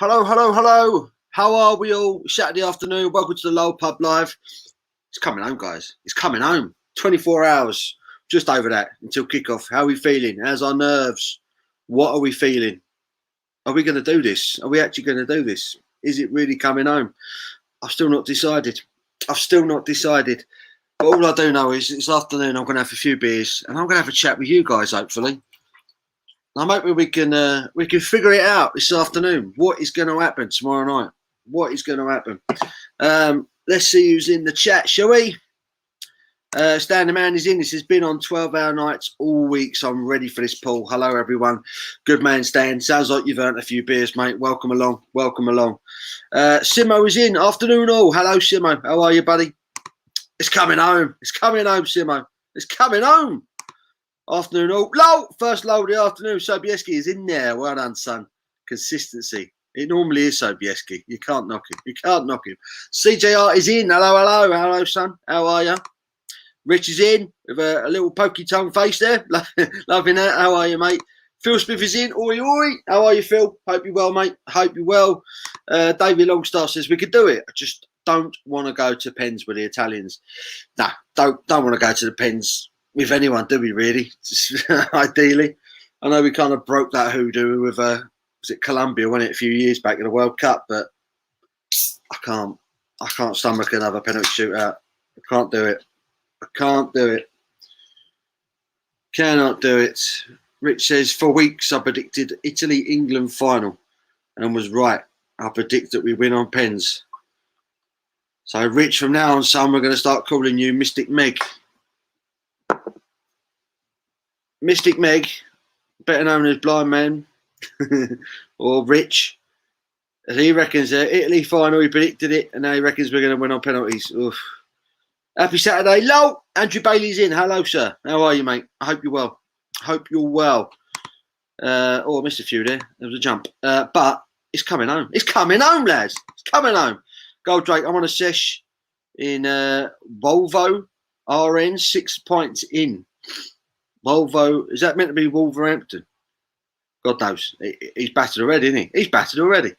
Hello, hello, hello. How are we all? Saturday afternoon. Welcome to the Lowell Pub Live. It's coming home, guys. It's coming home. 24 hours, just over that until kickoff. How are we feeling? How's our nerves? What are we feeling? Are we going to do this? Are we actually going to do this? Is it really coming home? I've still not decided. But all I do know is this afternoon I'm going to have a few beers and I'm going to have a chat with you guys, hopefully. I'm hoping we can figure it out this afternoon. What is going to happen tomorrow night? What is going to happen? Let's see who's in the chat, shall we? Stan the man is in. This has been on 12-hour nights all week, so I'm ready for this, Paul. Hello, everyone. Good man, Stan. Sounds like you've earned a few beers, mate. Welcome along. Simo is in. Afternoon all. Hello, Simo. How are you, buddy? It's coming home. Simo. It's coming home. Afternoon all. Low. First low of the afternoon. Sobieski is in there. Well done, son. Consistency. It normally is Sobieski. You can't knock him. CJR is in. Hello, son. How are you? Rich is in with a little pokey tongue face there. Loving that. How are you, mate? Phil Smith is in. Oi. How are you, Phil? Hope you're well, mate. Hope you're well. David Longstaff says we could do it. I just don't want to go to Pens with the Italians. No, don't want to go to the Pens with anyone, do we really? Ideally. I know we kind of broke that hoodoo with, was it Colombia, wasn't it, a few years back in the World Cup, but I can't stomach another penalty shootout. I can't do it. Cannot do it. Rich says, for weeks I predicted Italy-England final and was right. I predict that we win on Pens. So, Rich, from now on, son, we're going to start calling you Mystic Meg. Mystic Meg, better known as Blind Man, or Rich. And he reckons Italy final, he predicted it, and now he reckons we're going to win on penalties. Oof. Happy Saturday. Low. Andrew Bailey's in. Hello, sir. How are you, mate? I hope you're well. I missed a few there. There was a jump. But it's coming home. It's coming home, lads. It's coming home. Gold Drake, I'm on a sesh in Volvo RN, 6 points in. Volvo, is that meant to be Wolverhampton? God knows. He's battered already, isn't he? He's battered already.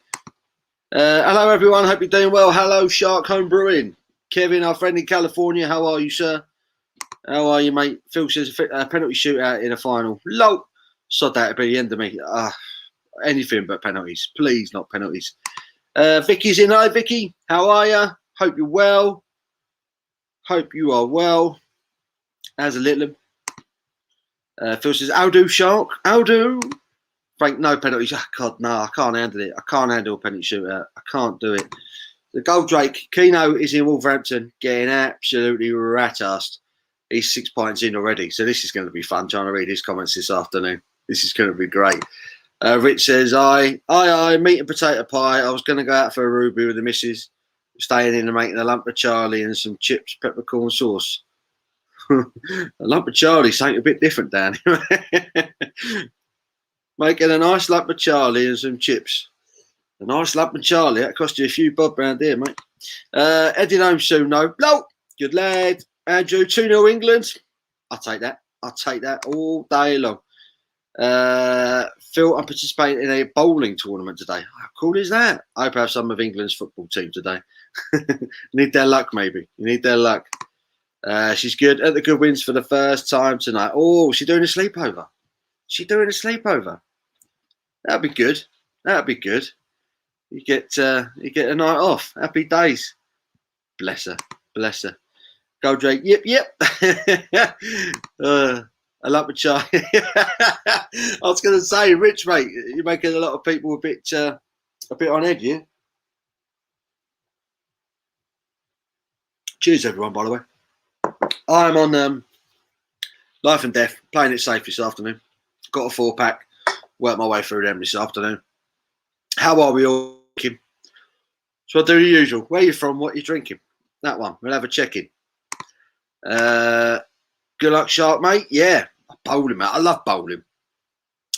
Hello, everyone. Hope you're doing well. Hello, Shark Home Brewing. Kevin, our friend in California. How are you, sir? How are you, mate? Phil says a penalty shootout in a final. Low. Sod that to be the end of me. Anything but penalties. Please, not penalties. Vicky's in. Hi, Vicky. How are you? Hope you're well. Hope you are well. How's a little? Phil says, "How do, Shark? How do?" Frank, no penalties. Oh, God, no, I can't handle it. I can't handle a penalty shootout. I can't do it. The Gold Drake, Keno is in Wolverhampton, getting absolutely rat-assed. He's 6 points in already, so this is going to be fun trying to read his comments this afternoon. This is going to be great. Rich says, aye, meat and potato pie. I was going to go out for a ruby with the missus, staying in and making a lump of Charlie and some chips, peppercorn sauce. A lump of Charlie, something a bit different, Dan. Making a nice lump of Charlie and some chips. A nice lump of Charlie. That cost you a few bob round here, mate. Heading home soon, no. Blow. Good lad. Andrew, 2-0 England. I'll take that all day long. Phil, I'm participating in a bowling tournament today. How cool is that? I hope I have some of England's football team today. Need their luck, maybe. You need their luck. She's good at the good wins for the first time tonight. Oh, she's doing a sleepover. That'd be good. You get a night off. Happy days. Bless her. Go Drake. Yep. I love a chai. I was going to say, Rich, mate, you're making a lot of people a bit on edge, yeah? Cheers, everyone, by the way. I'm on Life and Death, playing it safe this afternoon. Got a 4-pack. Worked my way through them this afternoon. How are we all? So I do the usual. Where are you from? What are you drinking? That one. We'll have a check-in. Good luck, Shark, mate. Yeah. Bowling, mate. I love bowling.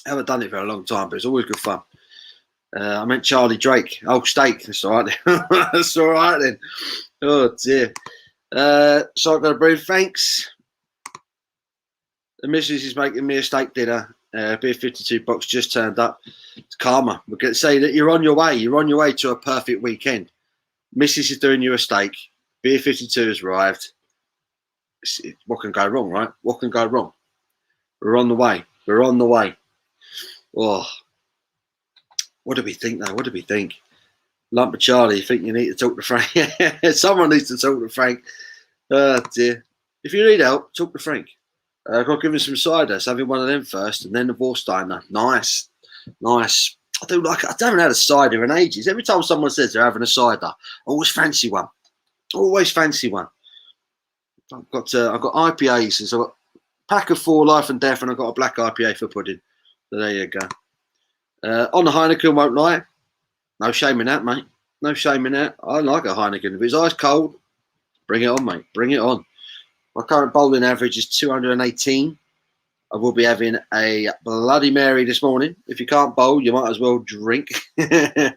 I haven't done it for a long time, but it's always good fun. I meant Charlie Drake. Oh, steak. That's all right then. That's all right then. Oh, dear. So I've got to brew. Thanks. The missus is making me a steak dinner Beer 52 box just turned up. It's karma. We're going to say that you're on your way. You're on your way to a perfect weekend. Mrs. is doing you a steak. Beer 52 has arrived. What can go wrong, right? What can go wrong? We're on the way. We're on the way. Oh, what do we think now? What do we think? Lump of Charlie, you think you need to talk to Frank? Someone needs to talk to Frank. Oh, dear. If you need help, talk to Frank. I've got to give him some cider. So having one of them first, and then the Warsteiner. Nice. Nice. I haven't had a cider in ages. Every time someone says they're having a cider, I always fancy one. Always fancy one. I've got IPAs. So I've got a pack of 4 Life and Death, and I've got a black IPA for pudding. So there you go. On the Heineken, won't lie. No shame in that, mate. No shame in that. I like a Heineken. If it's ice cold, bring it on, mate. Bring it on. My current bowling average is 218. I will be having a Bloody Mary this morning. If you can't bowl, you might as well drink. Do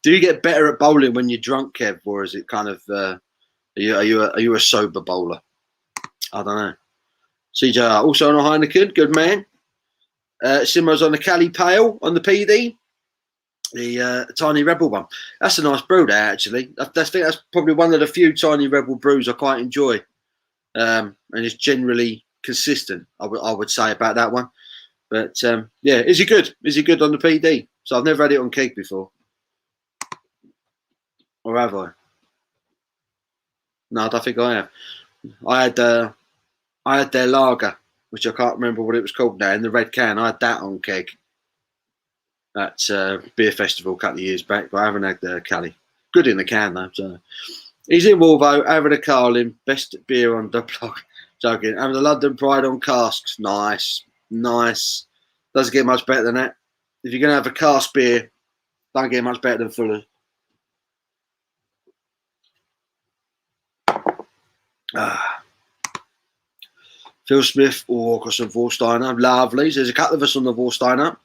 you get better at bowling when you're drunk, Kev, or is it kind of are you a sober bowler? I don't know. CJ also on a Heineken, good man. Simo's on the Cali Pale on the PD. The Tiny Rebel one. That's a nice brew there, actually. I think that's probably one of the few Tiny Rebel brews I quite enjoy. And it's generally consistent, I would say, about that one. But yeah, is he good? Is he good on the PD? So I've never had it on cake before. Or have I? No, I don't think I have. I had their lager, which I can't remember what it was called now, in the red can. I had that on keg at Beer Festival a couple of years back, but I haven't had the Cali. Good in the can, though. So. He's in Wolvo, having a Carlin, best beer on the block. Joking. Having the London Pride on casks. Nice. Nice. Doesn't get much better than that. If you're going to have a cask beer, don't get much better than Fuller's. Phil Smith, got some Warsteiner. Lovely. There's a couple of us on the Warsteiner.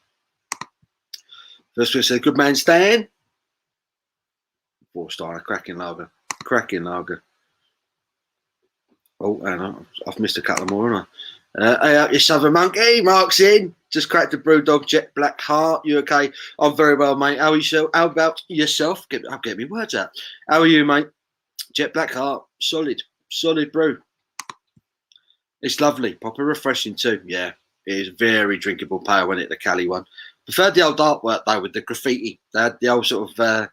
Phil Smith said, good man, Stan. Warsteiner, cracking lager. Cracking lager. Oh, hang on. I've missed a couple more, haven't I? Hey, out your Southern Monkey. Mark's in. Just cracked a Brewdog Jet Black Heart. You okay? I'm very well, mate. How about yourself? I'll get me words out. How are you, mate? Jet Black Heart. Solid. Solid brew. It's lovely. Proper refreshing too. Yeah. It is very drinkable pale, wasn't it? The Cali one. Preferred the old artwork, though, with the graffiti. They had the old sort of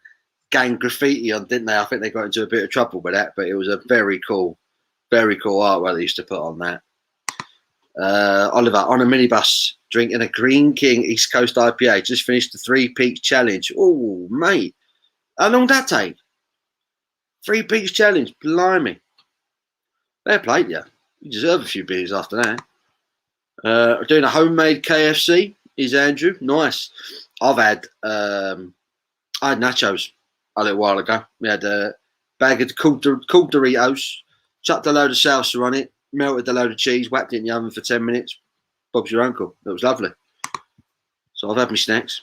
gang graffiti on, didn't they? I think they got into a bit of trouble with that, but it was a very cool artwork they used to put on that. Oliver, on a minibus, drinking a Green King East Coast IPA. Just finished the 3 Peaks Challenge. Oh, mate. How long did that take? 3 Peaks Challenge. Blimey. Fair play to you. You deserve a few beers after that. Doing a homemade KFC is Andrew. Nice. I had nachos a little while ago. We had a bag of cool Doritos, chucked a load of salsa on it, melted a load of cheese, whacked it in the oven for 10 minutes. Bob's your uncle. It was lovely. So I've had my snacks.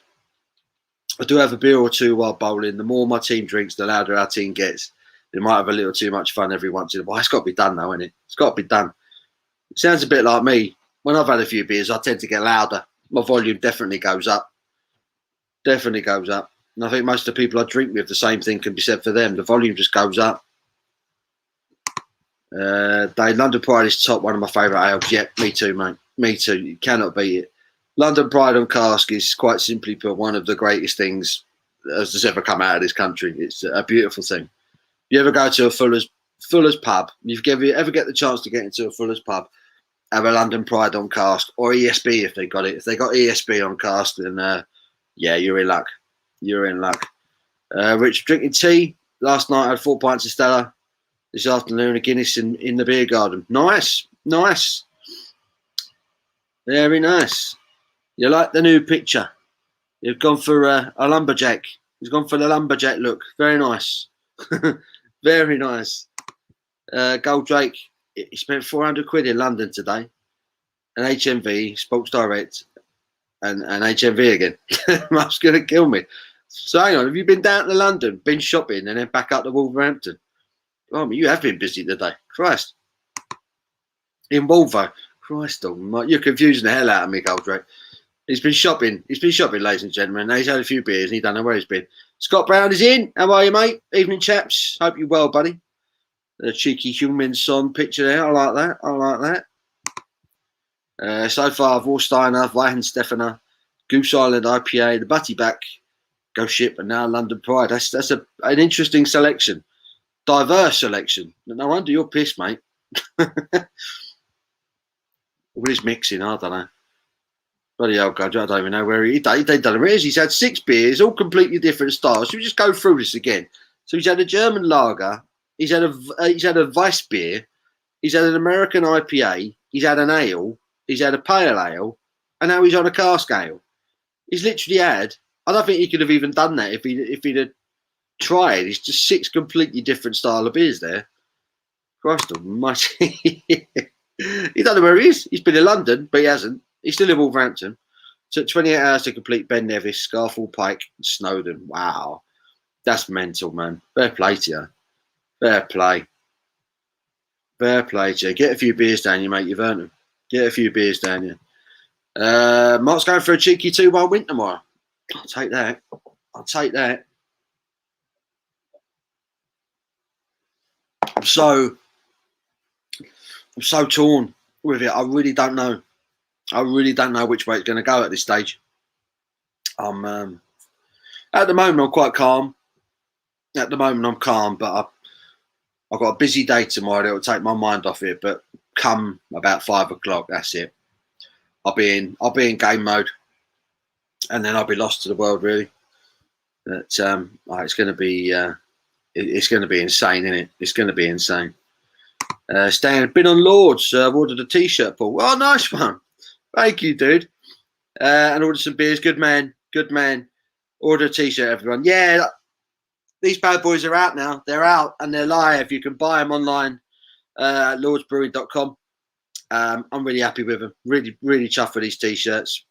I do have a beer or two while bowling. The more my team drinks, the louder our team gets. They might have a little too much fun every once in a while. It's got to be done, though, isn't it? It's got to be done. It sounds a bit like me. When I've had a few beers, I tend to get louder. My volume definitely goes up. Definitely goes up. And I think most of the people I drink with, the same thing can be said for them. The volume just goes up. London Pride is top, one of my favourite ales. Yeah, me too, mate. Me too. You cannot beat it. London Pride on cask is quite simply put one of the greatest things that's ever come out of this country. It's a beautiful thing. You ever go to a Fuller's pub, you ever get the chance to get into a Fuller's pub, have a London Pride on cask, or ESB if they got it. If they got ESB on cask, then yeah, you're in luck. You're in luck. Rich, drinking tea. Last night I had 4 pints of Stella. This afternoon a Guinness in the beer garden. Nice. Nice. Very nice. You like the new picture? You've gone for a lumberjack. He's gone for the lumberjack look. Very nice. Very nice. Gold Drake, he spent 400 quid in London today. And HMV, Sports Direct, and HMV again. That's going to kill me. So hang on, have you been down to London, been shopping, and then back up to Wolverhampton? Oh, you have been busy today. Christ. In Wolvo. Christ, you're confusing the hell out of me, Gold Drake. He's been shopping. He's been shopping, ladies and gentlemen. Now he's had a few beers and he don't know where he's been. Scott Brown is in. How are you, mate? Evening, chaps. Hope you're well, buddy. The cheeky human son picture there. I like that. I like that. So far, Vorsteiner, Weihenstephaner, Goose Island IPA, the Butty Back, Ghost Ship, and now London Pride. That's an interesting selection. Diverse selection. No wonder you're pissed, mate. What is mixing? I don't know. Bloody hell, God, I don't even know where he done it. He's had 6 beers, all completely different styles. So we just go through this again. So he's had a German lager. He's had a Weiss beer. He's had an American IPA. He's had an ale. He's had a pale ale, and now he's on a cask ale. He's literally had. I don't think he could have even done that if he'd have tried. It's just 6 completely different style of beers there. Christ almighty. He don't know where he is. He's been in London, but he hasn't. He's still in Wolverhampton. Took 28 hours to complete Ben Nevis, Scarfall Pike, and Snowdon. Wow. That's mental, man. Fair play to you. Fair play. Fair play to you. Get a few beers down you, mate. You've earned them. Get a few beers down you. Mark's going for a cheeky 2-1 win tomorrow. I'll take that. I'll take that. I'm so torn with it. I really don't know. I really don't know which way it's going to go at this stage. At the moment, I'm quite calm. At the moment, I'm calm, but I've got a busy day tomorrow that will take my mind off it. But come about 5 o'clock, that's it. I'll be in game mode, and then I'll be lost to the world, really. But it's going to be insane, isn't it? It's going to be insane. Stan, been on Lords. I've ordered a T-shirt, Paul. Oh, nice one. Thank you, dude. And ordered some beers. Good man. Good man. Order a T-shirt, everyone. Yeah, these bad boys are out now. They're out and they're live. You can buy them online at lordsbrewing.com. I'm really happy with them. Really, really chuffed with these T-shirts.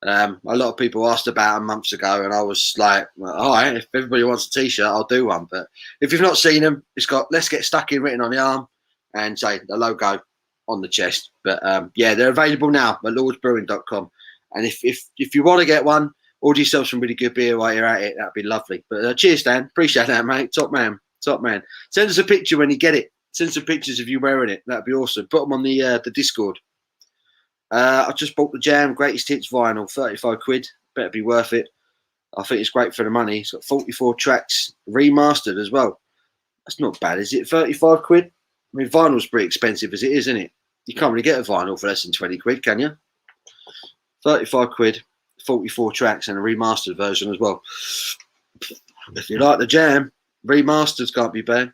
A lot of people asked about them months ago, and I was like, well, all right, if everybody wants a T-shirt, I'll do one. But if you've not seen them, it's got "Let's Get Stuck In" written on the arm and say the logo on the chest. But yeah, they're available now at lordsbrewing.com. And if you want to get one, order yourself some really good beer while you're at it. That'd be lovely. But cheers, Dan. Appreciate that, mate. Top man. Top man. Send us a picture when you get it. Send some pictures of you wearing it. That'd be awesome. Put them on the Discord. I just bought the Jam Greatest Hits vinyl, 35 quid. Better be worth it. I think it's great for the money. It's got 44 tracks, remastered as well. That's not bad, is it? 35 quid? I mean, vinyl's pretty expensive as it is, isn't it? You can't really get a vinyl for less than 20 quid, can you? 35 quid, 44 tracks, and a remastered version as well. If you like the Jam, remasters can't be bad.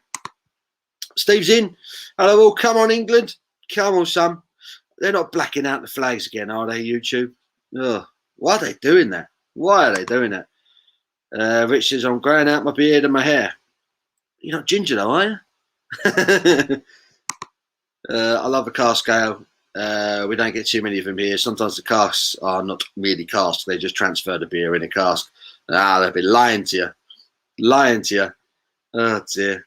Steve's in. Hello all. Come on, England. Come on, son. They're not blacking out the flags again, are they, YouTube? Ugh. Why are they doing that? Why are they doing that? Rich says, I'm growing out my beard and my hair. You're not ginger though, are you? I love a cask ale. We don't get too many of them here. Sometimes the casks are not really casks. They just transfer the beer in a cask. They've been lying to you. Lying to you. Oh, dear.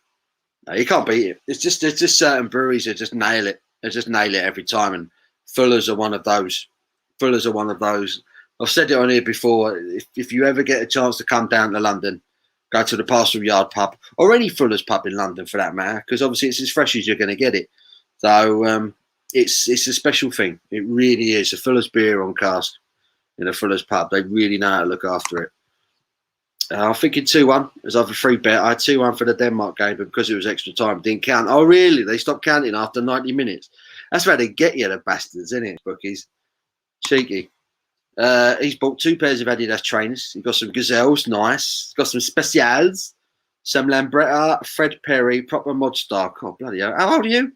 No, you can't beat it. It's just certain breweries that just nail it. They just nail it every time. And Fuller's are one of those. Fuller's are one of those. I've said it on here before. If you ever get a chance to come down to London, go to the Pastoral Yard pub or any Fuller's pub in London for that matter, because obviously it's as fresh as you're going to get it. So it's a special thing. It really is. A Fuller's beer on cask in a Fuller's pub. They really know how to look after it. I'm thinking 2-1 as I've a free bet. I had 2-1 for the Denmark game, but because it was extra time, didn't count. Oh, really? They stopped counting after 90 minutes. That's where they get you, the bastards, isn't it, bookies? Cheeky. He's bought 2 pairs of Adidas trainers. He's got some Gazelles, nice. He's got some Specials, some Lambretta, Fred Perry, proper mod star. Oh, bloody hell. How old are you?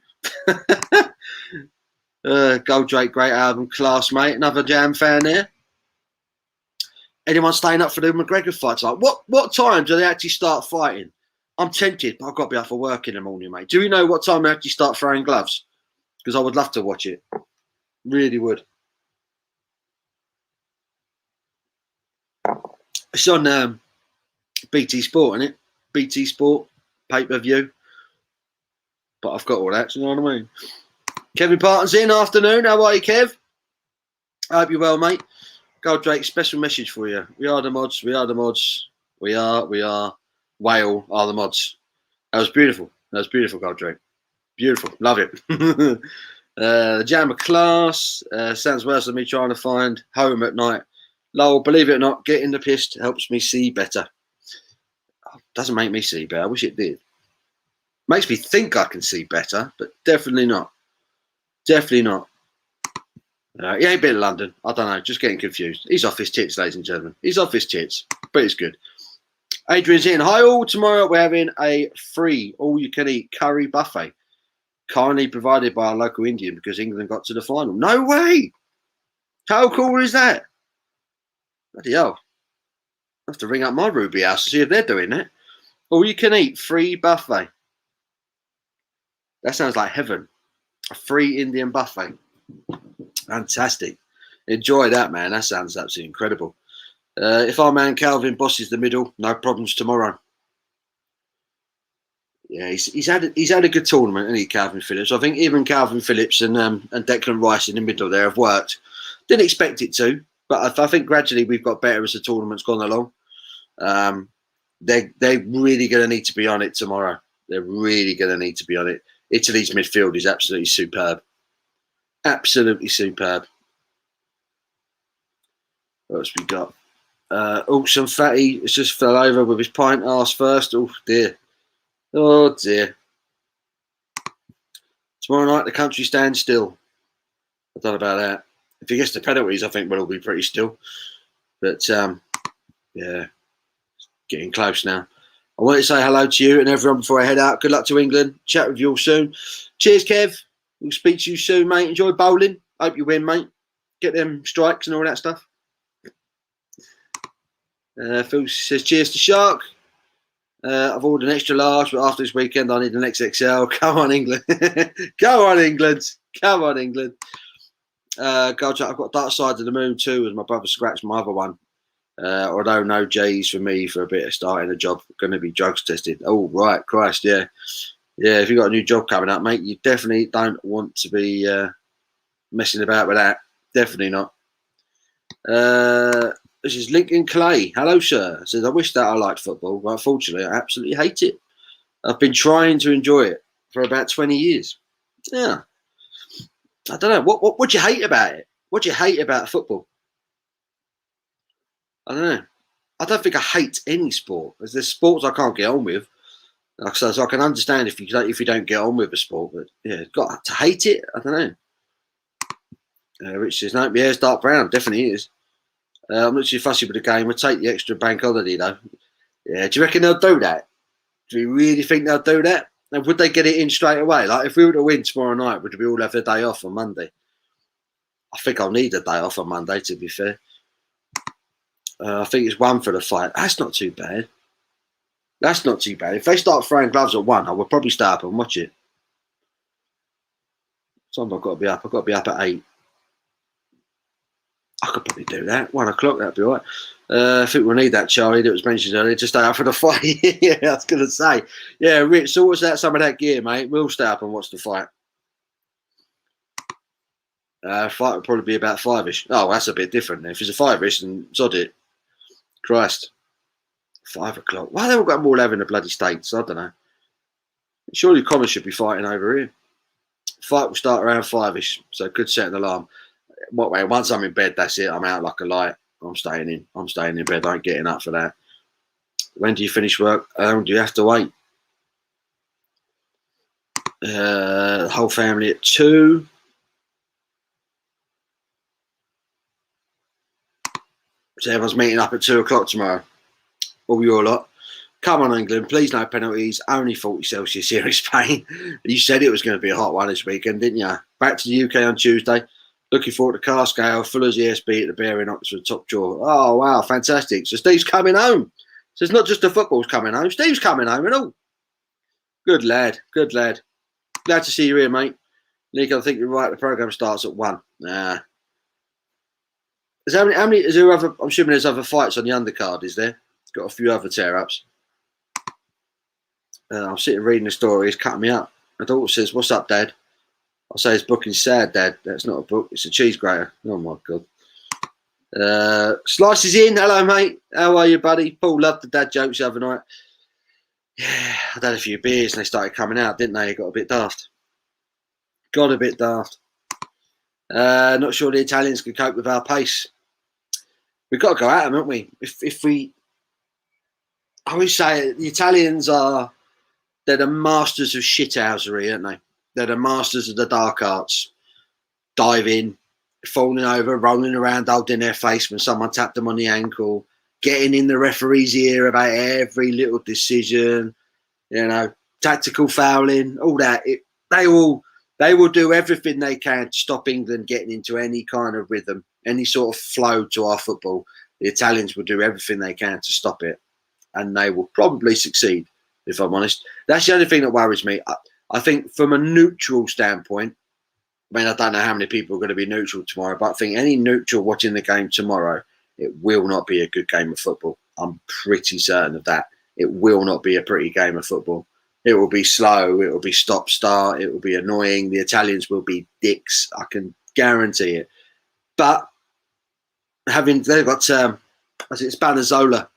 Goldrake, great album. Class, mate. Another Jam fan there. Anyone staying up for the McGregor fights? Like, what time do they actually start fighting? I'm tempted, but I've got to be up for work in the morning, mate. Do you know what time they actually start throwing gloves? Because I would love to watch it. Really would. It's on BT Sport, isn't it? BT Sport, pay-per-view. But I've got all that, you know what I mean? Kevin Parton's in, afternoon. How are you, Kev? I hope you're well, mate. Gold Drake, special message for you. We are the mods. We are the mods. We are. Whale are the mods. That was beautiful. That was beautiful, Gold Drake. Beautiful. Love it. Jam of class. Sounds worse than me trying to find home at night. Lol, believe it or not, getting the pissed helps me see better. Doesn't make me see better. I wish it did. Makes me think I can see better, but definitely not. Definitely not. He ain't been in London. I don't know. Just getting confused. He's off his tits, ladies and gentlemen. He's off his tits, but it's good. Adrian's in. Hi all. Tomorrow we're having a free all-you-can-eat curry buffet, kindly provided by a local Indian because England got to the final. No way! How cool is that? Bloody hell. I have to ring up my Ruby house to see if they're doing it. All-you-can-eat free buffet. That sounds like heaven. A free Indian buffet. Fantastic. Enjoy that, man. That sounds absolutely incredible. If our man Calvin bosses the middle, no problems tomorrow. Yeah, he's had a good tournament, hasn't he, Calvin Phillips? I think even Calvin Phillips and Declan Rice in the middle there have worked. Didn't expect it to, but I think gradually we've got better as the tournament's gone along. They're really going to need to be on it tomorrow. They're really going to need to be on it. Italy's midfield is absolutely superb. Absolutely superb. What else we got? Some fatty has just fell over with his pint arse first. Oh dear. Oh dear. Tomorrow night the country stands still. I don't know about that. If he gets the penalties, I think we'll all be pretty still. But yeah, getting close now. I want to say hello to you and everyone before I head out. Good luck to England. Chat with you all soon. Cheers, Kev. We'll speak to you soon, mate. Enjoy bowling. Hope you win, mate. Get them strikes and all that stuff. Phil says, cheers to Shark. I've ordered an extra large, but after this weekend, I need an XXL. Come on, England. Go on, England. Come on, England. I've got Dark Side of the Moon too, as my brother scratched my other one. Although no J's for me for a bit of starting a job. Going to be drugs tested. Oh, right. Christ, yeah. Yeah, if you've got a new job coming up, mate, you definitely don't want to be messing about with that. Definitely not. This is Lincoln Clay. Hello, sir. Says, I wish that I liked football, but unfortunately, I absolutely hate it. I've been trying to enjoy it for about 20 years. Yeah. I don't know. What do you hate about it? What do you hate about football? I don't know. I don't think I hate any sport. There's sports I can't get on with. So I can understand if you don't get on with a sport, but yeah, got to hate it. I don't know. Rich says, no, yeah, it's dark brown. Definitely is. I'm not too fussy with the game. We'll take the extra bank holiday though. Yeah, do you reckon they'll do that? Do you really think they'll do that? And would they get it in straight away? Like if we were to win tomorrow night, would we all have a day off on Monday? I think I'll need a day off on Monday, to be fair. I think it's 1 for the fight. That's not too bad. That's not too bad. If they start throwing gloves at 1, I would probably stay up and watch it. Sometimes I've got to be up. I've got to be up at 8. I could probably do that. 1 o'clock, that'd be all right. I think we'll need that, Charlie, that was mentioned earlier, to stay up for the fight. Yeah, I was going to say. Yeah, Rich, so what's that? Some of that gear, mate. We'll stay up and watch the fight. Fight would probably be about 5ish. Oh, that's a bit different. If it's a 5ish, then sod it. Christ. 5 o'clock. Why they all got them all having the bloody States? I don't know. Surely Connor should be fighting over here. Fight will start around 5ish, so could set an alarm. What way? Once I'm in bed, that's it. I'm out like a light. I'm staying in. I'm staying in bed. I ain't getting up for that. When do you finish work? Do you have to wait? The whole family at 2. So everyone's meeting up at 2 o'clock tomorrow. All your lot. Come on, England. Please, no penalties. Only 40 Celsius here in Spain. You said it was going to be a hot one this weekend, didn't you? Back to the UK on Tuesday. Looking forward to Carscale, Fuller's ESB at the Bear in Oxford, top draw. Oh, wow, fantastic. So Steve's coming home. So it's not just the football's coming home. Steve's coming home and all. Good lad. Good lad. Glad to see you here, mate. Nick, I think you're right. The programme starts at 1. Nah. How many, is there other, I'm assuming there's other fights on the undercard, is there? It's got a few other tear-ups. I'm sitting reading the story. He's cutting me up. My daughter says, what's up, Dad? I say, his book is sad, Dad. That's not a book. It's a cheese grater. Oh, my God. Slice is in. Hello, mate. How are you, buddy? Paul loved the dad jokes the other night. Yeah, I'd had a few beers and they started coming out, didn't they? Got a bit daft. Not sure the Italians could cope with our pace. We've got to go at them, haven't we? If we, I always say the Italians they're the masters of shithousery, aren't they? They're the masters of the dark arts. Diving, falling over, rolling around, holding their face when someone tapped them on the ankle, getting in the referee's ear about every little decision, tactical fouling, all that. They will do everything they can to stop England getting into any kind of rhythm, any sort of flow to our football. The Italians will do everything they can to stop it, and they will probably succeed, if I'm honest. That's the only thing that worries me. I think from a neutral standpoint, I don't know how many people are going to be neutral tomorrow, but I think any neutral watching the game tomorrow, it will not be a good game of football. I'm pretty certain of that. It will not be a pretty game of football. It will be slow. It will be stop-start. It will be annoying. The Italians will be dicks. I can guarantee it. But they've got, Spinazzola,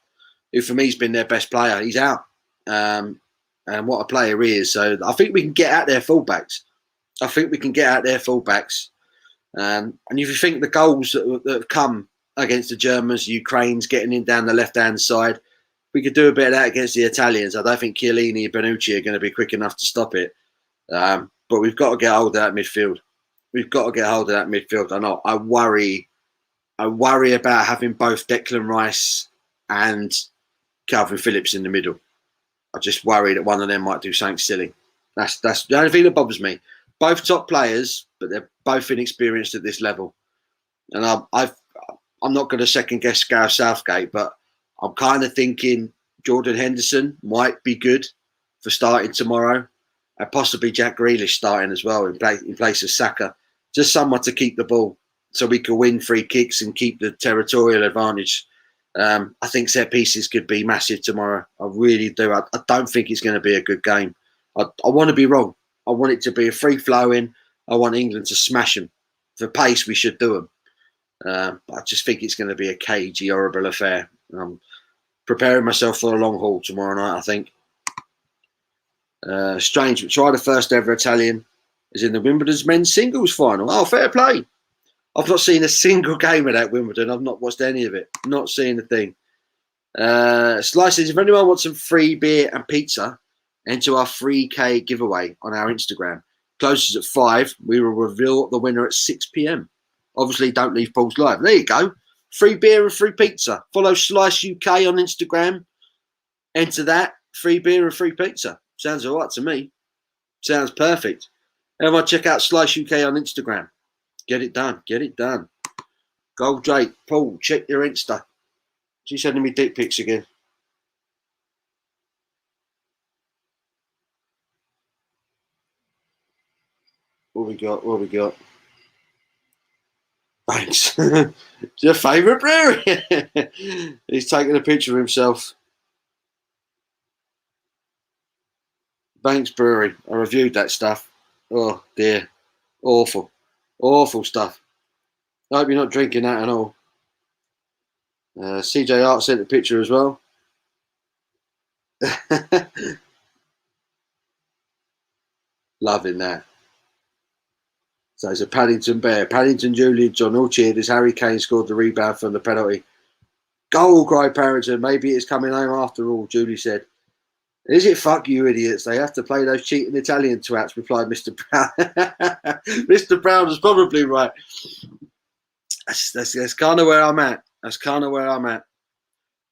who for me has been their best player. He's out. And what a player he is. So I think we can get at their fullbacks. And if you think the goals that have come against the Germans, Ukraine's getting in down the left-hand side, we could do a bit of that against the Italians. I don't think Chiellini and Bonucci are going to be quick enough to stop it. But we've got to get hold of that midfield. I worry about having both Declan Rice and Calvin Phillips in the middle. I just worry that one of them might do something silly. That's the only thing that bothers me. Both top players, but they're both inexperienced at this level. And I'm not going to second guess Gareth Southgate, but I'm kind of thinking Jordan Henderson might be good for starting tomorrow, and possibly Jack Grealish starting as well in place of Saka. Just someone to keep the ball so we can win free kicks and keep the territorial advantage. I think set pieces could be massive tomorrow. I really do. I don't think it's going to be a good game. I want to be wrong. I want it to be a free-flowing. I want England to smash them. For pace, we should do them. But I just think it's going to be a cagey, horrible affair. I'm preparing myself for a long haul tomorrow night, I think. Strange, but try the first ever Italian is in the Wimbledon's men's singles final. Oh, fair play. I've not seen a single game of that Wimbledon. I've not watched any of it. Not seen a thing. Slices, if anyone wants some free beer and pizza, enter our 3K giveaway on our Instagram. Closes at 5. We will reveal the winner at 6 p.m. Obviously, don't leave Paul's live. There you go. Free beer and free pizza. Follow Slice UK on Instagram. Enter that. Free beer and free pizza. Sounds all right to me. Sounds perfect. Everyone check out Slice UK on Instagram. Get it done. Gold Drake. Paul, check your Insta. She's sending me dick pics again. What we got? Thanks. It's your favourite brewery. He's taking a picture of himself. Banks Brewery. I reviewed that stuff. Oh dear. Awful stuff. I hope you're not drinking that at all. CJ Art sent a picture as well. Loving that. So it's a Paddington Bear. Paddington, Julian, John all cheered as Harry Kane scored the rebound from the penalty. Goal, cried Paddington. Maybe it's coming home after all, Julie said. Is it? Fuck you idiots. They have to play those cheating Italian twats, replied Mr. Brown. Mr. Brown is probably right. That's kind of where I'm at.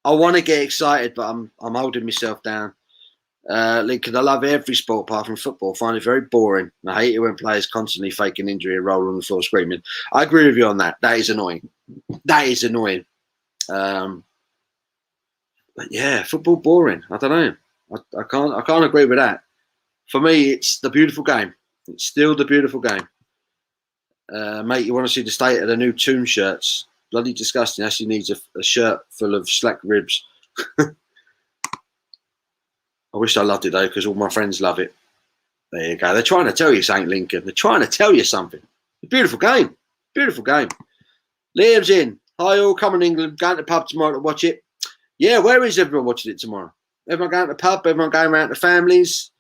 I want to get excited, but I'm holding myself down. Lincoln, I love every sport apart from football. I find it very boring. I hate it when players constantly fake an injury and roll on the floor screaming. I agree with you on that. That is annoying. But yeah, football boring. I don't know. I can't agree with that. For me, it's the beautiful game. It's still the beautiful game. Mate, you want to see the state of the new Toon shirts? Bloody disgusting. Actually needs a shirt full of slack ribs. I wish I loved it though, because all my friends love it. There you go. They're trying to tell you something, Lincoln. They're trying to tell you something. It's a beautiful game. Beautiful game. Liam's in. Hi all, come on England, going to the pub tomorrow to watch it. Yeah, where is everyone watching it tomorrow? Everyone going to the pub, everyone going around to families.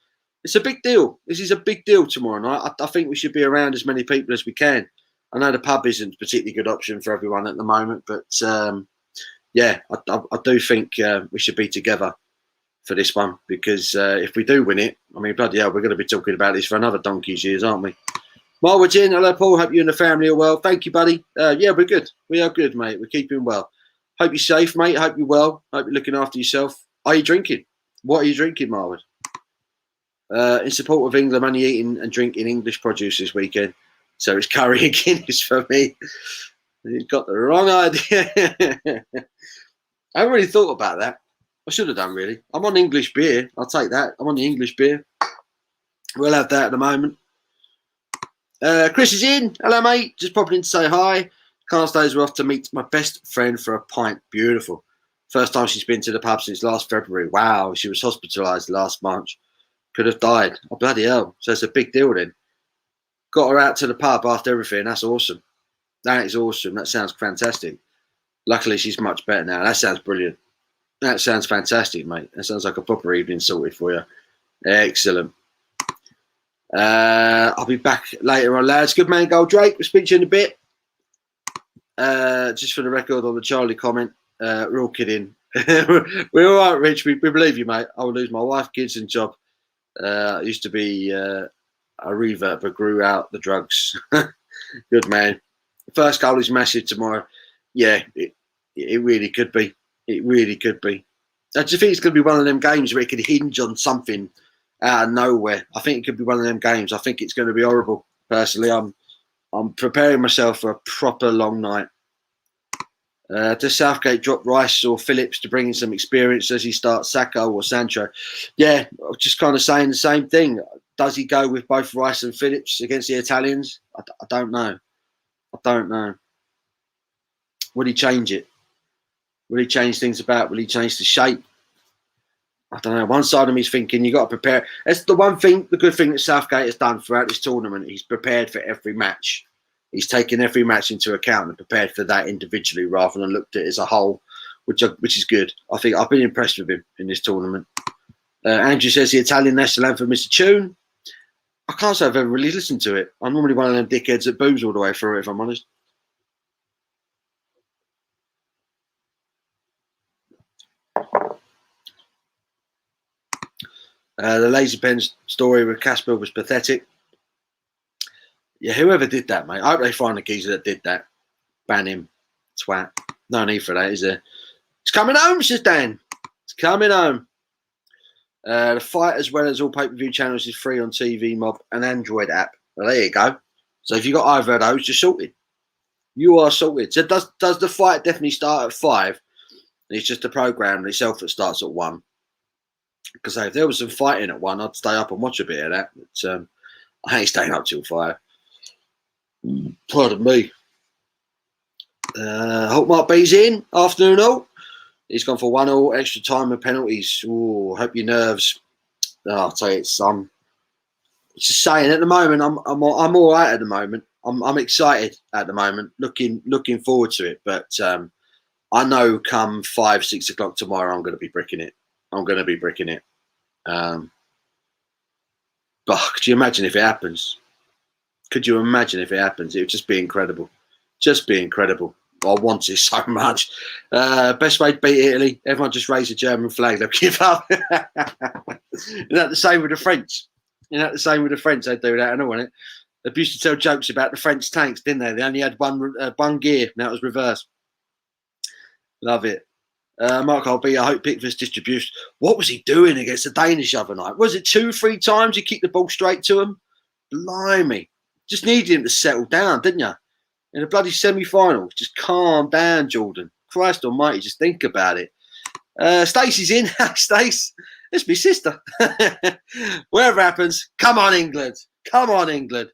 It's a big deal. This is a big deal tomorrow night. I think we should be around as many people as we can. I know the pub isn't a particularly good option for everyone at the moment, but yeah, I do think we should be together for this one, because if we do win it, I mean, bloody hell, we're going to be talking about this for another donkey's years, aren't we? Marwood's in. Hello, Paul. Hope you and the family are well. Thank you, buddy. Yeah, we're good. We are good, mate. We're keeping well. Hope you're safe, mate. Hope you're well. Hope you're looking after yourself. Are you drinking? What are you drinking, Marwood? In support of England, I'm only eating and drinking English produce this weekend. So it's curry and Guinness for me. You've got the wrong idea. I haven't really thought about that. I should have done, really. I'm on English beer. I'll take that. I'm on the English beer. We'll have that at the moment. Chris is in. Hello, mate. Just popping in to say hi. Carstairs were off to meet my best friend for a pint. Beautiful. First time she's been to the pub since last February. Wow. She was hospitalised last March. Could have died. Oh, bloody hell. So it's a big deal then. Got her out to the pub after everything. That's awesome. That is awesome. That sounds fantastic. Luckily, she's much better now. That sounds brilliant. That sounds fantastic, mate. That sounds like a proper evening sorted for you. Excellent. I'll be back later on, lads. Good man, Gold Drake. We'll speak to you in a bit. Just for the record on the Charlie comment, we're all kidding. We're all right, Rich. We believe you, mate. I will lose my wife, kids, and job. I used to be a revert, but grew out the drugs. Good man. First goal is massive tomorrow. Yeah, it really could be. It really could be. I just think it's going to be one of them games where it could hinge on something out of nowhere. I think it could be one of them games. I think it's going to be horrible. Personally, I'm preparing myself for a proper long night. Does Southgate drop Rice or Phillips to bring in some experience as he starts Sacco or Sancho? Yeah, just kind of saying the same thing. Does he go with both Rice and Phillips against the Italians? I don't know. I don't know. Will he change it? Will he change things about? Will he change the shape? I don't know. One side of me is thinking you got to prepare. That's the one thing, the good thing that Southgate has done throughout this tournament. He's prepared for every match. He's taken every match into account and prepared for that individually rather than looked at it as a whole, which is good. I think I've been impressed with him in this tournament. Andrew says the Italian national anthem is a tune. I can't say I've ever really listened to it. I'm normally one of them dickheads that booms all the way through it, if I'm honest. The laser pens story with Casper was pathetic. Yeah, whoever did that, mate. I hope they find the geezer that did that. Ban him. Twat. No need for that, is there? It's coming home, says Dan. It's coming home. The fight, as well as all pay-per-view channels, is free on TV Mob and Android app. Well, there you go. So if you've got either of those, you're sorted. You are sorted. So does the fight definitely start at 5? It's just the program itself that starts at 1. Because if there was some fighting at 1, I'd stay up and watch a bit of that. But I ain't staying up till 5. Pardon me. Hope Mark B's in. Afternoon all. He's gone for 1-1 extra time and penalties. Ooh, hope your nerves. Oh, I'll tell you, it's just saying. At the moment, I'm all right. At the moment, I'm excited. At the moment, looking forward to it. But I know come 5-6 o'clock tomorrow, I'm going to be bricking it. But could you imagine if it happens? Could you imagine if it happens? It would just be incredible. Just be incredible. I want it so much. Best way to beat Italy, everyone just raise a German flag. They'll give up. Isn't that the same with the French? They do that. I know it. They used to tell jokes about the French tanks, didn't they? They only had one gear, and that was reverse. Love it. Mark Holby, I hope Pickford's distribution. What was he doing against the Danish the other night? Was it 2-3 times he kicked the ball straight to him? Blimey. Just needed him to settle down, didn't you? In a bloody semi-final. Just calm down, Jordan. Christ almighty, just think about it. Stacey's in. Stace, it's my sister. Whatever happens, come on, England. Come on, England.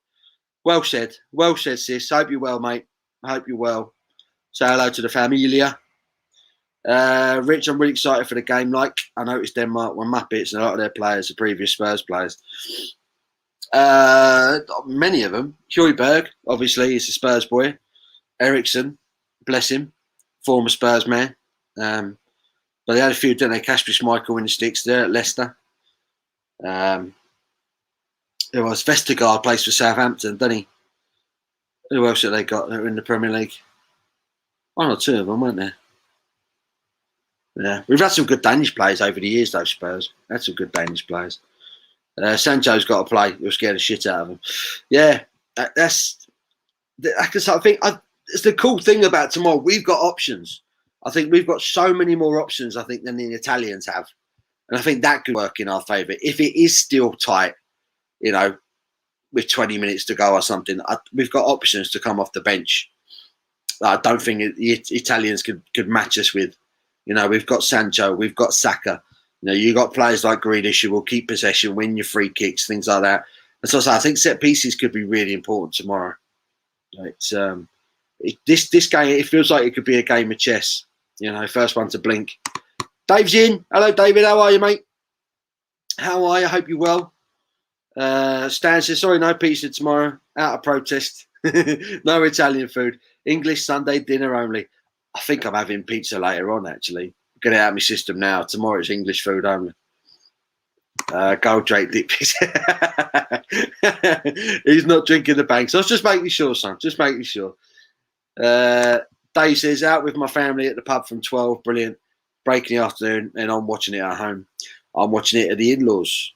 Well said. Well said, sis. Hope you're well, mate. I hope you're well. Say hello to the familia. Rich, I'm really excited for the game. Like, I noticed Denmark were Muppets and a lot of their players are previous Spurs players. Many of them. Højbjerg, obviously, is a Spurs boy. Ericsson, bless him. former Spurs man. But they had a few, didn't they? Kasper Schmeichel in the sticks there at Leicester. It was Vestergaard plays for Southampton, doesn't he? Who else have they got that are in the Premier League? One or two of them, weren't there? Yeah, we've had some good Danish players over the years, though. Spurs had some good Danish players. Sancho's got to play. You'll scare the shit out of him. Yeah, that's. I think it's the cool thing about tomorrow. We've got options. I think we've got so many more options, I think, than the Italians have. And I think that could work in our favour. If it is still tight, you know, with 20 minutes to go or something, we've got options to come off the bench. I don't think the Italians could match us with. You know, we've got Sancho, we've got Saka. You know, you've got players like Grealish who will keep possession, win your free kicks, things like that. And so I think set pieces could be really important tomorrow. It's this game, it feels like it could be a game of chess. You know, first one to blink. Dave's in. Hello, David. How are you, mate? How are you? I hope you're well. Stan says, sorry, no pizza tomorrow. Out of protest. No Italian food. English Sunday dinner only. I think I'm having pizza later on, actually. Get it out of my system now. Tomorrow it's English food only. Gold Drake dip. He's not drinking the bank. So I was just making sure, son. Just making sure. Dave says, out with my family at the pub from 12. Brilliant. Break in the afternoon, and I'm watching it at home. I'm watching it at the in-laws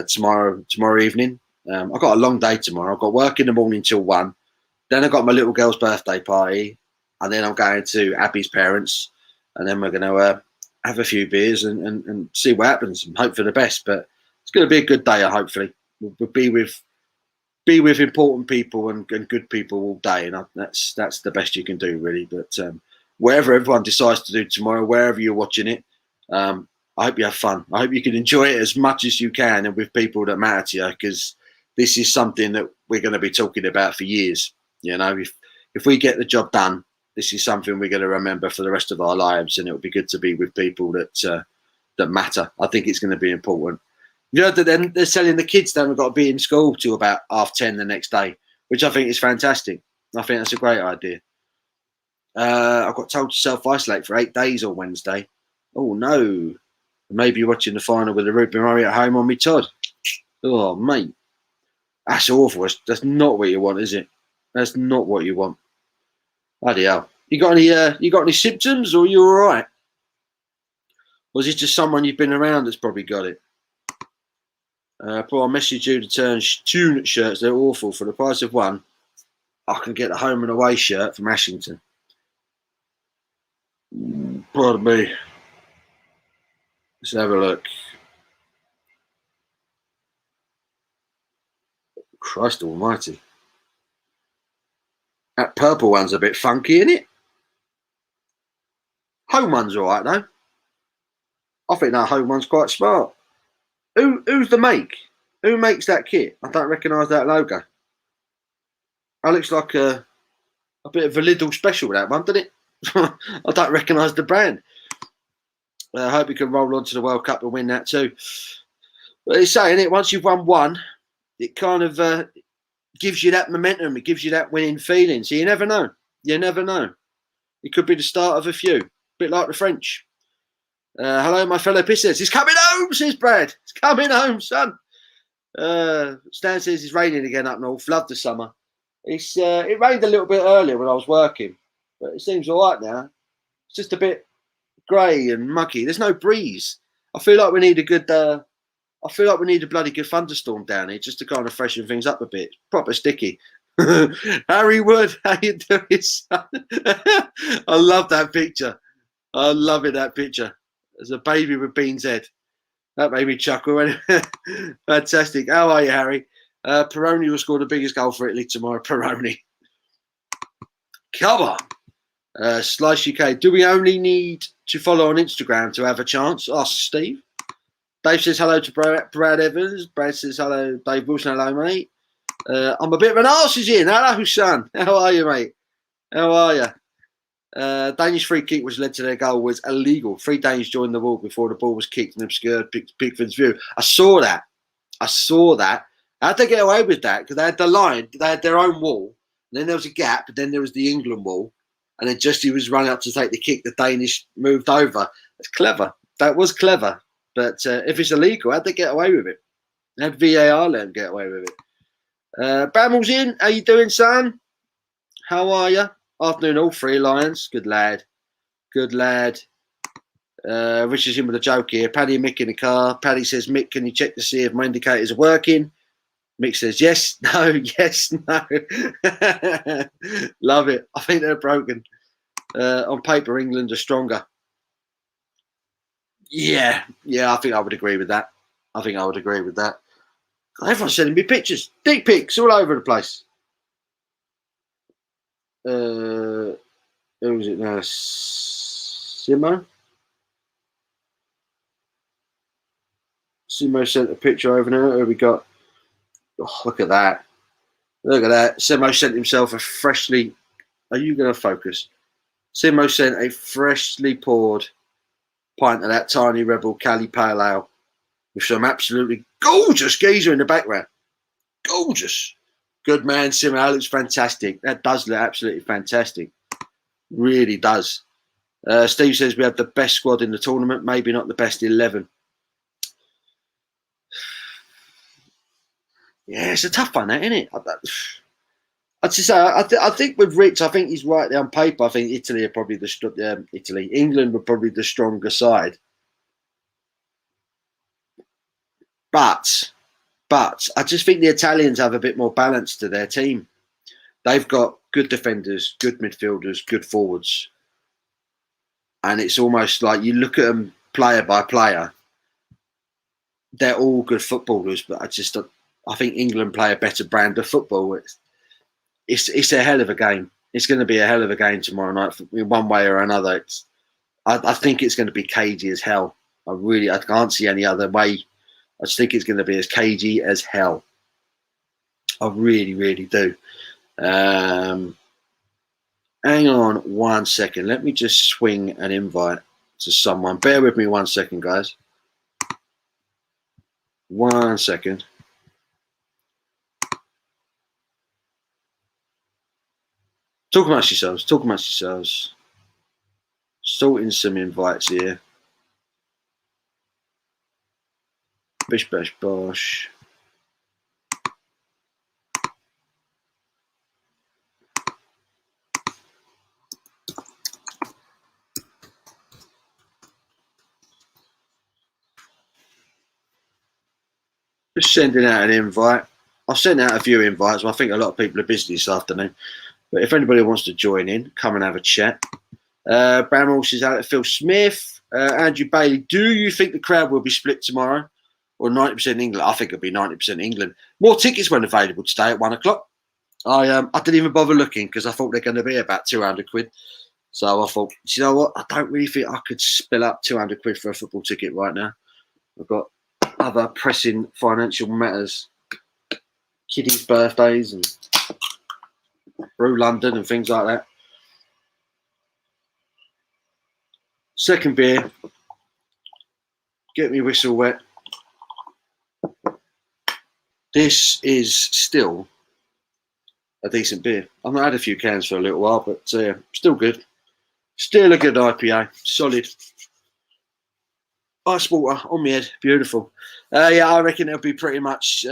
tomorrow evening. I've got a long day tomorrow. I've got work in the morning till 1. Then I've got my little girl's birthday party. And then I'm going to Abby's parents. And then we're going to have a few beers and see what happens and hope for the best. But it's going to be a good day, hopefully. We'll be with important people and good people all day. And that's the best you can do, really. But wherever everyone decides to do tomorrow, wherever you're watching it, I hope you have fun. I hope you can enjoy it as much as you can and with people that matter to you, because this is something that we're going to be talking about for years. You know, if we get the job done, this is something we're going to remember for the rest of our lives, and it would be good to be with people that matter. I think it's going to be important. You know, that they're selling the kids that haven't got to be in school till about 10:30 the next day, which I think is fantastic. I think that's a great idea. I got told to self-isolate for 8 days on Wednesday. Oh, no. Maybe watching the final with the Ruben Murray at home on me, Todd. Oh, mate. That's awful. That's not what you want, is it? That's not what you want. Bloody hell. You got any symptoms, or are you all right? Or is it just someone you've been around that's probably got it? Paul, I messaged you to turn tune shirts. They're awful. For the price of one, I can get a home and away shirt from Ashington. Pardon me. Let's have a look. Christ almighty. That purple one's a bit funky, isn't it? Home one's all right, though. I think that home one's quite smart. Who's the make? Who makes that kit? I don't recognise that logo. That looks like a bit of a Lidl special, that one, doesn't it? I don't recognise the brand. I hope you can roll on to the World Cup and win that too. But it's saying it, once you've won one, it kind of gives you that momentum. It gives you that winning feeling. So you never know. You never know. It could be the start of a few. A bit like the French. Hello, my fellow pissers. It's coming home, says Brad. It's coming home, son. Stan says it's raining again up north. Love the summer. It rained a little bit earlier when I was working, but it seems all right now. It's just a bit grey and muggy. There's no breeze. I feel like we need a good. I feel like we need a bloody good thunderstorm down here just to kind of freshen things up a bit. Proper sticky. Harry Wood, how you doing, son? I love that picture. I love it, that picture. There's a baby with Bean's head. That made me chuckle. Fantastic. How are you, Harry? Peroni will score the biggest goal for Italy tomorrow. Peroni. Come on. Slice UK. Do we only need to follow on Instagram to have a chance? Ask Steve. Dave says hello to Brad Evans. Brad says hello, Dave Wilson. Hello, mate. I'm a bit of an arse, is in. Hello, son. How are you, mate? How are you? Danish free kick which led to their goal was illegal. 3 Danes joined the wall before the ball was kicked and obscured Pickford's view. I saw that. How'd they get away with that? Because they had the line, they had their own wall. Then there was a gap, then there was the England wall. And then just he was running up to take the kick, the Danish moved over. It's clever. That was clever. But if it's illegal, how'd they get away with it? How'd VAR let them get away with it? Bramall's in. How you doing, son? How are you? Afternoon, all three Lions. Good lad. Good lad. Richard's in with a joke here. Paddy and Mick in the car. Paddy says, Mick, can you check to see if my indicators are working? Mick says, yes, no, yes, no. Love it. I think they're broken. On paper, England are stronger. Yeah, I think I would agree with that. Everyone's sending me pictures. Dick pics all over the place. Who was it now? Simo? Simo sent a picture over there. Who we got? Oh, look at that. Look at that. Simo sent himself a freshly... Are you going to focus? Simo sent a freshly poured pint of that tiny Rebel Cali Pale Ale with some absolutely gorgeous geezer in the background. Gorgeous. Good man, Simo. That looks fantastic. That does look absolutely fantastic. Really does. Steve says we have the best squad in the tournament, maybe not the best 11. Yeah, it's a tough one, isn't it? I'd just say, I think with Rich, I think he's right there on paper. I think Italy are probably England were probably the stronger side. But I just think the Italians have a bit more balance to their team. They've got good defenders, good midfielders, good forwards. And it's almost like you look at them player by player. They're all good footballers, but I think England play a better brand of football. It's a hell of a game. It's going to be a hell of a game tomorrow night, in one way or another. I think it's going to be cagey as hell. I can't see any other way. I just think it's going to be as cagey as hell. I really, really do. Hang on 1 second. Let me just swing an invite to someone. Bear with me 1 second, guys. 1 second. Talk amongst yourselves. Sorting some invites here. Bish, bash, bosh. Just sending out an invite. I've sent out a few invites. I think a lot of people are busy this afternoon. But if anybody wants to join in, come and have a chat. Bramall is out at Phil Smith. Andrew Bailey, do you think the crowd will be split tomorrow? Or 90% England? I think it'll be 90% England. More tickets weren't available today at 1 o'clock. I didn't even bother looking because I thought they're going to be about 200 quid. So I thought, you know what? I don't really think I could spill up 200 quid for a football ticket right now. I've got other pressing financial matters. Kiddies' birthdays and Brew London and things like that. Second beer. Get me whistle wet. This is still a decent beer. I've not had a few cans for a little while, but still good. Still a good IPA. Solid. Ice water on my head. Beautiful. Yeah, I reckon it'll be pretty much,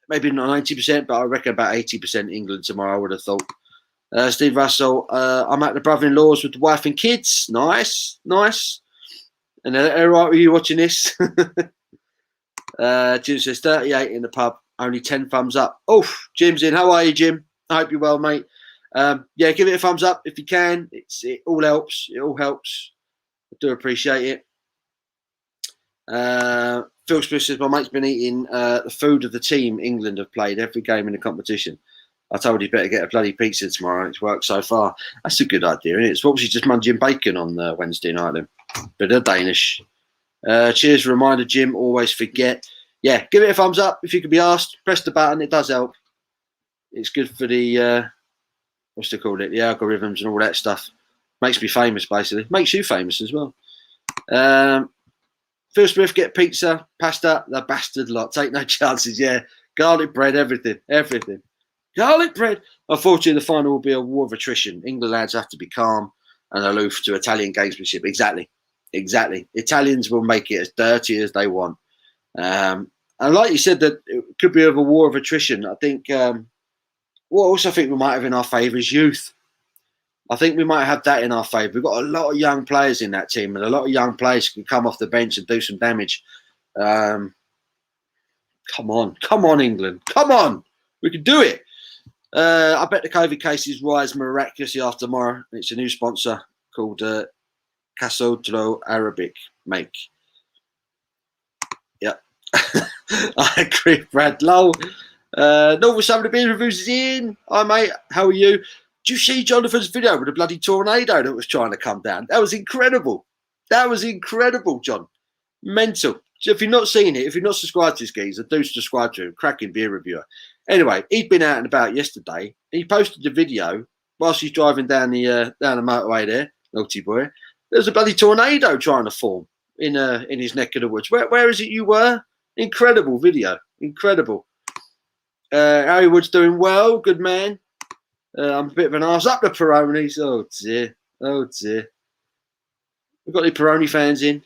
maybe not 90%, but I reckon about 80% England tomorrow, I would have thought. Steve Russell, I'm at the brother-in-law's with the wife and kids. Nice. And all right with you watching this? Jim says 38 in the pub, only 10 thumbs up. Oh, Jim's in. How are you, Jim? I hope you're well, mate. Yeah, give it a thumbs up if you can. It all helps. It all helps. I do appreciate it. Phil Smith says, my mate's been eating the food of the team England have played every game in the competition. I told you better get a bloody pizza tomorrow. It's worked so far. That's a good idea, isn't it? It's obviously just munging bacon on Wednesday night then. Bit of Danish. Cheers, reminder, Jim. Always forget. Yeah, give it a thumbs up if you could be asked. Press the button. It does help. It's good for the, what's they called it? The algorithms and all that stuff. Makes me famous, basically. Makes you famous as well. Phil Smith, get pizza, pasta, the bastard lot. Take no chances, yeah. Garlic bread, everything. Garlic bread. Unfortunately, the final will be a war of attrition. England lads have to be calm and aloof to Italian gamesmanship. Exactly. Italians will make it as dirty as they want. And like you said, that it could be of a war of attrition. I think what I also think we might have in our favour is youth. I think we might have that in our favour. We've got a lot of young players in that team, and a lot of young players can come off the bench and do some damage. Come on, England, come on, we can do it. I bet the COVID cases rise miraculously after tomorrow. It's a new sponsor called Casotro Arabic Make. Yep. I agree, Brad. Lol. Normal Summer Beer Reviews is in. Hi, mate. How are you? Did you see Jonathan's video with the bloody tornado that was trying to come down? That was incredible. John. Mental. If you've not seen it, if you're not subscribed to this geezer, do subscribe to him. Cracking beer reviewer. Anyway, he'd been out and about yesterday. He posted the video whilst he's driving down the motorway there, naughty boy. There's a bloody tornado trying to form in his neck of the woods. Where is it you were? Incredible video. Incredible. Harry Wood's doing well. Good man. I'm a bit of an arse up the Peronis. Oh dear. We've got the Peroni fans in.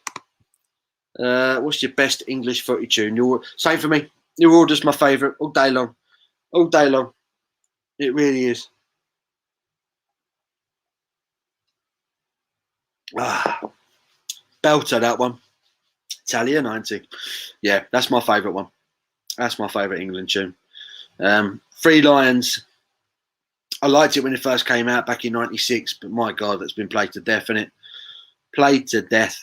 What's your best English footy tune? Same for me. New Order's my favourite all day long. It really is. Belter, that one. Italia 90. Yeah, that's my favourite one. That's my favourite England tune. Three Lions. I liked it when it first came out back in '96, but my God, that's been played to death, isn't it? Played to death.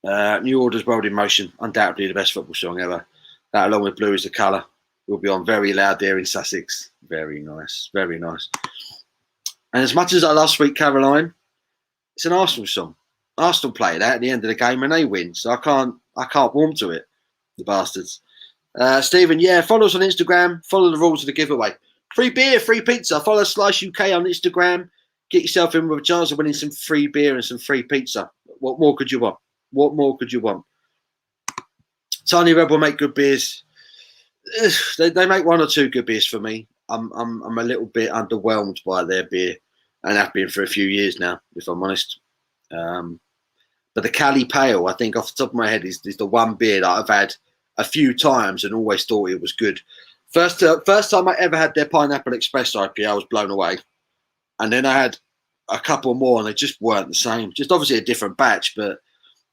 New Order's World in Motion, undoubtedly the best football song ever. That, along with Blue is the Colour, will be on very loud there in Sussex. Very nice. And as much as I love Sweet Caroline, it's an Arsenal song. Arsenal play that at the end of the game and they win, so I can't warm to it, the bastards. Stephen, yeah, follow us on Instagram. Follow the rules of the giveaway. Free beer, free pizza. Follow Slice UK on Instagram. Get yourself in with a chance of winning some free beer and some free pizza. What more could you want? Tiny Rebel make good beers. They make one or two good beers for me. I'm a little bit underwhelmed by their beer, and have been for a few years now, if I'm honest. But the Cali Pale, I think off the top of my head, is the one beer that I've had a few times and always thought it was good. First time I ever had their Pineapple Express IPA, I was blown away. And then I had a couple more and they just weren't the same. Just obviously a different batch, but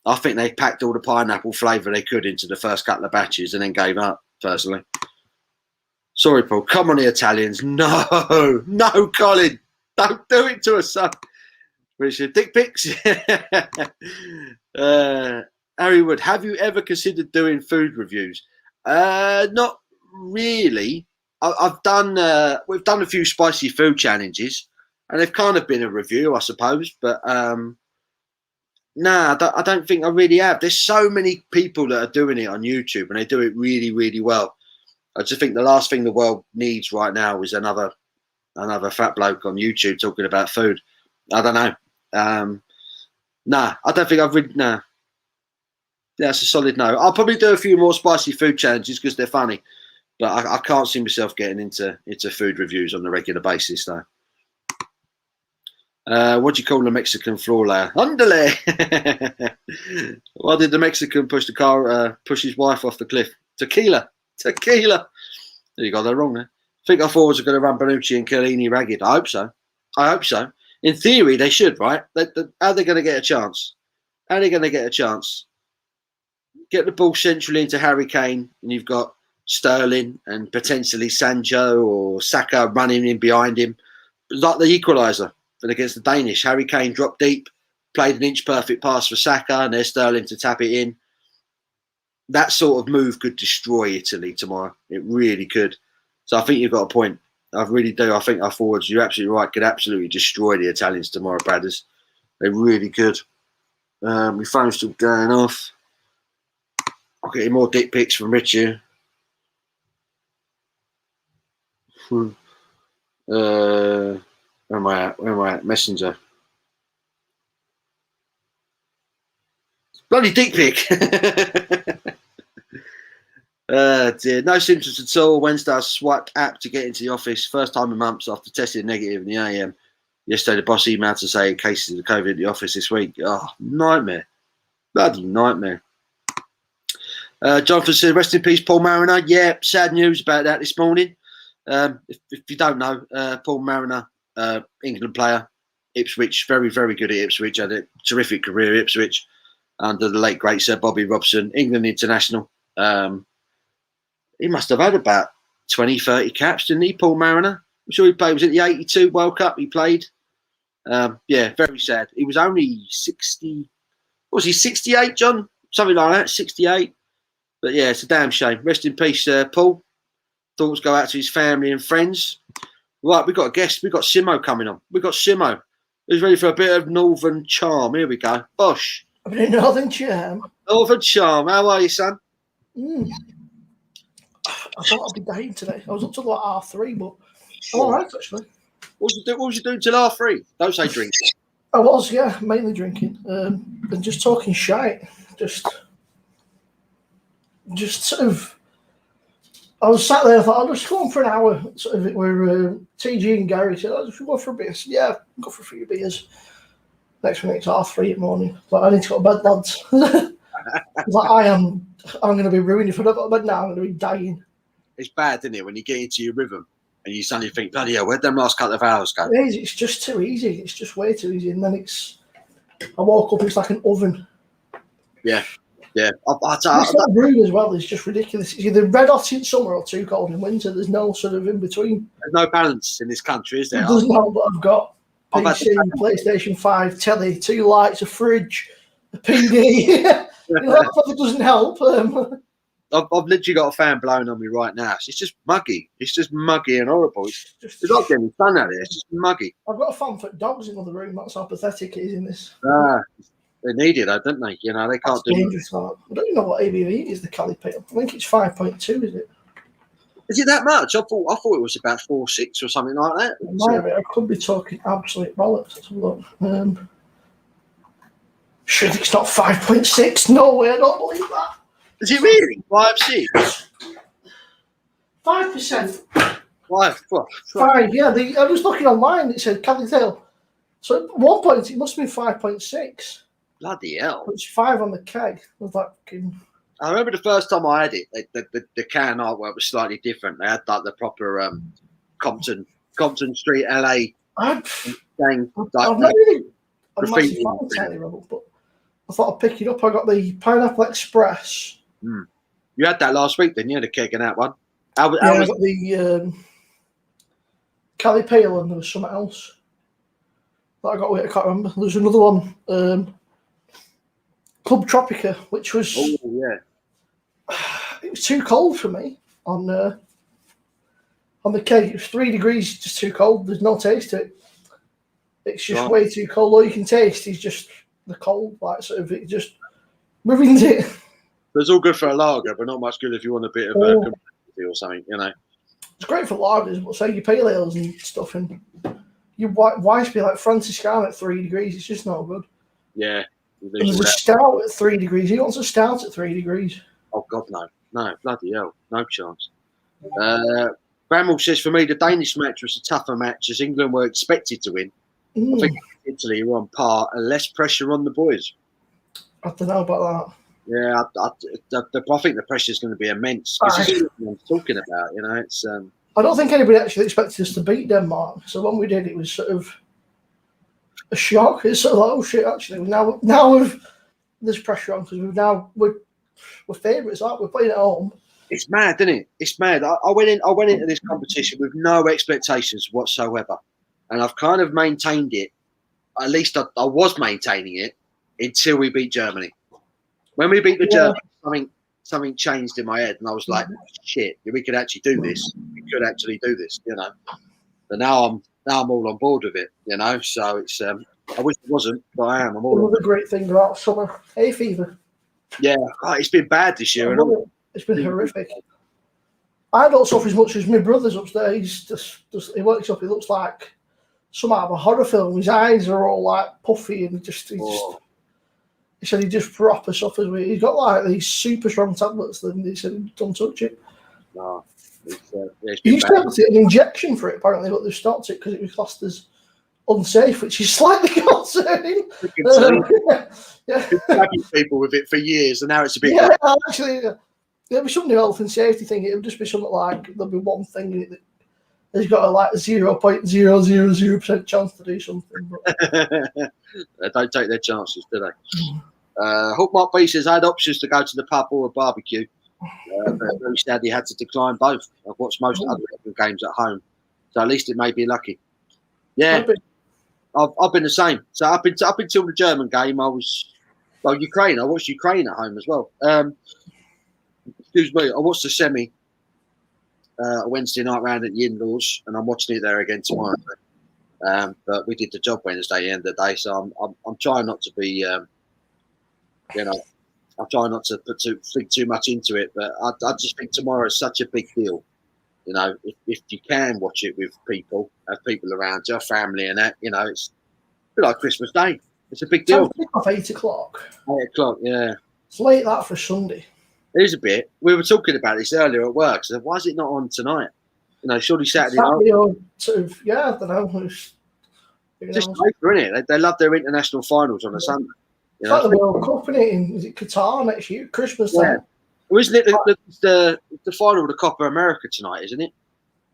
I think they packed all the pineapple flavour they could into the first couple of batches and then gave up, personally. Sorry, Paul. Come on, the Italians. No, Colin. Don't do it to us, son. Richard, dick pics. Harry Wood, have you ever considered doing food reviews? Not really. We've done a few spicy food challenges, and they've kind of been a review, I suppose. But I don't think I really have. There's so many people that are doing it on YouTube, and they do it really, really well. I just think the last thing the world needs right now is another fat bloke on YouTube talking about food. I don't know. I don't think I've really. Nah. That's a solid no. I'll probably do a few more spicy food challenges because they're funny, but I can't see myself getting into food reviews on a regular basis, though. What do you call the Mexican floor layer? Underlay. Why did the Mexican push his wife off the cliff? Tequila. You got that wrong there. I think our forwards are going to run Bonucci and Chiellini ragged. I hope so. In theory, they should, right? How are they going to get a chance? Get the ball centrally into Harry Kane, and you've got Sterling and potentially Sancho or Saka running in behind him. Like the equaliser against the Danish. Harry Kane dropped deep, played an inch-perfect pass for Saka, and there's Sterling to tap it in. That sort of move could destroy Italy tomorrow. It really could. So I think you've got a point. I really do. I think our forwards, you're absolutely right, could absolutely destroy the Italians tomorrow, Bradders. They really could. My phone's still going off. I'm getting more dick pics from Richard. Where am I at? Messenger. Bloody dick pic. Dear. No symptoms at all. Wednesday, I swiped app to get into the office. First time in months after testing negative in the AM. Yesterday, the boss emailed to say cases of COVID at the office this week. Oh, nightmare. Bloody nightmare. Jonathan said, rest in peace, Paul Mariner. Yeah, sad news about that this morning. If you don't know, Paul Mariner, England player, Ipswich, very, very good at Ipswich. Had a terrific career at Ipswich under the late, great Sir Bobby Robson, England international. He must have had about 20, 30 caps, didn't he, Paul Mariner? I'm sure he played. Was it the 82 World Cup he played? Yeah, very sad. He was only 60. Was he 68, John? Something like that, 68. But yeah, it's a damn shame. Rest in peace, Paul. Thoughts go out to his family and friends. Right, we've got a guest. We've got Simo coming on. We've got Simo. Who's ready for a bit of Northern Charm? Here we go. Bosh. A bit of Northern Charm. Northern Charm. How are you, son? I thought I'd be dying today. I was up till like R3, but I'm all right, actually. What was you doing till R3? Don't say drinking. I was, yeah, mainly drinking and just talking shite. Just sort of, I was sat there, I thought, I'll just go on for an hour. Sort of, where TG and Gary said, I'll just go for a beer. I said, yeah, go for a few beers. Next minute, it's R3 in the morning. Like, I need to go to bed, lads. Like, I'm going to be ruined if I don't go to bed now. I'm going to be dying. It's bad, isn't it, when you get into your rhythm and you suddenly think, bloody hell, where'd them last couple of hours go? It is, it's just too easy. It's just way too easy. And then I woke up, it's like an oven. Yeah. It's not brewed as well. It's just ridiculous. It's either red hot in summer or too cold in winter. There's no sort of in between. There's no balance in this country, is there? It doesn't know what I've got. PC, PlayStation 5, telly, 2 lights, a fridge, a PD. That probably doesn't help. I've literally got a fan blowing on me right now. It's just muggy. It's just muggy and horrible. It's not getting sun out here. It's just muggy. I've got a fan for dogs in the other room. That's how pathetic it is in this. They need it, though, don't they? You know, they can't do dangerous, I don't even know what ABV is, the Cali Pale. I think it's 5.2, is it? Is it that much? I thought it was about 4.6 or something like that. I could be talking absolute bollocks. Let's have a look. Sure, it's not 5.6. No way, I don't believe that. Is it really? 5.6? 5%. 5, yeah. I was looking online, it said Cali Tail. So at one point, it must have been 5.6. Bloody hell. It's 5 on the keg. I remember the first time I had it, the can artwork was slightly different. They had like the proper Compton Street, LA. I've gang, not really. I'm massive fan of Tiny Rebel, but I thought I'd pick it up. I got the Pineapple Express. You had that last week, didn't you? The keg and that one. I got the Cali Pale, and there was something else that I got with. I can't remember. There was another one, Club Tropica, which was it was too cold for me on the keg. It was 3 degrees, just too cold. There's no taste to it. It's just way too cold. All you can taste is just the cold, like sort of it just ruins it. It's all good for a lager, but not much good if you want a bit of complexity or something, you know. It's great for lagers, but say your pale ales and stuff, and your white beer like Franciscan at 3 degrees, it's just not good. Yeah. There's a stout at 3 degrees. He wants a stout at 3 degrees. Oh God, no, bloody hell, no chance. Bramwell says, for me, the Danish match was a tougher match as England were expected to win. I think Italy were on par and less pressure on the boys. I don't know about that. Yeah, I think the pressure is going to be immense. This is what I'm talking about, you know. It's. I don't think anybody actually expected us to beat Denmark. So when we did, it was sort of a shock. It's sort of like, oh shit, actually, now there's pressure on because we're favourites, aren't we? We're playing at home. It's mad, isn't it? It's mad. I went into this competition with no expectations whatsoever, and I've kind of maintained it. At least I was maintaining it until we beat Germany. When we beat the Germans, something changed in my head, and I was like, "Shit, we could actually do this. We could actually do this," you know. But now I'm all on board with it, you know. So it's I wish it wasn't, but I am. I'm all. Another great thing about summer hay fever. Yeah, it's been bad this year. It's been horrific. I don't suffer as much as my brother's upstairs. He's just he wakes up, he looks like some out of a horror film. His eyes are all like puffy and it's He said he just proper suffers with it. He's got like these super strong tablets, and he said don't touch it. No, it's He been used to bad. have to get an injection for it apparently, but they've stopped it because it was classed as unsafe, which is slightly concerning. Yeah, Been tagging people with it for years, and now it's a bit. yeah. Actually, there'll be some new health and safety thing. It'll just be something like there'll be one thing in it that has got a like 0.000% chance to do something. But They don't take their chances, do they? Hookmark B says I had options to go to the pub or a barbecue. But very sadly had to decline both. I've watched most other games at home, so at least it made me lucky. Yeah, I've been the same. So up until the German game, I was Ukraine. I watched Ukraine at home as well. Excuse me. I watched the semi Wednesday night round at the in-laws, and I'm watching it there again tomorrow. But we did the job Wednesday at the end of the day, so I'm trying not to be, I'm trying not to think too much into it. But I just think tomorrow is such a big deal. You know, if you can watch it with people, have people around your family, and that, you know, it's a bit like Christmas Day. It's a big deal. Off 8 o'clock. 8 o'clock, yeah. It's late that for Sunday. It is a bit. We were talking about this earlier at work. So why is it not on tonight? You know, surely Saturday night. Or sort of, yeah, I don't know. Just later, isn't it? They love their international finals on a Sunday. It's like the World Cup, isn't it? Is it Qatar next year? Christmas time? Well, isn't it the final of the Copa America tonight, isn't it?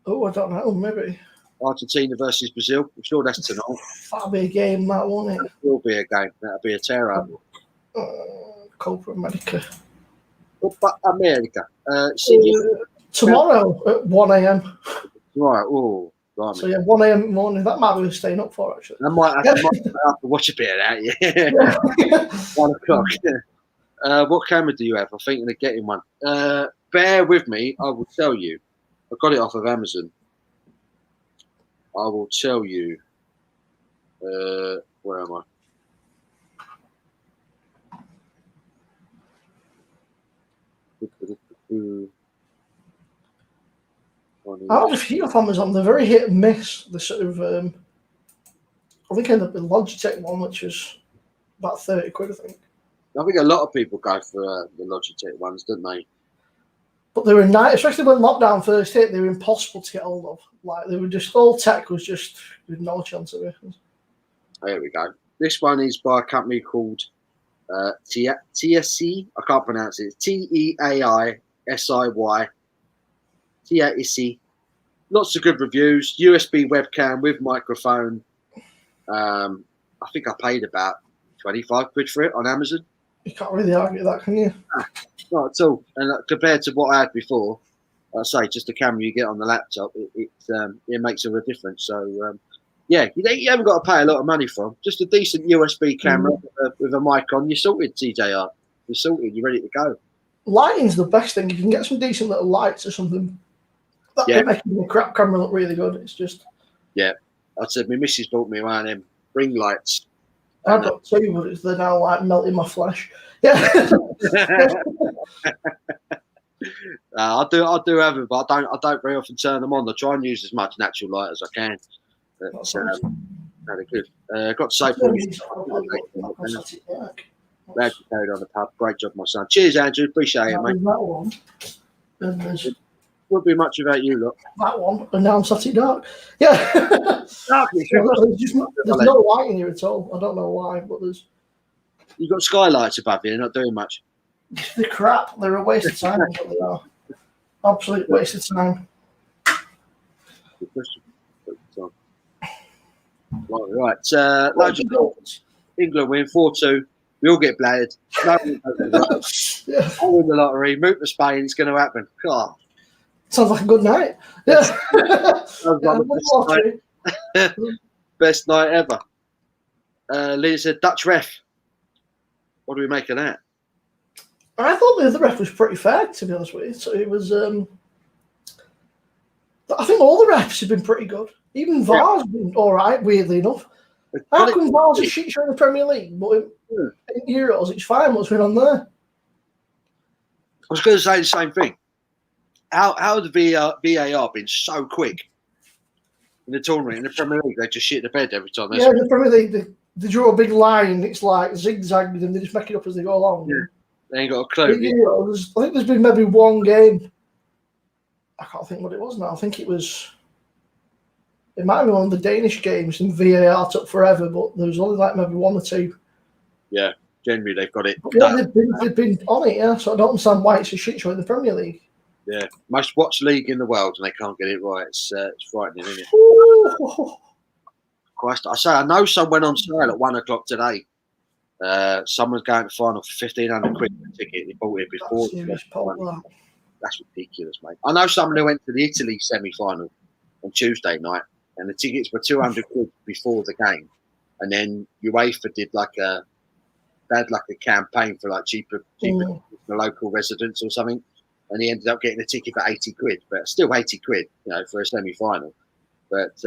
Oh, I don't know. Maybe. Argentina versus Brazil. I'm sure that's tonight. That'll be a game, that, won't it? It will be a game. That'll be a terror. Copa America. Copa America. Tomorrow at 1 a.m. Right. Oh, blimey. So, yeah, 1 a.m. morning. That might be worth staying up for, actually. I might have to watch a bit of that, yeah. 1 o'clock. What camera do you have? I'm thinking of getting one. Bear with me. I will tell you. I got it off of Amazon. I will tell you. Where am I? I have a few off Amazon. They're very hit and miss. The sort of, I think I ended up with Logitech one, which was about 30 quid, I think. I think a lot of people go for the Logitech ones, don't they? But they were nice, especially when lockdown first hit. They were impossible to get hold of. Like they were just all tech was just with no chance of it. There we go. This one is by a company called TSC. I can't pronounce it. TEAISIY. TSC. Lots of good reviews. USB webcam with microphone. I think I paid about 25 quid for it on Amazon. You can't really argue that, can you? Not at all. And compared to what I had before, I say just the camera you get on the laptop, it makes a real difference. So yeah, you haven't got to pay a lot of money for them. Just a decent USB camera with a mic on. You're sorted, TJR. You're sorted. You're ready to go. Lighting's the best thing. You can get some decent little lights or something. That can make the crap camera look really good. It's just. Yeah, I said my missus bought me one of them ring lights. I've got two, but they're now like melting my flesh. Yeah. I do have them, but I don't very often turn them on. I try and use as much natural light as I can. But, very good. Got to say, glad you carried on the pub. Great job, my son. Cheers, Andrew. Appreciate it, mate. That one. And would be much about you, look. That one, and now I'm sat in dark. Yeah. Darkness. There's no light in here at all. I don't know why, but there's. You've got skylights above you. They're not doing much. They're crap. They're a waste of time. What they are. Absolute waste of time. Right. England win 4-2. We all get bladdered. No I win the lottery. Move to Spain. It's going to happen. God. Sounds like a good night. Yeah. Best night ever. Lee said Dutch ref. What do we make of that? I thought the other ref was pretty fair, to be honest with you. So it was. I think all the refs have been pretty good. Even VAR's been all right, weirdly enough. How come VAR's a shit show in the Premier League, but in Euros it's fine? What's going on there? I was going to say the same thing. How the VAR been so quick in the tournament in the Premier League? They just shit the bed every time. Yeah, in the Premier League they draw a big line. It's like zigzagged, and they just make it up as they go along. Yeah. They ain't got a clue. I think there's been maybe one game. I can't think what it was now. I think it might have been one of the Danish games, and VAR took forever, but there was only like maybe one or two. Yeah, generally they've got it. Yeah, they've been on it, yeah. So I don't understand why it's a shit show in the Premier League. Yeah, most watched league in the world, and they can't get it right. It's frightening, isn't it? Ooh. Christ, I know some went on sale at 1 o'clock today. Someone's going to final for 1,500 quid for a ticket. They bought it before. That's ridiculous, mate. I know someone who went to the Italy semi-final on Tuesday night, and the tickets were 200 quid before the game, and then UEFA did they had a campaign for like cheaper for local residents or something, and he ended up getting a ticket for 80 quid, but still 80 quid, for a semi-final. But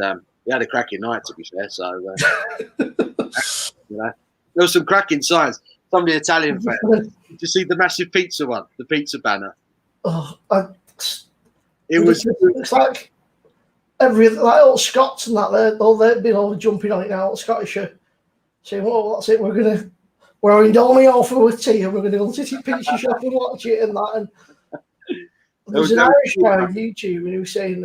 he had a cracking night, to be fair. So there was some cracking signs. Some of the Italian fans. Did you see the massive pizza one, the pizza banner? Oh, It's like every all Scots and that they've been all jumping on it now. Scottish are saying, "Well, that's it. We're in Dolmy offer with tea, and we're going to go to the pizza shop and watch it and that." And there's an Irish guy on YouTube, and he was saying,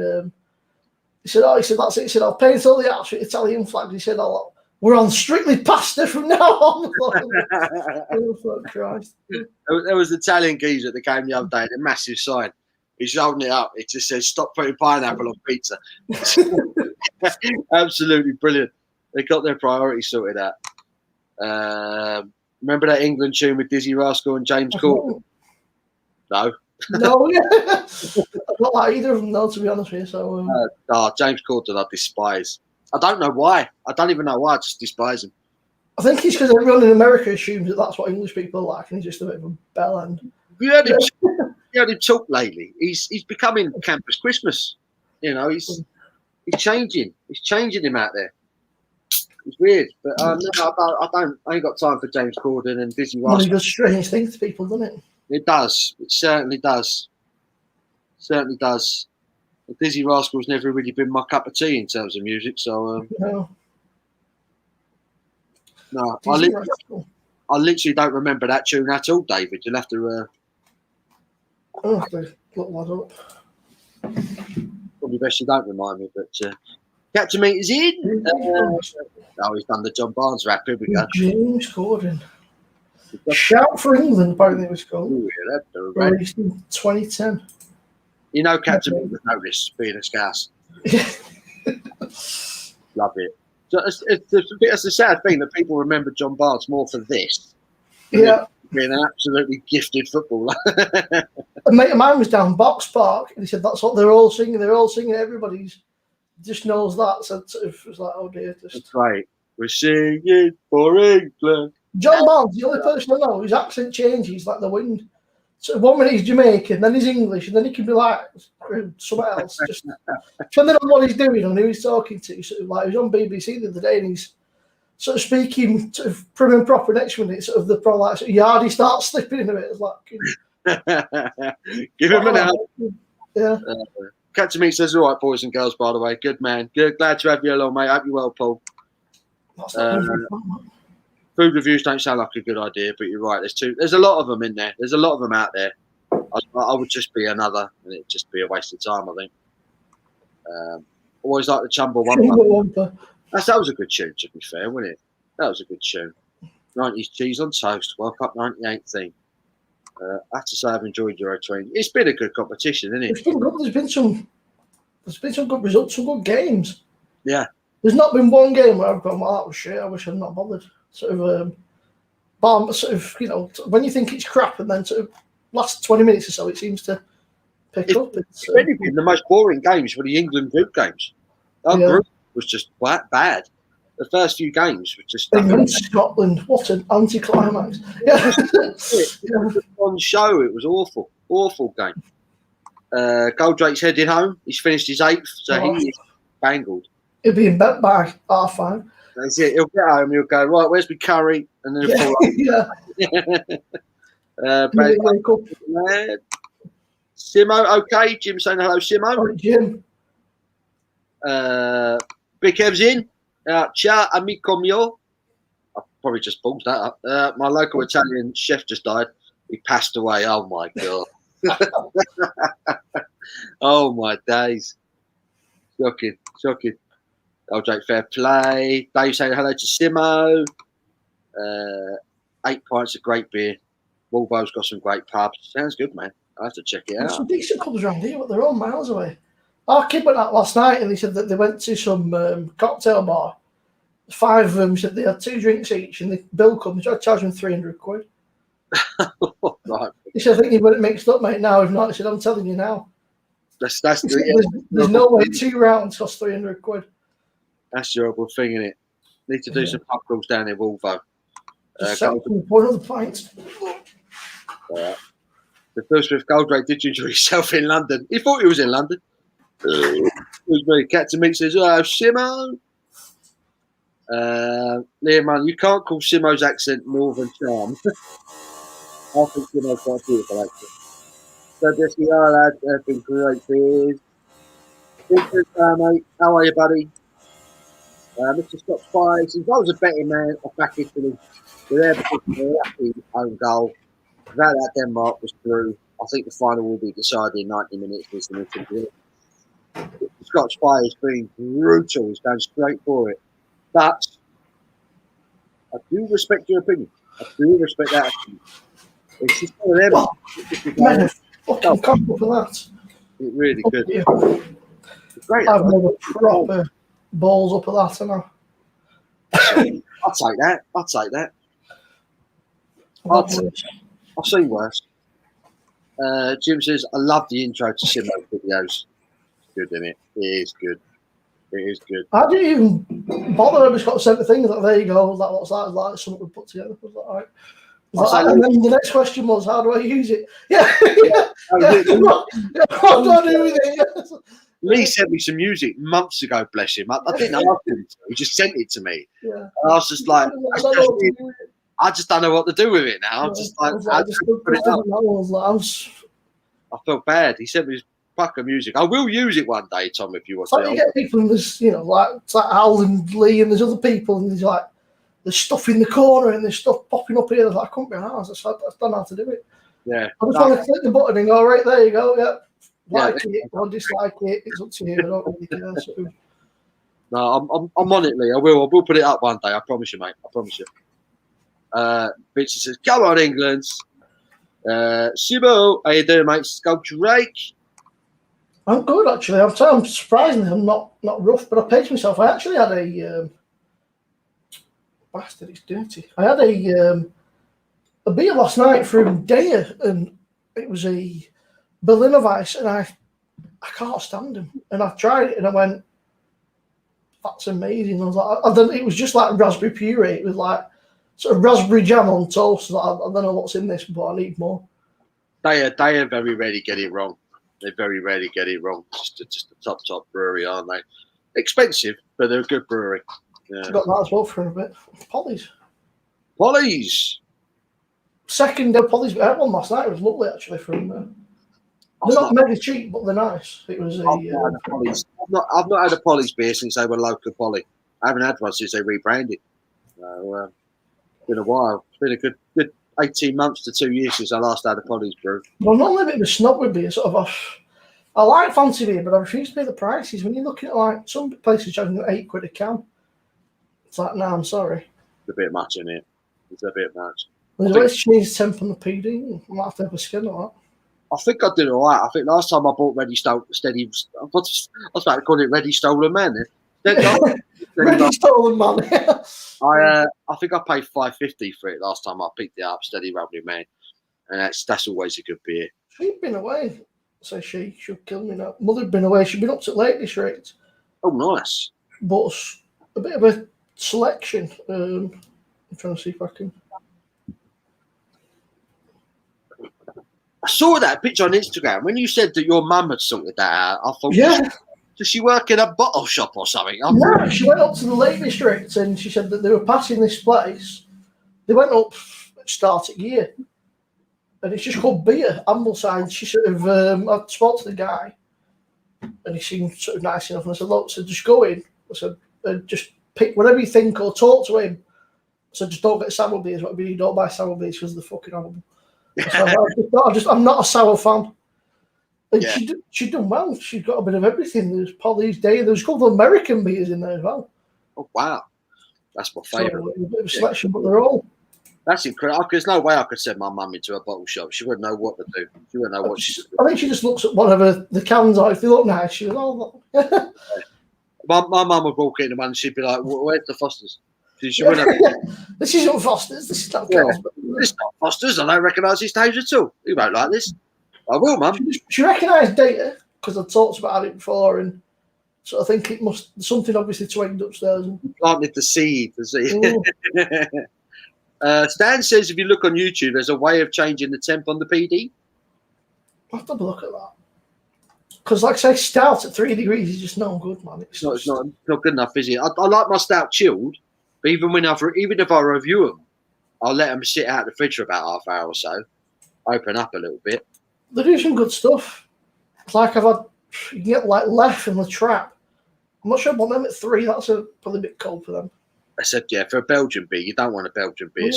he said, that's it. He said, "I'll paint all the actual Italian flags." He said, "Oh, we're on strictly pasta from now on." Oh, Christ. There was an Italian geezer at the game the other day, a massive sign. He's holding it up. It just says, "Stop putting pineapple on pizza." Absolutely brilliant. They got their priorities sorted out. Remember that England tune with Dizzy Rascal and James Corden? No. No, yeah. Not like either of them, though, to be honest with you. So, James Corden I despise. I don't know why. I don't even know why. I just despise him. I think it's because everyone in America assumes that that's what English people are like, and he's just a bit of a bell end. You heard him talk lately. He's becoming Campus Christmas. He's changing. He's changing him out there. It's weird, but no, I ain't got time for James Corden and Dizzy Rascal. He does strange things to people, doesn't it? It does. It certainly does. Certainly does. But Dizzy Rascal's never really been my cup of tea in terms of music, so no. I literally don't remember that tune at all, David. You'll have to. I'll have to look that up. Probably best you don't remind me, but Captain Meat is in. He's done the John Barnes rap. Here we go. James Corden. Shout for England, apparently it was called. Ooh, yeah, released in 2010. Captain Meat would know this, being a Scouse. Love it. So it's a sad thing that people remember John Barnes more for this. Yeah. Being an absolutely gifted footballer. A mate of mine was down Box Park, and he said that's what they're all singing. They're all singing. Everybody just knows that. So it was like, oh dear. That's right. We're singing for England. John Barnes, the only person I know, his accent changes like the wind. So 1 minute he's Jamaican, then he's English, and then he can be like somewhere else. Just depending on what he's doing and who he's talking to. Sort of like he was on BBC the other day, and he's sort of speaking sort of prim and proper. Next minute, sort of the pro like Yardy starts slipping in a bit. It's like give him an out. Yeah. Captain Meat says, "All right, boys and girls. By the way, good man. Good. Glad to have you along, mate. Hope you're well, Paul." Food reviews don't sound like a good idea, but you're right. There's a lot of them in there. There's a lot of them out there. I would just be another, and it'd just be a waste of time, I think. Always like the Chumbawamba. That was a good tune, to be fair, wasn't it? That was a good tune. 90s Cheese on Toast, World Cup 98 theme. I have to say I've enjoyed Euro 20. It's been a good competition, isn't it? It's been good. There's been some good results, some good games. Yeah. There's not been one game where I've gone, well, that was shit. I wish I'd not bothered. Sort of, when you think it's crap, and then sort of last 20 minutes or so, it seems to pick up. It's been the most boring games were the England group games. Our group was just bad. The first few games were just England, Scotland. What an anticlimax! Yeah, it was on show. It was awful game. Goldrake's heading home. He's finished his 8th, so he is bangled. He'll be in bed by 5:30. That's it. He'll get home. He'll go, right, where's my curry? And then he'll pull up. Simo, okay. Jim saying hello, Simo. Oh, Jim. Big Kev's in. Ciao, amico mio. probably just balls that up. My local Italian chef just died. He passed away. Oh my god. Oh my days. Shocking. Old Jake, fair play. Dave saying hello to Simo. 8 pints of great beer. Wolvo's got some great pubs. Sounds good, man. I have to check it There's out. some decent pubs around here, but they're all miles away. Our kid went out last night and he said that they went to some cocktail bar. 5 of them said they had 2 drinks each, and the bill comes. I charged them £300. Right. He said, I think you've got it mixed up, mate. Now, if not, he said, I'm telling you now. That's There's no way 2 rounds cost £300. That's the horrible thing, isn't it? Need to do some pub crawls down in Wolvo. One of the pints. The first with Goldrake, did you injure yourself in London? He thought he was in London. It was me. Captain Meat says, oh, Simo. Liam, man, you can't call Simo's accent Northern Charm. I think Simo's quite a beautiful accent. So, just the lads have been great beers. Mate, how are you, buddy? Mr. Scott Spice, if I was a betting man, I'd back Italy. They're there because they're happy own goal. Without that, Denmark was through. I think the final will be decided in 90 minutes. Scott Spy has been brutal. He's going straight for it. But I do respect your opinion. I do respect that opinion. It's just one of them. Man, fucking comfortable for that. It really good. Yeah. It's great. I've never proper balls up at that, haven't I? I'll take that. I've seen worse. Jim says, I love the intro to Simo videos. It's good, isn't it? It is good. I didn't even bother. I just got sent the thing. Like, there you go. Like, what's that? Like something we put together. I was like, all right. And then the next question was, how do I use it? Yeah. What do I do with it? Lee sent me some music months ago, bless him. I didn't ask him to. He just sent it to me. Yeah. And I was just like, I just don't know what to do with it now. I'm just like, I felt bad. He sent me his fucking music. I will use it one day, Tom, if you want to. You get people and there's, like it's like Al and Lee and there's other people and there's like there's stuff in the corner and there's stuff popping up here. I couldn't be honest. I don't know how to do it. Yeah. I just want to click the button and go, right, there you go. Yeah. Like it or dislike it. It's up to you. I don't really care. So. No, I'm on it, Lee. I will put it up one day. I promise you, mate. I promise you. Vincent says, come on, England. Simo, how you doing, mate? Sculpt Drake. I'm good, actually. I'm surprisingly, I'm not rough, but I paged myself. I actually had a bastard, it's dirty. I had a beer last night from Daya, and it was a Berliner Weiss, and I can't stand them. And I tried it, and I went, that's amazing. I was like, it was just like raspberry puree with like sort of raspberry jam on toast. I don't know what's in this, but I need more. They very rarely get it wrong. They very rarely get it wrong. Just a top brewery, aren't they? Expensive, but they're a good brewery. Yeah. Got that as well for a bit. Polly's. Second Polly's. I had one last night. It was lovely, actually. From they're not mega cheap, but they're nice. It was I've not had a Polly's beer since they were local Polly. I haven't had one since they rebranded. So, it's been a while. It's been a good 18 months to 2 years since I last had a Polly's brew. Well, not a bit of a snob with beer. Sort of I like fancy beer, but I refuse to pay the prices. When you're looking at like some places charging £8 a can, it's like, no, I'm sorry. It's a bit much, isn't it? It's a bit much. There's always change temp on the PD. I might have to have a skin on that. I think I did all right. I think last time I bought Ready Steady, I was about to call it Ready Stolen Man. Ready Stolen Man. I think I paid $5.50 for it last time I picked it up. Steady Rambling Man, and that's always a good beer. She'd been away, so she'll kill me now. Mother'd been away. She'd been up to Lake District. Oh, nice. But a bit of a selection. I'm trying to see if I can. I saw that picture on Instagram. When you said that your mum had sorted that out, I thought, yeah. Does she work in a bottle shop or something? No, she went up to the Lake District and she said that they were passing this place. They went up at start of year. And it's just called beer, Ambleside. She sort of, I spoke to the guy and he seemed sort of nice enough. And I said, look, so just go in. I said, just pick whatever you think or talk to him. So just don't get sour beers. Whatever you don't buy sour beers because they're fucking horrible. So I'm not a sour fan. And she done well. She's got a bit of everything. There's Polly's Day. There's a couple of American beers in there as well. Oh wow, that's my favourite. So a bit of selection, but they're all. That's incredible. There's no way I could send my mum into a bottle shop. She wouldn't know what to do. She wouldn't know what she's doing. I think she just looks at whatever the cans are. If they look nice, she goes, "Oh, look." My mum would walk in and she'd be like, "Where's the Fosters?" She wouldn't have. This isn't Foster's. This is not Carlsberg. This is not Fosters. I don't recognise his names at all. You won't like this. I will, mum. She recognised Data because I talked about it before, and so I think it must something obviously twigged upstairs. Planted the seed. Stan says if you look on YouTube, there's a way of changing the temp on the PD. I'll have to have a look at that. Because, like I say, stout at 3 degrees is just no good, man. It's not good enough, is it? I like my stout chilled, but even if I review them, I'll let them sit out of the fridge for about half hour or so, open up a little bit. They do some good stuff. It's like you can get like Left in the Trap. I'm not sure about them at 3. That's probably a bit cold for them. I said, yeah, for a Belgian beer, you don't want a Belgian beer.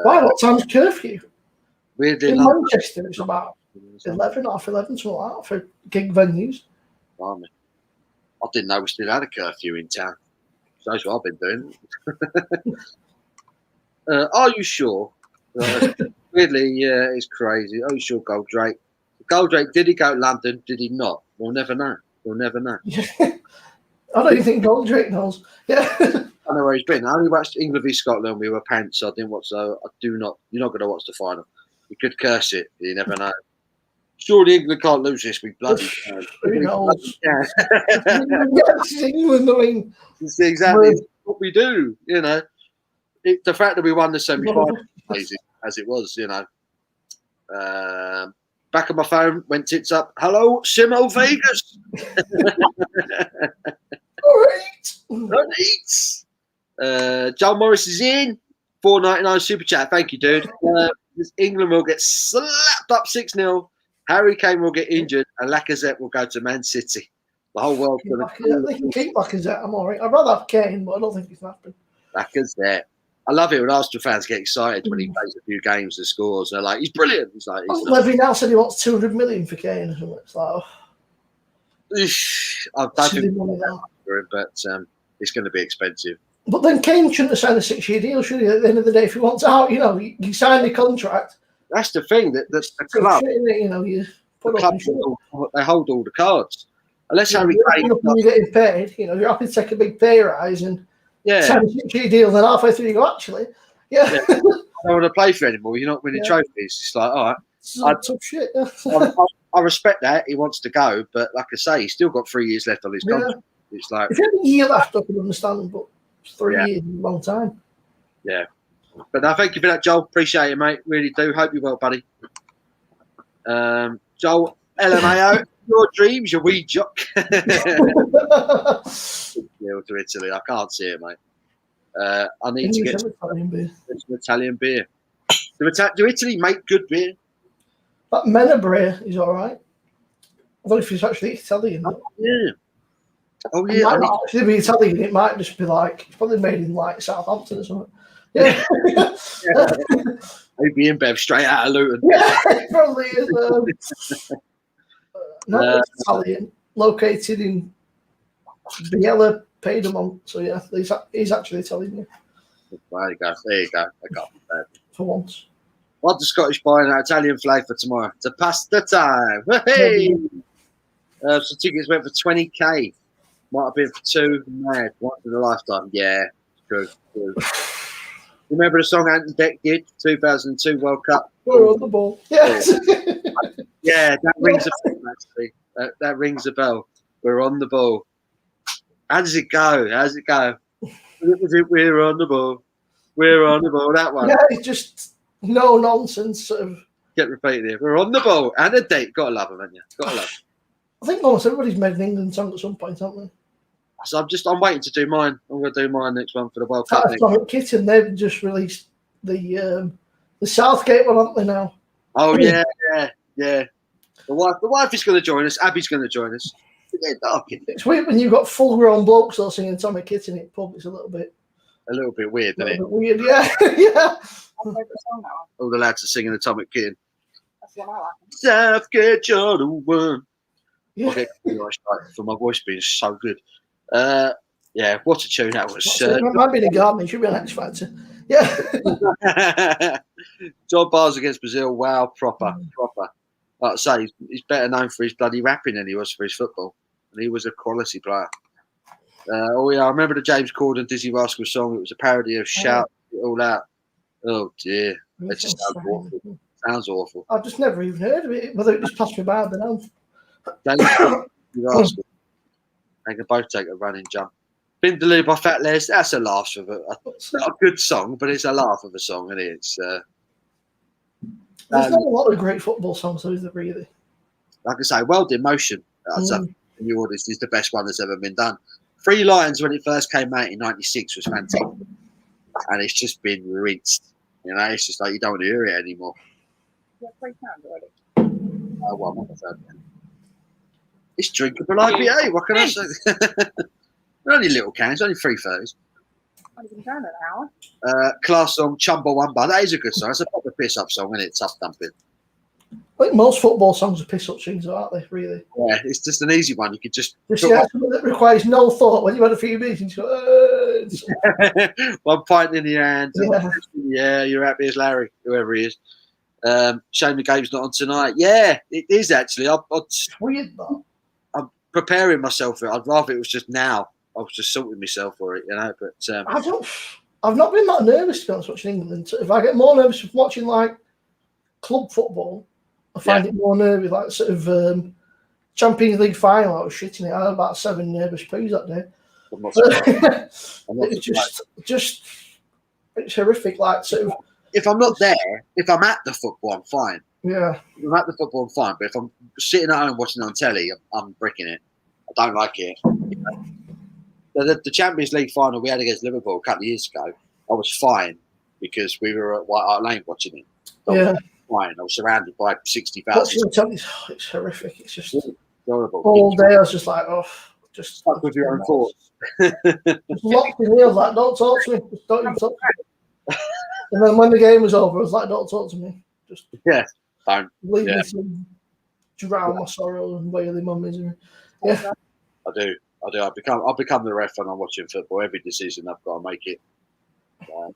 Why? What time's curfew? Weirdly In Manchester, it's about 11, half 11, something like that for gig venues. I didn't know we still had a curfew in town. So that's what I've been doing. Are you sure? Weirdly, yeah, it's crazy. Are you sure, Goldrake? Goldrake, did he go to London? Did he not? We'll never know. We'll never know. I don't even think Goldrake knows. Yeah. I know where he's been. I only watched England v Scotland. We were pants, so I didn't watch. So I do not. You're not going to watch the final. You could curse it. You never know. Surely England can't lose this. We bloody can. Who knows? Yeah. Yes, England. I mean, it's exactly what we do. You know, the fact that we won the semi-final, amazing as it was. You know, back of my phone went tits up. Hello, Simo Vegas. All right. John Morris is in. $4.99 super chat. Thank you, dude. England will get slapped up 6-0. Harry Kane will get injured, and Lacazette will go to Man City. The whole world's going to. They can keep Lacazette. I'm all right. I'd rather have Kane, but I don't think he's happening. Lacazette. I love it when Arsenal fans get excited when he plays a few games and scores. They're like, he's brilliant. He's like, Levy now said he wants 200 million for Kane or something. It's like, I don't think for him, but it's going to be expensive. But then Kane shouldn't have signed a 6-year deal, should he? At the end of the day, if he wants out, you know, you sign the contract. That's the thing that the club, you know, you put the club they hold all the cards. Unless Harry Kane, you're getting paid, you know, you're happy to take a big pay rise and sign a 6-year deal, and then halfway through you go, actually, I don't want to play for anymore. You're not winning trophies. It's like, all right, tough shit. I respect that he wants to go, but like I say, he's still got 3 years left on his contract. It's like if you had a year left, I could understand, but 3 years is a long time. Yeah. But no, thank you for that, Joel. Appreciate it, mate. Really do. Hope you're well, buddy. Joel, LMAO, your dreams, your wee jock. To Italy. I can't see it, mate. I need to get some Italian beer. Do Italy make good beer? That Menabrea is all right. I don't know if it's actually Italian. Yeah. Oh, yeah. It might not actually be Italian. It might just be like, it's probably made in like Southampton or something. Yeah. Maybe in Bev, straight out of Luton. Yeah, it probably is. No, it's Italian. Located in Biella, Piedmont. So, yeah, he's actually Italian. Yeah. There you go. There you go. I got it. For once. Want the Scottish boy and our Italian flag for tomorrow? It's a pasta time. Hey! So tickets went for 20k. Might have been for 2. Mad. Once in a lifetime. Yeah, true. Remember the song Ant and Dec did? 2002 World Cup. We're on the ball. Yes. Yeah, that rings a bell, actually. That rings a bell. We're on the ball. How does it go? How does it go? We're on the ball. We're on the ball. That one. Yeah, it's just no nonsense. Sort of. Get repeated here. We're on the ball. And a date. Gotta love them, haven't you? Gotta love them. I think almost everybody's made an England song at some point, haven't they? So I'm waiting to do mine. I'm going to do mine next one for the World Cup. Kitten, they've just released the Southgate one, haven't they now? Oh yeah. The wife is going to join us. Abby's going to join us. Yeah, dark in it. It's weird when you've got full-grown blokes all singing Atomic Kitten in pub. It's a little bit Weird, isn't it? weird. Yeah, yeah. My favourite song, that one. All the lads are singing Atomic Kitten. That's the one I like. Southgate, you're the one. Yeah. I'll get copyright strike for my voice being so good. Yeah, what a tune that was. It might be in a garden. It should be an X Factor. Yeah. John Barnes against Brazil. Wow, proper. Like I say, he's better known for his bloody rapping than he was for his football. And he was a quality player. Oh, yeah, I remember the James Corden Dizzy Rascal song. It was a parody of Shout It All Out. Oh, dear. It just sounds awful. Sounds awful. I've just never even heard of it. Whether it just passed me by, I don't know. James Corden, Dizzy Rascal. They can both take a running jump. Vindaloo by Fat Les, that's a laugh of not a good song, but it's a laugh of a song, isn't it? It's There's not a lot of great football songs, is there, really? like I say, World in Motion. That's up in the audience is the best one that's ever been done. Three Lions when it first came out in '96 was fantastic, and it's just been rinsed. You know, it's just like you don't want to hear it anymore. You have 3 pounds already. Well, I'm not a fan. It's drinkable IPA. What can I say? They're only little cans, only 330s. I've been down an hour. Class song, Chumbawamba. That is a good song. It's a proper piss up song, isn't it? Tough dumping. I think most football songs are piss up tunes, aren't they? Really? Yeah, it's just an easy one. You could just something that requires no thought. When you've had a few beers, you just go, one pint in your hand. Yeah. Yeah, you're happy as Larry, whoever he is. Shame the game's not on tonight. Yeah, it is actually. It's weird, though. I'm preparing myself for it. I'd rather it was just now. I was just sorting myself for it, you know. But I've not been that nervous to be honest watching England. If I get more nervous from watching like club football, I find it more nervous. Like sort of Champions League final, I was shitting it. I had about 7 nervous poos that day. It's just it's horrific. Like sort of. If I'm not there, if I'm at the football, I'm fine. Yeah. If I'm at the football, I'm fine. But if I'm sitting at home watching it on telly, I'm bricking it. I don't like it. You know? The Champions League final we had against Liverpool a couple of years ago, I was fine because we were at White Hart Lane watching it. So I was fine. I was surrounded by 60,000. It's horrific. It's just horrible. All day I was just like, just stuck with your own thoughts. Just locked in here, like, don't talk to me. Just don't even talk to me. And then when the game was over, I was like, don't talk to me. Just don't. Leave me to drown my sorrow and wailing my misery. Yeah. I do. I'll become the ref when I'm watching football. Every decision I've got to make it. I'll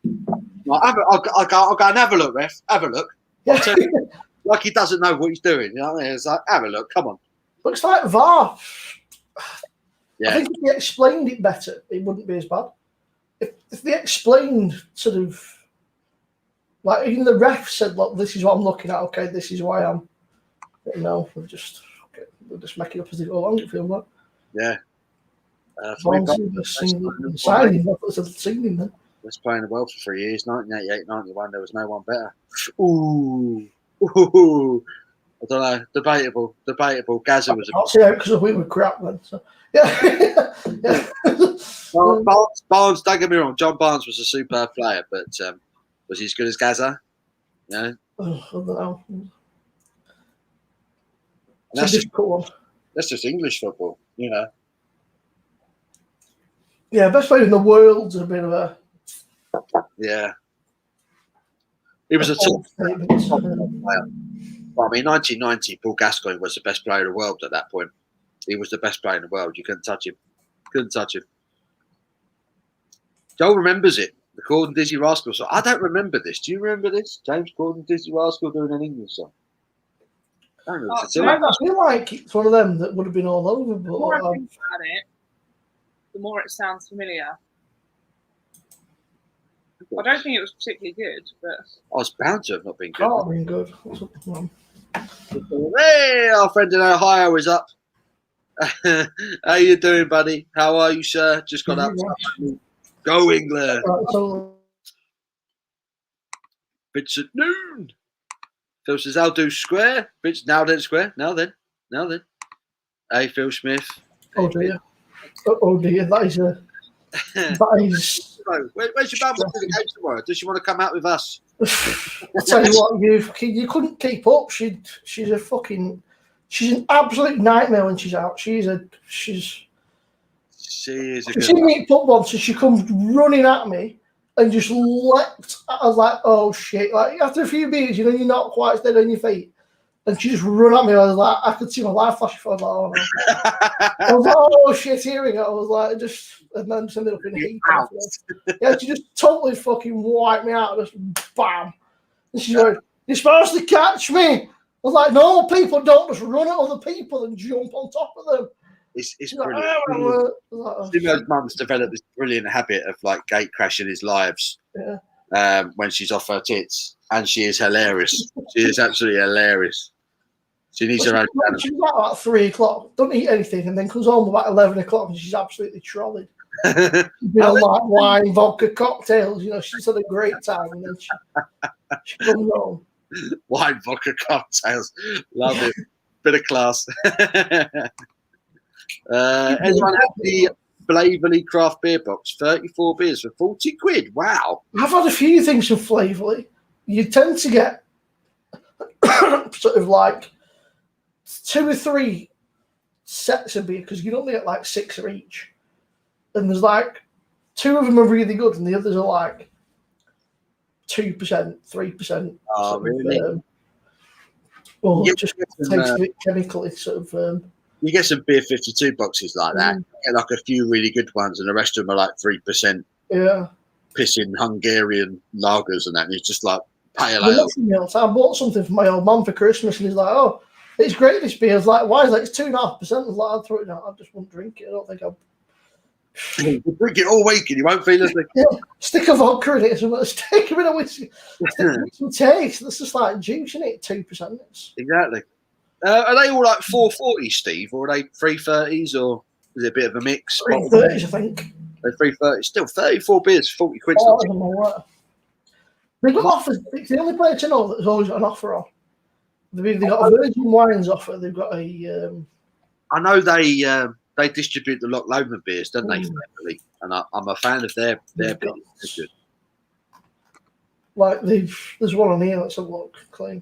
go and have a look, ref. Have a look. Yeah. Like he doesn't know what he's doing. You know what I mean? It's like, have a look. Come on. Looks like VAR. Yeah. I think if they explained it better, it wouldn't be as bad. If they explained sort of, like even the ref said, look, this is what I'm looking at. Okay, this is why I'm. But no, we'll just make it up as they go along. It feels like. Yeah. Singing then. Was playing well for 3 years. 1988, 91. There was no one better. Ooh. I don't know. Debatable. Gaza was. I'll say out because we were crap then. So yeah. Barnes. Don't get me wrong. John Barnes was a superb player, but was he as good as Gaza? No. I don't know. That's just English football, you know. Yeah, best player in the world's a bit of a. Yeah. He was a top player. Well, I mean, 1990, Paul Gascoigne was the best player in the world at that point. He was the best player in the world. You couldn't touch him. Joel remembers it. The Corden Dizzy Rascal song. I don't remember this. Do you remember this? James Corden Dizzy Rascal doing an English song. I feel like it's one of them that would have been all over. But the more I think about it, the more it sounds familiar. I don't think it was particularly good, but I was bound to have not been good. Oh, been good. Hey, our friend in Ohio is up. How you doing, buddy? How are you, sir? Just got up. Go England. It's at noon. Phil says, I'll do square. Bitch, now then square. Now then. Hey, Phil Smith. Oh dear. That is a. Where's your mum to the game tomorrow? Does she want to come out with us? I tell you what, you couldn't keep up. She's a fucking She's an absolute nightmare when she's out. She is a She is a She's good seen one. me at pub once, and she comes running at me and just leapt. I was like, "Oh shit!" Like after a few beers, you know, you're not quite steady on your feet, and she just run at me. I was like, I could see my life flash before. I was like, "Oh no!" I was like, "Oh shit!" Here we go. I was like, and then just ended up in a heap. Yeah, she just totally fucking wiped me out. Just bam. And she's like, "You're supposed to catch me." I was like, "No, people don't just run at other people and jump on top of them." It's She's like, brilliant. "Oh, well." I was like, Simo's mum's developed this brilliant habit of like gate crashing his lives when she's off her tits, and she is hilarious. She is absolutely hilarious. She needs her own channel. She's out about 3 o'clock, doesn't eat anything, and then comes home about 11 o'clock and she's absolutely trolleyed. She's been on like wine, vodka, cocktails, you know, she's had a great time, and then she comes home. Wine, vodka, cocktails. Love it. Bit of class. Anyone have the Blaveley craft beer box? 34 beers for 40 quid. Wow. I've had a few things from Flavorly. You tend to get sort of like 2 or 3 sets of beer because you only get like 6 of each. And there's like 2 of them are really good and the others are like 2%, 3%. Oh, really? Well, You just get some, tastes a bit chemically, sort of. you get some beer 52 boxes like that. You get like a few really good ones, and the rest of them are like 3% Yeah. pissing Hungarian lagers and that. And it's just like pale But ale. nothing else. I bought something for my old mum for Christmas, and he's like, "Oh, it's great this beer." I was like, "Why is that? It's 2.5%." I was like, "I'll throw it out. I just won't drink it. I don't think I'll." You drink it all week and you won't feel anything. Yeah, stick a vodka in it, stick a bit of whiskey, some taste. That's just like juice in it, 2%. Exactly. Are they all like 440s, Steve, or are they 330s, or is it a bit of a mix? 330s, I think. They're 330s. Still 34 beers, 40 quid. All of them are worth. They got offers. It's the only place I know that there's always got an offer on. They've got a Virgin Wines offer. They've got a. I know they distribute the Loch Lomond beers, don't they? Family? And I'm a fan of their beers. They're good. Like there's one on here. Let's have a look. Claim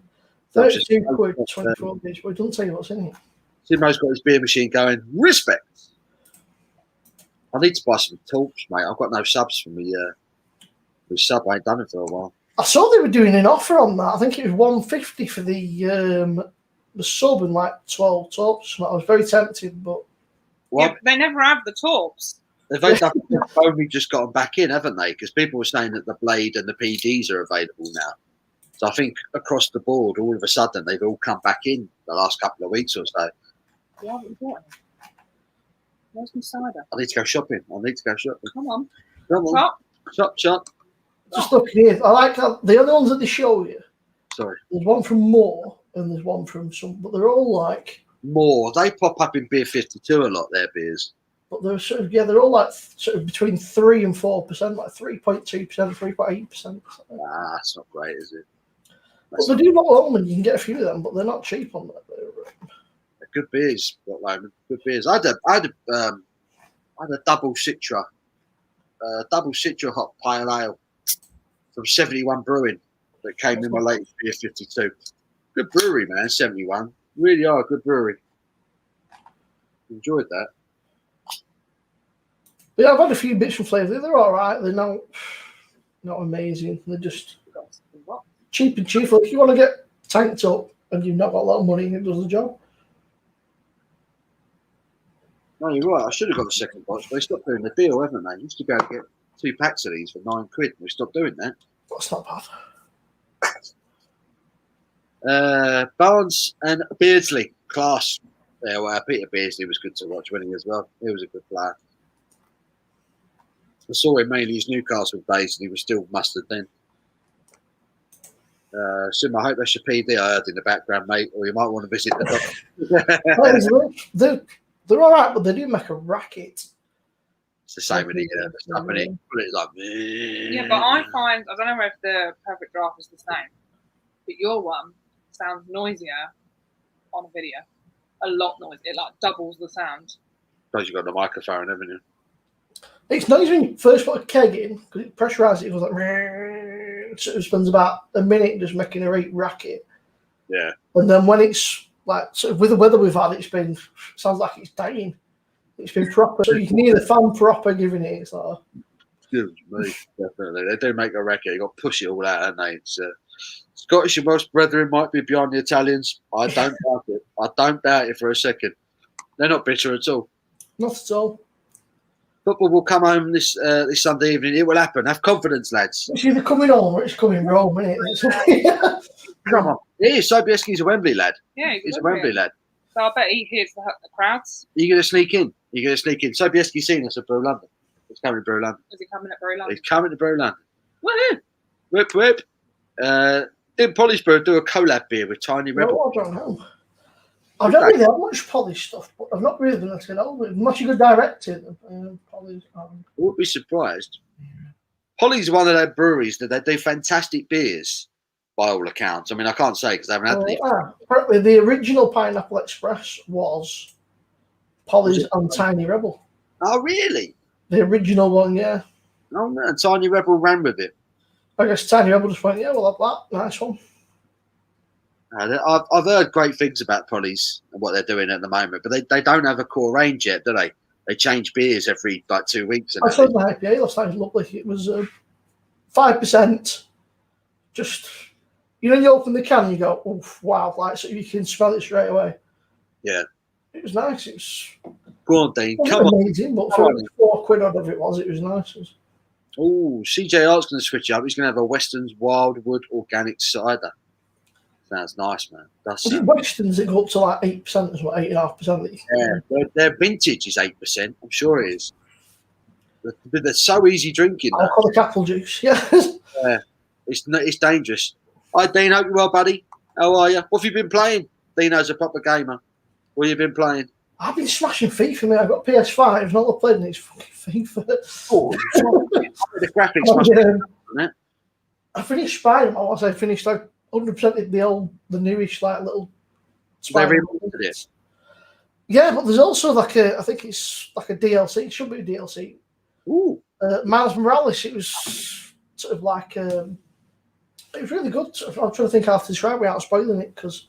32 quid, 24 beers. But it doesn't tell you what's in it. Simo's got his beer machine going. Respect. I need to buy some torps, mate. I've got no subs for me. Sub. I ain't done it for a while. I saw they were doing an offer on that. I think it was 150 for the sub and like 12 tops. I was very tempted, but yeah, they never have the tops. They've only just got them back in, haven't they? Because people were saying that the Blade and the PDs are available now. So I think across the board, all of a sudden, they've all come back in the last couple of weeks or so. You haven't got it. Where's my cider? I need to go shopping. Come on. Come on. Shop. just look here. I like how the other ones that they show you. Sorry. There's one from Moore and there's one from some, but they're all like. More. They pop up in Beer 52 a lot, their beers. But they're sort of, they're all like sort of between 3 and 4%, like 3.2%, 3.8%. Ah, that's not great, is it? But they do Loch Lomond. You can get a few of them, but they're not cheap on that. They're good beers, Loch Lomond. Good beers. I had a double Citra hop pale ale from 71 Brewing that came in my latest Beer 52. Good brewery, man. 71. Really are a good brewery. Enjoyed that. But yeah, I've had a few bits from Flavour. They're all right. They're not amazing. They're just cheap and cheerful. If you want to get tanked up and you've not got a lot of money, it does the job. No, you're right. I should have got the second box, but they stopped doing the deal, haven't they? Used to go and get 2 packs of these for 9 quid. We stopped doing that. That's not bad. Barnes and Beardsley, class. Yeah, well, Peter Beardsley was good to watch, wasn't he, as well? He was a good player. I saw him mainly his Newcastle days, and he was still mustard then. Sim, I hope that's your PD I heard in the background, mate, or you might want to visit the doctor. They're all right, but they do make a racket. It's the same with the stuff, and it's like. Yeah, but I find, I don't know if the Perfect Draft is the same, but your one sounds noisier on a video. A lot noisier. It like doubles the sound. Suppose you've got the microphone, haven't you? It's nice when you first put a keg in, because it pressurizes it, it goes like, so it spends about a minute just making a right racket. Yeah. And then when it's like sort of with the weather we've had, it's been sounds like it's dying. It's been proper. So you can hear the fan proper giving it. It's like, Excuse me, definitely. They do make a record. You got to push it all out, don't they? It's, Scottish and Welsh brethren might be beyond the Italians. I don't doubt it. I don't doubt it for a second. They're not bitter at all. not at all. Football will come home this Sunday evening. It will happen. Have confidence, lads. It's either coming home or it's coming Rome, isn't it? Come on. It is. Sobieski's a Wembley lad. Yeah, He's a Wembley lad. So I bet he hears the crowds. You're going to sneak in. You're going to sneak in. Sobieski's seen us at Brew London. He's coming to Brew London. Is he coming at Bury London? He's coming to Brew London. Woohoo! Whip, whip. Did Polisborough do a collab beer with Tiny Rebel? No, I don't know. I don't really have much Polly stuff, but I've not really been able to get over it. Much a good director. Polly's, I wouldn't be surprised. Polly's one of their breweries that they do fantastic beers, by all accounts. I mean, I can't say because I haven't had any. apparently, the original Pineapple Express was Polly's and Tiny Rebel. Oh, really? The original one, yeah. Oh, no. And Tiny Rebel ran with it. I guess Tiny Rebel just went, yeah, we'll have that. Nice one. I've heard great things about Polly's and what they're doing at the moment, but they don't have a core range yet, do they? They change beers every 2 weeks. I saw the IPA last night. It was lovely. It was 5%. Just, you open the can and you go, oof, wow, like, so you can smell it straight away. Yeah. It was nice. It was Go on, Dean. Come on. amazing, but for £4 whatever it was nice. Oh, CJ Art's going to switch up. He's going to have a Weston's Wildwood Organic Cider. Sounds nice, man. Is it Weston's that go up to like 8% as well, 8.5%? Yeah, their vintage is 8%. I'm sure it is. They're so easy drinking. Alcoholic apple juice, yeah. Yeah, it's dangerous. Hi, Dean. Hope you're well, buddy. How are you? What have you been playing? Dino's a proper gamer. What have you been playing? I've been smashing FIFA, mate. I've got PS5, and all I've played in is fucking FIFA. Oh, the graphics must be on it. I finished Spider-Man once. I finished like 100% the newish like little Spider-Man. Yeah, but there's also like I think it's like a DLC. It should be a DLC. Ooh. Miles Morales. It was sort of like it was really good. I'm trying to think how to describe it without spoiling it because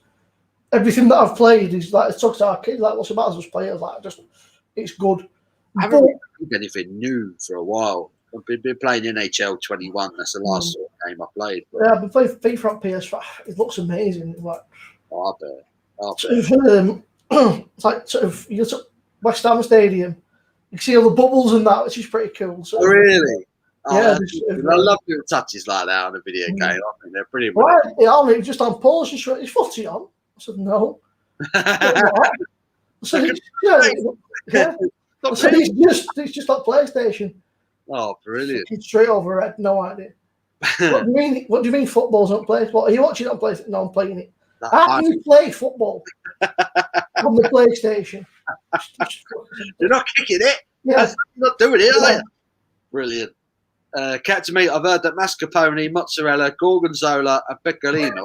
everything that I've played is like it's talks to our kids. Like, what's about us play? I was like, it's good. I haven't really played anything new for a while. I've been playing NHL 21. That's the last sort of game I played. But... Yeah, I've been playing FIFA on PS5. It looks amazing. Like, I bet. It's like sort of you go to West Ham Stadium. You can see all the bubbles and that, which is pretty cool. So, really? Yeah, I love little touches like that on a video game. I think they're pretty. Right, yeah, it was just on pause and showed his footy on. I said no. So yeah. So it's just like PlayStation. Oh, brilliant! It's straight over head, no idea. What do you mean football's not played? What are you watching on PlayStation? No, I'm playing it. How can you play football on the PlayStation? You're not kicking it. Yeah. You're not doing it, are you? Brilliant. Cat to meat, I've heard that mascarpone, mozzarella, gorgonzola, and pecorino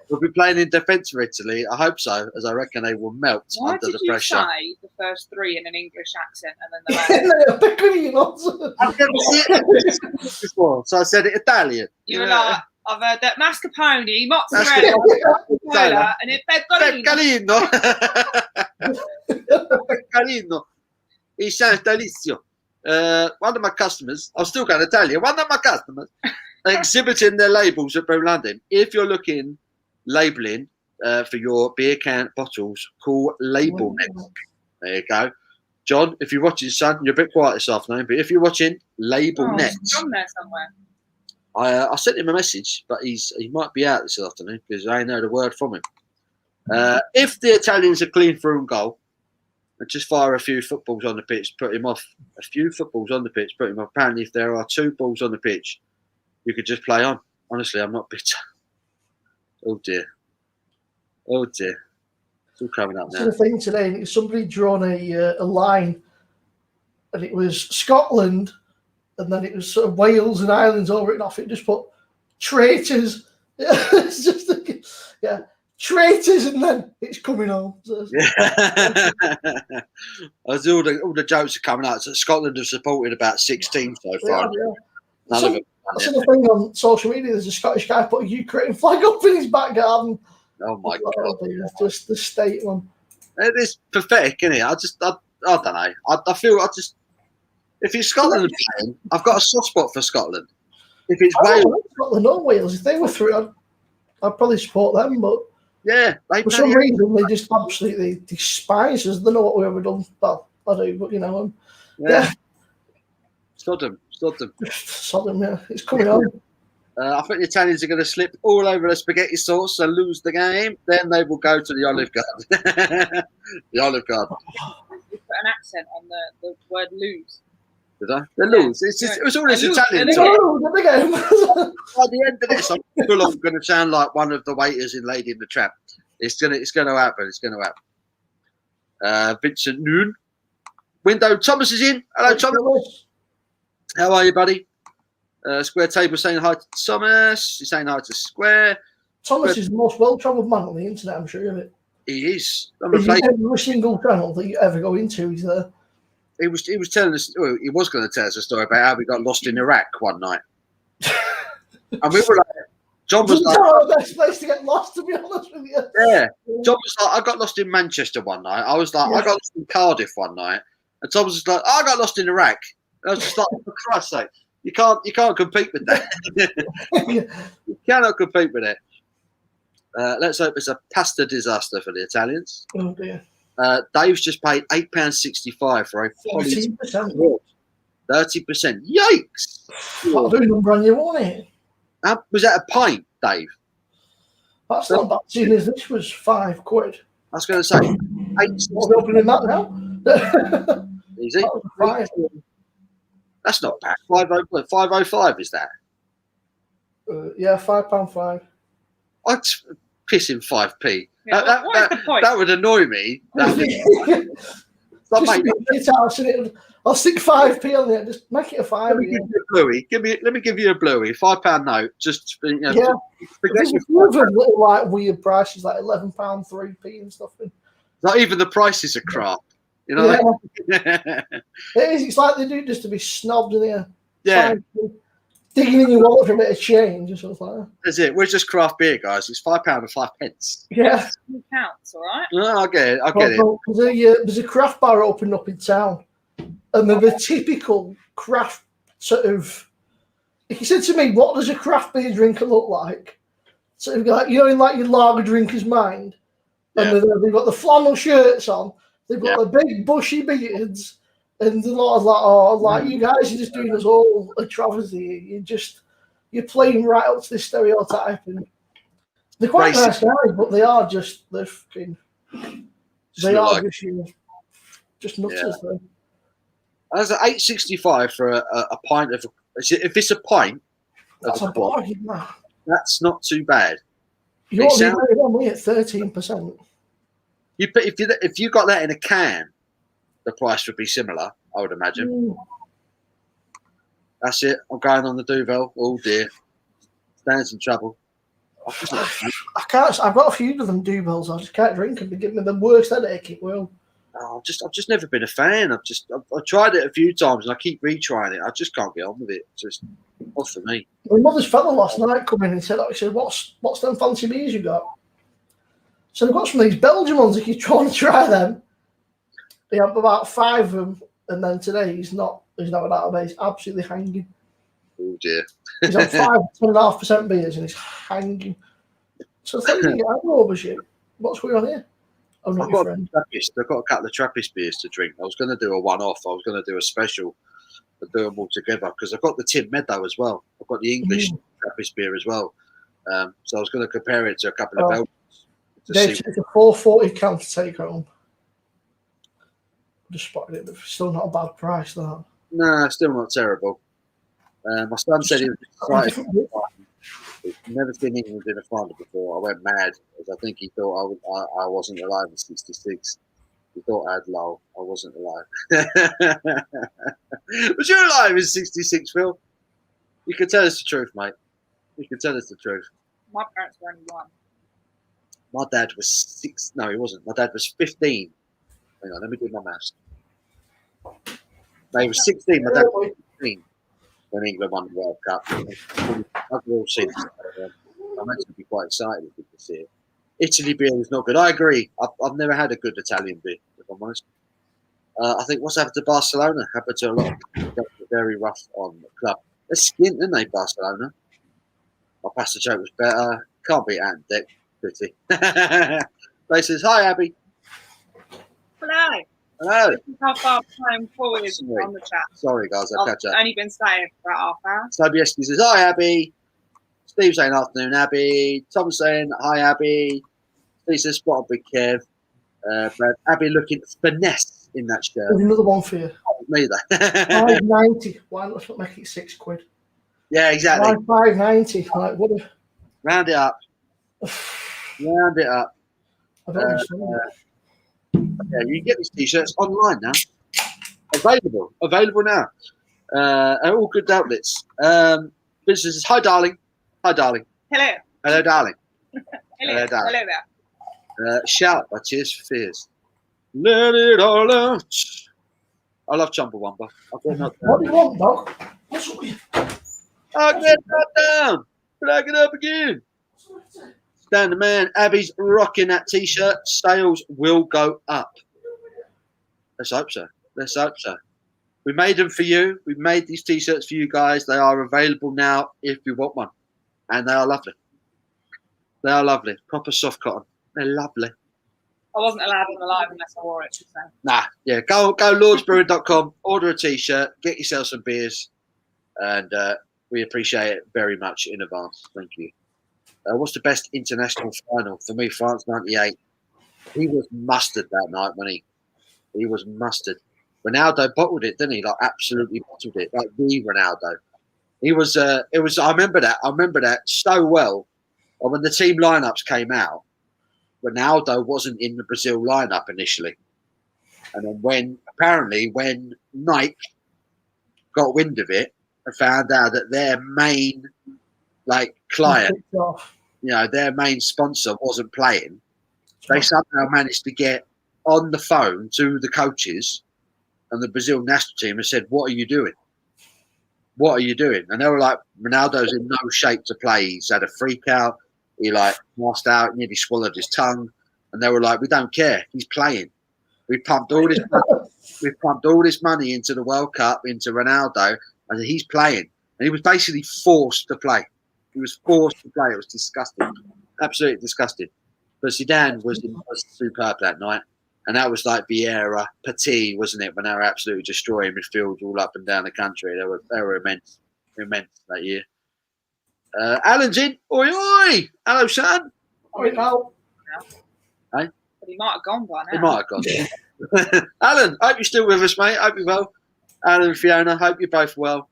will be playing in defence for Italy. I hope so, as I reckon they will melt under the pressure. Why did you say the first three in an English accent and then the last? Pecorino. I've never seen it before, so I said it Italian. You were like, I've heard that mascarpone, mozzarella, and it pecorino. Pecorino. It sounds delicious. One of my customers, I'm still going to tell you, one of my customers exhibiting their labels at Brew London. If you're looking labelling for your beer can bottles, call Label Net. There you go. John, if you're watching, son, you're a bit quiet this afternoon, but if you're watching Label Net. John there somewhere. I sent him a message, but he might be out this afternoon because I ain't heard a word from him. If the Italians are clean through and goal, and just fire a few footballs on the pitch, put him off. A few footballs on the pitch, put him off. Apparently, if there are 2 balls on the pitch, you could just play on. Honestly, I'm not bitter. Oh dear. Oh dear. It's all coming up now. The thing today, somebody drawn a line, and it was Scotland, and then it was sort of Wales and Ireland's all written off. It just put traitors. It's just traitors, and then it's coming home. So As all the jokes are coming out. So Scotland have supported about 16 so far. Yeah. None of them. I saw the thing on social media. There's a Scottish guy put a Ukraine flag up in his back garden. Oh my god, Oh, dear, just the state one. it is pathetic, isn't it? I don't know. I feel if it's Scotland playing, I've got a soft spot for Scotland. If it's I Wales, don't know, Scotland or Wales. If they were through, I'd probably support them. But yeah, they for play. some reason, they just absolutely despise us. They know what we've ever done. Well, I do, but yeah. Sodom. Sodom, yeah. It's coming on. I think the Italians are going to slip all over the spaghetti sauce and lose the game. Then they will go to the Olive Garden. The Olive Garden. You put an accent on the word lose. Did I? They lose. It's just, it was all this They lose. Italian They talk. Oh, the game. By the end of this, I'm going to sound like one of the waiters in Lady in the Tramp. It's going to happen. It's going to happen. Vincent Noon. Window Thomas is in. Hello, Thomas. How are you, buddy? Square Table saying hi to Thomas. He's saying hi to Square. Thomas is the most well-travelled man on the internet, I'm sure of it. He is. Every single channel that you ever go into, he's there. He was telling us. Well, he was going to tell us a story about how we got lost in Iraq one night, and we were like, John was like, the best place to get lost, to be honest with you. yeah. John was like, I got lost in Manchester one night. I was like, I got lost in Cardiff one night, and Tom was just like, I got lost in Iraq. And I was just like, for Christ's sake, you can't compete with that. You cannot compete with it. Let's hope it's a pasta disaster for the Italians. Oh dear. Dave's just paid £8.65 for a 14%. 30%. Yikes! That'll do them brand new, won't it? Was that a pint, Dave? That's not bad, seeing as this was £5. I was going to say, What's opening that now? easy. That was £5. That's not bad. 505 is that? Yeah, £5.5. I'd piss in 5p. Yeah, what is the point? That would annoy me. I'll stick 5p on it. Just make it a 5. Let me give you a bluey. Let me give you a bluey. £5 note. Just Yeah. forget There's a few of them little like weird prices, like £11 3p and stuff. Not even the prices are crap. You know. Yeah. It is. It's like they do just to be snobbed in here. Yeah. Digging in your wallet for a bit of change or something like that. That's it. We're just craft beer, guys. It's £5 and 5p. Yeah. It counts, all right? No, I get it. There's a craft bar opened up in town, and they're the typical craft sort of. If you said to me, "What does a craft beer drinker look like?" Sort of like in like your lager drinker's mind, and they've got the flannel shirts on, they've got the big bushy beards, and a lot of like, you guys are just doing us all a travesty. You're playing right up to this stereotype, and they're quite nice guys, but they are just just nutters. Yeah. That's at £8.65 for a pint of. If it's a pint, that's a bargain. That's not too bad. You're only at 13%. If you got that in a can, the price would be similar, I would imagine. That's it. I'm going on the Duvel. Oh dear, Stan's in trouble. I can't. I've got a few of them Duvels. I just can't drink them. They give me the worst headache in the world. I've just never been a fan. I've tried it a few times and I keep retrying it. I just can't get on with it. It's just not for me. My mother's fella last night come in and said, "What's them fancy beers you got?" So they've got some of these Belgian ones. If you try to try them, they have about 5 of them, and then today he's not at that base. He's absolutely hanging. Oh dear. He's on 5.5% beers and he's hanging. So I think I overshoot. What's going on here? I'm not your friend. I've got a couple of Trappist beers to drink. I was going to do a one-off. I was going to do a special and do them all together because I've got the Tim Meadow as well. I've got the English Trappist beer as well. So I was going to compare it to a couple of Belgians. It's a 440 can to take home. Just spotted it, but still not a bad price, that. No, still not terrible. My son said he was excited. He's never seen England in a final before. I went mad because I think he thought I wasn't alive in '66. He thought I had low. I wasn't alive. Was you alive in '66, Phil? You can tell us the truth, mate. You can tell us the truth. My parents were only 1. My dad was 6. No, he wasn't. My dad was 15. Hang on, let me do my maths. No, he was 16. My dad was 15 when England won the World Cup. I've all seen it. I'm actually be quite excited if we can see it. Italy beer is not good. I agree. I've never had a good Italian beer, if I'm honest. I think what's happened to Barcelona happened to a lot of people that were very rough on the club. They're skint, didn't they, Barcelona? My pasta joke was better. Can't beat Ant Dick. Pretty. They says, hi, Abby. Hello. Hello. This is how far time forward is on the chat. Sorry, guys. I'll catch up. I've only been staying for about half an hour. Sobieski says, hi, Abby. Steve saying, afternoon, Abby. Tom saying, hi, Abby. Steve says, spot on Big Kev. But Abby looking finesse in that shirt. There's another one for you. Me, though. £5.90. Why not make it £6? Yeah, exactly. £5.90. Like, what a... Round it up. Round it up. I don't understand. Yeah, you can get these t-shirts online now. Available now. At all good outlets. Businesses. Hi, darling. Hi, darling. Hello. Hello, darling. Hello. darling. Hello there. Shout by Tears for Fears. Let it all out. I love Chumbawamba. What do you want, dog? What's up with you? I'll get that down. Flag it up again. Stand the man. Abby's rocking that t-shirt. Sales will go up. Let's hope so. Let's hope so. We made them for you. We made these t-shirts for you guys. They are available now if you want one. And they are lovely. They are lovely. Proper soft cotton. They're lovely. I wasn't allowed on the live unless I wore it. So. Nah, yeah. Go lordsbrewing.com, order a t-shirt, get yourself some beers, and we appreciate it very much in advance. Thank you. What's the best international final? For me, France 98. He was mustard that night, wasn't he? He was mustard. Ronaldo bottled it, didn't he? Like, absolutely bottled it. Like, the Ronaldo. He was, it was, I remember that so well. And when the team lineups came out, Ronaldo wasn't in the Brazil lineup initially. And then when Nike got wind of it and found out that their main client, their main sponsor wasn't playing, they somehow managed to get on the phone to the coaches and the Brazil national team and said, "What are you doing? What are you doing?" And they were like, "Ronaldo's in no shape to play. He's had a freak out. He passed out, nearly swallowed his tongue." And they were like, "We don't care. He's playing. We pumped all this money into the World Cup, into Ronaldo, and he's playing." And he was basically forced to play. He was forced to play. It was disgusting, absolutely disgusting. But Zidane was superb that night, and that was like Vieira, Petit, wasn't it? When they were absolutely destroying midfield all up and down the country, they were immense that year. Alan's in. Oi, oi. Hello, son. Oi, now. Hey? But he might have gone by now. He might have gone. Alan, hope you're still with us, mate. Hope you're well. Alan and Fiona, hope you're both well.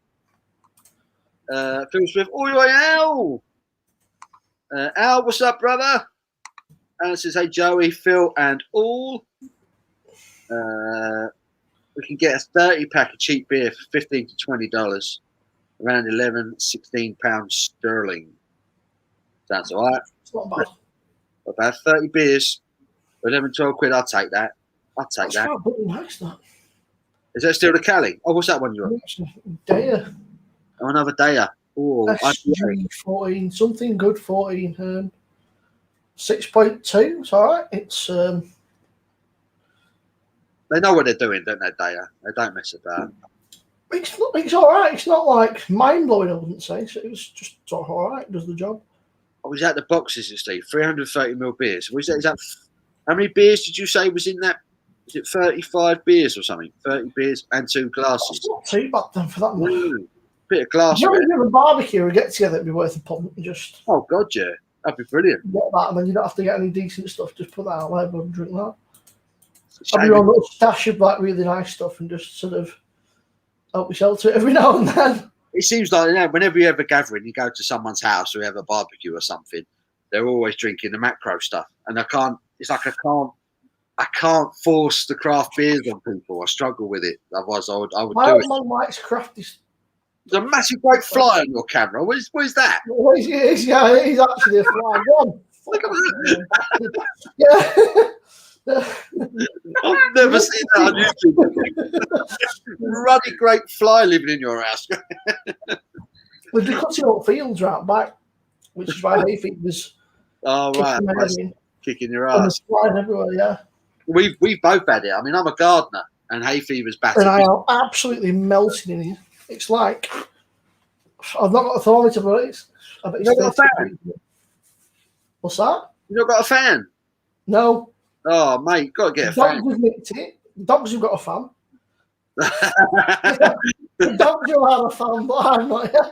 Phil Smith. Oi, oi, Al. Al, what's up, brother? Alan says, hey, Joey, Phil, and all. We can get a 30-pack of cheap beer for $15 to $20. Around 11, 16 pounds sterling. Sounds all right. It's not bad. About 30 beers, 11, 12 quid. I'll take that. That's that. Nice, that. Is that still the Cali? Oh, what's that one you're on? Daya. Oh, another Daya. Oh, SG 14, something good 14. 6.2. It's all right. It's they know what they're doing, don't they, Daya? They don't mess about. It's all right. It's not like mind blowing, I wouldn't say. So it was just all right. Does the job. I was at the boxes, Steve. 330ml beers. Is that how many beers did you say was in that? Is it 35 beers or something? 30 beers and 2 glasses. It's not too bad then for that much. Bit of glass. You know, when you have a barbecue or get together, it'd be worth a pump and just. Oh God, yeah, that'd be brilliant. Get that, and then you don't have to get any decent stuff. Just put that out there and drink that. Have your own little stash of really nice stuff and just sort of help yourself to it every now and then. It seems like whenever you have a gathering, you go to someone's house or you have a barbecue or something, they're always drinking the macro stuff, and I can't force the craft beers on people. I struggle with it. Otherwise, I would My do old it. man likes crafty. There's a massive great fly on your camera. What is that? Well, he's actually a fly one. Look at that. Yeah. I've never seen that on YouTube. Ruddy great fly living in your house. We've been cutting up fields right back, which is why hay feed was. Oh, right. kicking your And ass. it's flying everywhere, yeah. We've both had it. I mean, I'm a gardener, and hay fever's battered. And I am absolutely melting in here. It's like I've not got a thermometer, but I bet You not got it's a 30 fan? degrees. What's that? You not got a fan? No. Oh, mate, got to get a Dogs fan. have nicked it. Dogs have got a fan. The dogs will have a fan, but I'm not here.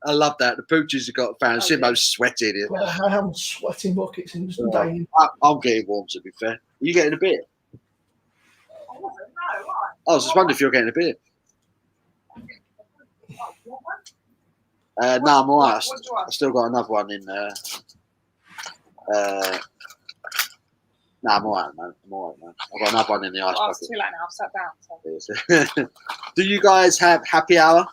I love that. The pooches have got a fan. Simo's sweating here. I am sweating buckets and just dying. I'm getting warm, to be fair. Are you getting a beer? I was just wondering if you're getting a beer. No, I'm all right. I still got another one in there. No, I'm all right, man. I've got another one in the ice Oh, it's bucket. too late now. I've sat down. So. Do you guys have happy hour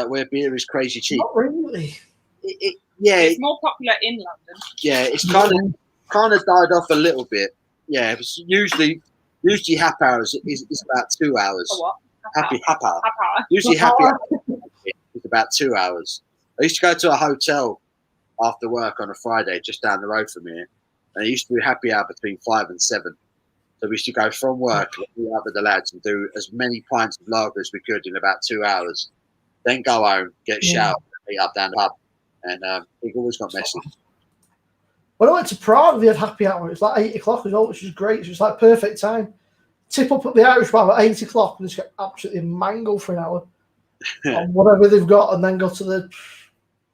where beer is crazy cheap? Not really. It's more popular in London. Yeah, it's kind of died off a little bit. Yeah, it's usually happy hours is about 2 hours. For what? Happy hour. Happy hour. Usually happy hour is about 2 hours. I used to go to a hotel after work on a Friday just down the road from here, and it used to be happy hour between 5 and 7. So we used to go from work, meet up with the lads, and do as many pints of lager as we could in about 2 hours. Then go home, get showered, meet up down the pub, and it always got messy. When I went to Prague, they had happy hour. It was like 8 o'clock as well, which was great. It was like perfect time. Tip up at the Irish bar at 8 o'clock and just get absolutely mangled for an hour on whatever they've got, and then go to the.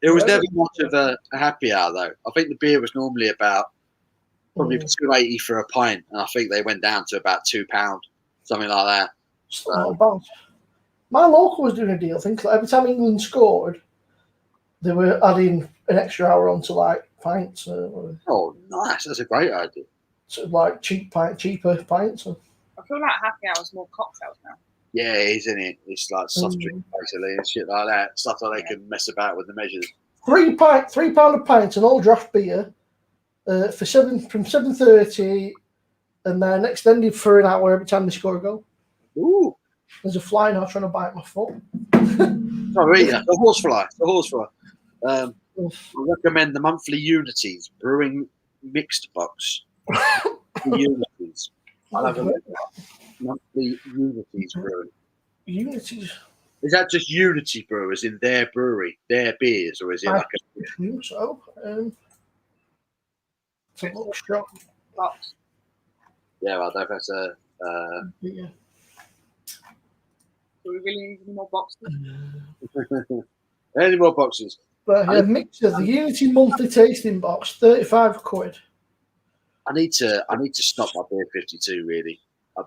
It was never much of a happy hour though. I think the beer was normally about probably $2.80 for a pint, and I think they went down to about £2, something like that. So, my local was doing a deal. I think like every time England scored, they were adding an extra hour onto like pints. Oh, nice! That's a great idea. Sort of like cheaper pints. I feel like happy hour is more cocktails now. Yeah, isn't it? It's like soft drink basically and shit like that. Stuff that they can mess about with the measures. £3 a pint and all draft beer from 7:30, and then extended for an hour every time they score a goal. Ooh! There's a fly now trying to bite my foot. Sorry, the horsefly. I recommend the monthly Unities Brewing mixed box. Unities. I'll have a look at that. Monthly Unities Brewing. Unities. Is that just Unity Brewers in their brewery, their beers, or is it like a? I think so. It's a little shop. Box. Yeah, well, that's a. Yeah. Do we really need any more boxes? Any more boxes? But yeah, mixer, the Unity monthly tasting box, £35. I need to stop my beer 52 really.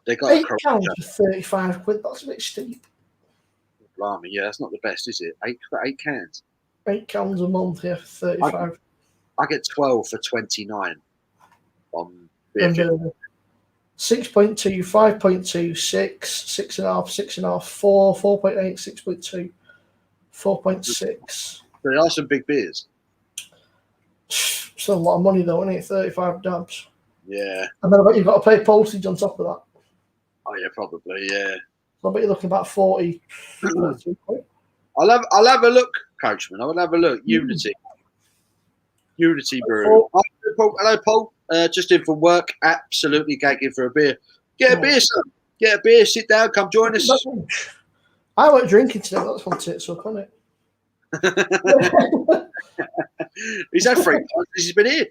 They got £8 for £35. That's a bit steep. Blimey, yeah, that's not the best, is it? Eight cans. £8 a month, yeah, for 35. I get 12 for 29 on beer. And 6.2, 5.2, 6, 6.5, 6.5, 4, 4.8, 6.2, 4.6. There are some big beers. It's a lot of money though, isn't it? 35 dabs. Yeah. And then I bet you've got to pay postage on top of that. Oh yeah, probably. Yeah. So I bet you're looking about 40. I'll have a look, Coachman. I will have a look. Unity Brewery. Hello, Paul. Just in from work. Absolutely gagging for a beer. Get a beer, son. Get a beer. Sit down. Come join us. I went drinking today. That's one tits up, isn't it? He's had 3 pints. He's been here.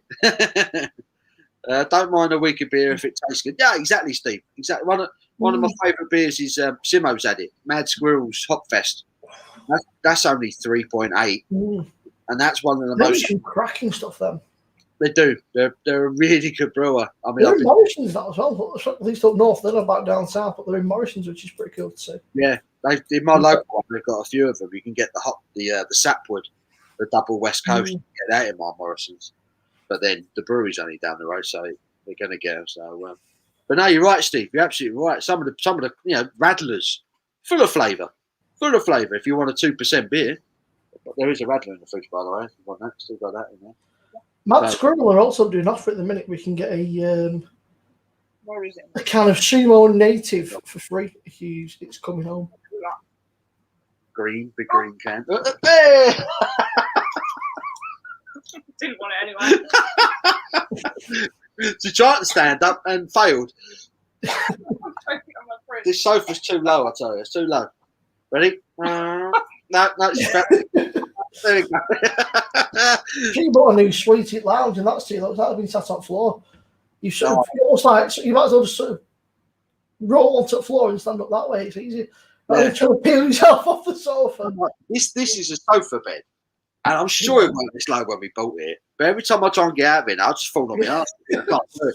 Don't mind a weaker beer if it tastes good. Yeah, exactly, Steve. Exactly. One of my favourite beers is Simo's had it. Mad Squirrels Hopfest. That's only 3.8, and that's one of the most cracking stuff. Then they do. They're a really good brewer. I mean, they're in Morrison's that as well. At least up north, they're not back down south, but they're in Morrison's, which is pretty cool to see. Yeah, in my local one, they've got a few of them. You can get the Sapwood, the double West Coast. You can get that in my Morrison's, but then the brewery's only down the road, so they're going to get them. So, but no, you're right, Steve. You're absolutely right. Some of the Radlers, full of flavour. If you want a 2% beer, but there is a Radler in the fridge, by the way. If you want that, still got that in there. Matt Squirrel are also doing offer at the minute. We can get Where is it? a can of Sumo Native for free if it's coming home. Big green can. Didn't want it anyway. She tried to stand up and failed. I'm trying to think of my fridge. This sofa's too low, I tell you. It's too low. Ready? No, she's back. There we go. She bought a new suite lounge, and that's too low. That would have been sat on the floor. You sort of, it's like you might as well just sort of roll onto the floor and stand up that way. It's easy. Rather than trying to peel yourself off the sofa. This is a sofa bed, and I'm sure it wasn't this low when we bought it. But every time I try and get out of it, I'll just fall on my ass. I can't do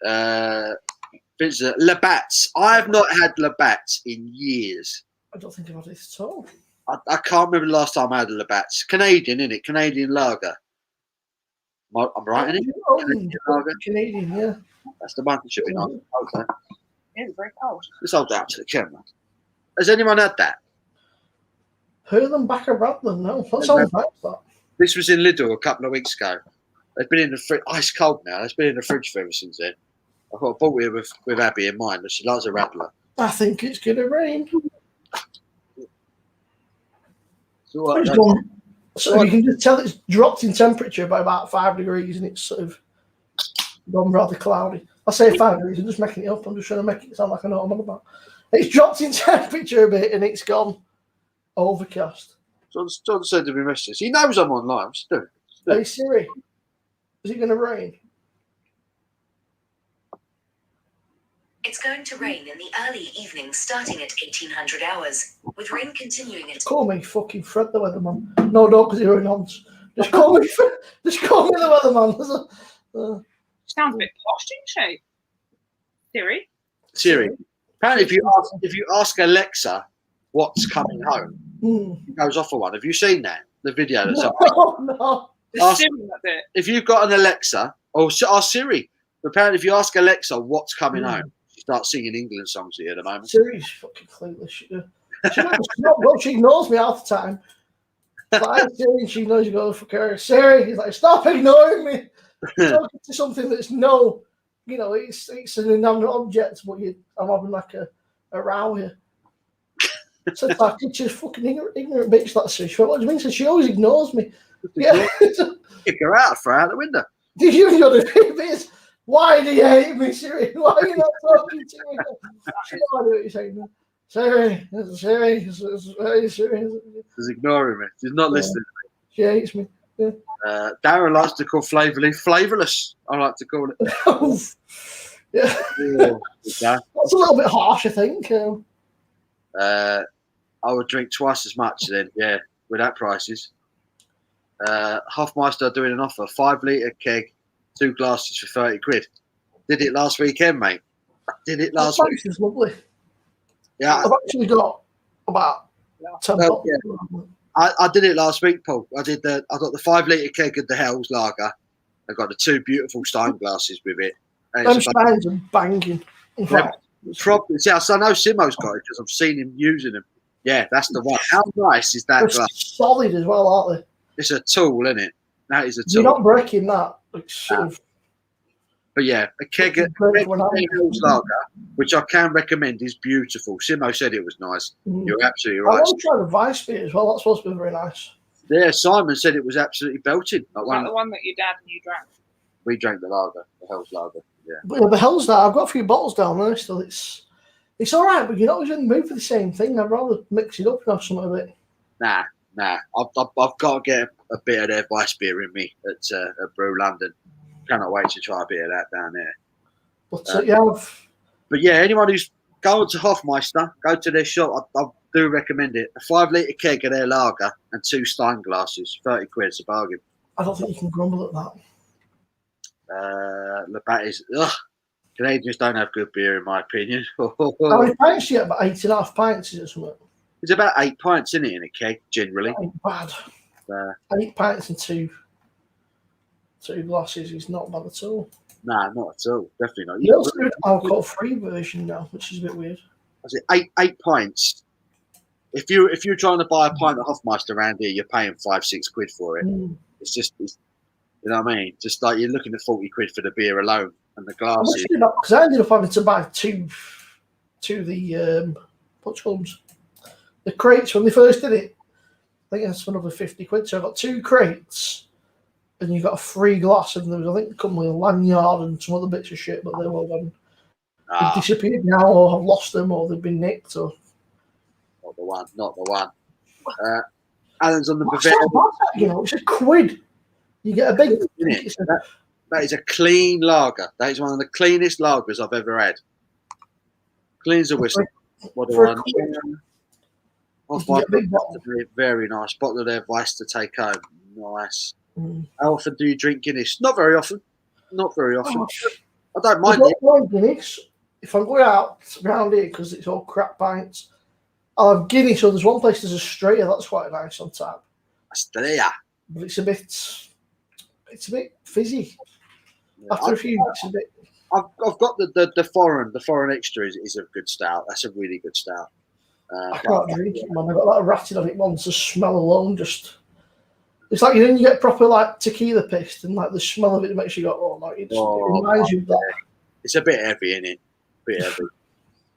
it. Vincent, Labatt's. I have not had Labatt's in years. I don't think I've had it at all. I can't remember the last time I had a Labatt's. Canadian, isn't it? Canadian lager. I'm right, isn't it? Canadian lager. Canadian, yeah. That's the one that should be nice. Okay. It's very cold. Let's hold that to the camera. Has anyone had that? Hurling back around them, no. That sounds nice, that. This was in Lidl a couple of weeks ago. They've been in the fridge, ice cold now. It's been in the fridge for ever since then. I bought it with Abby in mind, but she likes a Radler. I think it's going to rain. So, what, So you can just tell it's dropped in temperature by about 5 degrees, and it's sort of gone rather cloudy. I say 5 degrees, I'm just making it up. I'm just trying to make it sound like I know what I'm on about. It's dropped in temperature a bit, and it's gone overcast. John said to me, messages. He knows I'm online. Hey Siri, is it going to rain? It's going to rain in the early evening starting at 1800 hours, with rain continuing until... Call me fucking Fred the Weatherman. No, don't, because you're in ons. Just call me Fred. Just call me the Weatherman. She sounds a bit posh, doesn't she? Siri. Apparently, if you ask Alexa what's coming home, it goes off for one. Have you seen that? The video that's up? No. If you've got an Alexa, or ask Siri. Apparently, if you ask Alexa what's coming home, she starts singing England songs here at the moment. Siri's fucking clueless. She ignores me half the time. Like, Siri, she knows you go for her. Siri, he's like, stop ignoring me. Talking to something that's it's an inanimate object, but I'm having like a row here. So it's like, it's just fucking ignorant bitch, that's Siri. What do you mean? So she always ignores me. Yeah. Kick her out, throw her out the window. Did you know the bit? Why do you hate me, Siri? Why are you not talking to me? I know what you're saying. Siri. She's ignoring me. She's not listening to me. She hates me. Yeah. Darren likes to call Flavour Leaf flavourless. I like to call it. Yeah. That's a little bit harsh, I think. I would drink twice as much then, yeah, without prices. Hofmeister are doing an offer, 5 litre keg, 2 glasses for 30 quid. Did it last weekend, mate. Did it last week. It's lovely. Yeah. I've actually got about 10 bottles. Yeah. I did it last week, Paul. I got the 5 litre keg of the Hell's Lager. I got the 2 beautiful Stein glasses with it. Them Steins are banging. Probably. See, I know Simo's got it because I've seen him using them. Yeah, that's the one. How nice is that They're glass? solid as well, aren't they? It's a tool, isn't it? That is a tool. You're not breaking that. But yeah, a keg of Hell's Lager, which I can recommend, is beautiful. Simo said it was nice. You're absolutely right. I want to try the Vice beer as well. That's supposed to be very nice. Yeah, Simon said it was absolutely belting. Like the one that your dad and you drank. We drank the lager, the Hell's Lager. Yeah. But the Hell's Lager, I've got a few bottles down there still. It's all right, but you're not always in the mood for the same thing. I'd rather mix it up and have something a bit. Nah. I've got to get a bit of their Vice beer in me at Brew London. Cannot wait to try a bit of that down there. But But yeah, anyone who's going to Hofmeister, go to their shop. I do recommend it. A 5 litre keg of their lager and 2 Stein glasses, 30 quid. It's a bargain. I don't think you can grumble at that. Labatt is Canadians don't have good beer in my opinion. How many pints do you get? About 8.5 pints, is it something? It's about 8 pints, isn't it, in a keg generally? Ain't bad. 8 pints and 2 glasses is not bad at all. Nah, not at all. Definitely not. You also do an alcohol-free version now, which is a bit weird. I said 8 pints. If you're trying to buy a pint of Hofmeister around here, you're paying 5-6 quid for it. It's just, you know what I mean? Just like you're looking at 40 quid for the beer alone and the glasses. Because I ended up having to buy two the the crates when they first did it. I think that's another 50 quid. So I got 2 crates and you got a free glass, and there was, I think, come with a lanyard and some other bits of shit, but they were they've disappeared now, or have lost them, or they've been nicked, or. Not the one. Alan's on the What's Bavaria. that bad, you know, it's £1. You get a big. That is a clean lager. That is one of the cleanest lagers I've ever had. Clean as a whistle. What do for I a know? quid. Off You my get a big bottle. very nice bottle of their Vice to take home. Nice. Mm. How often do you drink Guinness? Not very often. Not very often. Oh, I don't I mind it. don't like Guinness. If I'm going out around here because it's all crap pints, I'll have Guinness. So there's one place there's a Strata that's quite nice on tap, Australia. but it's a bit fizzy. After a few, it's a bit. I've got the foreign extra is a good stout. That's a really good stout. I can't drink it, man. I got that ratted on it once. The smell alone just. It's like you get proper like tequila pissed, and like the smell of it makes you go, oh, like it reminds you of that. It's a bit heavy, isn't it? Bit heavy.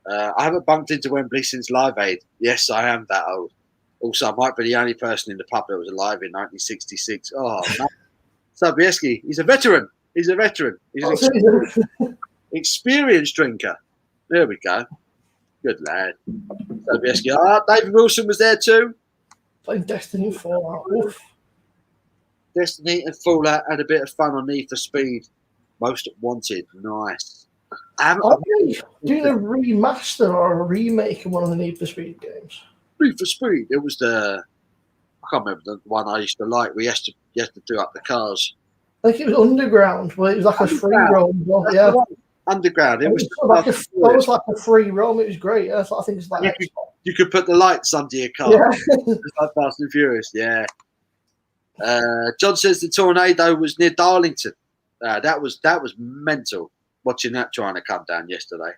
I haven't bumped into Wembley since Live Aid. Yes, I am that old. Also, I might be the only person in the pub that was alive in 1966. Oh, man. Sobieski, he's a veteran. He's a veteran. He's an experienced drinker. There we go. Good lad. Sobieski. David Wilson was there too. Playing Destiny Fallout. Oof. Destiny and Fallout had a bit of fun on Need for Speed. Most Wanted. Nice. Are they doing a remaster or a remake of one of the Need for Speed games? Need for Speed. It was I can't remember the one I used to like. You had to do up the cars. I think it was Underground, but it was like a free roam. Yeah. Underground. It was like a free roam. It was great. I think it's like you could put the lights under your car. Yeah. It's like Fast and Furious. Yeah. John says the tornado was near Darlington. That was mental. Watching that trying to come down yesterday.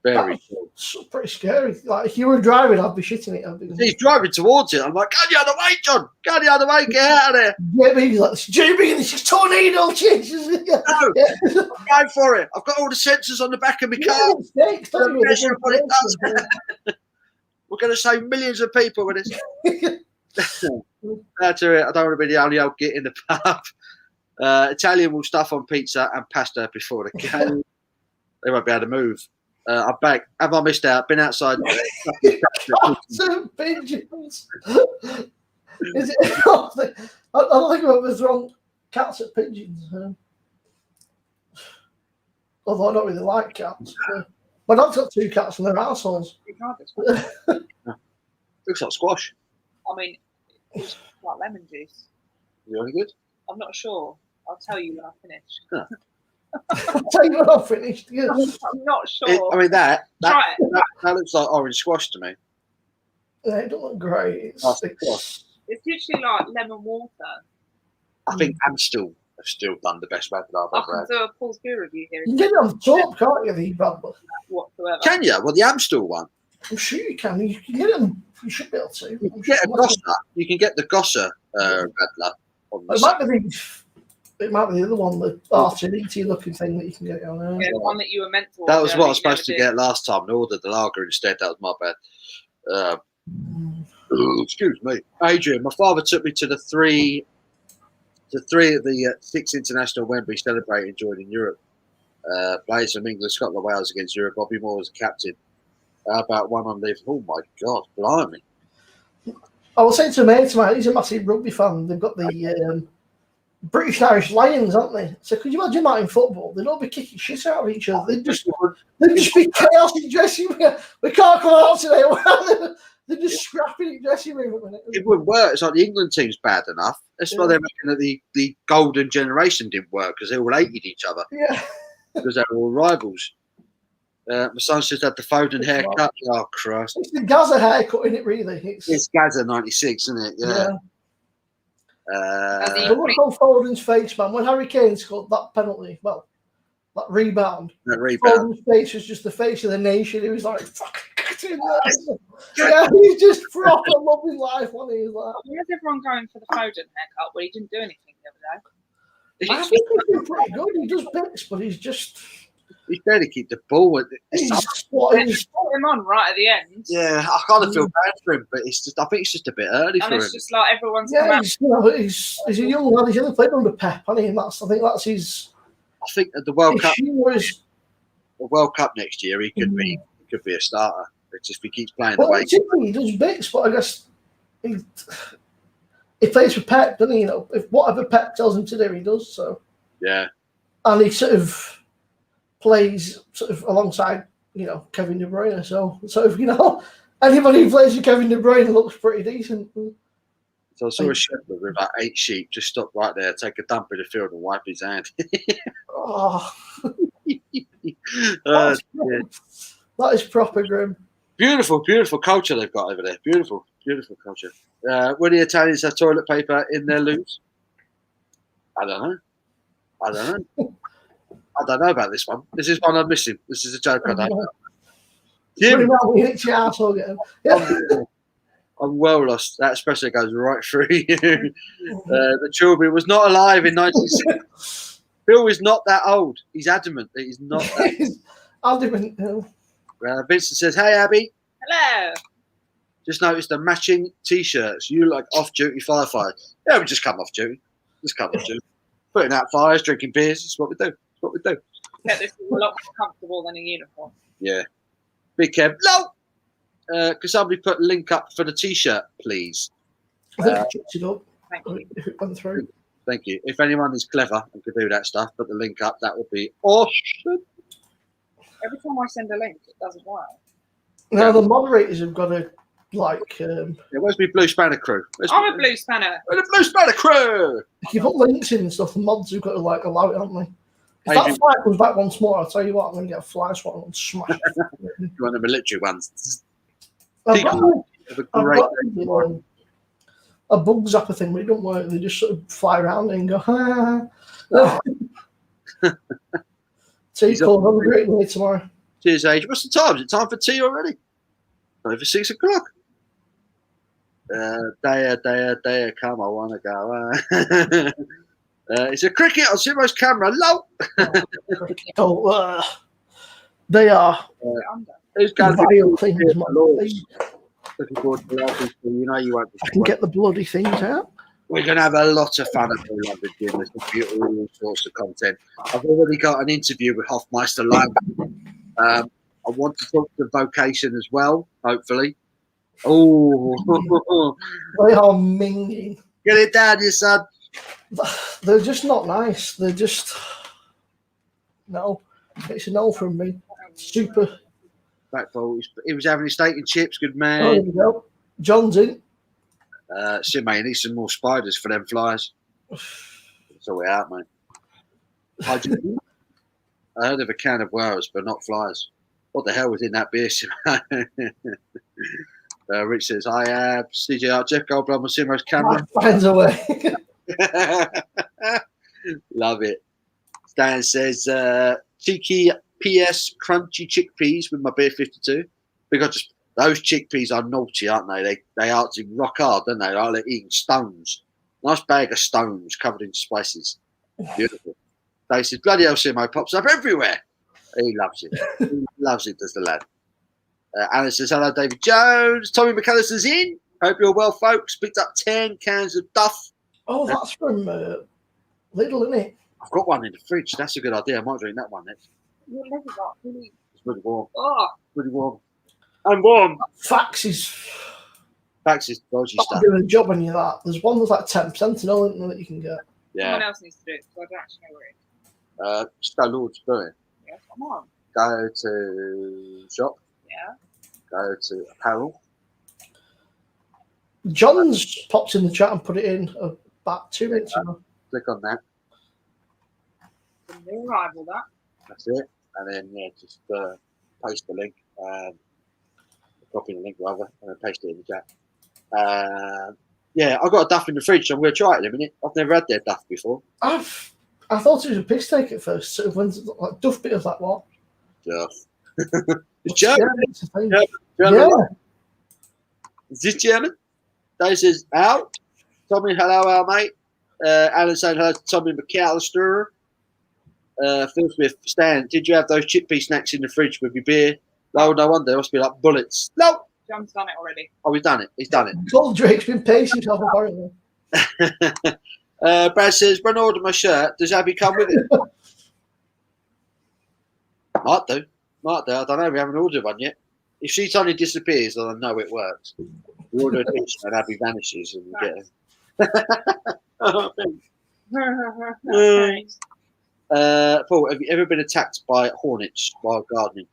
Very cool. Pretty scary. Like if you were driving, I'd be shitting it. He's driving towards it. I'm like, go the other way, John. Go the other way. Get out of there. Yeah, he's like, Jamie, this is tornado changes. No, go for it. I've got all the sensors on the back of my car. We're going to save millions of people with this. That's it. I don't want to be the only old git in the pub. Italian will stuff on pizza and pasta before the game. They won't be able to move. I'm back. Have I missed out? Been outside. Pigeons. Is it? I don't think it was wrong. Cats at pigeons. Although I don't really like cats. My dog's got 2 cats in their households. Looks like squash. I mean, it's like lemon juice. Really good. I'm not sure. I'll tell you when I finish. Huh. I'll tell you when I've finished. Yeah. I'm not sure. I mean, that Try looks like orange squash to me. Yeah, it don't look great. It's literally like lemon water. I think Amstel have still done the best red I've I ever can had. do a Paul's beer review here. You can get it on top, can't you, the bad one? Whatsoever. Can you? Well, the Amstel one. I'm sure you can. You can get it on, you should be able to. You can get a Gosser. You can get the Gosser Radler on the It might be the other one, the R2DT looking thing that you can get on there. Yeah, the one that you were meant to. That was what I was you never supposed to did. get last time. I ordered the lager instead. That was my bad. Excuse me, Adrian. My father took me to the three of the 6 international Wembley celebrating joining Europe. Players from England, Scotland, Wales against Europe. Bobby Moore was the captain. How about one on leave? Oh my God, blimey! I was saying to a mate, he's a massive rugby fan. They've got the British and Irish Lions, aren't they? So could you imagine that in football? They'd all be kicking shit out of each other. They'd just be chaos in dressing room. We can't come out today. They're just scrapping in dressing room at the minute. It would work. It's like the England team's bad enough. That's why they're making that the golden generation didn't work, because they all hated each other. Yeah. Because they were all rivals. My son just had the Foden haircut. Oh, Christ. It's the Gaza haircut, isn't it, really? It's Gaza 96, isn't it? Yeah. Look on Foden's face, man. When Harry Kane scored that penalty, well, that rebound, Foden's face was just the face of the nation. He was like, fuck. Yeah, he's just proper loving life, wasn't he? Like, where's everyone going for the Foden haircut? Well, he didn't do anything the other day. I think he's been pretty good. He does bits, but he's just He's barely keep the ball. He's, It's, what, And he's, you put him on right at the end. yeah, I kind of feel bad for him, but it's just I think it's just a bit early And for him. it's just like everyone's come yeah, out. he's, you know, he's a young lad. He's only played under Pep, hasn't he? And I think that's his I think at the World Cup, issue. Is, the World Cup next year, he could be a starter. It's just if he keeps playing the well, way. he does bits, but I guess he plays for Pep, doesn't he? You know, if whatever Pep tells him to do, he does. So, Yeah, and he sort of plays sort of alongside, you know, Kevin De Bruyne. So you know, anybody who plays with Kevin De Bruyne looks pretty decent. so I saw a shepherd with about 8 sheep just stop right there, take a dump in the field, and wipe his hand. Oh, Uh, that's that is proper grim. beautiful, beautiful culture they've got over there. Beautiful, beautiful culture. Will the Italians have toilet paper in their loos? I don't know. I don't know about this one. This is one I'm missing. This is a joke I don't know. Pretty Jim, well, we hit your asshole again. Yeah. I'm well lost. That espresso goes right through you. The children was not alive in 1960. Bill is not that old. He's adamant that he's not that. Adamant. Vincent says, "Hey, Abby. Hello. Just noticed the matching T-shirts. You like off-duty firefighters? Yeah, we just come off duty. Just come off duty. Putting out fires, drinking beers. That's what we do. That's what we do. Yeah, this is a lot more comfortable than a uniform. Yeah. Big Kev. No. Could somebody put a link up for the T-shirt, please? I think I checked it up. Thank you. If it went through. Thank you. If anyone is clever and could do that stuff, put the link up. That would be awesome. Every time I send a link, it doesn't work. Now the moderators have got to like Yeah, where's my Blue Spanner crew? I'm a blue spanner. Where's the Blue Spanner crew? if you put links in and stuff, the mods have got to like allow it, haven't they? If I that do. fly comes back once more, I'll tell you what, I'm gonna get a fly swatter and smash it. You want the military ones? I've got, Have a I've great got day. a bug zapper thing, but it don't work. They just sort of fly around and go, ha. So you call, have a great day tomorrow. Cheers, Age. What's the time? Is it time for tea already? Over 6 o'clock. Daya, come, I want to go. It's a cricket on Simo's camera. Low. Oh, they are Under. Who's going to vile things, man. Looking forward to laughing. You know you won't. I can get the bloody things out. We're going to have a lot of fun at the London Gym. There's going to be all sorts of content. I've already got an interview with Hofmeister Live. I want to talk to vocation as well, hopefully. Oh, They are minging. get it down, you son. They're just not nice. They're just no. It's a no from me. Super. Back for he was having his steak and chips. Good Oh, man. there we go. John's in. Sime, you need some more spiders for them flies. Sort it out, mate. I heard of a can of worms, but not flies. What the hell was in that beer? Rich says, I have CJR Jeff Goldblum on Simo's camera. Finds a way. Love it. Stan says, cheeky PS crunchy chickpeas with my beer 52. Because those chickpeas are naughty, aren't they? They are rock hard, don't they? They're like eating stones. Nice bag of stones covered in spices. Beautiful. They says, bloody hell, Simo pops up everywhere. He loves it. He loves it, does the lad. Alan says, hello, David Jones. Tommy McAllister's in. Hope you're well, folks. Picked up 10 cans of Duff. Oh, that's from Lidl, isn't it? I've got one in the fridge. That's a good idea. I might drink that one next. Your leg is like really. It's really warm. Oh, Really warm. I'm warm. Fax is Fax is dodgy stuff. doing a job on you. That there's one that's like 10% and all that you can get. someone Yeah. else needs to do it because I don't actually know where it is. Just go Lord's Brewing. Yes, come on. Go to shop. Yeah. Go to apparel. John's popped in the chat and put it in about 2 minutes ago. Click on that. The new arrival, that. That's it. And then, yeah, just paste the link. Copy the link, rather, and then paste it in the chat. Yeah, I've got a Duff in the fridge, so I'm going to try it in a minute. I've never had their Duff before. I thought it was a piss take at first. Sort of when like Duff bit of like what? Duff. It's German. it's a thing. German. Yeah. Is this German? Dave says, Al. Tommy, hello, Al, mate. Alan saying hello to Tommy McAllister. Phil Smith, Stan, did you have those chickpea snacks in the fridge with your beer? No, no wonder. It must be like bullets. No. John's done it already. Oh, he's done it. He's done it. Gold Drake's been pacing himself apparently. Brad says, when I order my shirt, does Abby come with it? Might do. I don't know. We haven't ordered one yet. If she suddenly disappears, then I know it works. We order a t-shirt and Abby vanishes and we get her. Paul, have you ever been attacked by hornets while gardening?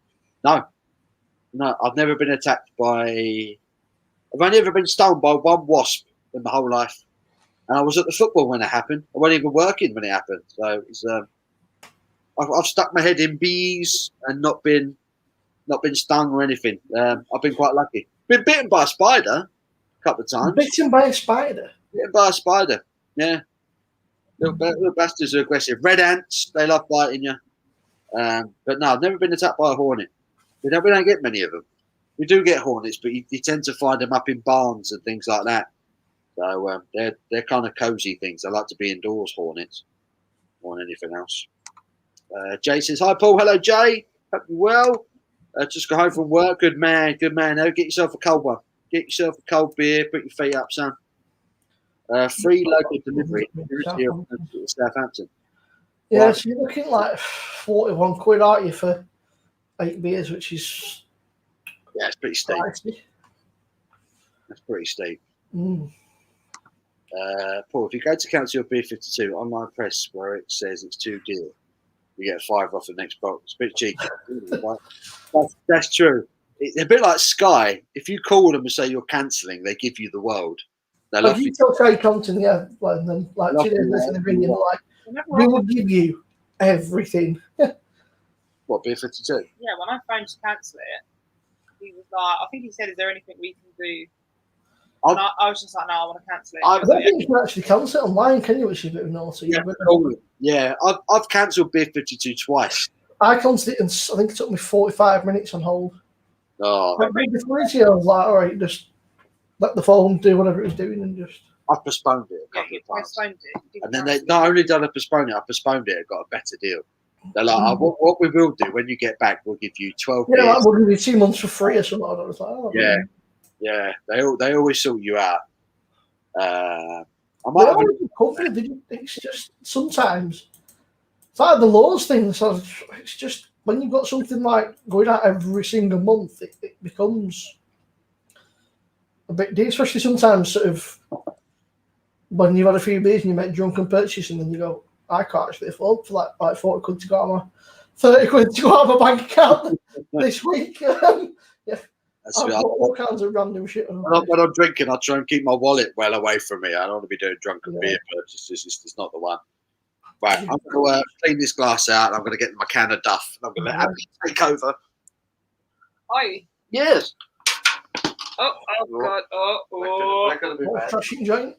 No, I've never been attacked by. I've only ever been stung by one wasp in my whole life, and I was at the football when it happened. I wasn't even working when it happened, so it was. I've stuck my head in bees and not been stung or anything. I've been quite lucky. Been bitten by a spider a couple of times. Bitten by a spider? Bitten by a spider, yeah. Little bastards are aggressive. Red ants, they love biting you. But no, I've never been attacked by a hornet. We don't get many of them. We do get hornets, but you tend to find them up in barns and things like that. So they're kind of cozy things. I like to be indoors, hornets, more than anything else. Jay says, hi, Paul. Hello, Jay. Hope you're well. Just got home from work. Good man. Now get yourself a cold one. Get yourself a cold beer. Put your feet up, son. Free local delivery in Southampton. Yeah, Right. so you're looking like 41 quid, aren't you, for 8 beers, which is Yeah, it's pretty steep. pricey. That's pretty steep. Mm. Paul, if you go to cancel your beer 52 online press where it says it's too dear, you get 5 off the next box. It's a bit cheeky. That's true. It's a bit like Sky. If you call them and say you're cancelling, they give you the world. They Like love you you. tell Trey Compton, yeah, like, and then like Love 2 days you, later, yeah. they ring you, like, Whenever we I- will give you everything. What, beer 52? Yeah, when I phoned to cancel it, he was like, I think he said, is there anything we can do? And I was just like, no, I want to cancel it. I I don't think you can actually cancel it online, can you? Which is a bit of naughty. Yeah, cool. Yeah, I've cancelled beer 52 twice. I cancelled it, and I think it took me 45 minutes on hold. Oh, But before it, I was like, all right, just let the phone do whatever it was doing, and just. I've postponed it a Yeah, couple you of times. postponed it. You And didn't then they cancel not only did I postpone it, I got a better deal. They're like, what we will do when you get back, we'll give you 12 Yeah, beers. like we'll give you 2 months for free or something. I was like, oh, Yeah. man. Yeah, they always sort you out. I They're might have always covered. It's just sometimes it's like the laws thing. So it's just when you've got something like going out every single month, it becomes a bit deep, especially sometimes sort of when you've had a few beers and you make drunken purchases and then you go, I can't actually afford for like 40 quid to go out of my 30 quid to go out of my bank account this week. that's I've it. got all kinds of random shit. When I'm drinking, I try and keep my wallet well away from me. I don't want to be doing drunken Yeah. beer purchases. It's not the one. Right, I'm going to clean this glass out. I'm going to get my can of Duff. And I'm going to have it take over. Oi. Yes. Oh, God. They're going to be bad. Trashing joint.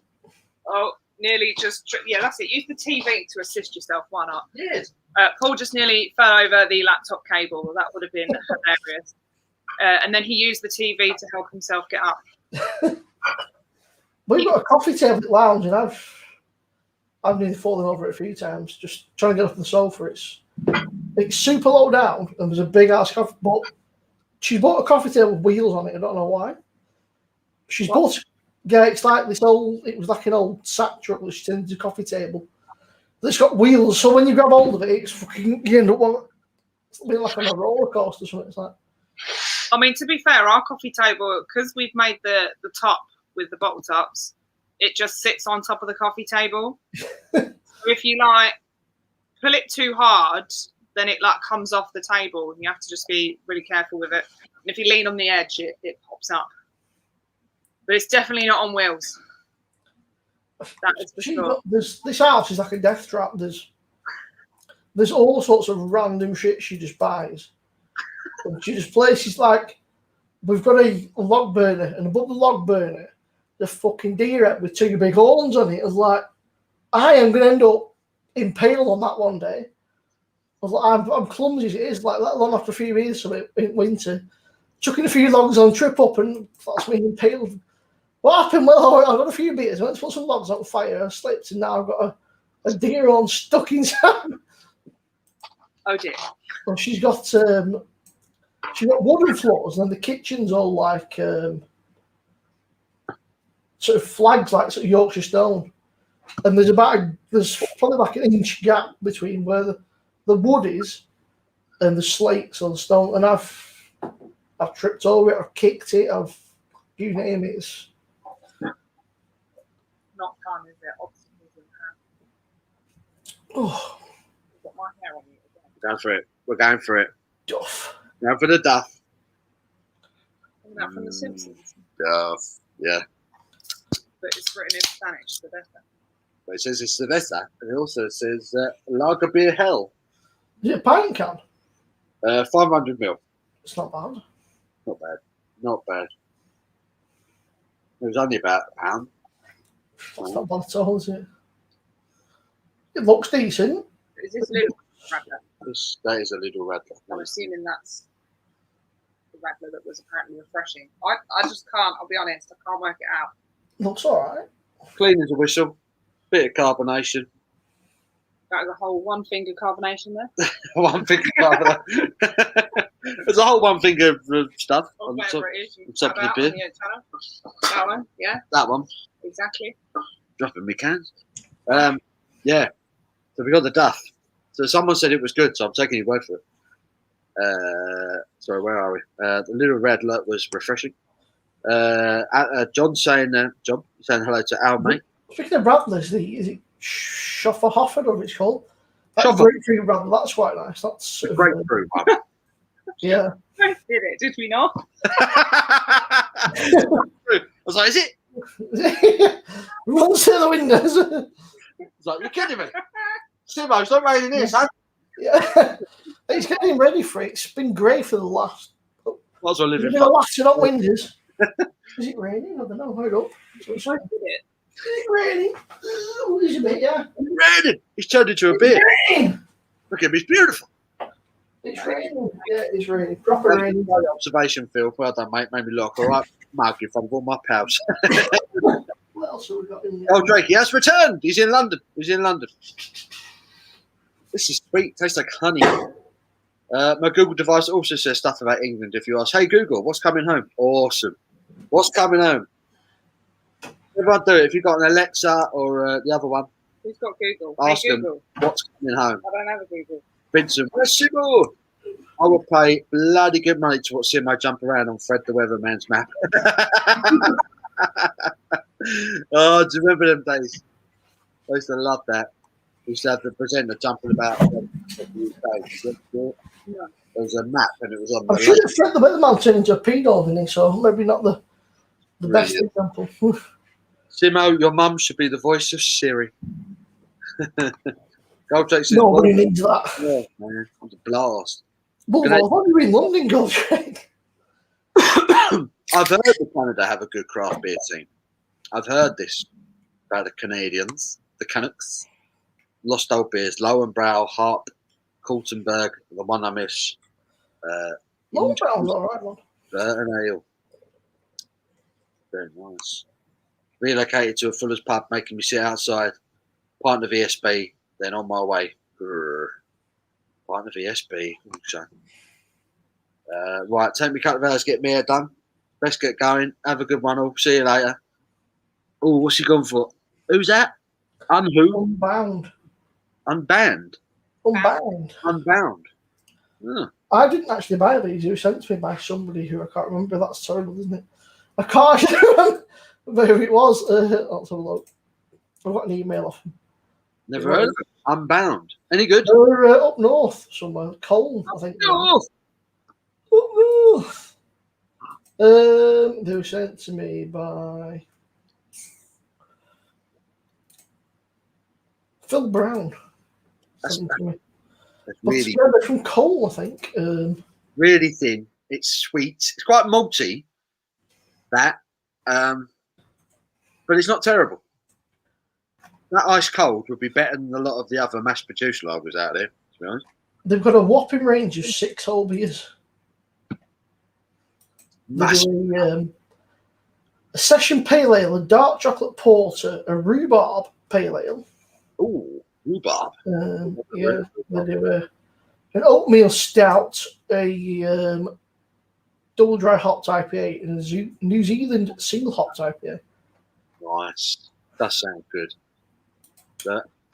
Oh, nearly just. Yeah, that's it. Use the TV to assist yourself. Why not? Yes. Paul just nearly fell over the laptop cable. That would have been hilarious. And then he used the TV to help himself get up. We've got a coffee table at the lounge, and I've nearly fallen over it a few times, just trying to get off the sofa. It's super low down, and there's a big ass coffee. But she bought a coffee table with wheels on it. I don't know why. She's bought. Yeah, it's like this old. It was like an old sack truck that she turned into a coffee table. It's got wheels, so when you grab hold of it, it's fucking. You end up it's a bit like on a roller coaster. Or something. It's like. I mean, to be fair, our coffee table, because we've made the top with the bottle tops, it just sits on top of the coffee table. So if you like pull it too hard, then it like comes off the table, and you have to just be really careful with it. And if you lean on the edge, it pops up. But it's definitely not on wheels. That is for sure. This house is like a death trap. There's all sorts of random shit she just buys. And she just places like we've got a log burner, and above the log burner, the fucking deer head with 2 big horns on it. I was like, I am going to end up impaled on that one day. I was like, I'm clumsy as it is, like let alone after a few years of it in winter. Chucking a few logs on, trip up, and that's me impaled. What happened? Well, I got a few beers. I went to put some logs on fire. I slipped, and now I've got a deer horn stuck inside. Oh dear. Well, she's got wooden floors, and then the kitchen's all like sort of flags, like sort of Yorkshire stone. And there's probably like an inch gap between where the wood is and the slates or the stone. And I've tripped over it, I've kicked it, you name it. It's Not fun, is it? Obstacles in hand. oh, You've got my hair on you again. We're going for it. We're going for it. duff. Going for the duff. Isn't that from The Simpsons? Duff. Yeah. But it's written in Spanish, the better. But it says it's cerveza. And it also says lager beer hell. Is it a pint can? 500 ml. It's not bad. Not bad. Not bad. It was only about a pound. It's not bad at all, is it? It looks decent. Is this little Radler? That is a little radler. I'm assuming that's the Radler that was apparently refreshing. I just can't, I'll be honest, I can't work it out. Looks alright. Clean as a whistle. Bit of carbonation. That was a whole one finger carbonation there. One finger carbonation. There's a whole one finger of stuff. Or on top, whatever it is. You on top of the have out beer. on your channel. That one, yeah, That one. exactly. Dropping me cans. Yeah. So we got the duff. So someone said it was good, so I'm taking your word for it. Sorry, where are we? The little red alert was refreshing. John saying hello to our mate. Speaking of Radlers, is it Schofferhofer, or what it's called? That Schoffer. grapefruit Radler, that's quite nice. That's sort of, Grapefruit one. yeah. We did it, did we not? I was like, is it? Run to the windows. It's like, you're kidding me. Simo, it's not raining here, son. Yeah. He's getting ready for it. It's been grey for the last. Might as well live It's in been a last, not windows. Is it raining? I don't know. Hold up. Is We did it. it raining? Oh, it's a bit, yeah. raining. He's turned into a beer. Raining. Look at him, he's beautiful. It's raining. Yeah, it's raining. Proper raining. Great observation, Phil. Well done, mate. Made me look all right. Mug in front of all my pals. What else have we got in there? Oh, Drake, he has returned. He's in London. He's in London. This is sweet. Tastes like honey. My Google device also says stuff about England. If you ask, hey Google, what's coming home? Awesome. What's coming home? Everyone do it. If you've got an Alexa or the other one, Who's got Google? Ask Hey them. Google. what's coming home? I don't have a Google. Vincent, where's Simo? I will pay bloody good money to watch Simo jump around on Fred the Weatherman's map. Oh, do you remember them days? I used to love that. We used to have the presenter jumping about. There was a map and it was on I'm the sure left. that Fred the Weatherman turned into a pedo, didn't he? So maybe not the best Brilliant. example. Simo, your mum should be the voice of Siri. Goldrake says, Nobody needs that. yeah, man, it's a blast. Well, Good night. why are you in London, Goldrake? I've heard that Canada have a good craft beer scene. I've heard this about the Canadians, the Canucks, Lost Old Beers, Lowenbrow, Harp, Kaltenberg, the one I miss, Lowbrown's all right, one. Burton Ale. Very nice. Relocated to a Fuller's pub, making me sit outside, pint of ESB, then on my way. Grrr. Pint of ESB. Okay. Right, take me a couple of hours to get my hair done. Let's get going. Have a good one all. See you later. Oh, what's he gone for? Who's that? Unwho? Unbound. Unbanned. Unbound. Unbound. Oh. I didn't actually buy these. They were sent to me by somebody who I can't remember. That's terrible, isn't it? I can't remember who it was. Let's have a look. I got an email off them. Never heard of it. Unbound. Any good? They were up north somewhere. Colne, I think. Oh, Up north. They were sent to me by Phil Brown. That's Sent them to me. that's But really, yeah, they're from Cole, I think. really thin. It's sweet. It's quite malty. That. But it's not terrible. That ice cold would be better than a lot of the other mass produced lagers out there, to be honest. They've got a whopping range of 6 whole beers. They Mass. do a session pale ale, a dark chocolate porter, a rhubarb pale ale. Ooh, rhubarb. Yeah, they do an oatmeal stout, a double dry hopped IPA, and a New Zealand single hopped IPA. Nice. That sounds good.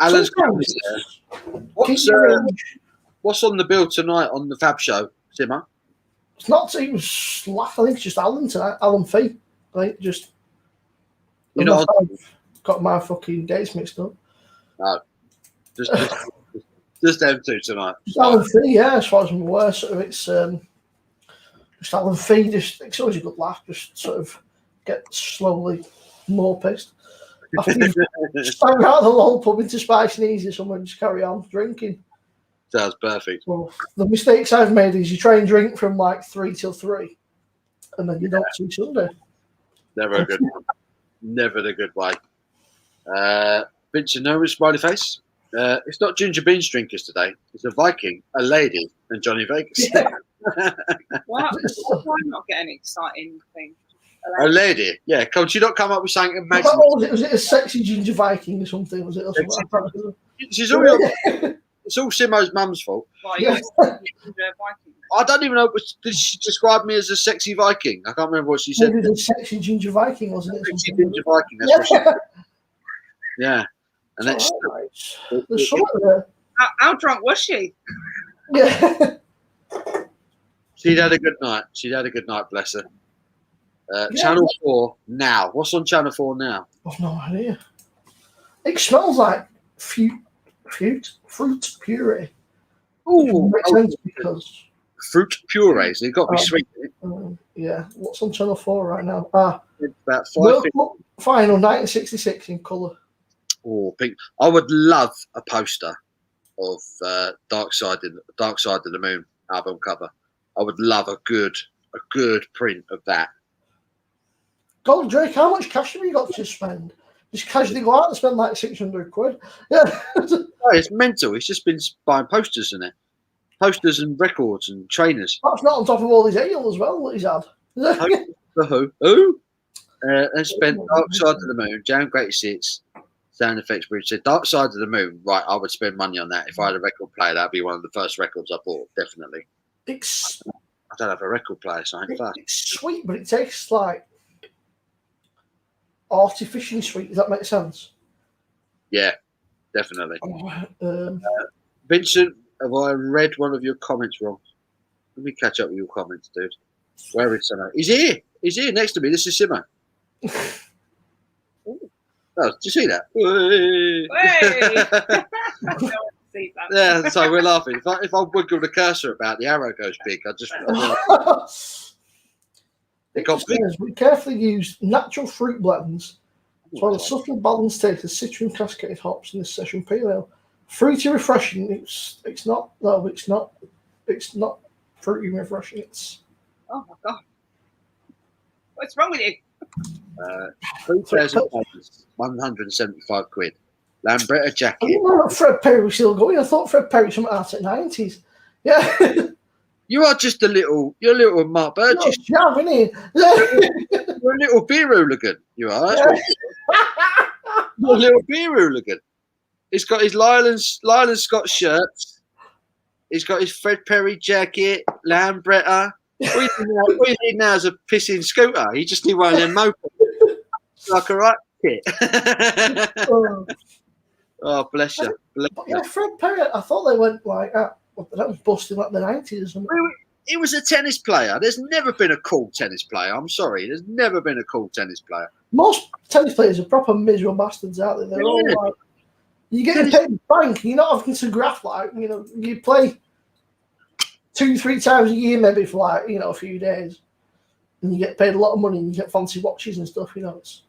Alan's Sometimes coming there. it's- What's on the bill tonight on the Fab Show, Simmer? It's not. It was. I think it's just Alan tonight. Alan Fee. I think just. You know, I've got my fucking dates mixed up. just them two tonight. Just Alan Fee, yeah. As far as I'm aware, sort of it's just Alan Fee. Just it's always a good laugh. Just sort of get slowly more pissed. After you've started out of the lol pub into Spice and Easy, someone just carry on drinking. Sounds perfect. Well, the mistakes I've made is you try and drink from like 3 till 3, and then you don't see Sunday. Never a good one. Never the good way. Vincent Noah, smiley face. It's not ginger beans drinkers today. It's a Viking, a lady, and Johnny Vegas. Yeah. What? Why not get an exciting thing? A lady, yeah. Could you not come up with something What amazing? was it a sexy ginger Viking or something? Was it? Or something? She's all, it's all Simo's mum's fault. Why, Yeah. Viking? I don't even know. Did she describe me as a sexy Viking? I can't remember what she said. Maybe it was a sexy ginger Viking, wasn't it? Sexy Something? ginger Viking. That's what she Yeah. Yeah. And that's Alright. There's something there. How drunk was she? Yeah. she'd had a good night. She'd had a good night, bless her. Yeah. Channel 4 now. What's on Channel 4 now? I've no idea. It smells like fruit puree. Which Ooh, makes sense because fruit purees. They've got to be Oh. sweet. yeah. What's on Channel 4 right now? It's about World 5. Cup final 1966 in colour. Oh, pink. I would love a poster of Dark Side of the Moon album cover. I would love a good print of that. Gold Drake, how much cash have you got to spend? Just casually go out and spend like 600 quid. Yeah. Oh, it's mental. It's just been buying posters in it. Posters and records and trainers. That's not on top of all his ale as well that he's had. For who? Who? And spent Dark Side of the Moon, Jam Greatest Hits, Sound Effects Bridge. Said Dark Side of the Moon. Right, I would spend money on that. If I had a record player, that'd be one of the first records I bought, definitely. It's I don't have a record player, so I ain't fast. it's sweet, but it tastes like artificially sweet. Does that make sense? Yeah, definitely. Um, Vincent, have I read one of your comments wrong? Let me catch up with your comments, dude. Where is Simo? He's here. He's here next to me. This is Simo. Oh, did you see that? Hey! I don't see that. Yeah, so we're laughing. If I wiggle the cursor about, the arrow goes big. It got big. we carefully use natural fruit blends as well as subtle balanced taste of citron cascade hops in this session pale ale. Fruity refreshing. It's not fruity refreshing. It's Oh my god. What's wrong with you? 3,000 pounds, 175 quid. Lambretta I jacket. didn't know that Fred Perry was still going. I thought Fred Perry was from out at 90s. Yeah. You are just you're a little Mark Burgess. Jav, isn't he? You're a little beer hooligan. You are. That's what you're a little beer hooligan. He's got his Lyland Scott shirts. He's got his Fred Perry jacket, Lambretta. What you need now is a pissing scooter. You just need one of them mopeds. Like a right kit. Oh, bless you. Bless But you. yeah, Fred Perry, I thought they went like that. That was busting like the 90s. And He was a tennis player. There's never been a cool tennis player. I'm sorry. There's never been a cool tennis player. most tennis players are proper miserable bastards out there. They're Yeah. all like, you get paid bank, and you're not having to graph like, you play 2-3 times a year maybe for like, a few days. And you get paid a lot of money and you get fancy watches and stuff, It's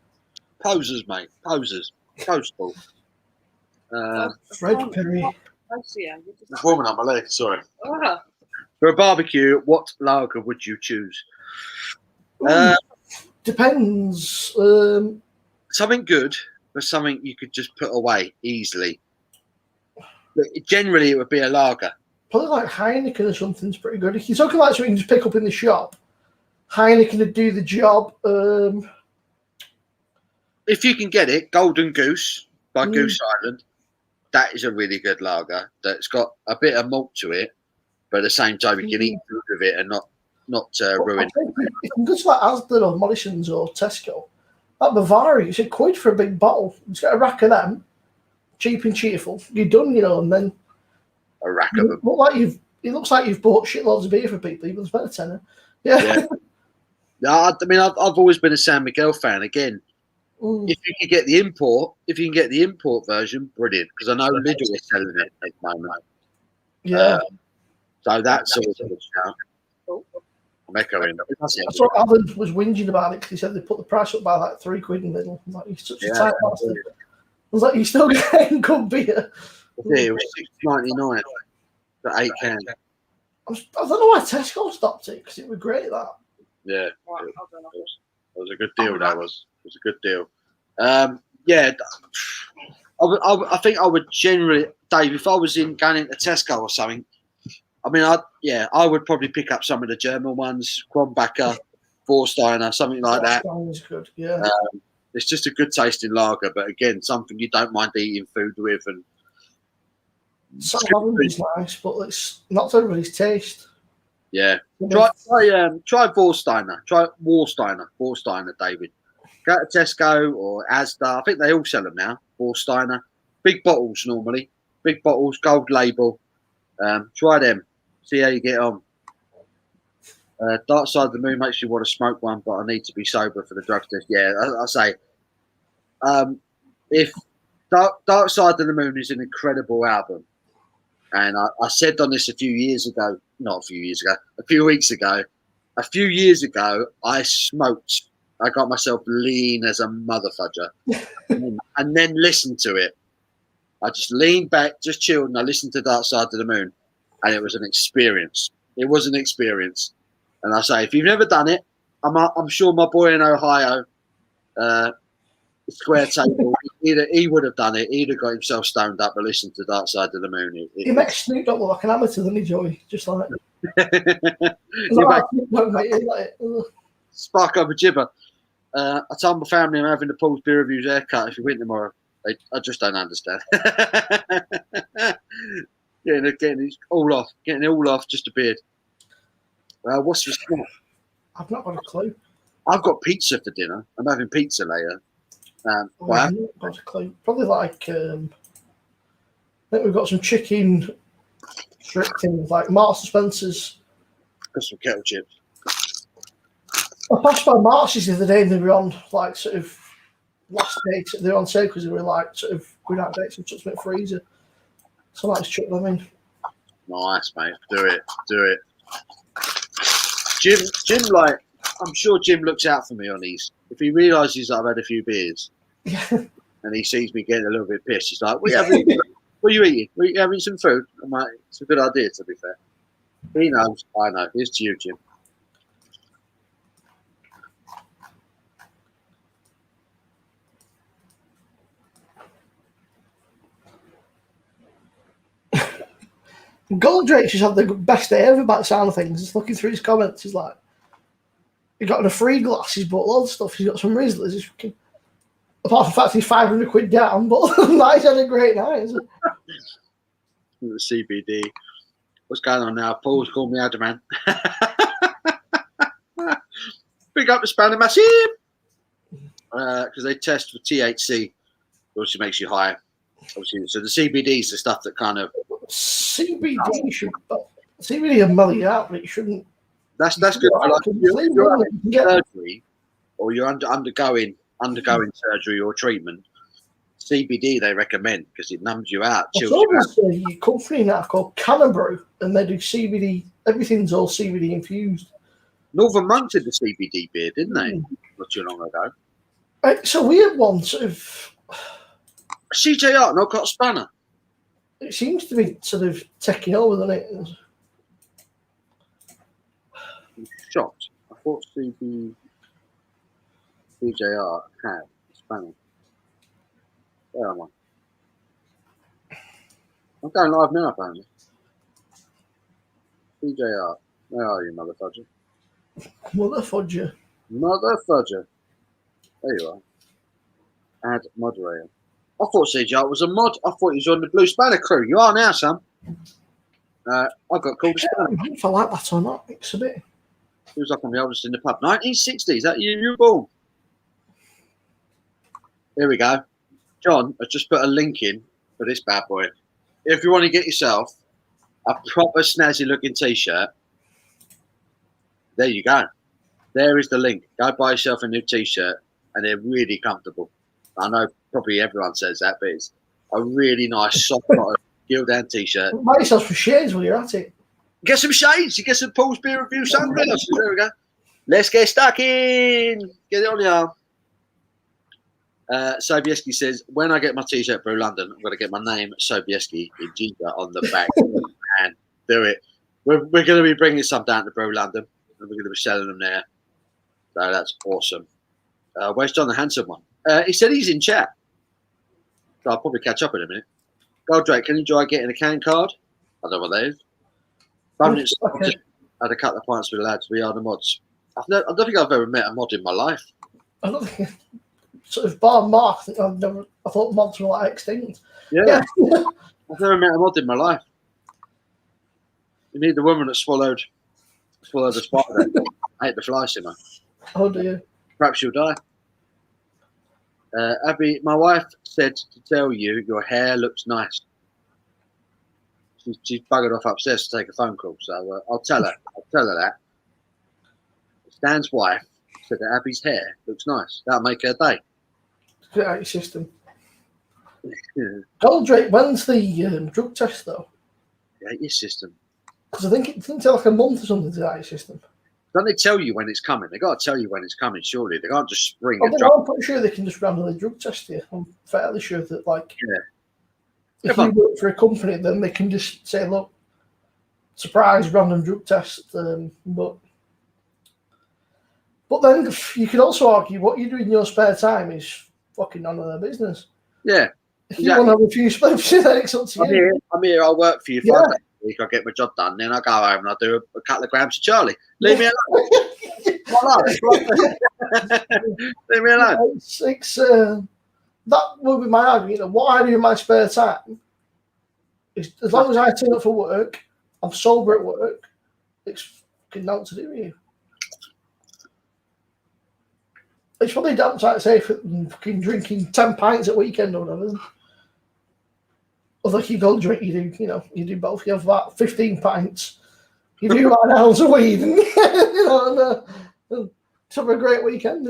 Posers, mate. Posers. Coastal. Fred Perry. Oh, yeah, you're just- It's warming up my leg. Sorry. Oh, For a barbecue, what lager would you choose? Depends. Something good, but something you could just put away easily. But generally, it would be a lager. Probably like Heineken or something's pretty good. If you're talking about something you can just pick up in the shop, Heineken would do the job. If you can get it, Golden Goose by Mm. Goose Island. That is a really good lager. That's got a bit of malt to it. but at the same time, you can eat food with it and not ruin. You can go to like Asda or Morrison's or Tesco. That Bavaria, it's £1 for a big bottle. You just get a rack of them, cheap and cheerful. You're done, and then A rack of them. it looks like you've bought shitloads of beer for people. You've spent a tenner. Yeah. No, I mean, I've always been a San Miguel fan. Again, if you can get the import version, brilliant. Because I know Lidl is selling it at the moment. Yeah. So that's always a good shout. I'm echoing. I saw Alan was whinging about it because he said they put the price up by like £3 in Lidl. I'm like, he's such a tight bastard. I was like, you're still getting good beer. Yeah, it was $6.99 for 8 cans. I don't know why Tesco stopped it because it was great that. Yeah, Right, it hold on. was a good deal. That was. It was a good deal. Yeah, I think I would generally, Dave, if I was going into Tesco or something, I mean, I would probably pick up some of the German ones, Kronbacher, Vorsteiner, something like that. Sounds good, yeah. It's just a good tasting lager, but again, something you don't mind eating food with. And Some of them is nice, but it's not to everybody's taste. yeah, try Vorsteiner. Try Vorsteiner, David. Go to Tesco or Asda. I think they all sell them now. Vorsteiner, big bottles normally, big bottles, gold label. Try them. See how you get on. Dark Side of the Moon makes you want to smoke one, but I need to be sober for the drug test. Yeah, I say. If Dark Side of the Moon is an incredible album, and I said on this a few years ago, a few years ago, I smoked. I got myself lean as a motherfudger, and then listened to it. I just leaned back, just chilled, and I listened to Dark Side of the Moon, and it was an experience. It was an experience, and I say, if you've never done it, I'm sure my boy in Ohio, Square Table, he would have done it. He'd have got himself stoned up and listened to Dark Side of the Moon. He makes Snoop Dogg look like an amateur, doesn't he, Joey? Just like spark up a jibber. I told my family I'm having the Paul's Beer Reviews haircut if you win tomorrow. I just don't understand. getting it all off, just a beard. What's the snack? I've not got a clue. I've got pizza for dinner. I'm having pizza later. I've not got a clue. Probably like I think we've got some chicken strip things like Marks and Spencer's. Got some kettle chips. I passed by March's the other day and they were on like sort of last date. They were on sale because they were like sort of going out dates and touching it freezer. So I like to chuck them in. Nice, mate. Do it. Jim, like, I'm sure Jim looks out for me on these. If he realises I've had a few beers and he sees me getting a little bit pissed, he's like, what are you eating? Are you having some food? I'm like, it's a good idea, to be fair. He knows. I know. Here's to you, Jim. Goldrake's just had the best day ever by the sound of things. Just looking through his comments, he's like, he got in a free glass, he's bought loads of stuff, he's got some Rizzlers. He's fucking, apart from the fact he's £500 down, but he's had a great night, isn't it? The CBD. What's going on now? Paul's called me out, man. Big up the Spanish Massive! Because they test for THC, obviously makes you higher. Obviously, so the CBD is the stuff that kind of CBD will mellow you out, but it shouldn't. That's good. For like, you're having surgery, or you're undergoing surgery or treatment. CBD they recommend because it numbs you out, chills you out. There's a company now called Cannabrew, and they do CBD. Everything's all CBD infused. Northern Monk did the CBD beer, didn't they? Not too long ago. It's a weird one, sort of. CJR, not got a spanner. It seems to be sort of taking over, doesn't it? I'm shocked. I thought CJR had a spanner. Where am I? I'm going live now, apparently. CJR, where are you, motherfudger? Motherfudger. Motherfudger. There you are. Add moderator. I thought CJR was a mod. I thought he was on the Blue Spanner crew. You are now, son. I got called a I sperm. don't know if I like that or not. It's a bit. He was like I'm the oldest in the pub. 1960s. That you were born. Here we go. John has just put a link in for this bad boy. If you want to get yourself a proper snazzy looking t-shirt, there you go. There is the link. Go buy yourself a new t-shirt, and they're really comfortable. I know probably everyone says that, but it's a really nice soft Gildan t-shirt. Buy yourself some shades while you're at it. Get some shades. You get some Paul's Beer Review sunglasses. There we go. Let's get stuck in. Get it on the Sobieski says, when I get my t-shirt Brew London, I'm going to get my name Sobieski in ginger on the back and do it. We're going to be bringing some down to Brew London, and we're going to be selling them there. So that's awesome. Where's John the handsome one? He said he's in chat. So I'll probably catch up in a minute. Goldrake, can you enjoy getting a can card? I don't know what that is. Okay. I had a couple of pints with the lads. We are the mods. I don't think I've ever met a mod in my life. I don't think. Sort of bar Mark. I thought mods were like extinct. Yeah. I've never met a mod in my life. You need the woman that swallowed a spider. I hate the fly simmer. Oh dear. Perhaps you'll die. Abby, my wife said to tell you your hair looks nice. She's buggered off upstairs to take a phone call, so I'll tell her. I'll tell her that. Stan's wife said that Abby's hair looks nice. That'll make her day. Get out your system. Yeah, Goldrake, when's the drug test though? your system. Because I think it didn't take like a month or something to get out your system. Don't they tell you when it's coming? They got to tell you when it's coming. Surely they can't just spring I a don't drug. know, I'm pretty sure they can just randomly drug test you. I'm fairly sure that like if Yeah, you work for a company, then they can just say, look, surprise random drug test. But then you could also argue what you do in your spare time is fucking none of their business. Yeah. If you want to refuse sponsorship, then it's up to you. I'm here. I'll work for you 5 days a week. I'll get my job done. Then I'll go home and I'll do a couple of grams of Charlie. Leave me alone. Leave me alone. That would be my argument. You know, what I do in my spare time is, as long as I turn up for work, I'm sober at work, it's fucking nothing to do with you. It's probably damn tight safe than fucking drinking 10 pints at weekend or whatever. Although you don't drink, you do both. You have about 15 pints. You do about an ounce of weed, and it's have a great weekend.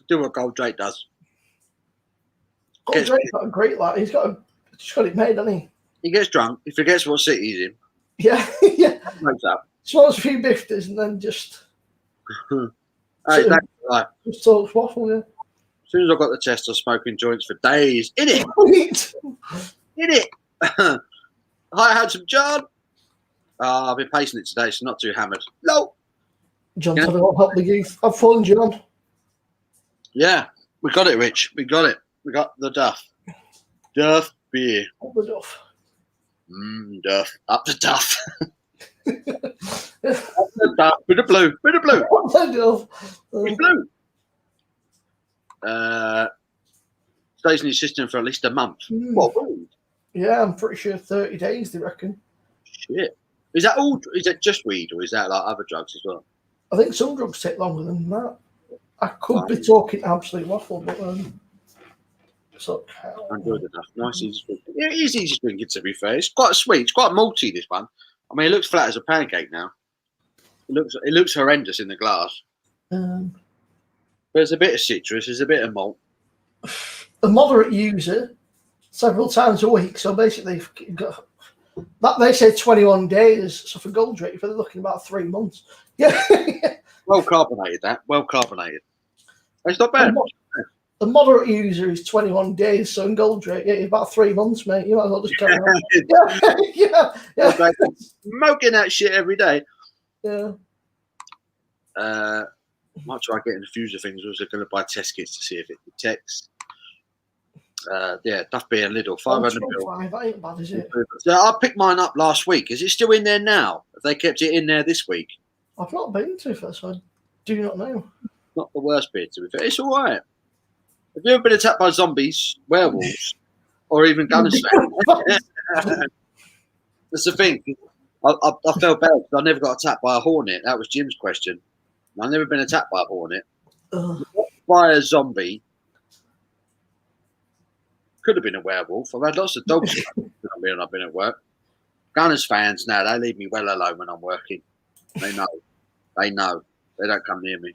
Do what Goldrake does. Goldrake's got a great lad. He's got it made, hasn't he? He gets drunk. He forgets what city he's in. Yeah, yeah. Wakes up. Smokes a few bifties and then just Right. just talks waffle. Yeah. As soon as I got the test, I was smoking joints for days. In it. In it. Hi, handsome John. I've been pacing it today, so not too hammered. No. John said I won't help the youth. I've fallen, John. Yeah, we got it, Rich. We got it. We got the Duff. Duff beer. Up the duff. Duff. Up the Duff. Up the Duff. Bit of blue. Bit of blue. Up the duff. It's blue. Stays in your system for at least a month. What? Weed? Yeah, I'm pretty sure 30 days, they reckon. Shit. Is that all? Is that just weed, or is that like other drugs as well? I think some drugs take longer than that. I could be talking absolute waffle, but it's okay. I'm good enough. Nice, easy drinking. Yeah, it is easy drinking, to be fair. It's quite sweet. It's quite malty, this one. I mean, it looks flat as a pancake now. It looks horrendous in the glass. There's a bit of citrus. There's a bit of malt. A moderate user, several times a week. So basically, you've got that. They say 21 days. So for Goldrake, they're looking about 3 months. Yeah. Well carbonated, that. Well carbonated. It's not bad. The moderate user is 21 days. So in Goldrake, yeah, about 3 months, mate. You might as well just carry on. Yeah. Smoking that shit every day. Yeah. Might try getting a few things. I was going to buy test kits to see if it detects. Yeah, Duff Beer and Lidl, 500 ml. That ain't bad, is it? So I picked mine up last week. Is it still in there now? Have they kept it in there this week? I've not been to it, so I do not know. Not the worst beer, to be fair. It's all right. Have you ever been attacked by zombies, werewolves, or even Gunsmack? That's the thing. I felt bad because I never got attacked by a hornet. That was Jim's question. I've never been attacked by a hornet. By a zombie. Could have been a werewolf. I've had lots of dogs when I've been at work. Gunners fans now, they leave me well alone when I'm working. They know. They know. They don't come near me.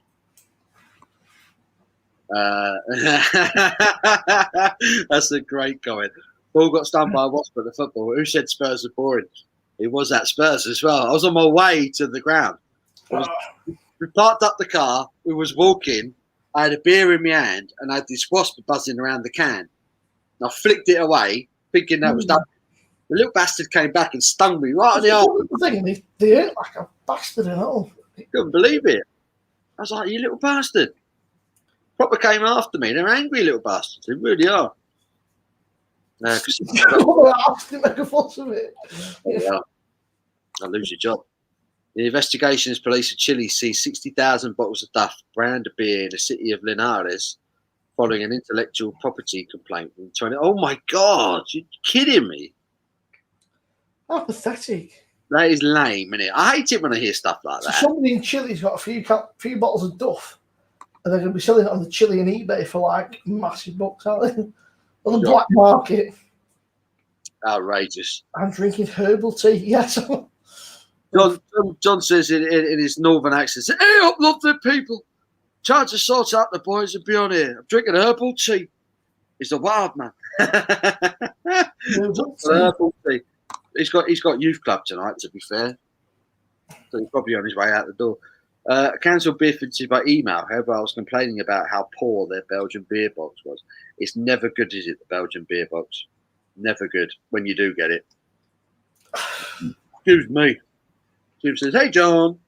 That's a great comment. Ball got stung by a wasp at the football. Who said Spurs are boring? It was at Spurs as well. I was on my way to the ground. We parked up the car. We was walking. I had a beer in my hand and I had this wasp buzzing around the can. And I flicked it away, thinking that was done. The little bastard came back and stung me right on the arm. They hurt like a bastard and all. Couldn't believe it. I was like, you little bastard. Proper came after me. They're angry little bastards. They really are. I have to make a fuss of it. Yeah. I'll lose your job. The investigations police of Chile seized 60,000 bottles of Duff brand of beer in the city of Linares following an intellectual property complaint from 20. Oh my God, you're kidding me. How pathetic. That is lame, isn't it? I hate it when I hear stuff like that. So somebody in Chile's got a few bottles of Duff and they're going to be selling it on the Chilean eBay for like massive bucks, aren't they? On the black market. Outrageous. I'm drinking herbal tea. Yes. John says in his northern accent, hey up, lovely people. Trying to sort out the boys and be on here. I'm drinking herbal tea. He's a wild man. Herbal tea. He's got youth club tonight, to be fair. So he's probably on his way out the door. Cancelled beer fitted by email. However, I was complaining about how poor their Belgian beer box was. It's never good, is it, the Belgian beer box? Never good when you do get it. Excuse me. Jim says, hey, John.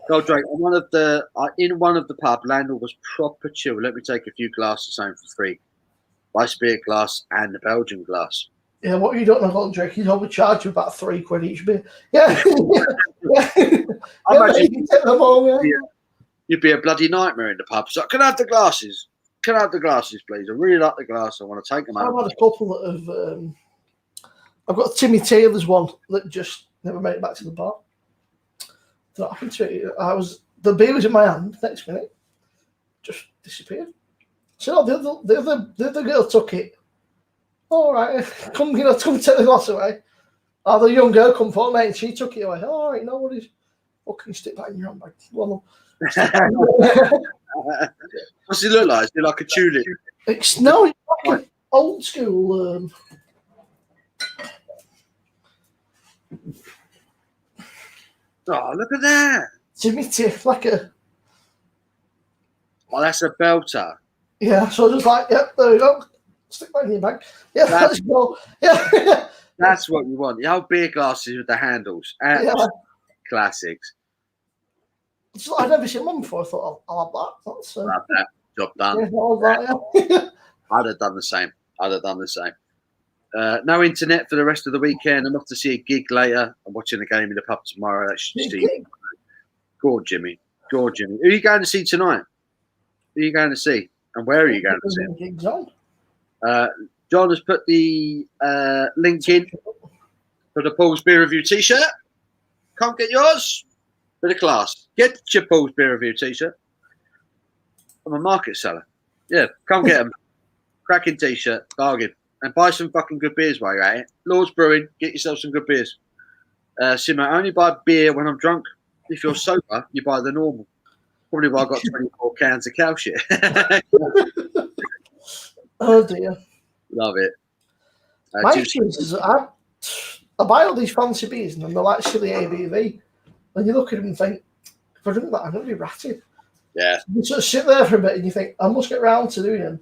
Gold Drake, in one of the pub, landlord was proper chill. Let me take a few glasses home for free. My spirit glass and the Belgian glass. Yeah, what you don't know, Gold Drake, he's overcharged you about £3 each beer. Yeah. You'd be a bloody nightmare in the pub. So, can I have the glasses? Can I have the glasses, please? I really like the glass. I want to take them out. I've had a couple that have. I've got Timmy Taylor's one that just never made it back to the bar. What happened to it? The beer was in my hand. Next minute, just disappeared. So the other girl took it. All right, come take the glass away. The young girl come for me and she took it away. All right, no worries. What can you stick that in your handbag? Well, what's it look like? Is it like a tulip? It's like an old school. Oh, look at that! Timmy like a. Oh, that's a belter. Yeah, so just like, yep, there we go. Stick that in your bag. Yeah, let's go. Yeah. That's what you want. The old beer glasses with the handles. Classics. I'd never seen one before. I thought, I'll have that. That's I'll have that. Job done. I'd have done the same. No internet for the rest of the weekend. I'm off to see a gig later. I'm watching a game in the pub tomorrow. That should see. Go on, Jimmy. Who are you going to see tonight? Who are you going to see? And where are you going to see? Gigs on. John has put the link in for the Paul's Beer Review t-shirt. Can't get yours? Bit of class. Get your Paul's Beer Review t-shirt. I'm a market seller. Yeah, come get them. Cracking t-shirt, bargain. And buy some fucking good beers while you're at it. Lord's Brewing, get yourself some good beers. Simo, I only buy beer when I'm drunk. If you're sober, you buy the normal. Probably why I got 24 cans of cow shit. Oh dear. Love it. My experience is I buy all these fancy beers and they're like silly ABV. And you look at them and think, if I drink that, I'm going to be ratted. Yeah. You sort of sit there for a bit and you think, I must get round to doing them.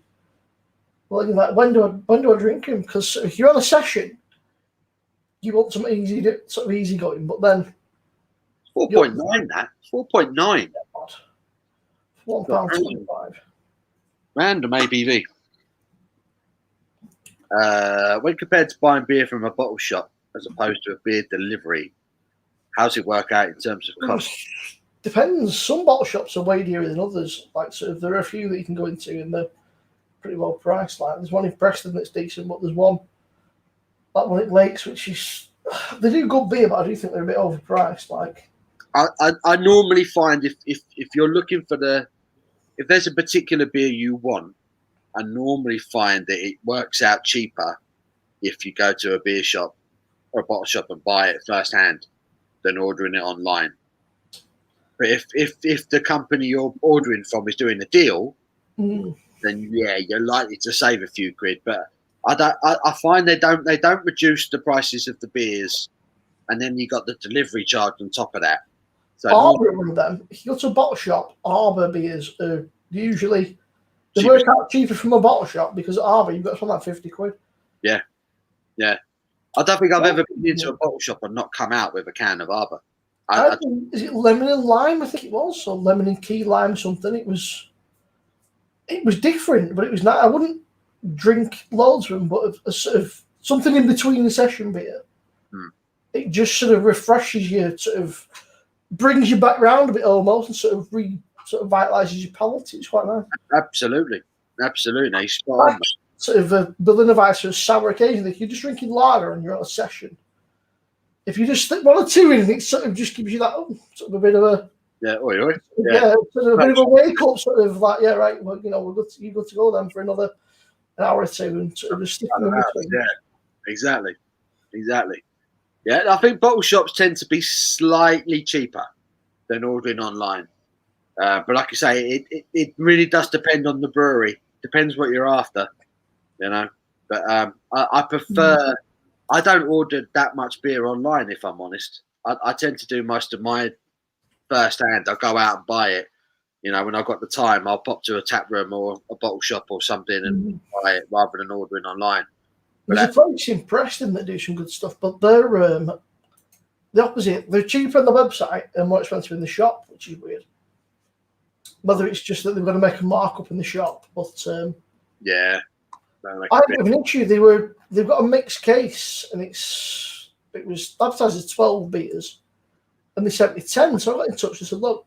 Well, you're like, when do I drink them? Because if you're on a session, you want some easy going, but then 4.9 that. 4.9. £1.25. Random ABV. When compared to buying beer from a bottle shop as opposed to a beer delivery, how's it work out in terms of cost? Depends. Some bottle shops are way dearer than others. Like, so there are a few that you can go into and they're pretty well priced. Like, there's one in Preston that's decent, but there's one Like one at Lakes, which is they do good beer, but I do think they're a bit overpriced. Like I normally find if you're looking for if there's a particular beer you want, I normally find that it works out cheaper if you go to a beer shop or a bottle shop and buy it firsthand than ordering it online. But if the company you're ordering from is doing a deal, then yeah, you're likely to save a few quid. But I find they don't reduce the prices of the beers, and then you got the delivery charge on top of that. So Arbor one of them. If you go to a bottle shop, Arbor beers are usually they work out cheaper from a bottle shop because at Arbor you've got something like 50 quid. Yeah. I don't think I've ever been into a bottle shop and not come out with a can of Arbor. Is it lemon and lime? I think it was, or lemon and key lime something. It was different, but it was not. I wouldn't drink loads of them, but a sort of something in between the session beer. It just sort of refreshes you, sort of brings you back round a bit almost, and sort of vitalises your palate. It's quite nice. Absolutely. Spot on. Sort of a Berliner Weisse or a sour occasion. If you're just drinking lager and you're on a session, if you just stick one or two in, it sort of just gives you that sort of a bit of a oi. sort of a bit of a wake up, sort of like right, well, we're good. You good to go then for another an hour or two, and sort of just stick them in between. Yeah, exactly. Yeah, I think bottle shops tend to be slightly cheaper than ordering online. But like I say, it really does depend on the brewery. Depends what you're after, But I prefer. I don't order that much beer online, if I'm honest. I tend to do most of my first hand. I go out and buy it. When I've got the time, I'll pop to a tap room or a bottle shop or something and buy it rather than ordering online. There's a place in Preston that do some good stuff, but they're the opposite. They're cheaper on the website and more expensive in the shop, which is weird. Whether it's just that they've got to make a markup in the shop, but yeah. I have an issue. They've got a mixed case, and it was advertised as 12 beers, and they sent me 10. So I got in touch and said, "Look,"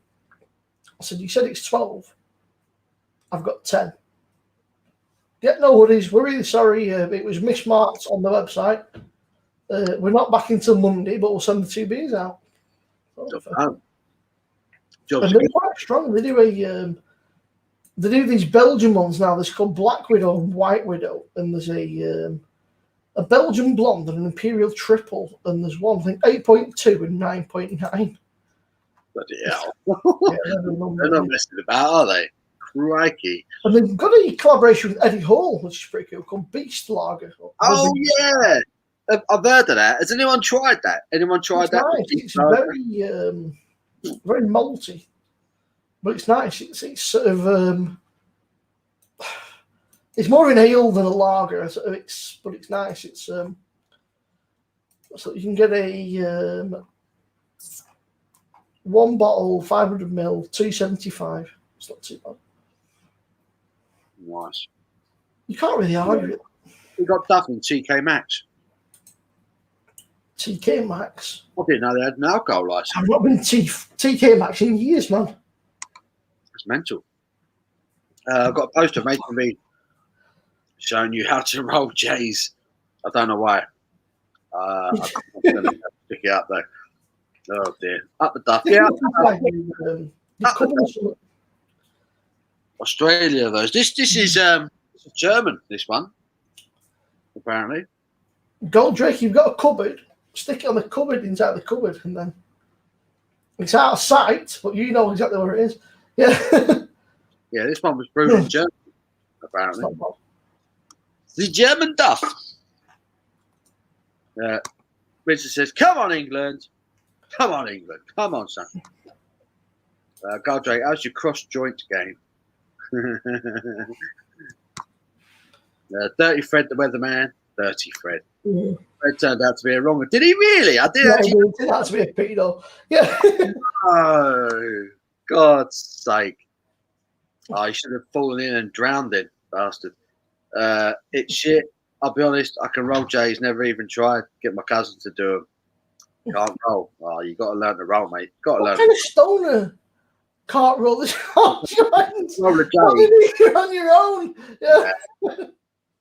I said, "You said it's 12. I've got 10." Yeah, no worries. We're really sorry. It was mismarked on the website. We're not back until Monday, but we'll send the 2 beers out. And they're quite strong. They do these Belgian ones now. There's called Black Widow and White Widow, and there's a Belgian blonde and an Imperial triple, and there's one thing 8.2 and 9.9. Bloody hell! They're not messing about, are they? Crikey! And they've got a collaboration with Eddie Hall, which is pretty cool, called Beast Lager. Oh yeah, I've heard of that. Has anyone tried that? Anyone tried that? Nice. It's very malty. But it's nice. It's sort of it's more an ale than a lager. But it's nice. It's so you can get a one bottle, 500 ml, $2.75. It's not too bad. Nice. You can't really argue it. We got stuff in TK Maxx. TK Maxx. I didn't know they had an alcohol license. I've not been TK Maxx in years, man. It's mental. I've got a poster made for me showing you how to roll J's. I don't know why. I'm going to pick it up though. Oh dear. Up the duff. Yeah. Australia, those. This is German, this one. Apparently. Goldrake, you've got a cupboard. Stick it on the cupboard inside the cupboard, and then it's out of sight, but you know exactly where it is. Yeah. Yeah, this one was brewed in Germany, apparently. The German duff. Richard says, "Come on, England. Come on, England. Come on, son." Goldrake, how's your cross joint game? Dirty Fred, the weatherman. Dirty Fred. Yeah. Fred turned out to be a wronger. Did he really? I did. Yeah, Actually. it turned out to be a pedo. Yeah. Oh, God's sake. I should have fallen in and drowned it, bastard. It's shit. I'll be honest, I can roll J's, never even tried. Get my cousin to do them. Can't roll. Oh, you got to learn to roll, mate. Got to learn. What kind of stoner can't roll this joint? Roll a J. You're on your own. Yeah.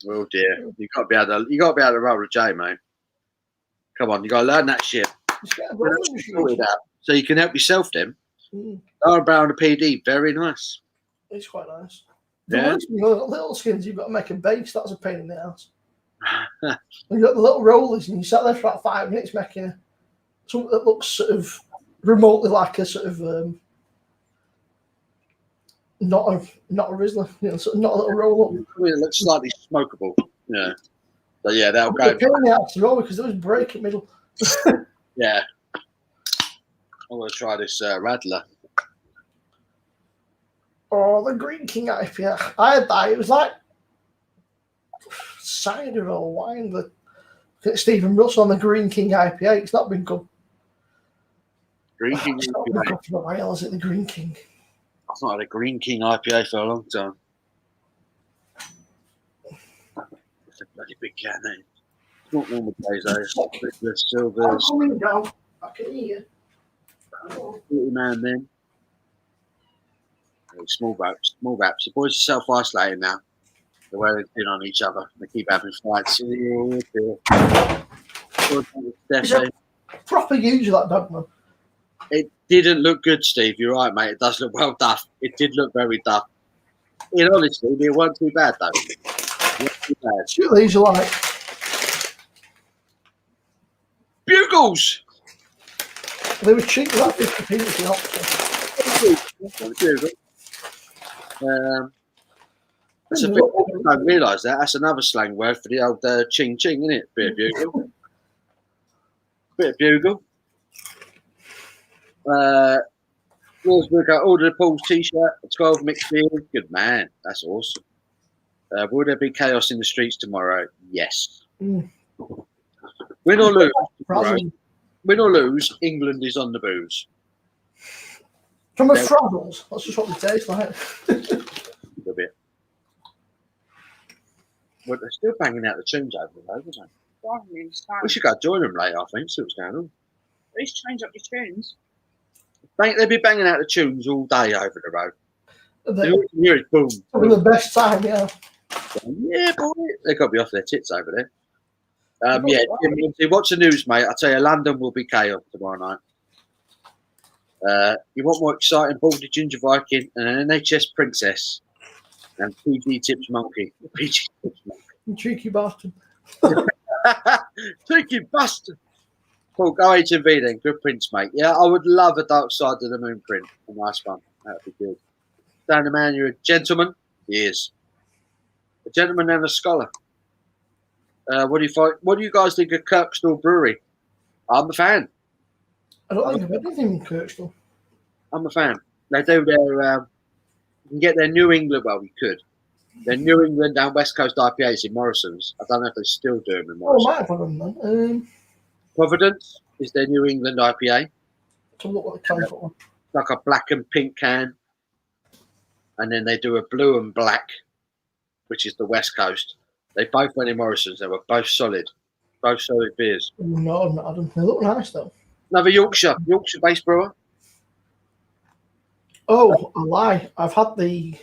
Oh dear. You got to be able to roll a J, mate. Come on, you got to learn that shit. Just get a Get rolling that machine. sorted out so you can help yourself then. Mm, Lara Brown, the PD, very nice. it's quite nice. The Yeah. worst, you got little skins, you've got to make a base. That's a pain in the ass. And you got the little rollers, and you sat there for about 5 minutes making something that looks sort of remotely like a sort of not a Rizzler, sort of not a little roll up. I mean, it looks slightly smokable. Yeah. But yeah, they'll A go. pain in the ass to roll because there was break in the middle. Yeah. I'm going to try this Radler. Oh, the Green King IPA. I had that. It was like cider or wine. But Stephen Russell on the Green King IPA. It's not been good. Green King It's not been IPA. good for a while, is it? The Green King. I've not had a Green King IPA for a long time. It's a bloody big can, eh? It's not normal days, though. The I'm Silvers, coming down. I can hear. 40 man then. Small wraps. The boys are self-isolating now. They're wearing thin on each other. They keep having fights. Oh, dear. Proper use of that dog, man. It didn't look good, Steve. You're right, mate. It does look well duffed. It did look very duffed. In honesty, it weren't too bad, though. It weren't too bad. See what these are like. Bugles! They were cheap, like 50p if you helped them. That's a bit, I don't realise that. That's another slang word for the old ching ching, isn't it? Bit of bugle. Bit of bugle. Ordered a Paul's t-shirt, a 12 mixed beer. Good man. That's awesome. Will there be chaos in the streets tomorrow? Yes. Mm. Win or lose, Frazzles. win or lose, England is on the booze. From a Yeah. Frazzles. That's just what they taste like. A bit. But they're still banging out the tunes over the road, isn't they? We should go join them later, I think, see what's going on. Please change up your tunes. They'll be banging out the tunes all day over the road. They're All you hear is boom. having the best time, yeah. Yeah, boy. They've got to be off their tits over there. Yeah, watch the news, mate. I tell you, London will be chaos tomorrow night. You want more exciting? Baldy Ginger Viking and an NHS Princess and PG Tips Monkey. PG Tips Monkey. You cheeky bastard. Cheeky bastard. Cool, go HMV then. Good prints, mate. Yeah, I would love a Dark Side of the Moon print. A nice one. That'd be good. Dan the man, you're a gentleman. He is. A gentleman and a scholar. What do you guys think of Kirkstall Brewery? I'm a fan. I don't think I've had anything in Kirkstall. I'm a fan. They do their you can get their New England, well we could. Their New England and West Coast IPAs in Morrison's. I don't know if they still do them in Oh, I Morrison's. might have had them then. Providence is their New England IPA. To look what the can for. Like a black and pink can. And then they do a blue and black, which is the West Coast. They both went in Morrison's. They were both solid. Both solid beers. No, I've not had them. They look nice though. Another Yorkshire-based brewer. Oh, I lie. I've had the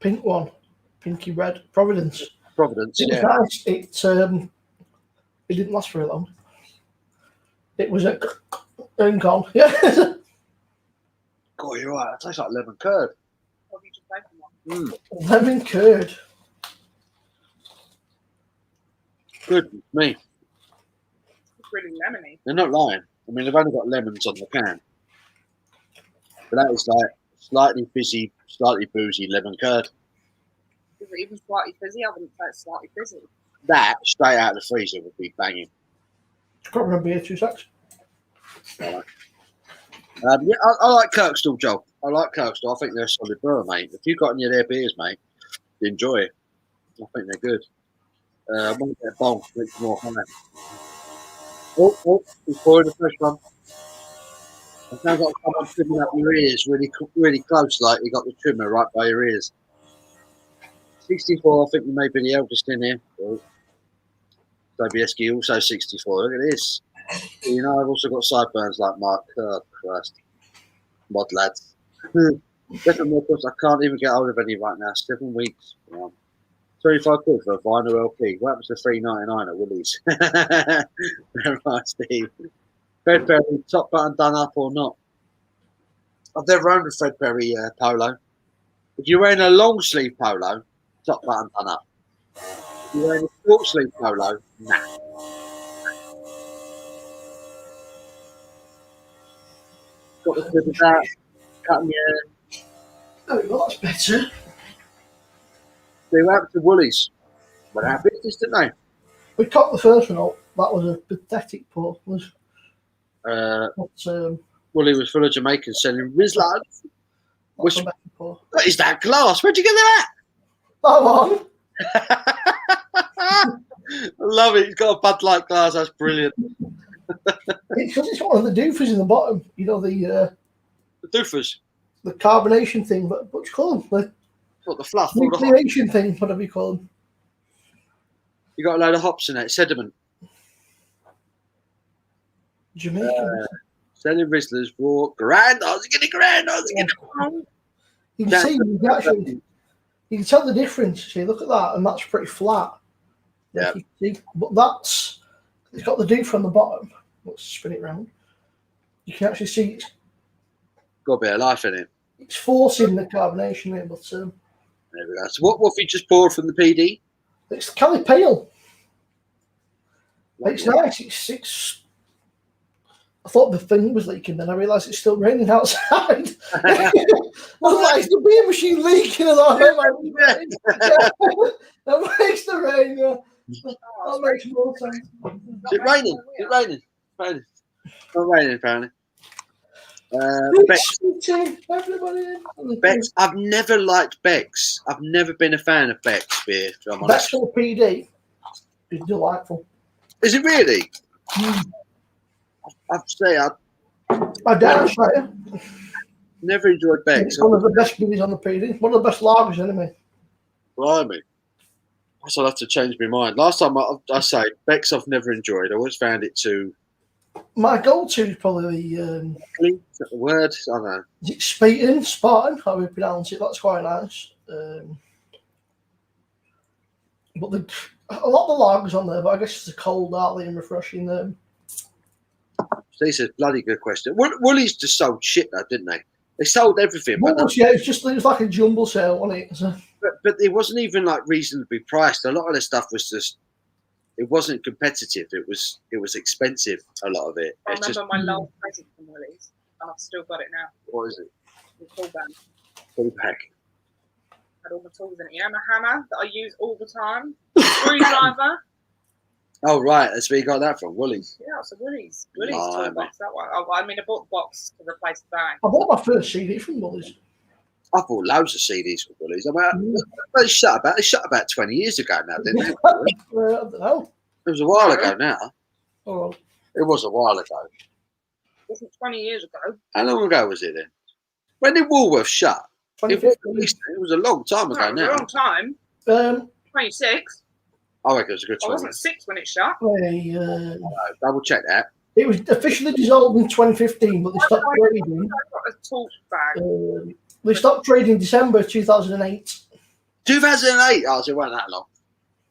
pink one, pinky red, Providence. Providence, It was yeah. nice. It didn't last very long. It was and gone. Yeah. God, you're right. It tastes like lemon curd. Or have you just opened one? Lemon curd. Good with me. It's really lemony. They're not lying. I mean, they've only got lemons on the can. But that is like slightly fizzy, slightly boozy lemon curd. Is it even slightly fizzy? I wouldn't say it's slightly fizzy. That, straight out of the freezer, would be banging. Can't remember here 2 seconds. Yeah, I like Kirkstall, Joel. I like Kirkstall. I think they're a solid brewer, mate. If you've got any of their beers, mate, enjoy it. I think they're good. I want to get a bowl, make it more high. Oh, he's pouring the fresh one. It sounds like someone trimming up your ears really close, like you got the trimmer right by your ears. 64, I think you may be the eldest in here. Oh. Sobieski also 64. Look at this. You know, I've also got sideburns like Mark. Oh, Christ. Mod lads. Different more I can't even get hold of any right now. 7 weeks. £25 for a vinyl LP. What happens to $3.99 at Woolies? Never mind, Steve. Fred Perry, top button done up or not? I've never owned a Fred Perry polo. If you're wearing a long sleeve polo, top button done up. If you're wearing a short sleeve polo, nah. Got the good of that. Cutting your There we go, that's better. They went up to Woolies. But our business, didn't they? We cut the first one up. That was a pathetic pull. Was Woolie was full of Jamaicans selling Rizlas. that's a better pull. What is that glass? Where'd you get that? That one. I love it. He's got a Bud Light glass. That's brilliant. It's because it's one of the doofers in the bottom. You know, the doofers. The carbonation thing. What you call them? The What, the fluff? All the hop- nucleation thing, whatever you call them. You got a load of hops in it. Sediment. Jamaican. Selling Rizlas for grand. I was getting grand. I was getting. You can see, you can tell the difference. See, look at that, and that's pretty flat. Yeah. You can see, but it's got the doof from the bottom. Let's spin it round. You can actually see Got a bit of life in it. it's forcing the carbonation there, but There we go. So what have you just poured from the PD? it's Cali Pale. It's nice. It's. I thought the thing was leaking, then I realised it's still raining outside. I was like, it's the beer machine leaking, and that makes the rain. That makes more sense. Is it raining? Is it raining? Raining. Not raining, apparently. Beck's. Everybody. Beck's. I've never liked Beck's. I've never been a fan of Beck's beer, if I'm honest. Beck's on the PD is delightful. Is it really? I've say I I dare say it. never enjoyed Beck's. It's one of the best beers on the PD. One of the best lagers, anyway. Blimey. I'll have to change my mind. Last time I say Beck's I've never enjoyed. I always found it too My go-to is probably the clean. Is that the word? I don't know. is it Spartan, how we pronounce it. That's quite nice. But a lot of the lagers on there, but I guess it's a cold, aren't they, and refreshing. This is a bloody good question. Woolies just sold shit though, didn't they? They sold everything, but Yeah, it was like a jumble sale, wasn't it? So, but it wasn't even like reasonably priced. A lot of the stuff was just. It wasn't competitive. It was expensive. A lot of it. I It's just, remember my last present from Woolies, and I've still got it now. what is it? The tool bag Full pack. had all the tools in it. You know my hammer that I use all the time, screwdriver. Oh right, that's where you got that from, Woolies. Yeah, it's a Woolies Blimey. toolbox. That one. I mean, I bought the box to replace the bag. I bought my first CD from Woolies. I bought loads of CDs from Woolies. I mean, they shut about 20 years ago now, didn't they? I don't know. It was a while ago now. Oh, It was a while ago. It wasn't 20 years ago. How long ago was it then? When did Woolworths shut? It 2015. was a long time No, ago it was a now. long time. 26. I reckon it was a good I 20. wasn't 6 when it shut. Double check that. It was officially dissolved in 2015, but they stopped trading. I got a tool bag. They stopped trading December 2008. 2008. Oh, so it wasn't that long.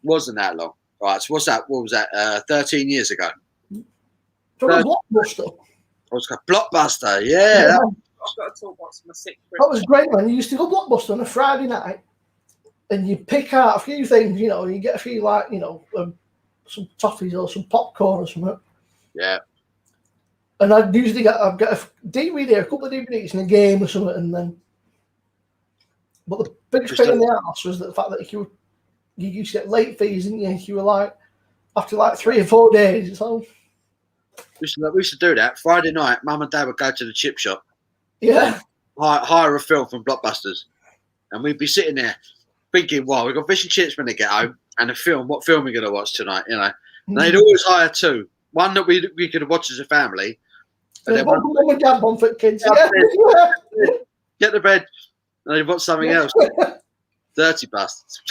Wasn't that long. Right, so what's that? What was that? 13 years ago. So it was Blockbuster. What's it called? Blockbuster, yeah. Yeah. I've got a toolbox for my 6th That was great, man. You used to go Blockbuster on a Friday night and you pick out a few things, you know, and you get a few, like, you know, some toffees or some popcorn or something. Yeah. And I'd usually get a DVD, a couple of DVDs and a game or something, and then. But the biggest thing in the house was the fact that you used to get late fees, and you were like, after like 3 or 4 days, it's like, We used to do that. Friday night, Mum and Dad would go to the chip shop, yeah. hire a film from Blockbusters, and we'd be sitting there thinking, well, we've got fish and chips when they get home, and a film. What film are we going to watch tonight? You know, and they'd always hire 2. One that we could watch as a family, and then One for mum and dad, one for kids. Yeah. Yeah. get to bed, and they'd watch something else. Dirty bastards.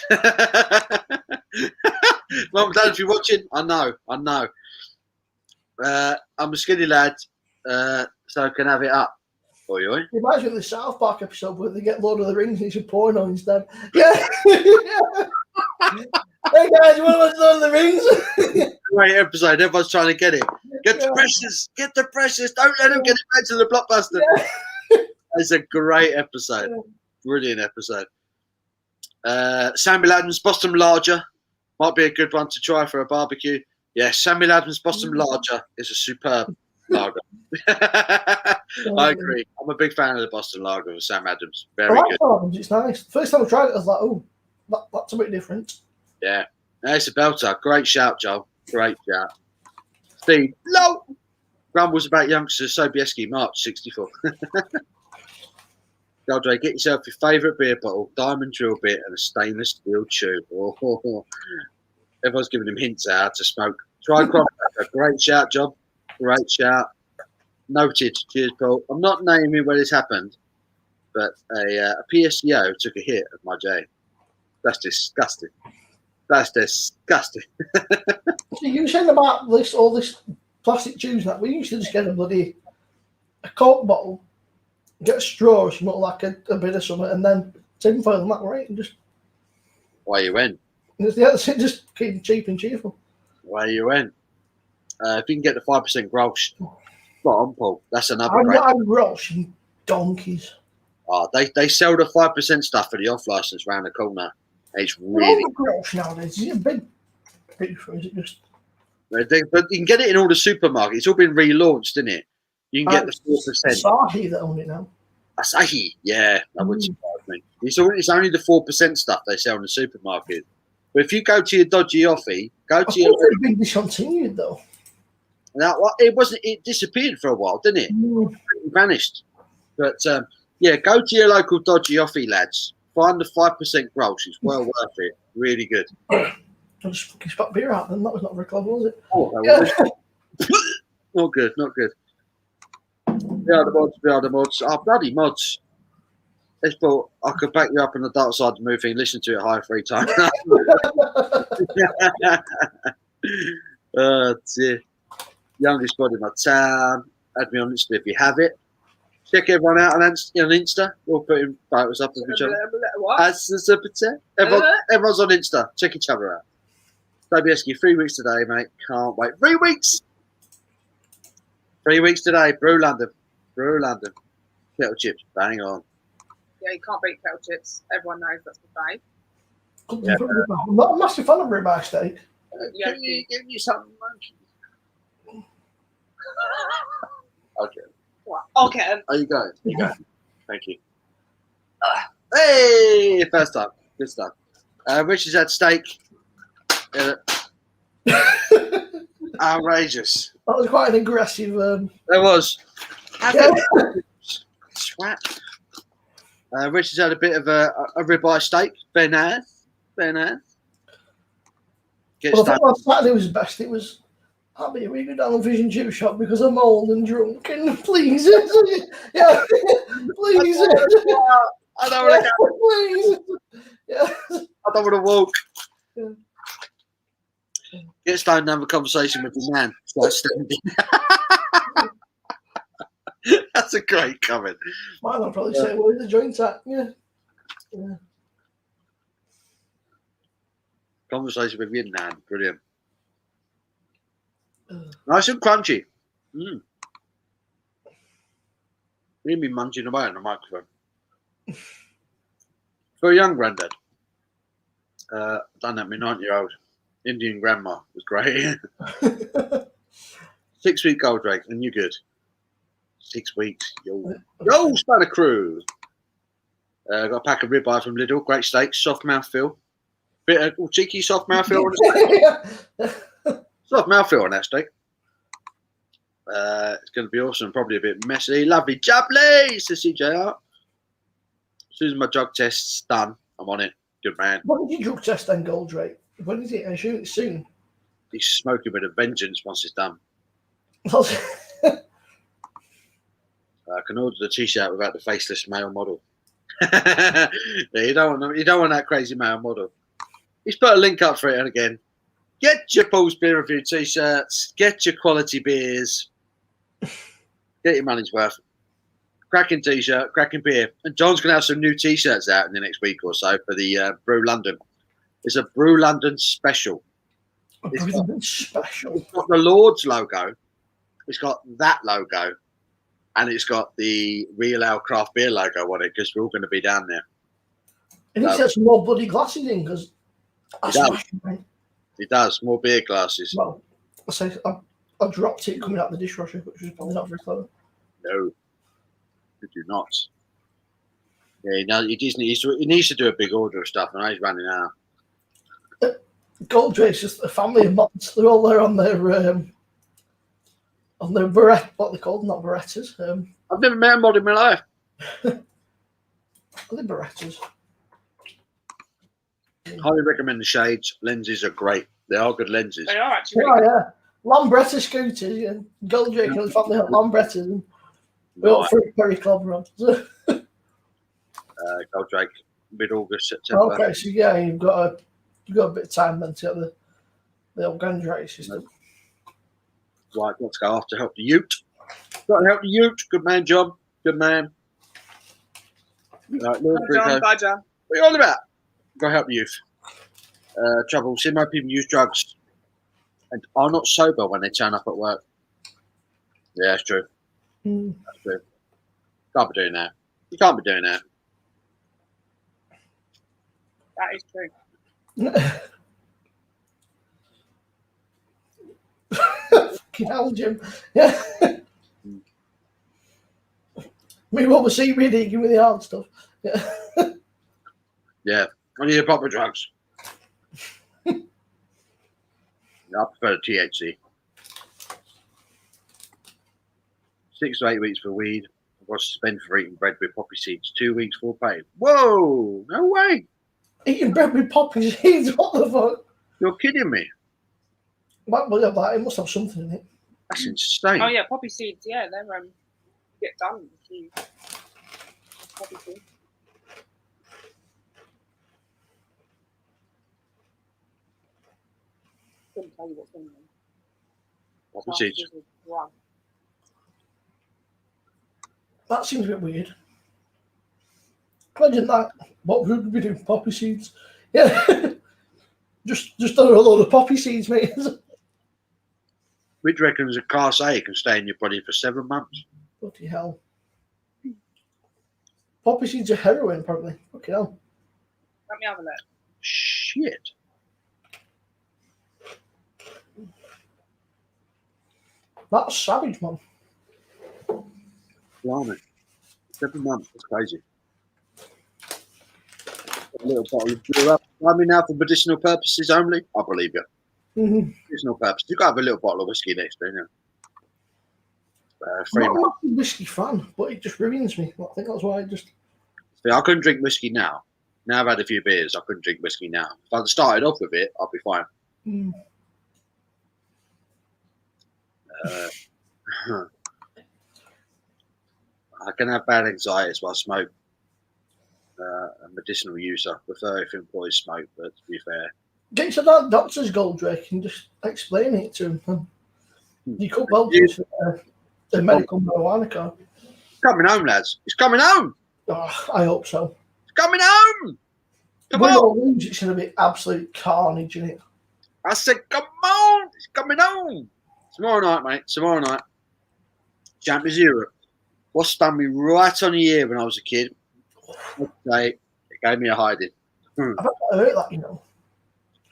Mum and Dad, if you're watching, I know. I'm a skinny lad, so I can have it up for you. Eh? Imagine the South Park episode where they get Lord of the Rings and it's a porno instead. Yeah. Hey guys, you want to watch Lord of the Rings? Great episode. Everyone's trying to get it. Get the Yeah. precious. Get the precious. Don't let them get it back to the blockbuster. It's a great episode. Yeah. Brilliant episode. Samuel Adams Boston Lager might be a good one to try for a barbecue. Yeah, Samuel Adams Boston Lager is a superb lager. I agree. I'm a big fan of the Boston Lager with Sam Adams. I Very like good. Adams. It's nice. First time I tried it, I was like, oh, that's a bit different. Yeah, it's a belter. Great shout, Joel. Great shout. Steve, low. Grumbles about youngsters. Sobieski, March 64. Goldray, get yourself your favourite beer bottle, diamond drill bit, and a stainless steel tube. Oh. Everyone's giving him hints how to smoke. Try Crombacker. Great shout, John. Great shout. Noted. Cheers, Paul. I'm not naming where this happened, but a PSCO took a hit of my J. That's disgusting. That's disgusting. So you were saying about all this plastic tubes that we used to just get a Coke bottle, get a straw or something like a bit of something, and then tin foil them that way, and just Why you went? just keep it cheap and cheerful. Where you went? If you can get the 5% Grolsch, spot on, Paul. That's another I'm great. not Roche, you donkeys. Oh, they sell the 5% stuff for the off license round the corner. It's really. Roche nowadays. Is it a big or is it just? But you can get it in all the supermarkets. It's all been relaunched, isn't it? You can get the 4%. Asahi that own it now. Asahi, yeah, that wouldn't surprise me. It's only the 4% stuff they sell in the supermarket. But if you go to your dodgy offie, go I to thought your. it had been discontinued though. Now, it wasn't. It disappeared for a while, didn't it? It vanished. But yeah, go to your local dodgy offie, lads. Find the 5% Grolsch. It's well worth it. Really good. I just fucking spat beer out then. That was not very clever, was it? Oh, not good. Not good. We are the mods. Oh, bloody mods. Let's put, I could back you up on the dark side of the movie and listen to it high free time. Dear. Youngest body in my town. Add me on Insta if you have it. Check everyone out on Insta. We'll put in photos up of each other. What? Everyone's on Insta. Check each other out. Sobieski, 3 weeks today, mate. Can't wait. 3 weeks! 3 weeks today. Brew London. Kettle chips. Bang on. Yeah, you can't beat kettle chips. Everyone knows that's the fave. Yeah. I'm not a massive fan of ribeye steak. Yeah. Can you give me some monkeys? Okay. What? Okay. Are you going? Thank you. Hey, first time. Good stuff. Richard's had steak. Outrageous. That was quite an aggressive. There was. Yeah. Swat. Richard's had a bit of a ribeye steak. Very nice. Get Well, I started. thought Saturday was best. It was. I'll be a really good down the fish and chip shop because I'm old and drunk and please, yeah, please, I don't want to go. please, yeah. I don't want to walk. Yeah. Get stoned and have a conversation with your man. Start standing. That's a great comment. Mine, I'll probably say, where's the joint at? Yeah. Conversation with your nan. Brilliant. Nice and crunchy. Mm. You me munching away on the microphone. For a young granddad, done that my 90-year-old Indian grandma was great. 6 week gold rake, and you're good. 6 weeks. Yo, Spanner Crew. Got a pack of ribeye from Lidl. Great steak, soft mouthfeel. Bit of cheeky soft mouthfeel. Soft mouthfeel on that steak. It's going to be awesome. Probably a bit messy. Lovely jubbly, says CJR. As soon as my drug test's done, I'm on it. Good man. When did you drug test then, Goldrake? When is it? I assume it's soon. He's smoking with a vengeance once it's done. I can order the t-shirt without the faceless male model. Yeah, you don't want that crazy male model. He's put a link up for it, and again, get your Paul's Beer Review t-shirts, get your quality beers, get your money's worth. Cracking t-shirt, cracking beer, and John's gonna have some new t-shirts out in the next week or so for the Brew London. It's a Brew London special. A It's brilliant special. It's got the Lord's logo. It's got that logo. And it's got the Real Ale Craft Beer logo on it because we're all going to be down there. I need to get some more bloody glasses in because I It does. smashed mine. It does. More beer glasses. Well, I dropped it coming out of the dishwasher, which was probably not very clever. No. You do not. Yeah, no, he needs to do a big order of stuff, and he's running out. Goldrake's just a family of mods. They're all there on their Beretta, what they're called, not Berettas. I've never met a mod in my life. Are they Berettas? Highly recommend the shades. Lenses are great. They are good lenses. They are actually. Oh, yeah. Lambretta scooters, yeah. Goldrake and his family have Lambrettas, and we all three Perry Club runs. Goldrake, mid-August, September. Okay, so yeah, you've got a bit of time then to get the old grand race system. Right, let's go off to help the Ute. Got to help the Ute. Good man, John. Good man. Right, Lord Brico. Bye, John. What are you on about? Go help the youth. Trouble. See, most people use drugs and are not sober when they turn up at work. Yeah, that's true. That's true. Can't be doing that. You can't be doing that. That is true. Fucking hell, Jim. Yeah. Me what was he really give me the hard stuff. Yeah. Yeah. I need a proper drugs. Yeah, I prefer the THC. 6 to 8 weeks for weed. I was suspended for eating bread with poppy seeds. 2 weeks full pay. Whoa! No way! Eating bread with poppy seeds, what the fuck? You're kidding me. Might believe that. It must have something in it. That's insane. Oh yeah, poppy seeds. Yeah, they're get done. Poppy seeds. Couldn't tell you what's in them. Poppy seeds. Wow. That seems a bit weird. Imagine that. What would we do? Poppy seeds? Yeah. just a load of poppy seeds, mate. Which reckons a Class A can stay in your body for 7 months. Bloody hell. Poppy seeds are heroin, probably. Fucking hell. Let me have a look. Shit. That's savage, man. Blimey. 7 months. That's crazy. A little bottle of beer up. I mean, now for medicinal purposes only, I believe you. Mm-hmm. Medicinal purposes. You've got to have a little bottle of whiskey next to you. I'm 3 not months. a whiskey fan, but it just ruins me. I think that's why I just. I couldn't drink whiskey now. Now I've had a few beers, I couldn't drink whiskey now. If I'd started off with it, I'd be fine. I can have bad anxiety while I smoke. A medicinal use, I prefer if employees smoke, but to be fair. Get to that doctor's Goldrake and just explain it to him. You could well do a medical marijuana card. Coming home, lads. It's coming home. Oh, I hope so. It's coming home. Come When on. it lose, it's going to be absolute carnage, isn't it? I said, come on. It's coming home. Tomorrow night, mate. Tomorrow night. Champions Europe. What stung me right on the ear when I was a kid. It gave me a hiding. I bet I hurt that, you know.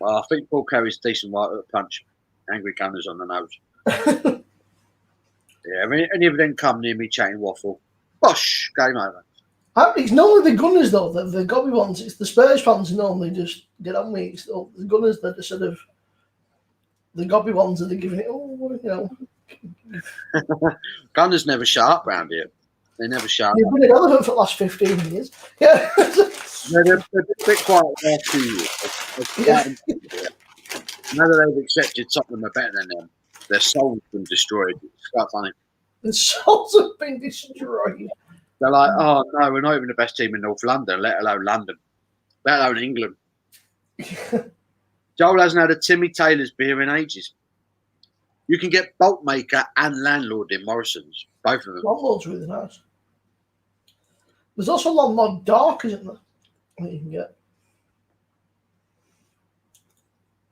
Well, I think Paul Carey's a decent right at punch. Angry Gunners on the nose. Yeah, I mean, any of them come near me chatting waffle. Bosh, game over. It's normally the Gunners, though, the Gobby ones. It's the Spurs fans who normally just get on me. It's the Gunners that are sort of the Gobby ones that are giving it, you know. Gunners never shut up round here. They never shut up. They've been irrelevant for the last 15 years. Yeah. They're a bit quiet the last 2 years. Yeah. Now that they've accepted Tottenham are better than them, their souls have been destroyed. It's quite funny. The souls have been destroyed. They're like, oh no, we're not even the best team in North London, let alone London, let alone England. Joel hasn't had a Timmy Taylor's beer in ages. You can get Bolt Maker and Landlord in Morrison's, both of them. Landlord's really nice. There's also Landlord Dark, isn't there? That you can get.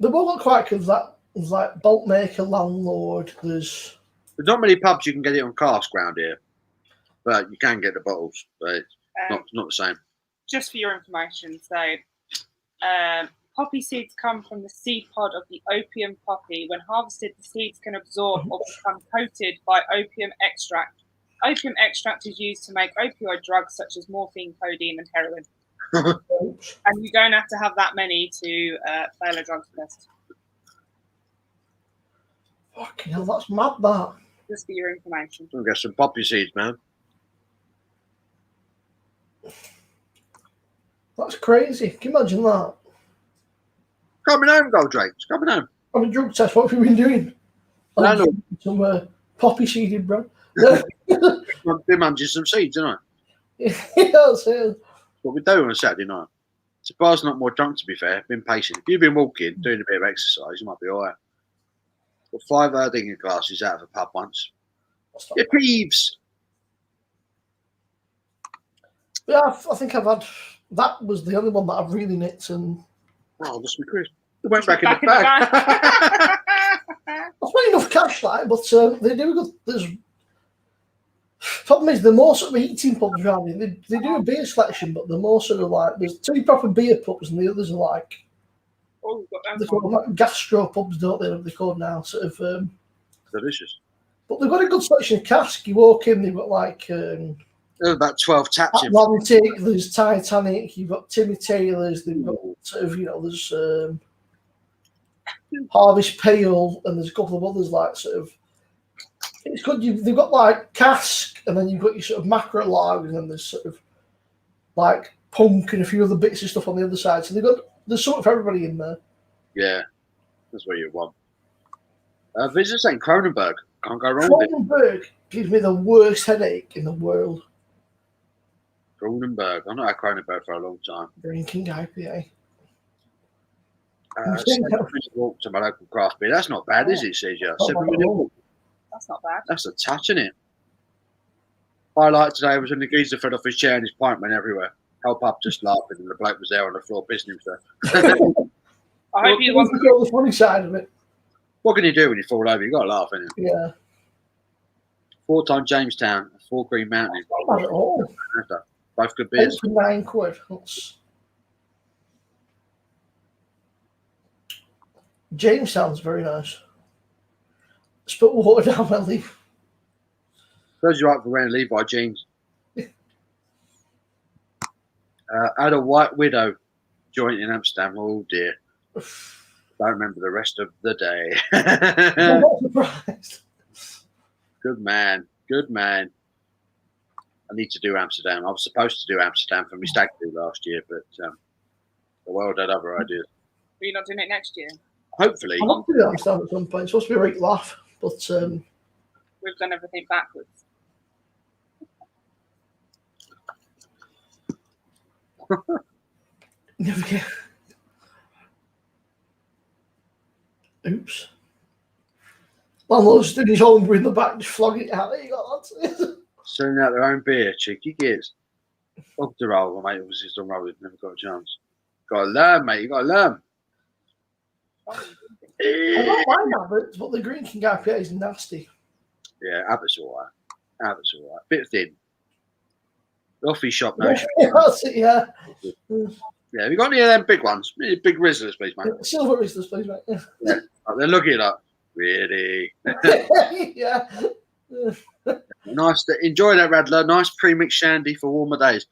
They all look quite good. There's like bolt maker, landlord. There's not many pubs you can get it on cask round here, but you can get the bottles, but it's not the same. Just for your information, so poppy seeds come from the seed pod of the opium poppy. When harvested, the seeds can absorb or become coated by opium extract. Opium extract is used to make opioid drugs such as morphine, codeine, and heroin. And you don't have to have that many to fail a drugs test. fucking hell. That's mad. That. Just for your information. I'll get some poppy seeds, man. That's crazy. Can you imagine that? Coming home, Goldrake. It's coming home. I'm a drug test. What have you been doing? I know. Some poppy seeded bread. Been managing some seeds, isn't I? Yeah, that's it. What we do on a Saturday night. Surprised not more drunk, to be fair. Been patient. If you've been walking, doing a bit of exercise, you might be all right. Got 5 Erdinger glasses out of a pub once. Yeah, Peeves. Yeah, I think I've had. That was the only one that I've really nicked, and Oh, that's my Chris. It went back in the bag. that's not enough cash, like, but they do good. There's problem is the more sort of eating pubs around here. They do a beer selection, but the more sort of like there's 2 proper beer pubs, and the others are like Oh, we've got they them. call them like gastro pubs, don't they? What they're called now, sort of. Delicious. But they've got a good selection of cask. You walk in, they've got like. There's about 12 taps in. Atlantic, there's Titanic, you've got Timmy Taylor's, they've got sort of, there's Harvest Pale, and there's a couple of others like sort of. It's good. They've got like cask, and then you've got your sort of macro lager, and then there's sort of like punk and a few other bits of stuff on the other side. So there's something for everybody in there. Yeah, that's what you want. Visit St. Cronenberg. Can't go wrong with it. Cronenberg gives me the worst headache in the world. Cronenberg. I've not had Cronenberg for a long time. Drinking IPA. Walk to my local craft beer. That's not bad, is it, CJ? 7-minute walk. That's not bad. That's a touch, isn't it? Highlight today was when the geezer fell off his chair and his pint went everywhere. Help up just laughing, and the bloke was there on the floor pissing himself. I hope you What's wasn't. the funny side of it? What can you do when you fall over? You got to laugh, innit? Yeah. 4-time Jamestown, 4 Green Mountain. Not bad at all. Both good beers. 8 for £9. That's... James sounds very nice. Just put water down my leaf. Serves you right for wearing Levi jeans. Had a White Widow joint in Amsterdam. Oh dear. Don't remember the rest of the day. I'm not surprised. Good man. Good man. I need to do Amsterdam. I was supposed to do Amsterdam for my stag do last year, but the world had other ideas. Are you not doing it next year? Hopefully. I want to do Amsterdam at some point. It's supposed to be a great laugh, but We've done everything backwards. never get. Oops. Landlord's doing his own in the back, just flogging it out. There you go, lads. Selling out their own beer, cheeky kids. Up the roll, mate. It was just on roll. Never got a chance. Got to learn, mate. You got to learn. I don't mind Abbott's, but the Green King IPA is nasty. Yeah, Abbott's all right. Abbott's all right. Bit thin. Coffee shop notion. That's it, yeah. Yeah, have you got any of them big ones? Big Rizzlers, please, mate. Silver is this place, mate. Yeah. They're looking up. Really? Yeah. Nice. Enjoy that, Radler. Nice pre-mixed shandy for warmer days.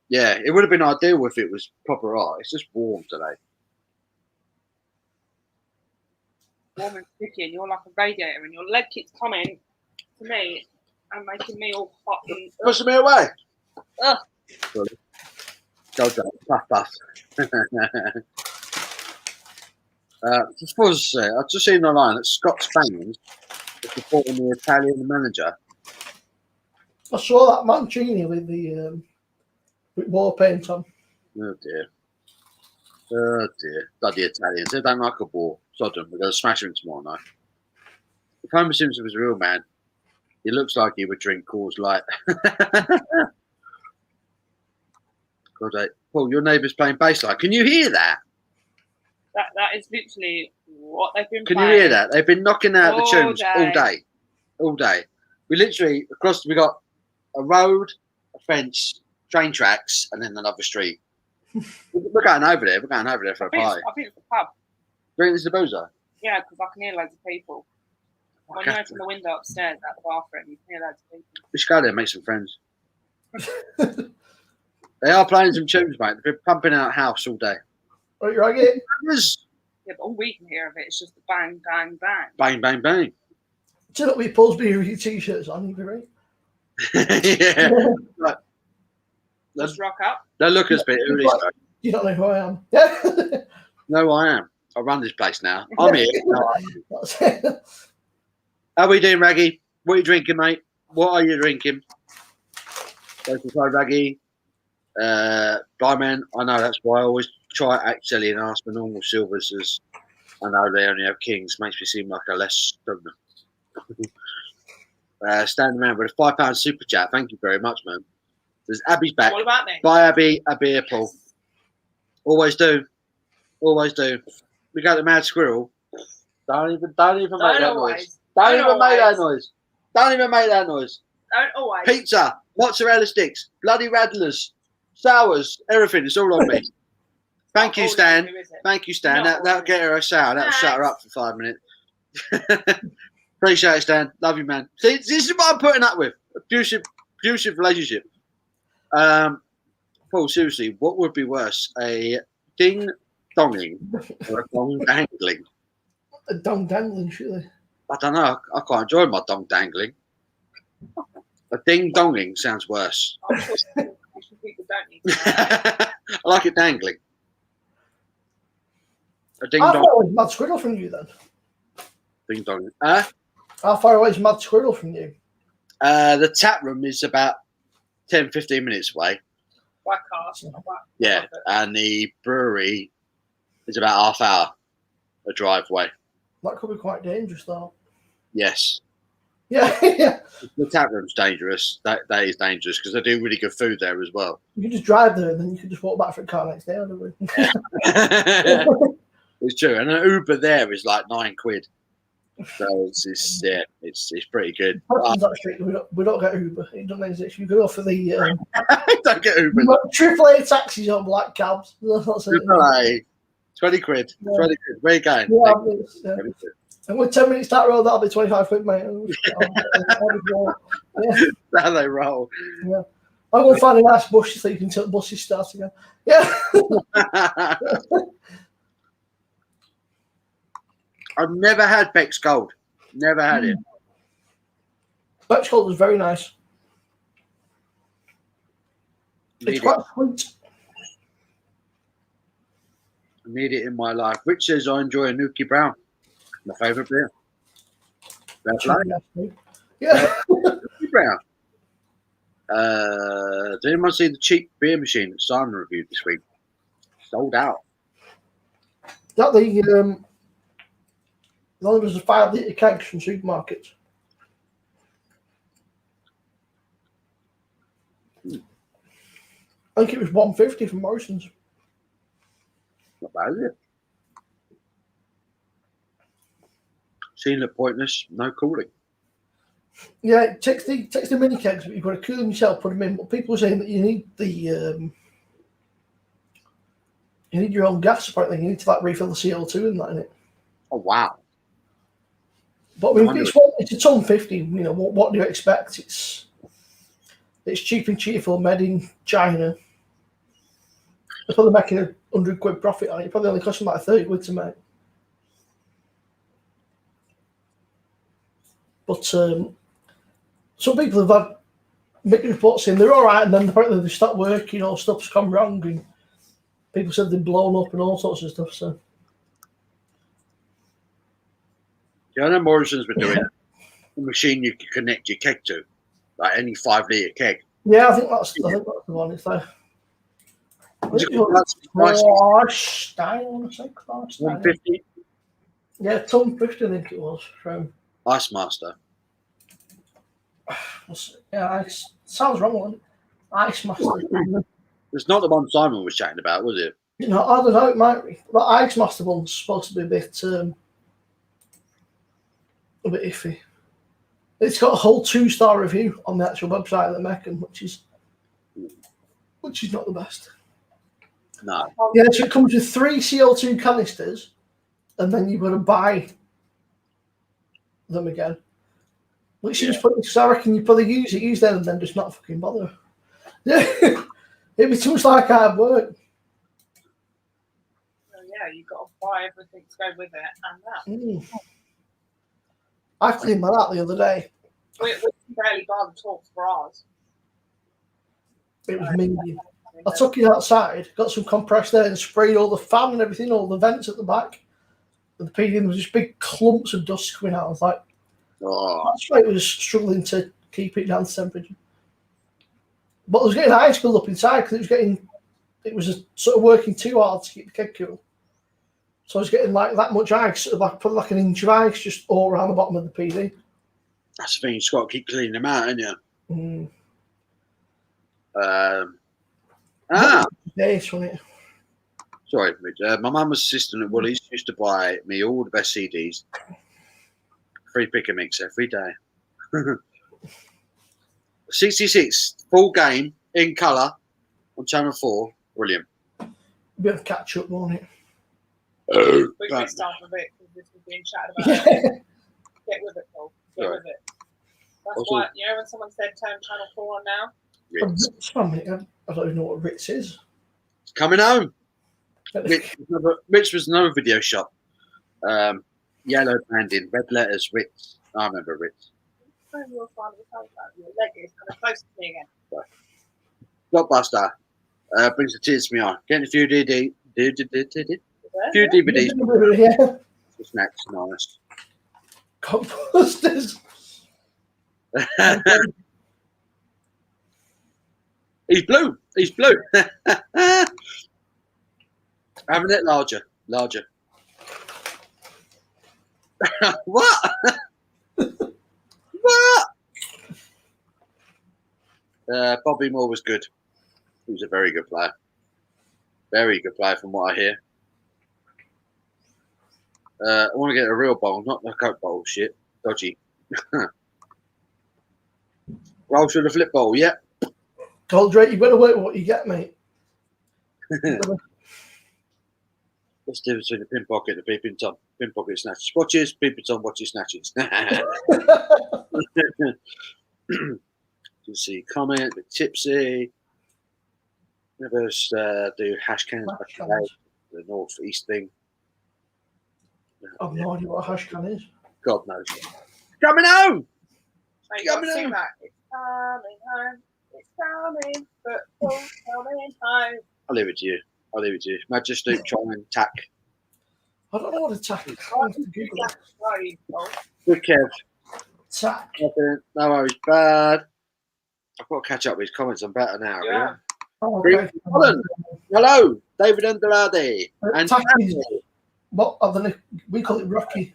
Yeah, it would have been ideal if it was proper art. It's just warm today. Warm and sticky, and you're like a radiator, and your leg keeps coming to me and making me all hot. And Push me away. ugh. Go down. Puff, puff. I've just seen online that Scott Spaniels is supporting the Italian manager. I saw that Mancini with the with war paint on. Oh dear. Oh dear. Bloody Italians. They don't like a ball. Sodom. We're going to smash him tomorrow night. If Homer Simpson was a real man, he looks like he would drink Coors Light. God, Paul, your neighbour's playing bass line. Can you hear that? That is literally what they've been Can you playing. hear that? They've been knocking out the All tunes day. all day. We literally we got a road, a fence, train tracks, and then another street. We're going over there. We're going over there for a party. I think it's the pub. Drink this the boozer. Yeah, because I can hear loads of people. When you open the window upstairs at the bathroom, you can hear loads of people. We should go there and make some friends. They are playing some tunes, mate. They've been pumping out house all day. Right, you're again. Yeah, but all we can hear of it is just the bang, bang, bang. Bang, bang, bang. Do you know what we Paul's beer with your t-shirts on? You'd be right. Yeah. Right. Just rock up. Don't look at us, who is that? You don't know who I am. Yeah. No, I am. I run this place now. I'm here. That's it. How we doing, Raggy? What are you drinking, mate? What are you drinking? Go to try Raggy. Barman, I know that's why I always try actually and ask for normal silvers, as I know they only have kings. Makes me seem like a less stronger. Standing around with a £5 super chat. Thank you very much, man. There's Abby's back. What about me? Bye, Abby. A beer, Paul. Always do. Always do. We got the mad squirrel. Don't even make that noise. Don't even make that noise. Don't even make that noise. Don't always. Pizza, mozzarella sticks, bloody radlers, sours, everything. It's all on me. Thank you, Stan. Thank you, Stan. That'll get her a sour. That'll shut her up for 5 minutes. Appreciate it, Stan. Love you, man. See, this is what I'm putting up with. Abusive relationship. Paul, seriously, what would be worse? A ding-donging or a dong-dangling? A dong dangling, surely. I don't know. I quite enjoy my dong-dangling. A ding-donging sounds worse. I'm sure people don't need to know. I like it dangling. A How ding-dong. far away is Mad Squirrel from you, then? Ding-dong. How far away is Mad Squirrel from you? The tap room is about 10, 15 minutes away. By car. Yeah. And the brewery is about half hour a drive away. That could be quite dangerous, though. Yes. Yeah, yeah. The tap room's dangerous. That is dangerous because they do really good food there as well. You can just drive there and then you can just walk back for a car next day, don't we? It's true. And an Uber there is like £9. So it's pretty good. We don't get Uber. It doesn't exist. You go for the Don't get Uber. AAA taxis or black cabs. That's it. AAA, £20. Yeah. 20 quid. Where you going? Yeah, and with 10 minutes that road, that'll be 25 quid, mate. Yeah. How they roll. Yeah. I'm going to find a nice bush so you can tell the buses start again. Yeah. I've never had Beck's Gold. Never had it. Beck's Gold was very nice. It's quite sweet. I need it in my life. Rich says I enjoy a Nuki Brown. My favourite beer. That's right. Yeah. Nuki Brown. Did anyone see the cheap beer machine that Simon reviewed this week? Sold out. That the only was a 5 litre kegs from supermarkets. I think it was $150 from Morrison's. Not bad, is it? Seeing it pointless, no cooling. Yeah, it takes the mini kegs, but you've got to cool them yourself, put them in. But people are saying that you need the you need your own gas. Apparently, you need to like refill the CO2 and that in it. Oh wow! But I mean, it's a ton 50. You know what do you expect? It's cheap and cheerful, made in China. They're probably making £100 profit on it. It probably only cost them like 30 quid to make. But some people have had mixed reports saying they're all right, and then apparently they stopped working or stuff's gone wrong, and people said they've blown up and all sorts of stuff. So, yeah, I know Morrison's been doing a machine you can connect your keg to, like any 5 litre keg. yeah, I think that's the one. It's like Clarstein, I want to say Clarstein. 150 Yeah, ton 50, I think it was from. Ice Master. Yeah, sounds wrong, wasn't it? Ice Master. It's not the one Simon was chatting about, was it? You know, I don't know. It might be. The Ice Master one's supposed to be a bit iffy. It's got a whole 2-star review on the actual website of the Meccan, which is not the best. No. Yeah, so it comes with 3 CO2 canisters, and then you've got to buy them again. Which seems funny, because I reckon you probably use them and then just not fucking bother. Yeah, it'd be too much like hard work. So yeah, you've got to buy everything to go with it and that. I cleaned that out the other day. We can barely buy the talks for ours. It was minging. I took it outside, got some compressed air and sprayed all the fan and everything, all the vents at the back. And the PD, there was just big clumps of dust coming out. I was like, that's why it was struggling to keep it down to temperature. But I was getting ice build up inside because it was sort of working too hard to keep the keg cool. So I was getting like that much ice, probably like an inch of ice just all around the bottom of the PD. That's the thing, you've got to keep cleaning them out, haven't you? Days, wasn't it? Sorry, Mitch. My mum was assistant at Woolies. Used to buy me all the best CDs. Free pick a mix every day. 66 full game in colour on Channel 4. Brilliant. Bit of catch up, won't it? We missed half of it because this was being chatted about. Get with it, Paul. Get with it. That's Also, why, you know, when someone said turn Channel 4 on now? Ritz. I don't even know what Ritz is. It's coming home. Ritz was another video shop. Yellow branding, red letters, Ritz. I remember Ritz. Your leg is kind of close to me again. Blockbuster. Brings the tears to my eye. Getting a few DVDs. Yeah. For snacks, nice. Composters. He's blue. He's blue. Having it larger. What? What? Bobby Moore was good. He was a very good player. Very good player from what I hear. I want to get a real bowl, not the Coke bottle shit. Dodgy. Roll through the flip bowl, yeah. Told Drake, you better work with what you get, mate. What's the difference between the pin pocket and the peeping tom? Pin pocket snatches watches, peeping tom watches snatches. You see comment, a bit tipsy. Never do hash cans back in the day, the north-east thing. I've no idea what a hash can is. God knows. Coming home! So you got to sing that. It's coming home. It's coming. Football's coming home. I'll leave it to you. Imagine Stoop trying and tack. I don't know what a tack is. I have to Google it. Good Kev. Tack. Nothing. No worries. Bad. I've got to catch up with his comments. I'm better now. Yeah. Oh, Green okay. Holland. Hello, David Andrade. And Tack is, what, I don't know, we call it Rocky.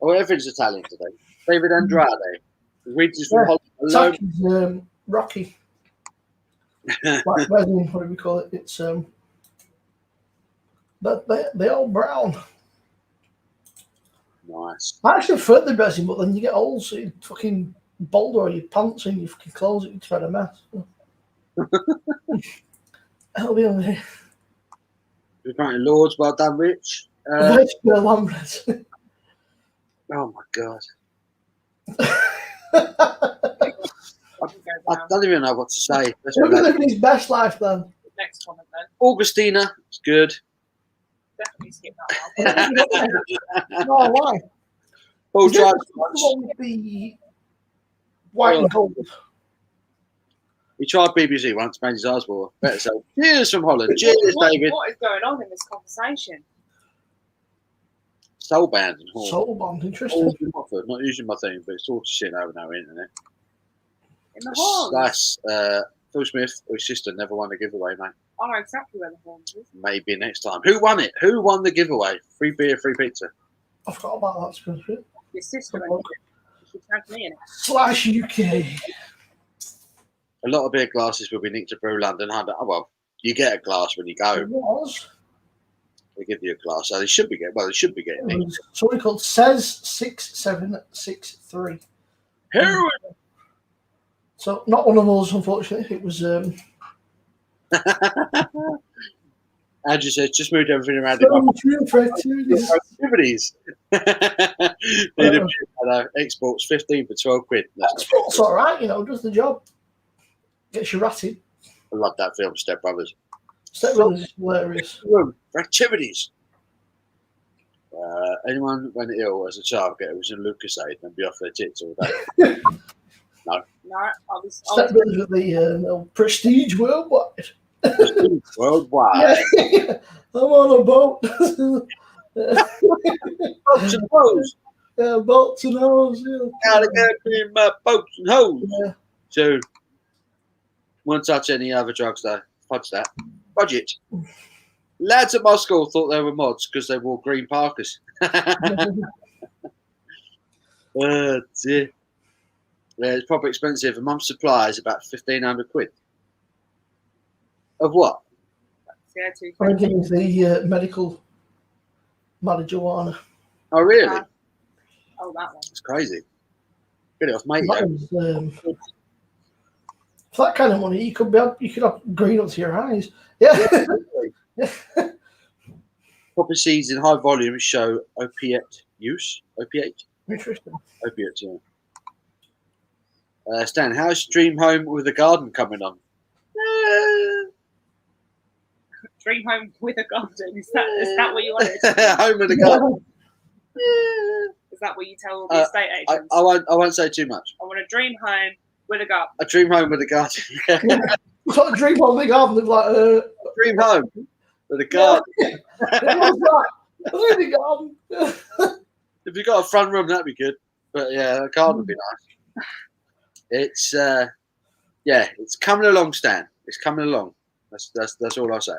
oh, everything's Italian today. David Andrade. We just from Holland. Hello. Tack is Rocky. Like resin, what do we call it? It's but they're all brown. Nice. I actually prefer the resin, but then you get old, so you fucking boulder or your pants and your fucking clothes, it's had a mess. That'll be on there. We're apparently Lords. Well done, Rich. Let's go on resin. Oh my god. I don't even know what to say. Let's We're go back. living his best life then. Next comment then. Augustina, it's good. Definitely skip that one. Oh, why? Paul Is it tried. the one with the white and gold? He tried BBC once, made his eyes water. Better so. Cheers from Holland. Cheers, David. What is going on in this conversation? Soul band and Horn. Soul Bond, interesting. Not using my thing, but it's all shit over now internet. In the horns. That's Phil Smith or his sister never won the giveaway, mate. I know exactly where the horns is. Maybe next time. Who won it? Who won the giveaway? Free beer, free pizza. I forgot about that. Specific. Your sister went it. She tagged me in it. Slash UK. A lot of beer glasses will be nicked to Brew London. Oh, well, you get a glass when you go. It was. They give you a glass, so they should be getting. Well, they should be getting It it. was somebody called Says6763. Heroin. So not one of those, unfortunately. It was Andrew says, just moved everything around. for activities. Activities. Exports 15 for 12 quid. Sport's all right, does the job. Gets you ratted. I love that film, Step Brothers. Step Brothers is hilarious. Room for activities. Anyone went ill as a child, it was in Lucasade and be off their tits all day. No, I was Step Brothers with the prestige worldwide. Worldwide. Yeah. I'm on a boat. Boats and hoes. Yeah, boats and hoes. Yeah. Gotta go clean my boats and hoes. Yeah. So, won't touch any other drugs though. Fudge that. Budget. Lads at my school thought they were mods because they wore green parkas. Oh, dear. Yeah, it's probably expensive. A month's supply is about 1,500 quid. Of what? Yeah, too. I'm getting the medical marijuana. Oh, really? Oh, that one. It's crazy. Get it off, mate. That was, for that kind of money, you could have green up to your eyes. Yeah. Poppy seeds in high volume show opiate use. Opiate? Interesting. Opiates, yeah. Stan, how's Dream Home with a Garden coming on? Dream Home with a Garden. Is that what you wanted? Home with a Garden. Is that what you tell all the estate agents? I won't say too much. I want a dream home with a garden. A dream home with a garden. Sort of dream on the garden of like Dream home with a garden. It was that. It was in the garden. If you got a front room, that'd be good. But yeah, a garden would be nice. It's it's coming along, Stan. It's coming along. That's all I'll say.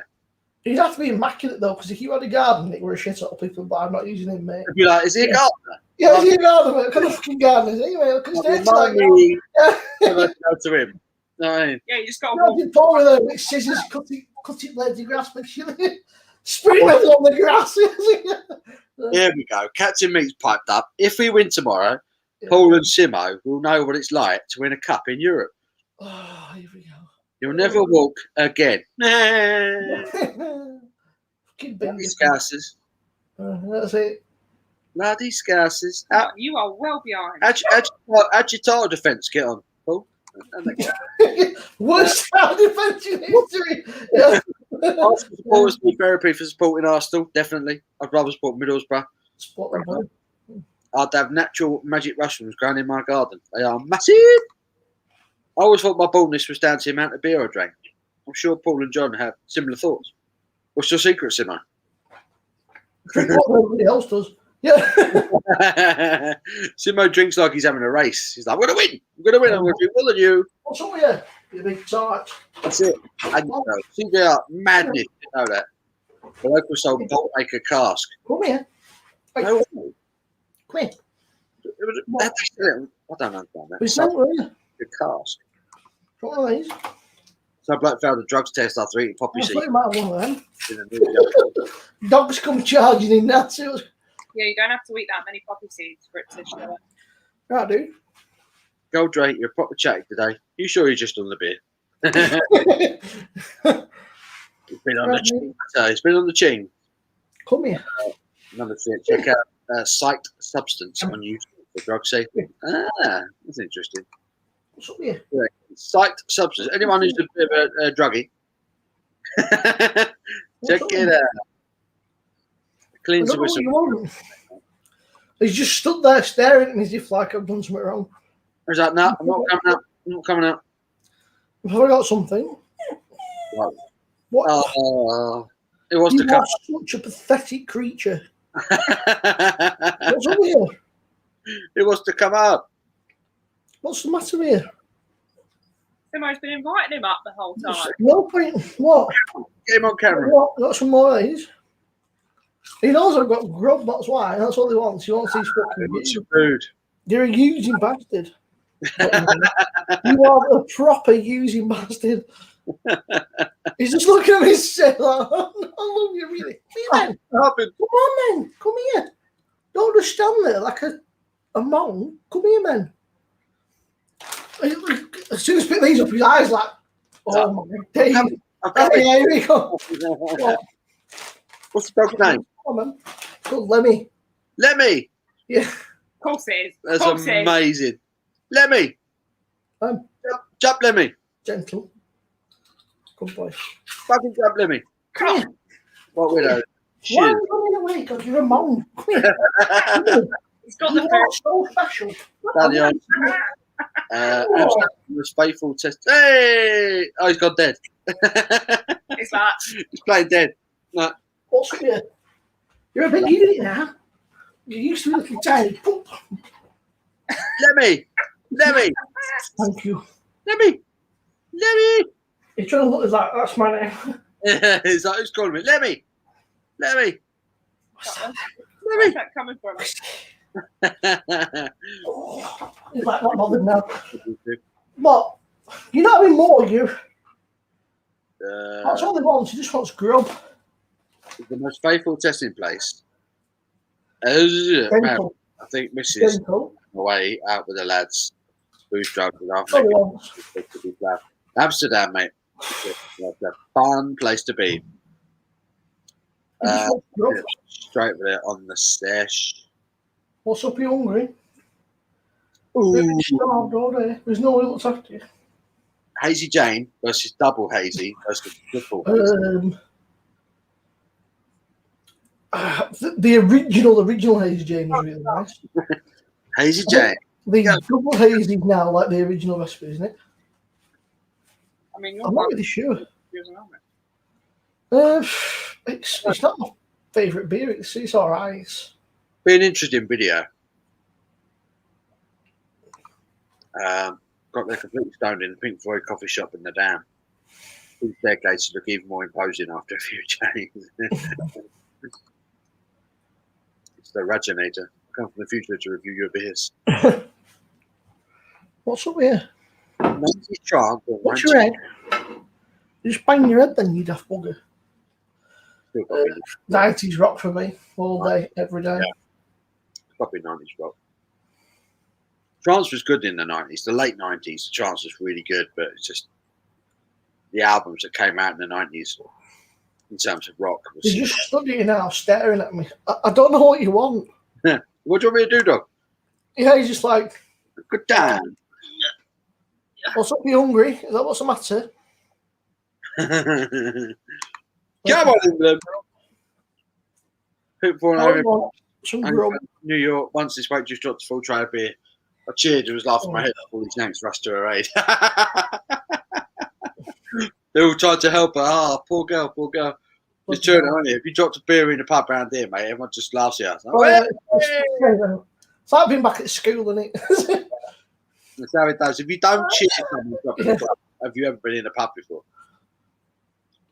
You'd have to be immaculate though, because if you had a garden, it were a shit up people, but I'm not using him, mate. If you're like, is he a gardener? Yeah, is he a gardener? What kind of fucking gardener is he, mate? Look at his dates like Remind me when I go to him. No, I mean, Yeah, you just got to that. walk. Poor with her with scissors, cutting blades of grass, but she spraying them on the grass. here we go. Captain Meat's piped up. If we win tomorrow, Yeah. Paul and Simo will know what it's like to win a cup in Europe. Oh, here we go. You'll never walk again. Fucking Bloody big. Scousers. That's it. Bloody Scousers. You are well behind. How'd your title defence get on, Paul? Worst start defence in history. Yeah. Arsenal supporters need therapy for supporting Arsenal, definitely. I'd rather support Middlesbrough. Spot on, man. I'd have natural magic mushrooms growing in my garden. They are massive. I always thought my baldness was down to the amount of beer I drank. I'm sure Paul and John have similar thoughts. What's your secret, Simo? Drink what everybody else does. Yeah. Simo drinks like he's having a race. He's like, I'm going to win. I'm going to win. I'm going to do more than you. What's up with you? You big tart. That's it. And you know, CBR madness. You know that. The local sold bolt maker cask. Come here. Hey, No, come here. it was, I don't understand that. It's Sold not really. a cask. One of these. So a bloke failed a drugs test after eating poppy I seed. thought you might have one of them. In a New York. Dogs come charging in that. So it was, Yeah, you don't have to eat that many poppy seeds for it to show up. right, dude. Gold Drake, you're proper chatty today. You sure you're just on the beer? It's been on the ching. It's been on the ching. Come here. Another thing. Check out Site Substance on YouTube for drug safety. That's interesting. What's up here? Site Substance. Anyone who's a bit of a druggie, check it out. I Cleans the don't know what whistle. you want. He's just stood there staring at me as if like I've done something wrong. He's like, no, I'm not coming out. I'm not coming out. Have I got something? Right. What? It was You to come. are such a pathetic creature. It What's up here? was to come up. What's the matter here? Simo's been inviting him up the whole time. No point. What? Get him on camera. What? Got some more of these? He knows I've got grub, that's why. That's what he wants. He wants these fucking What's views. your food? You're a using bastard. You are a proper using bastard. He's just looking at me saying, like, I love you, really. Come here, man. Happened. Come on, man. Come here. Don't just stand there like a mong. Come here, man. As soon as he picked these up, his eyes like, oh my days. Okay. Hey, here we go. What's the dog's name? Come on, man. Called Lemmy. Lemmy. Yeah. Of course it is. That's Of course it is. amazing. Lemmy. Jump, Lemmy. Gentle. Good boy. Fucking jump, Lemmy. Come here. What widow? Why Shit. are you running away? God, you're a mong. Come here. Come here. He's got You the are food. so special. Daddy, was faithful test. Hey! Oh, he's gone dead. It's like, He's playing dead. No. What's here? You're a big unit now. You used to be looking tiny. Poop. Lemmy! Lemmy! Thank you. Lemmy! Lemmy! You're trying to look like that's my name. He's like, who's calling me? Lemmy! Lemmy! where's that coming from? He's like not bothered now. But you're not having more, you. That's all he wants. He just wants grub. The most faithful testing place. I Gentle. think Mrs. Gentle. away out with the lads. Booze drunk and That's all he wants. Amsterdam, mate. It's a fun place to be. He just wants grub. Straight there on the stash. What's up, you hungry? Ooh. Really starved all day. There's no one who looks after you. Hazy Jane versus Double Hazy versus Triple Hazy. The original Hazy Jane is really nice. Hazy Jane. The double hazy now, like the original recipe, isn't it? I mean, I'm not really sure. It's not my favourite beer. It's all right. Be an interesting video. Got there completely stoned in the Pink Floyd coffee shop in the Dam. These staircases look even more imposing after a few changes. It's the Raginator. Come from the future to review your beers. What's up here? 90s chant. What's your head? You just bang your head then, you daft bugger. 90s rock for me, all day, every day. Yeah. Probably 90s rock. Trance was good in the 90s. The late 90s, the trance was really good, but it's just the albums that came out in the 90s in terms of rock. You're just studying now, staring at me. I don't know what you want. What do you want me to do, Doc? Yeah, he's just like, Good damn. what's up, you hungry? Is that what's the matter? Come on, England. People I over want some grub. New York, once this bloke just dropped a full tray of beer. I cheered and was laughing my head off. All these names rushed to her aid. They all tried to help her. Oh, poor girl, poor girl. It's true, aren't you? If you dropped a beer in a pub around here, mate, everyone just laughs at you. Like, It's like being back at school, isn't it? that's how it does. If you don't cheer someone dropping a pub, have you ever been in a pub before?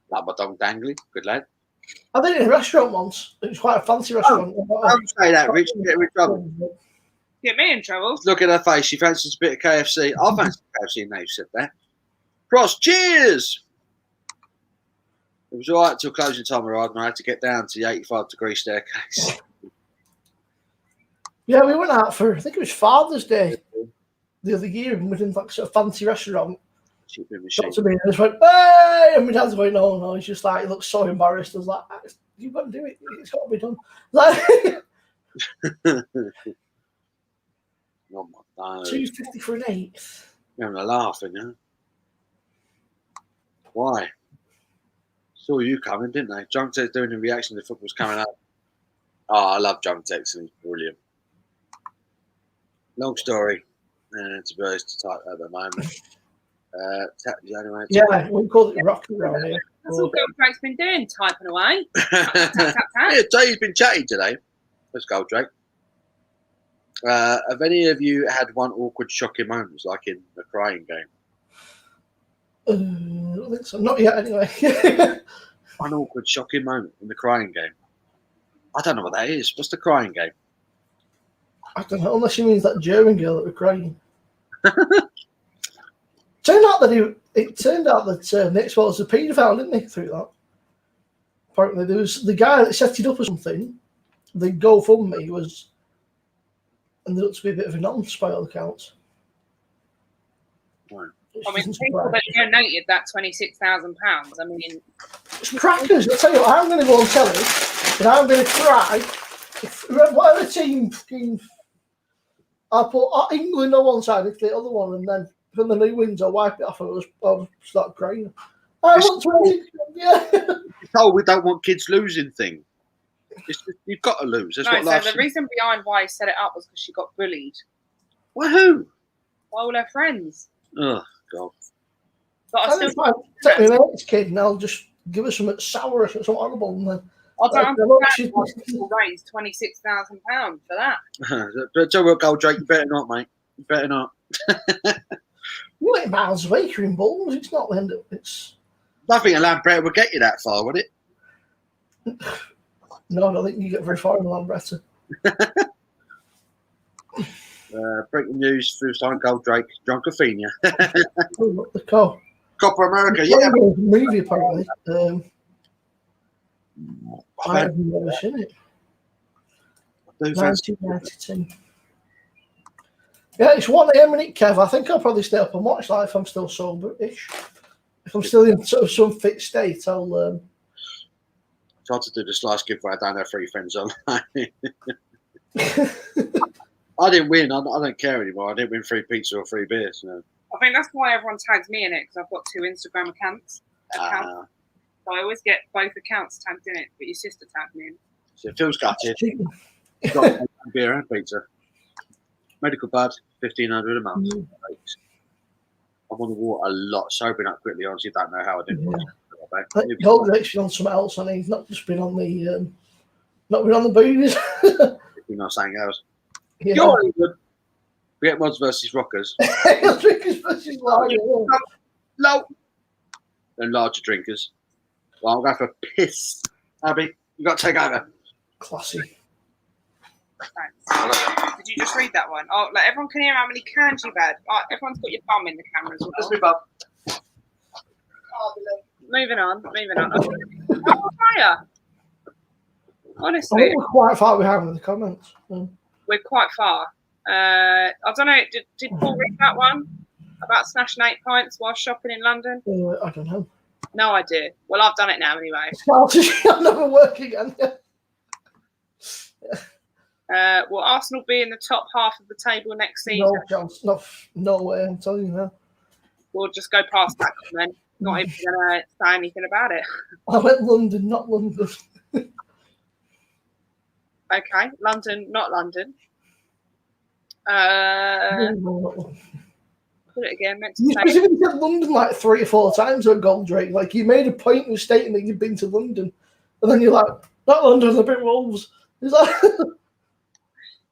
Like my dog Dangly, good lad. I've been in a restaurant once. It was quite a fancy restaurant. Don't say that, Rich. Get in trouble. Get me in trouble. Look at her face. She fancies a bit of KFC. I fancy KFC now you said that. Cross, cheers! It was all right till closing time arrived and I had to get down to the 85-degree staircase. Yeah, we went out for, I think it was Father's Day the other year, and we did like sort of fancy restaurant. Cheaping machine. Got to me and just went, hey! And my dad's going, no. He's just like, he looks so embarrassed. I was like, you've got to do it. It's got to be done. Like, Oh my God. $2.50 for an eighth. You're having a laugh, you know? Why? Saw you coming, didn't they? Drunk Text doing a reaction to football's coming up. Oh, I love Drunk Text and he's brilliant. Long story. To be honest, to type at the moment. Yeah, we call it rocky around here. That's all Goldrake's been doing, typing away. Yeah, Jay's been chatty today. Let's go, Drake. Have any of you had one awkward, shocking moment, like in the crying game? I don't think so. Not yet, anyway. One awkward, shocking moment in the crying game. I don't know what that is. What's the crying game? I don't know, unless she means that German girl that we're crying. Turn out it turned out that Nick was a paedophile, didn't he, through that? Apparently, there was the guy that set it up or something. The GoFundMe was ended up to be a bit of a nonce by all accounts. Right. I mean, people that donated that £26,000. I mean, it's crackers. I tell you what, I'm going to go on telly and I'm going to cry. If whatever team fucking, I'll put England on one side, if the other one, and then when the new wins, I'll wipe it off and I'll start crying. I want to win. Yeah. Oh, we don't want kids losing thing. It's just, you've got to lose. That's no, what so the reason behind why he set it up was because she got bullied Well, who? by all her friends. Oh, God. But I still Take me next kid and I'll just give her something sour or something horrible. And then I don't understand why she's- people raised £26,000 for that. But tell you what, Goldrake, you better not, mate. You better not. You're 8 miles away, you're in Bulls. It's not the end of it's. I think a Lambretta would get you that far, would it? No, I don't think you get very far in Lambretta. Breaking news through sign Goldrake, John Cafina. Oh, look, the car. Copper America, It's yeah. a movie, apparently. I have never seen it. 1992. Yeah, it's 1 a.m. and it, Kev. I think I'll probably stay up and watch that if I'm still sober-ish. If I'm still in sort of some fit state, I'll. Tried to do the last giveaway. I don't have 3 friends on. I didn't win. I don't care anymore. I didn't win 3 pizza or 3 beers. No. I think that's why everyone tags me in it, because I've got 2 Instagram accounts. So I always get both accounts tagged in it, but your sister tagged me in. So it feels gutted. Got beer and pizza. Medical bud, 1,500 a month. I'm on the water a lot, sobering up quickly. Honestly, don't know how I did. Goldrake's on something else, and he's not just been on the booze. You know, saying else. Yeah. You're even. We get mods versus rockers. Drinkers versus lager. Low. And larger drinkers. Well, I'll go for piss. Abby, you got to take over. Classy. Thanks. Did you just read that one? Oh, like everyone can hear how many cans you've had. Oh, everyone's got your bum in the camera as well. Let's move up. Moving on. Oh, fire. I Honestly, think we're quite far behind in the comments. we're quite far. I don't know. Did Paul read that one about snatching 8 pints while shopping in London? I don't know. No idea. Well, I've done it now anyway. I'll never work again. Will Arsenal be in the top half of the table next season? No chance. No way. I'm telling you now. We'll just go past that comment. Not even going to say anything about it. I went London, not London. Okay, London, not London. Put it again. Meant to You say specifically said London like 3 or 4 times on Goldrake. Like you made a point of stating that you've been to London, and then you're like, "Not London, a bit Wolves." It's like,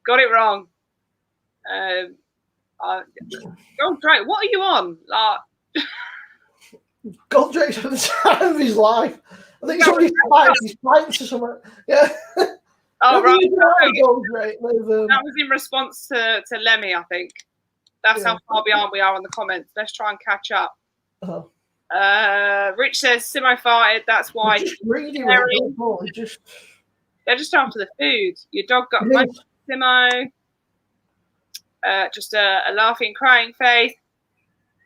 got it wrong. Goldrake, what are you on? Like, Goldrake's at the time of his life. I think somebody's pints or something. Yeah. oh right, Goldrake. that was in response to Lemmy, I think. That's how far behind we are on the comments. Let's try and catch up. Rich says Simo farted. That's why. They're just after the food. Your dog got most Simo. Just a laughing, crying face.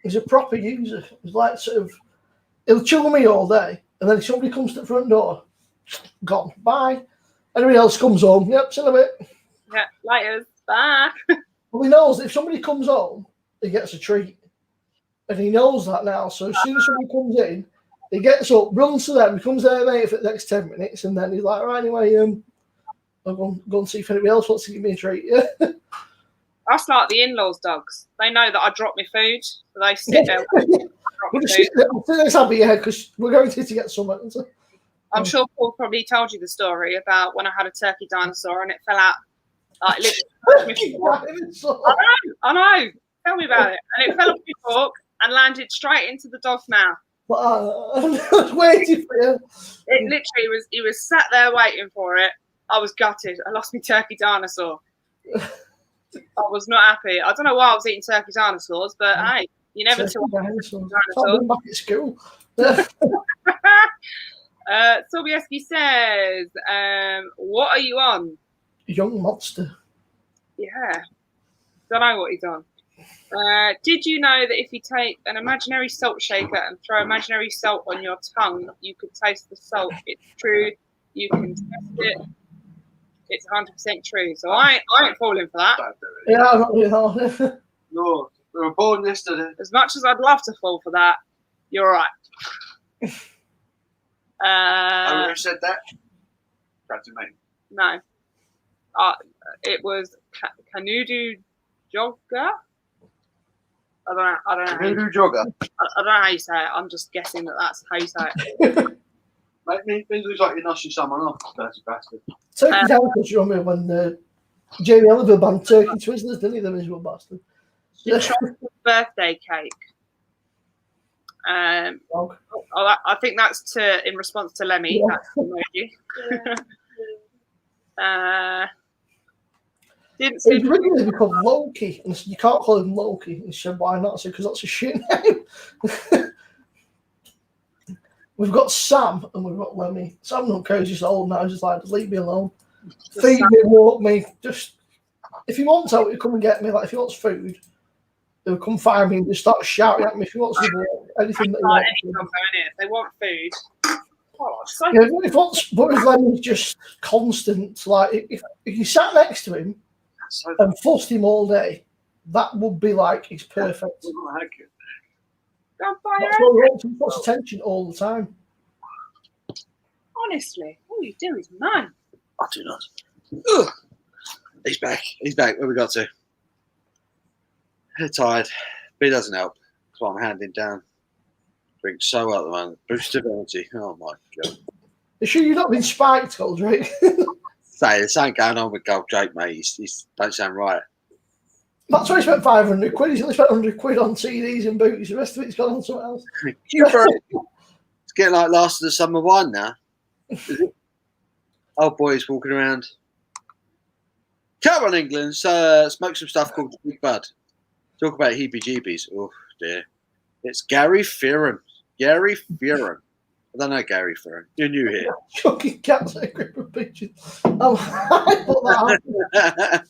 He's a proper user. He's like sort of, he'll chill me all day, and then if somebody comes to the front door, gone, bye. Anybody else comes home, yep, see you in a bit. Yeah, later, bye. Well, he knows that if somebody comes home, he gets a treat. And he knows that now. So as soon as somebody comes in, he gets up, runs to them, becomes their mate for the next 10 minutes, and then he's like, right, anyway, I'll go and see if anybody else wants to give me a treat. Yeah. That's like the in-laws' dogs. They know that I drop my food, so they sit there. Let's have it, yeah, because we're going to get something. So. I'm sure Paul probably told you the story about when I had a turkey dinosaur and it fell out. Like literally. I know. Tell me about it. And it fell off my fork and landed straight into the dog's mouth. I was waiting for you. It literally was. He was sat there waiting for it. I was gutted. I lost my turkey dinosaur. I was not happy. I don't know why I was eating turkey dinosaurs, but hey, You never Turkey talk. dinosaurs. dinosaurs. Can't bring back at school. Sobieski says, what are you on? Young monster. Yeah. Don't know what he's on. Did you know that if you take an imaginary salt shaker and throw imaginary salt on your tongue, you could taste the salt? It's true. You can test it. It's 100% true. So I ain't falling for that. Yeah, I'm not really hard. No, we were born yesterday. As much as I'd love to fall for that, you're right. Who said that? That's me. No. It was Kanudu Jogger. I don't know. Voodoo jogger. I don't know how you say it. I'm just guessing that that's how you say it. Make me looks like you're noshing someone off, dirty bastard. Turkey dinosaurs, you remember when Jamie Oliver banned Turkey Twizzlers, didn't he, the miserable bastard? Chocolate birthday cake. I think that's in response to Lemmy. Yeah. That's the emoji. Didn't He's see. originally called Loki, and you can't call him Loki. He said, why not? I said, because that's a shit name. We've got Sam and we've got Lemmy. Sam don't care, he's just old now, he's just like, leave me alone. Feed me, walk me. Just, if he wants out, he'll come and get me. Like, if he wants food, he'll come find me and just start shouting at me. If he wants to walk, anything that he wants. If they want food. Yeah, if he wants, but if Lemmy's just constant, like, if you sat next to him and fussed him all day, that would be like, he's perfect. Don't buy That's why he wants attention all the time. Honestly, all you do is none. I do not. Ugh. He's back. He's back. Where we got to? Tired. But it doesn't help. That's why I'm handing down. Drink so out the moment. Boost of energy. Oh my god. You sure you've not been spiked, Goldrake? Say, there's something going on with Goldrake, mate. He's don't sound right. That's why he spent 500 quid. He's only spent 100 quid on CDs and boots. The rest of it's gone on something else. It's getting like Last of the Summer Wine now. Old boys walking around. Come on, England. Smoke some stuff called Big Bud. Talk about heebie-jeebies. Oh, dear. It's Gary Fearon. Gary Fearon. I don't know Gary Fearon. You're new here. Chucking cats at a group of pigeons. I put that out.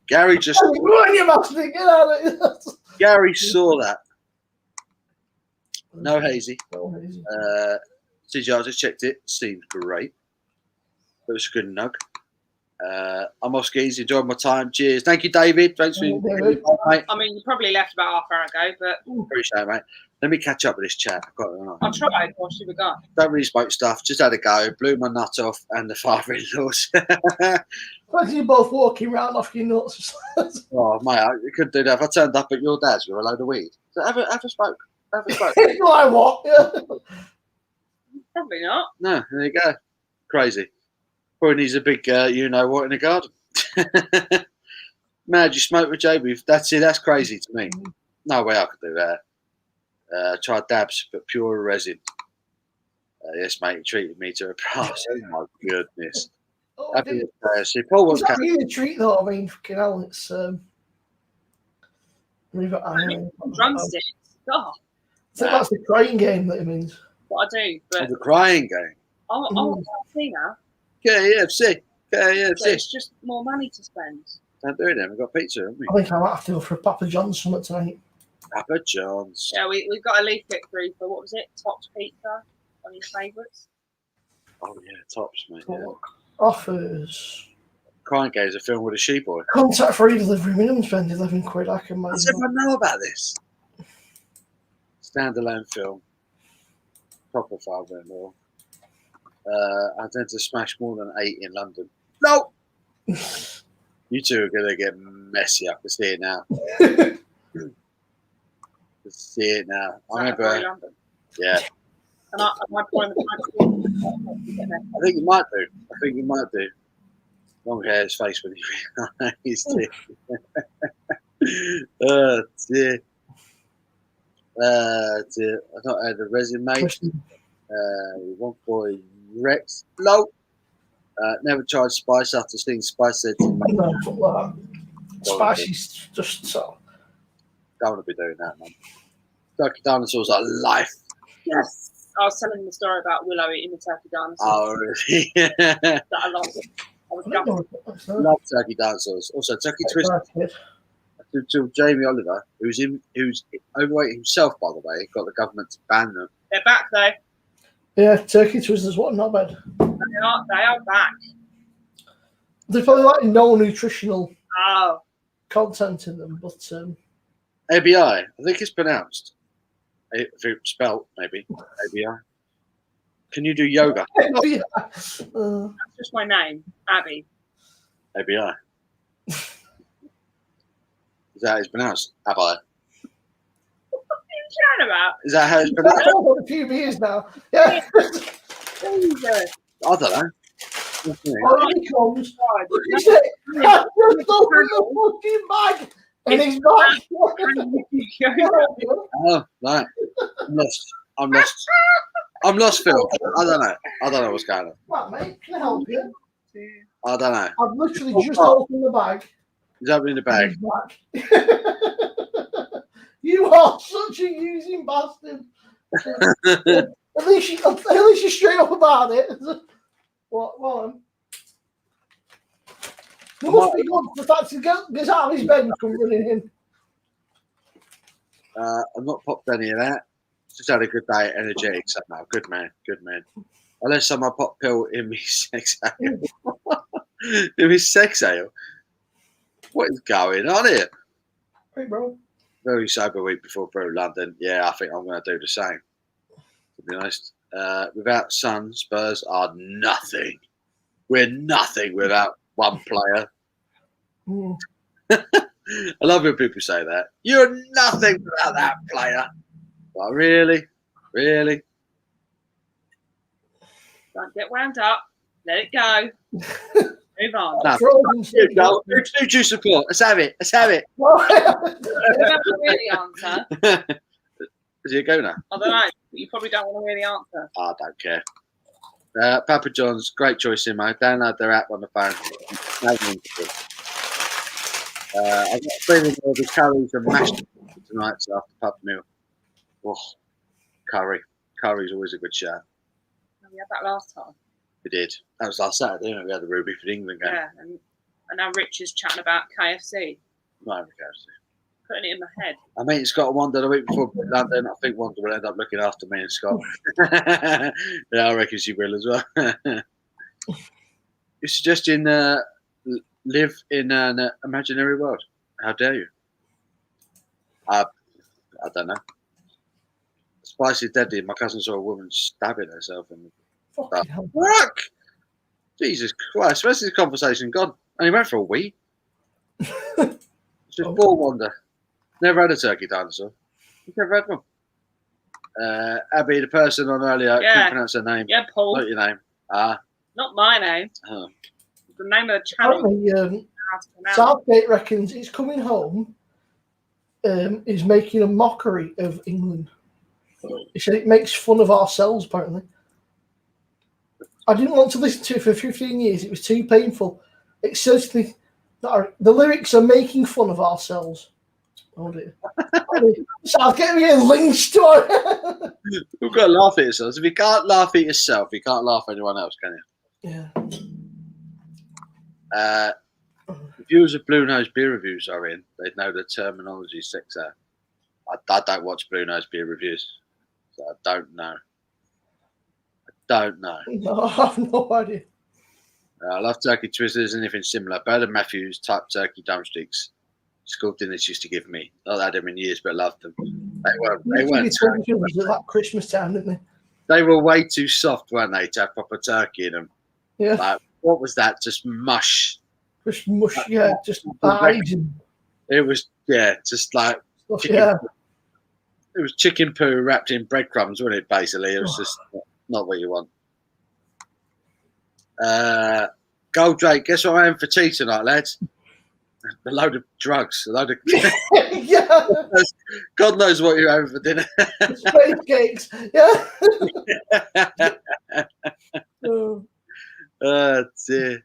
Gary just... Run, you bastard. Get out of it. Gary saw that. No hazy. No hazy. CJ, I just checked it. Seems great. It was a good nug. I'm Oskies. Enjoyed my time. Cheers. Thank you, David. Thanks for David. I mean, you probably left about half an hour ago, but appreciate it, mate. Let me catch up with this chat. I've got it on. I tried while she was gone. Don't really smoke stuff. Just had a go. Blew my nut off and the father-in-laws. Why you both walking around off your nuts? Oh, mate, I could do that if I turned up at your dad's with a load of weed. So have a smoke. Have a smoke. Like what? Yeah. Probably not. No, there you go. Crazy. Probably needs a big you-know-what in the garden. Mad, you smoke with JB. That's it. That's crazy to me. No way I could do that. Tried dabs, but pure resin. Yes, mate, he treated me to a price. Oh, my goodness. Oh, Happy see, Paul was it's not really a treat, though. I mean, fucking hell, it's... Drumsticks. Oh, I think that's the crying game that it means. what I do, but the crying game. I'll see now. KFC. So KFC. it's just more money to spend. Don't do it then. We've got pizza, haven't we? I think I might have to go for a Papa John's something tonight. Papa John's. Yeah, we've got a leaflet through for, what was it? Tops Pizza. One of your favourites. Oh, yeah, tops, mate. Yeah. Offers. Crying Game is a film with a she boy. Contact free delivery. Minimum spend 11 quid. I can Does manage everyone know about this? Standalone film. Proper father-in-law. I tend to smash more than 8 in London. No! You two are going to get messy. I can see it now. I can see it now. I remember. Yeah. And my point I think you might do. Long hair, his face when he's dear. Oh, dear. Dear. I've not had a resume. One boy, Rex. No. Never tried spice after seeing Spice said to me. No, fuck that. Spicy's just so. Don't want to be doing that, man. turkey dinosaurs are life. Yes. I was telling the story about Willow eating the turkey dinosaur Oh, really? that I lost. I was I don't know gutted. what that's, Love turkey dinosaurs. Also, turkey twist to Jamie Oliver, who's overweight himself, by the way, got the government to ban them. They're back though. Yeah, turkey twisters, what not bad. They are back. There's probably like no nutritional Oh, content in them, but ABI, I think it's pronounced. If it's spelled, maybe. ABI. Can you do yoga? oh, yeah. that's just my name, Abby. ABI. Is that how it's pronounced? Abbi. What are you chatting about? Is that how it's I've pronounced? had a few beers now. Yeah. Jesus. I don't know. Oh, he comes. God. He said, "I just opened the fucking bag," and he's back. Oh, right. I'm lost, Phil. I don't know what's going on. Right, mate, can I help you? I don't know. I've literally just opened the bag. He's opening the bag. He's back. You are such a using bastard. At least you're straight up about it. What? There must be good. The fact he gets out of his bed and comes running in. I've not popped any of that. Just had a good day, energetic somehow. Good man. Unless someone pop pill in me sex ale. In his sex ale? What is going on here? Hey, bro. Very sober week before Brew London. Yeah, I think I'm going to do the same, to be honest. Without Sun, Spurs are nothing. We're nothing without one player. Mm. I love when people say that. You're nothing without that player. Well, really? Really? Don't get wound up. Let it go. Move on. No. Frozen Who do you support? Let's have it. You don't really answer. Is he a go now? I don't know. You probably don't want to really answer. I don't care. Papa John's, great choice, Simo. Download their app on the phone. I've got a feeling there'll be curries and mashed tonight after pub meal. Oh, curry. Curry's always a good shout. We had that last time. We did. That was last Saturday, didn't we? We had the Ruby for the England game. Yeah, and now Rich is chatting about KFC. Not every KFC. Putting it in my head. I mean, Scott Wonder the week before London. I think Wonder will end up looking after me and Scott. Yeah, I reckon she will as well. You're suggesting live in an imaginary world. How dare you? I don't know. Spicy deadly. My cousin saw a woman stabbing herself in the Fucking hell. fuck. Jesus Christ! Where's this conversation gone? Only went for a week. Just ball Wonder. Never had a turkey dinosaur. You've never had one. Abby, the person on earlier, Yeah. couldn't pronounce her name. Yeah, Paul. Not your name. Not my name. Oh. The name of the channel. Apparently, How to pronounce. Southgate reckons it's coming home. Is making a mockery of England. He said it makes fun of ourselves. Apparently, I didn't want to listen to it for 15 years. It was too painful. It says the lyrics are making fun of ourselves. Oh dear! Southgate getting lynched. We've got to laugh at yourselves. If you can't laugh at yourself, you can't laugh at anyone else, can you? Yeah. Viewers of Blue Nose beer reviews are in. They'd know the terminology sector. I don't watch Blue Nose beer reviews, so I don't know. No, I have no idea. I love turkey twisters, anything similar. Bernard Matthews type turkey drumsticks. School dinners used to give me. Not had them in years, but loved them. They weren't turkey. It was like Christmas time, didn't they? They were way too soft, weren't they, to have proper turkey in them? Yeah. Like, what was that? Just mush. Just mush, yeah, just eyes and It was, yeah, just like stuff, chicken. yeah. It was chicken poo wrapped in breadcrumbs, wasn't it? Basically, it was just not what you want. Goldrake, guess what I am for tea tonight, lads? A load of drugs, a load of. Yeah. God knows what you're having for dinner. Space cakes, yeah. Dear.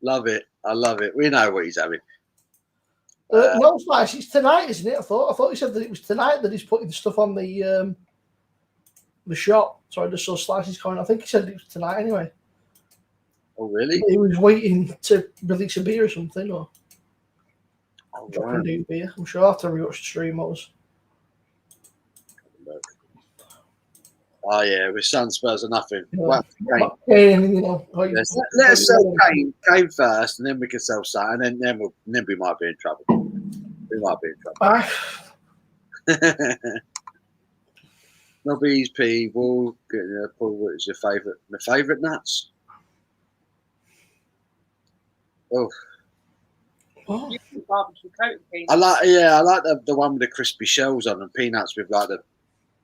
Love it. I love it. We know what he's having. No, Slice, it's tonight, isn't it? I thought he said that it was tonight that he's putting the stuff on the shop. So I just saw Slice's comment. I think he said it was tonight anyway. Oh, really? He was waiting to release a beer or something, or Oh, drop a wow. new beer. I'm sure I'll have to rewatch the stream. Oh, yeah, with Sun Spurs or nothing. Yeah. Well, Kane. Kane, you know, Let's sell Kane first, and then we can sell Son, and then we might be in trouble. We might be in trouble. Nobby's P. Paul, what is your favourite? My favourite nuts? Oh, Oh, Barbecue coating peanuts. I like the one with the crispy shells on and peanuts with like the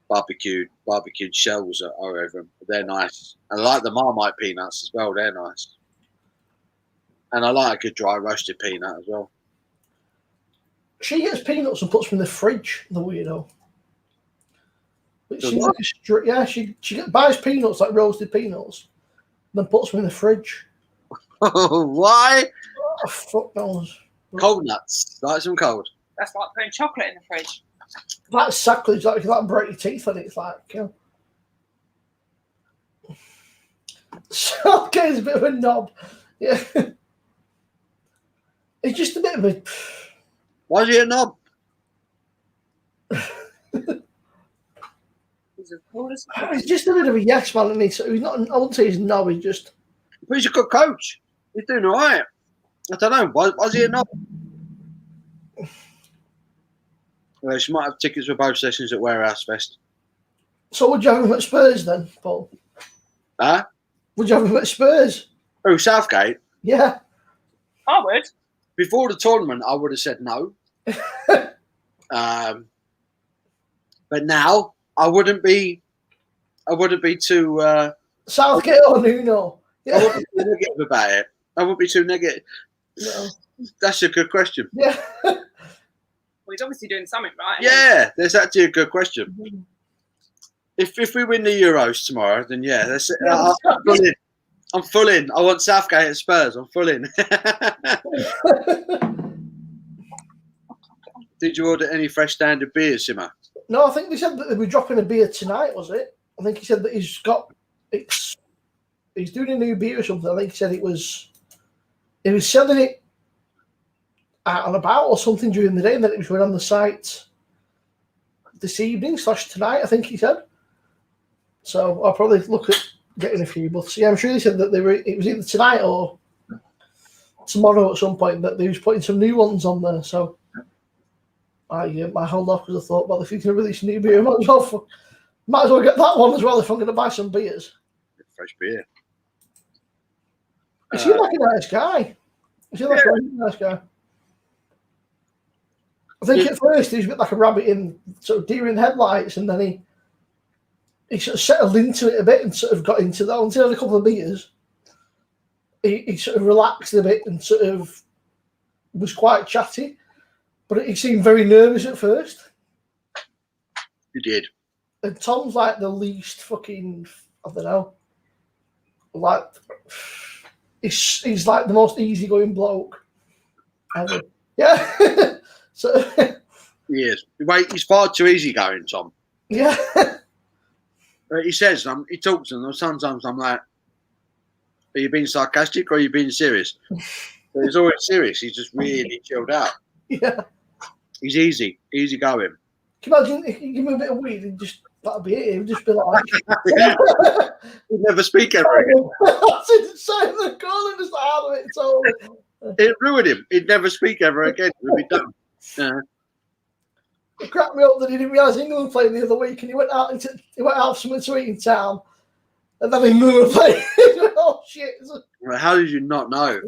barbecued shells over them. They're nice. And I like the Marmite peanuts as well. They're nice. And I like a good dry roasted peanut as well. she gets peanuts and puts them in the fridge. The weirdo. But Does she what? she buys peanuts, like roasted peanuts, then puts them in the fridge. Why? Oh, fuck knows. Cold nuts. Like some cold. That's like putting chocolate in the fridge. That's sacrilege. Like, that break your teeth on it. It's like, you know. So, okay, he's a bit of a knob. Yeah. It's just a bit of a. Why is he a knob? He's as cool as He's just a bit of a yes man, and he's not. I wouldn't say he's a knob. He's just. But he's a good coach. He's doing all right. I don't know. Why is he a knob? Well, she might have tickets for both sessions at Warehouse Fest. So would you have him at Spurs then, Paul? Huh? Would you have him at Spurs? Oh, Southgate. Yeah. I would. Before the tournament, I would have said no. But now I wouldn't be too. Southgate or Nuno? I Yeah. wouldn't be negative about it. I wouldn't be too negative. No. That's a good question. Yeah. Well, he's obviously doing something right. Yeah, that's actually a good question. If we win the Euros tomorrow, then yeah, that's it. I'm full in. I'm full in. I want Southgate at Spurs. I'm full in. Did you order any fresh standard beers, Simmer? No, I think they said that they were dropping a beer tonight, was it? I think he said that he's doing a new beer or something. I think he said he was selling it out and about or something during the day, and then it was going on the site this evening / tonight, I think he said. So I'll probably look at getting a few. But yeah, I'm sure he said that it was either tonight or tomorrow at some point that they was putting some new ones on there. So I hold off because I thought, well, if he's going to release a new beer, might as well get that one as well if I'm going to buy some beers. Fresh beer. He seemed like a nice guy. He seemed like a really nice guy. I think at first he was a bit like a rabbit in sort of deer in headlights, and then he sort of settled into it a bit and sort of got into that. Until he had a couple of beers, he sort of relaxed a bit and sort of was quite chatty, but he seemed very nervous at first. You did. And Tom's like the least fucking, I don't know, like he's like the most easygoing bloke ever. Yeah. So He is. Wait, he's far too easygoing, Tom. yeah. He says, he talks, and sometimes I'm like, are you being sarcastic or are you being serious? But he's always serious. He's just really chilled out. Yeah. He's easygoing. Can you imagine if you give him a bit of weed and just that'd be it? He'd just be like, He'd never speak ever again. that's it, say in the corner, just out of it. Totally. It ruined him. He'd never speak ever again. He'd be done. It cracked me up that he didn't realise England played the other week, and he went out for something to eat in town, and then England were playing. Oh shit! Well, how did you not know?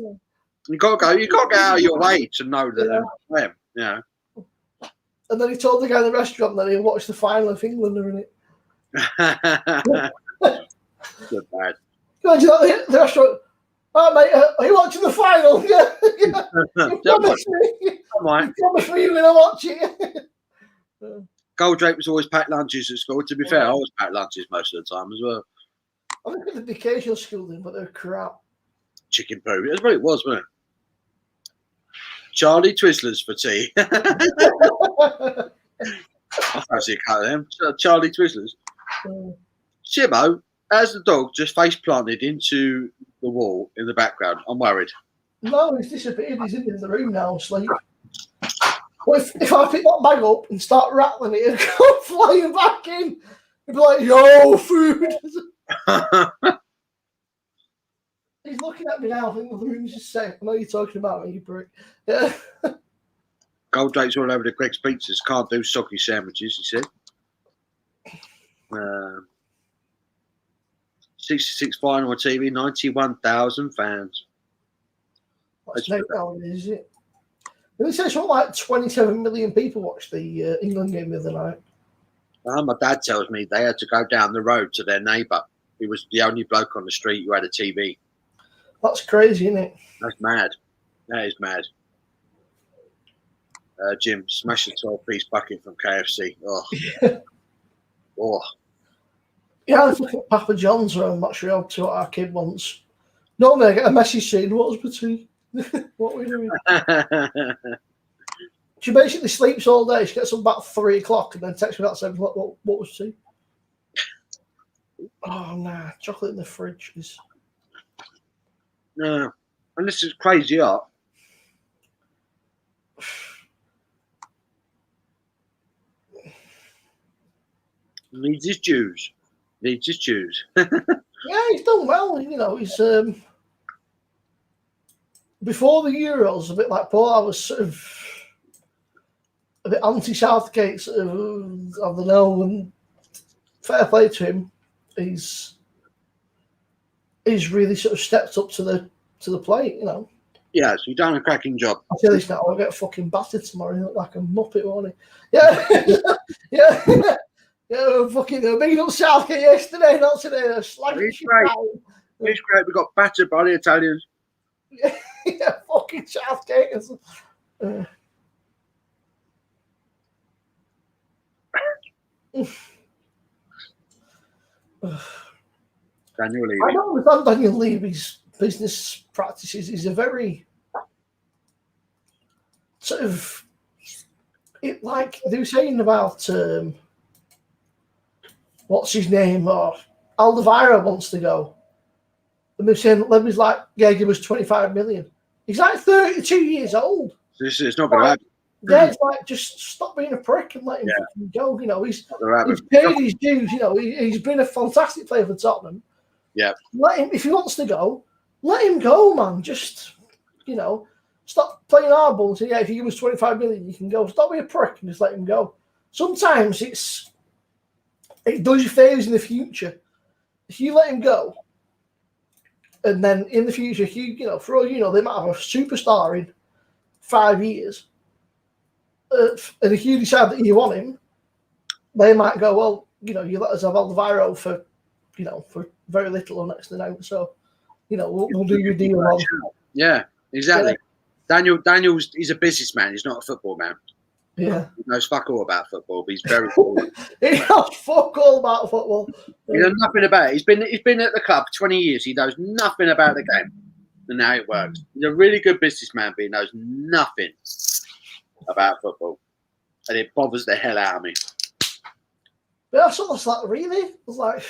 You got to go. You got to go out of your way to know that they're them. Yeah. And then he told the guy in the restaurant that he'll watch the final if England are in it. Good bad. Imagine that the restaurant. Oh, mate, are you watching the final? Yeah. You promised me. Come on. You promised me you were going to watch it. Goldrake was always packed lunches at school. To be fair, I always packed lunches most of the time as well. I think the occasional school did, but they're crap. Chicken poo. That's what it was, wasn't it? Charlie Twizzlers for tea. I fancy a cut of them. Charlie Twizzlers. Shibbo, as the dog just face planted into the wall in the background, I'm worried. No, he's disappeared. He's in the room now, asleep. Well, if I pick that bag up and start rattling it and go flying back in, he'd be like, yo, food. He's looking at me now. I think the room's just saying, I know you're talking about me, you prick. Yeah. Goldrake's all over the Greg's pizzas. Can't do soggy sandwiches, he said. 66 final on TV, 91,000 fans. That's no doubt, is it? It says something like 27 million people watched the England game the other night. My dad tells me they had to go down the road to their neighbour. He was the only bloke on the street who had a TV. That's crazy, isn't it? That's mad. That is mad. Jim, smash a 12-piece bucket from KFC. Oh. Oh. Yeah, I was looking at Papa John's around Montreal to our kid once. Normally I get a message saying, what was between? What were we doing? She basically sleeps all day. She gets up about 3 o'clock and then texts me about 7 o'clock. What was tea? Oh, nah. Chocolate in the fridge is... No. And this is crazy up. Needs his Jews. Needs his Jews. Yeah, he's done well. You know, he's... Before the Euros, a bit like Paul, I was sort of a bit anti-Southgate, sort of, I don't know, and fair play to him. He's really sort of stepped up to the plate, you know. Yeah, so you've done a cracking job. I'll tell you this now, I'll get fucking battered tomorrow. He looked like a muppet, won't he? Yeah. Yeah. Yeah, fucking bigging up Southgate yesterday, not today. Slagging shit out. It's great. We got battered by the Italians. Yeah, fucking Southgate. Daniel Levy. I don't understand Daniel Levy's business practices. He's a very sort of like they were saying about what's his name or Alderweireld wants to go, and they're saying Levy's like, yeah, give us 25 million. He's like 32 years old. It's not going to happen. Yeah, it's like just stop being a prick and let him go. You know, he's paid his dues. You know, he's been a fantastic player for Tottenham. Yeah, let him if he wants to go. Let him go, man. Just stop playing hardball and say, yeah, if you give us 25 million, you can go. Stop being a prick and just let him go. Sometimes it does you favours in the future if you let him go. And then in the future, for all you know, they might have a superstar in 5 years. And if you decide that you want him, they might go, well, you let us have Alderweireld for very little or next to nothing. So, we'll do your deal on. Yeah, exactly. Yeah. Daniel's he's a businessman. He's not a football man. Yeah. He knows fuck all about football, but he's very cool. He knows fuck all about football. He knows nothing about it. He's been at the club 20 years. He knows nothing about the game and how it works. He's a really good businessman, but he knows nothing about football. And it bothers the hell out of me. But I saw this like, really? It was like,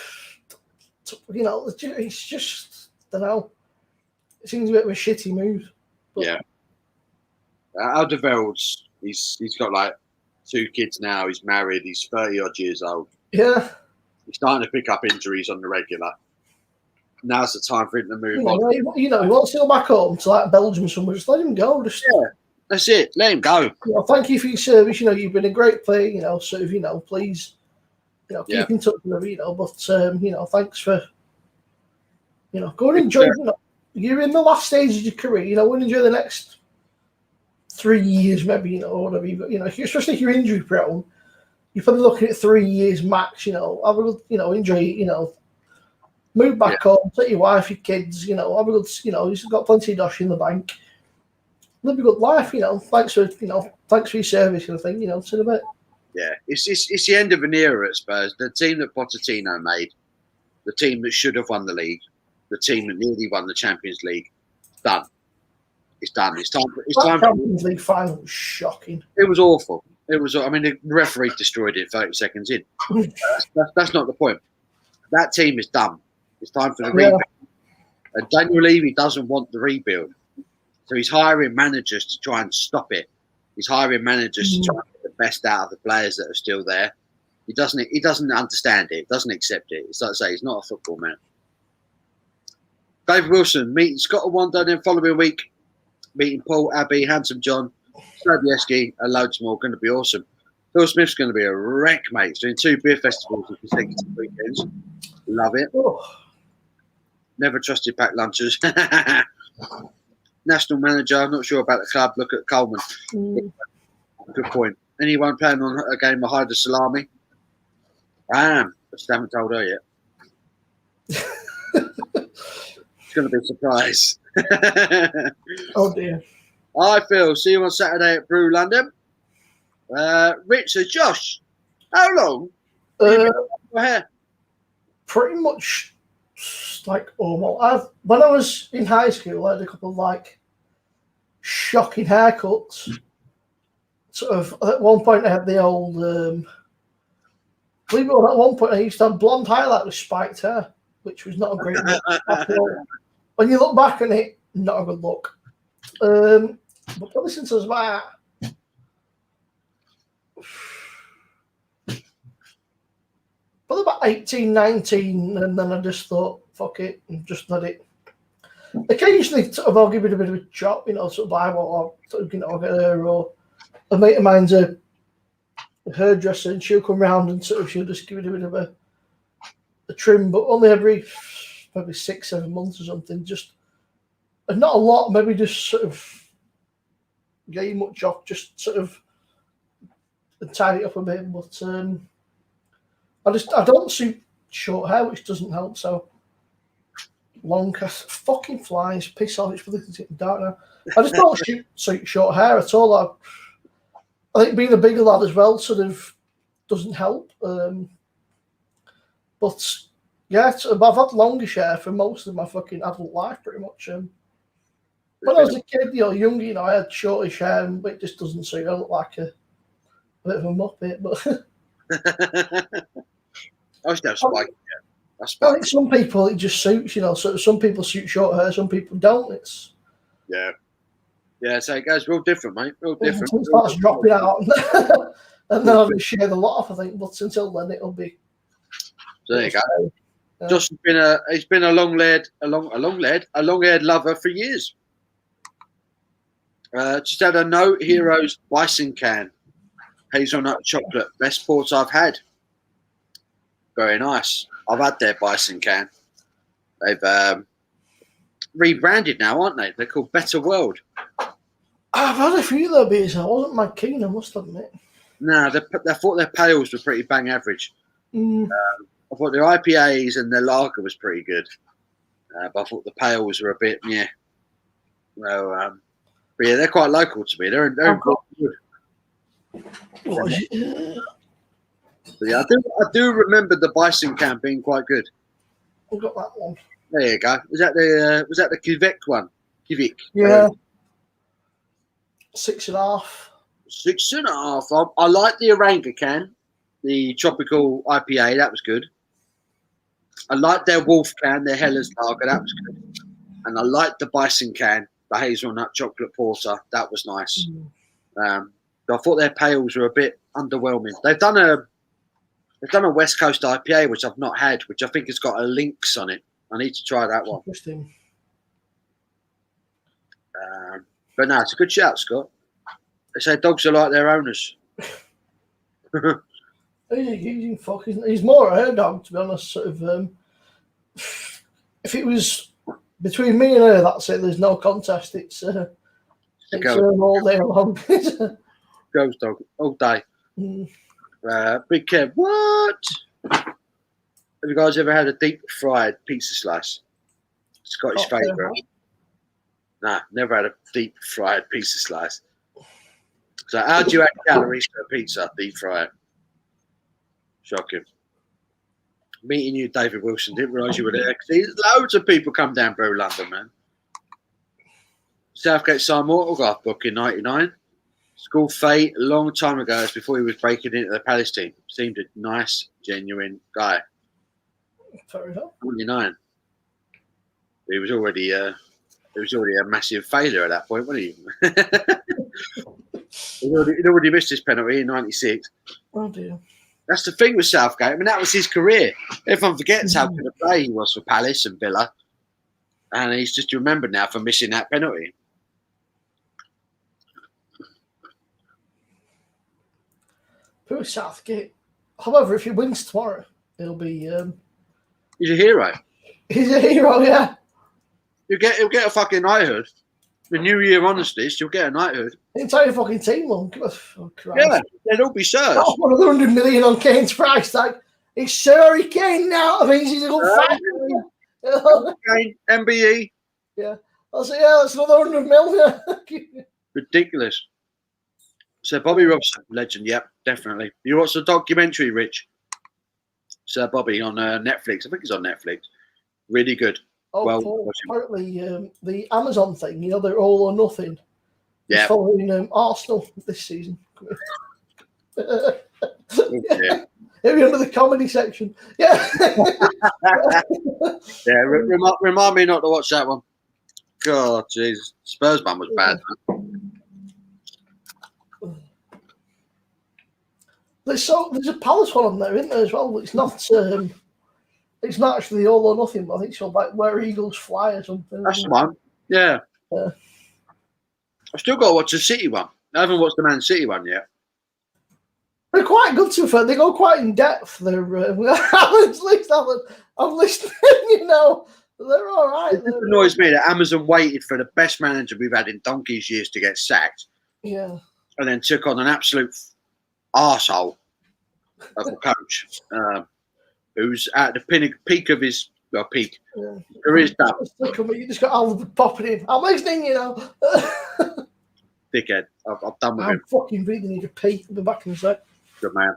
it's just, I don't know. It seems a bit of a shitty move. But. Yeah. Alderweireld's, he's got like 2 kids now. He's married. He's 30 odd years old. Yeah. He's starting to pick up injuries on the regular. Now's the time for him to move on. He wants to go back home to like Belgium somewhere. Just let him go. That's it. Let him go. Thank you for your service. You've been a great player. Please, keep in touch with him. But thanks for, go and enjoy. You're in the last stage of your career. Go and enjoy the next 3 years, maybe. Or whatever you've got. Especially if you're injury prone, you're probably looking at 3 years max. Have a good, enjoy it. Move back home, take your wife, your kids. Have a good, he's got plenty of dosh in the bank. Live a good life, Thanks for your service and thing, it's in a bit. Yeah, it's the end of an era at Spurs. The team that Pochettino made, the team that should have won the league, the team that nearly won the Champions League, done. It's done. It's time. It's That time. Champions League final was shocking. It was awful. It was. I mean, the referee destroyed it 30 seconds in. That's not the point. That team is done. It's time for the rebuild. And Daniel Levy doesn't want the rebuild, so he's hiring managers to try and stop it. He's hiring managers to try and get the best out of the players that are still there. He doesn't understand it. Doesn't accept it. It's like I say, he's not a football man. David Wilson meeting Scott Wanda, then following week meeting Paul, Abbey, Handsome John, Sobieski, and loads more. Going to be awesome. Phil Smith's going to be a wreck, mate. He's doing 2 beer festivals in consecutive weekends. Love it. Oh, Never trusted packed lunches. National manager, I'm not sure about the club. Look at Coleman. Good point. Anyone planning on a game of Hyder Salami? I am. I just haven't told her yet. It's going to be a surprise. oh dear. Hi, Phil. See you on Saturday at Brew London. Rich says, Josh, how long? Hair? Pretty much like almost. When I was in high school, I had a couple of like shocking haircuts. Sort of at one point I had the old believe it or not, at one point I used to have blonde highlight with spiked hair, which was not a great look at all. When you look back on it, not a good look. But listen to us about probably about 18, 19, and then I just thought, fuck it, and just let it. Occasionally, sort of, I'll give it a bit of a chop, sort of buy what, or sort of, I'll get her, or a mate of mine's a hairdresser, and she'll come round and sort of she'll just give it a bit of a trim, but only every maybe 6-7 months or something. Just and not a lot, maybe just sort of get much off, just sort of tidy it up a bit. But I don't suit short hair, which doesn't help. So long fucking flies, piss off. It's really dark now. I just don't suit short hair at all. I think being a bigger lad as well sort of doesn't help. But yeah, I've had longish hair for most of my fucking adult life, pretty much. When I was a kid, young, I had shortish hair, but it just doesn't suit. I look like a bit of a muppet. But I used to have spike. I think some people it just suits. So some people suit short hair, some people don't. It's yeah. So it goes real different, mate. Real different. It starts dropping out, and then I'll just shave the lot off. I think, but until then, it'll be. So there you go. Josh has been a long-haired lover for years. Just had a note. Heroes Bison can, hazelnut chocolate, best port I've had. Very nice. I've had their Bison can. They've rebranded now, aren't they? They're called Better World. I've had a few of their beers. I wasn't mad keen, I must admit. No, I thought their pales were pretty bang average. I thought their IPAs and their lager was pretty good. But I thought the pales were a bit, yeah. Well, but yeah, they're quite local to me. They're good. What is it? But yeah, I do remember the Bison can being quite good. I've got that one. There you go. Was that the Quebec one? Quebec. Yeah. 6.5. 6.5. I like the Oranga can, the tropical IPA. That was good. I like their Wolf can, their Hellas lager. That was good. And I like the Bison can, the hazelnut chocolate porter. That was nice. But I thought their pales were a bit underwhelming. They've done a West Coast IPA, which I've not had, which I think has got a Lynx on it. I need to try that one. Interesting. But no, it's a good shout, Scott. They say dogs are like their owners. He's more a her dog, to be honest. Sort of. If it was between me and her, that's it. There's no contest. It's her all day long. Ghost dog all day. Big Kev, what? Have you guys ever had a deep fried pizza slice? Scottish favourite. Nah, never had a deep fried pizza slice. So how do you add calories to a pizza? Deep fry it. Shocking. Meeting you, David Wilson. Didn't realise you were there. See, loads of people come down Brew London, man. Southgate signed autograph book in '99. School fate a long time ago, as before he was breaking into the Palace team. Seemed a nice, genuine guy. Fair enough. 29. He was already a massive failure at that point, wasn't he? He'd already missed his penalty in '96. Oh dear. That's the thing with Southgate. I mean, that was his career. Everyone forgets how good a player he was for Palace and Villa, and he's just remembered now for missing that penalty. Poor Southgate. However, if he wins tomorrow, he'll be. He's a hero. He's a hero, yeah. He'll get a fucking knighthood. The New Year honesties, you'll get a knighthood. The entire fucking team will. Oh, Yeah, they'd all be sirs. Not 100 million on Kane's price tag. It's Sir Harry Kane now. I mean, he's a good fight. Kane, MBE. I'll say, yeah, that's another 100 million. Ridiculous. Sir Bobby Robson, legend. Yep, definitely. You watched the documentary, Rich? Sir Bobby on Netflix. I think it's on Netflix. Really good. Oh, Well, Paul, apparently the Amazon thing, they're all or nothing. Yeah. It's following Arsenal this season. Yeah. Maybe under the comedy section. Yeah. Yeah, remind me not to watch that one. God, jeez. Spurs one was bad. There's a Palace one on there, isn't there, as well? It's not actually all or nothing, but I think it's like Where Eagles Fly or something. That's the one. Yeah. Yeah. I've still got to watch the City one. I haven't watched the Man City one yet. They're quite good, to be fair. They go quite in depth. They're I'm listening, They're all right. It just annoys me that Amazon waited for the best manager we've had in donkey's years to get sacked, Yeah. and then took on an absolute arsehole of a coach who's at the peak of his peak. Yeah. There is that You just got Albert popping in. I'm listening, dickhead. I've done with I'm him. fucking really need a pee. I'll be back in a sec. Good man.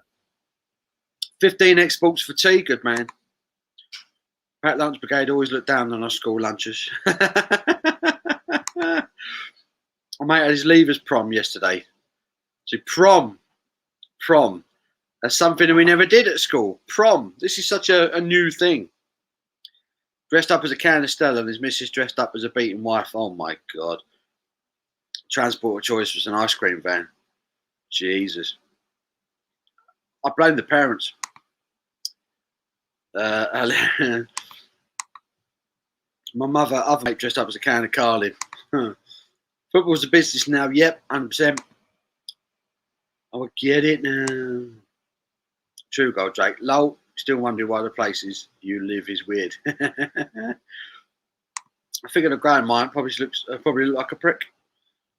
15 exports for tea. Good man. Pat Lunch Brigade always look down on our school lunches. I mate had his leavers prom yesterday. See, prom. That's something that we never did at school. Prom. This is such a new thing. Dressed up as a can of Stella and his missus dressed up as a beaten wife. Oh my God. Transport of choice was an ice cream van. Jesus. I blame the parents. My other mate dressed up as a can of Carling. Football's a business now. Yep, 100%. I would get it now. True goal, Drake. Lol, still wondering why the places you live is weird. I figured a growing mind probably look like a prick.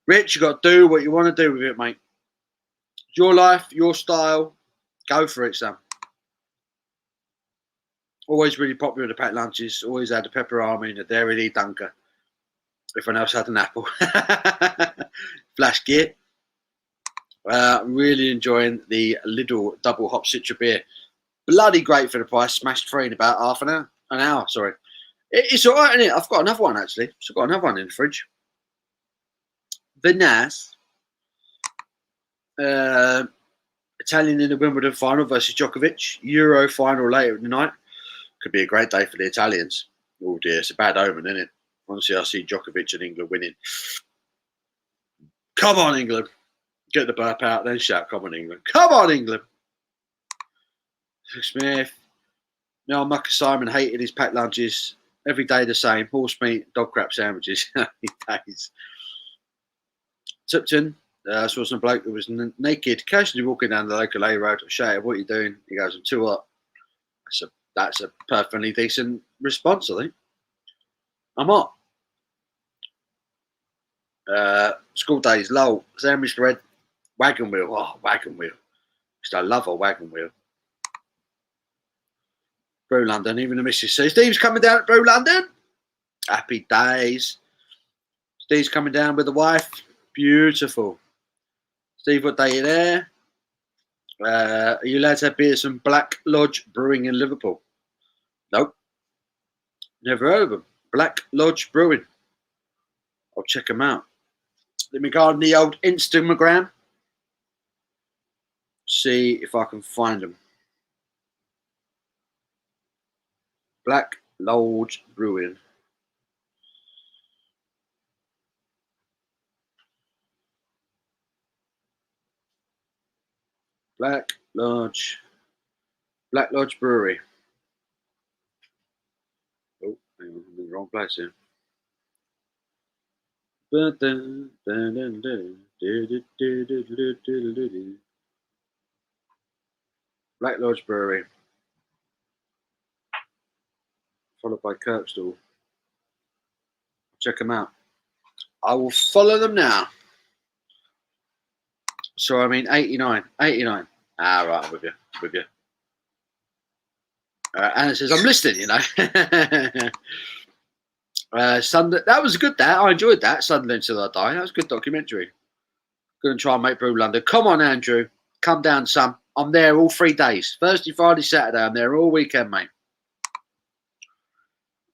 Rich, you got to do what you want to do with it, mate. It's your life, your style. Go for it, Sam. Always really popular with the packed lunches. Always had a pepper army and a Dairy Lee Dunker. Everyone else had an apple. Flash gear. I'm really enjoying the Lidl double hop Citra beer. Bloody great for the price. Smashed free in about half an hour. An hour, sorry. It's all right, isn't it? I've got another one, actually. I've got another one in the fridge. Vinas. Italian in the Wimbledon final versus Djokovic. Euro final later in the night. Could be a great day for the Italians. Oh dear, it's a bad omen, isn't it? Honestly, I see Djokovic and England winning. Come on, England. Get the burp out, then shout, come on, England. Come on, England. Smith. Now, Mucker Simon hated his packed lunches. Every day the same. Horse meat, dog crap sandwiches. Days. Tipton. Saw some bloke who was naked, casually walking down the local A road. Shouted, what are you doing? He goes, I'm too hot. That's a perfectly decent response, I think. I'm hot. School days, lol. Sandwich bread, wagon wheel. Oh, wagon wheel. Because I love a wagon wheel. Brew London, even the missus says, Steve's coming down at Brew London. Happy days. Steve's coming down with the wife. Beautiful. Steve, what day are you there? Are you allowed to have beers from Black Lodge Brewing in Liverpool? Nope. Never heard of them. Black Lodge Brewing. I'll check them out. Let me go on the old Instagram. See if I can find them. Black Lodge Brewing. Black Lodge Brewery. Oh, hang on, I'm in the wrong place here. Black Lodge Brewery. Followed by Kirkstall. Check them out. I will follow them now. So I mean 89. Ah, right, I'm with you. And it says I'm listening, you know. Sunday, that was good. That I enjoyed that. Sunderland Till I Die. That was a good documentary. Going to try and make Brew London. Come on, Andrew. Come down, son. I'm there all 3 days. Thursday, Friday, Saturday. I'm there all weekend, mate.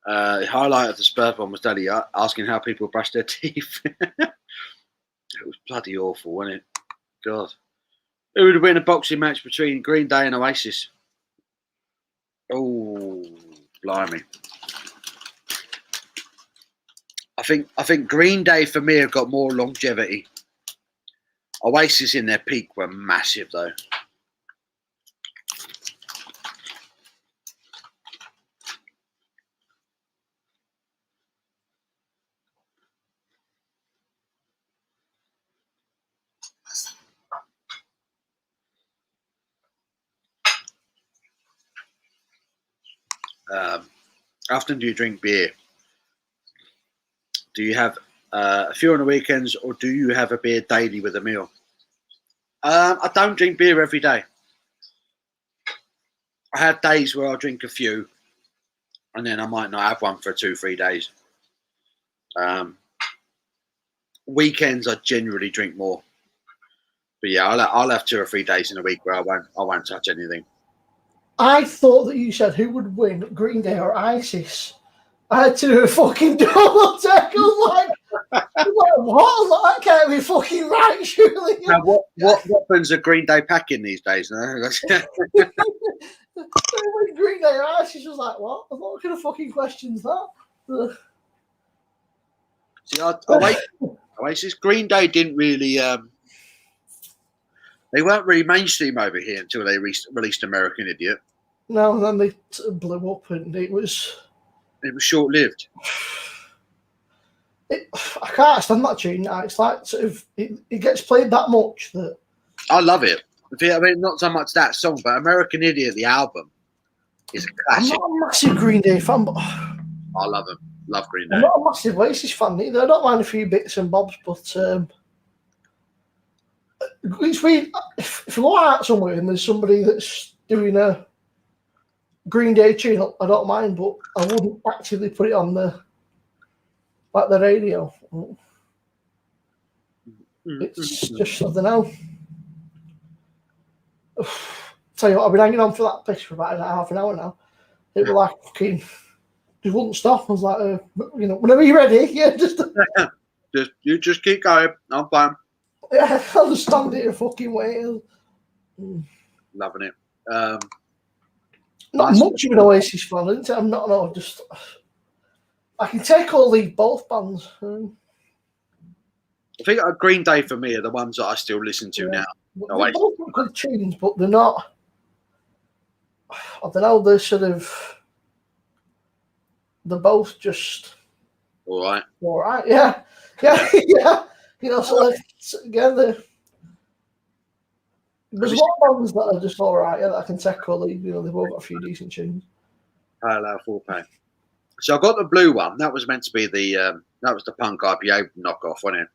The highlight of the Spurs one was Daddy asking how people brush their teeth. It was bloody awful, wasn't it? God. Who would win a boxing match between Green Day and Oasis? Oh, blimey. I think Green Day for me have got more longevity. Oasis in their peak were massive though. How often do you drink beer? Do you have a few on the weekends, or do you have a beer daily with a meal? I don't drink beer every day. I have days where I'll drink a few, and then I might not have one for 2-3 days. Weekends, I generally drink more. But yeah, I'll have 2 or 3 days in a week where I won't touch anything. I thought that you said who would win, Green Day or ISIS. I had to do a fucking double check. I was like, what? That can't be fucking right, surely. Now, what weapons are Green Day packing these days? No? Green Day or ISIS was like, what kind of fucking question's that? See, Oasis, Green Day didn't really. They weren't really mainstream over here until they released American Idiot. No, and then they blew up, and it was short-lived. I can't stand that tune. It's like sort of it gets played that much that I love it. I mean, not so much that song, but American Idiot, the album, is a classic. I'm not a massive Green Day fan, but I love them. Love Green Day. I'm not a massive Oasis fan either. I don't mind a few bits and bobs, but it's weird. If you go out somewhere and there's somebody that's doing a Green Day tune, I don't mind, but I wouldn't actively put it on the radio. It's just, I don't know. Tell you what, I've been hanging on for that pitch for about half an hour now. It was like fucking, just wouldn't stop. I was like, whenever you're ready, yeah, you just keep going. I'm fine. Yeah, I'll just stand here and fucking wait. Loving it. Not much of an Oasis fan, isn't it? I'm not. No, just I can take all these both bands. I think Green Day for me are the ones that I still listen to now. They're both good tunes, but they're not. I don't know. They're sort of. They're both just. All right. All right. Yeah. Yeah. So again, there's a lot of bands that are just all right. Yeah, that I can tackle. They've both got a few decent tunes. Parallel 4-pack. So I got the blue one. That was meant to be that was the Punk IPA knockoff, wasn't it?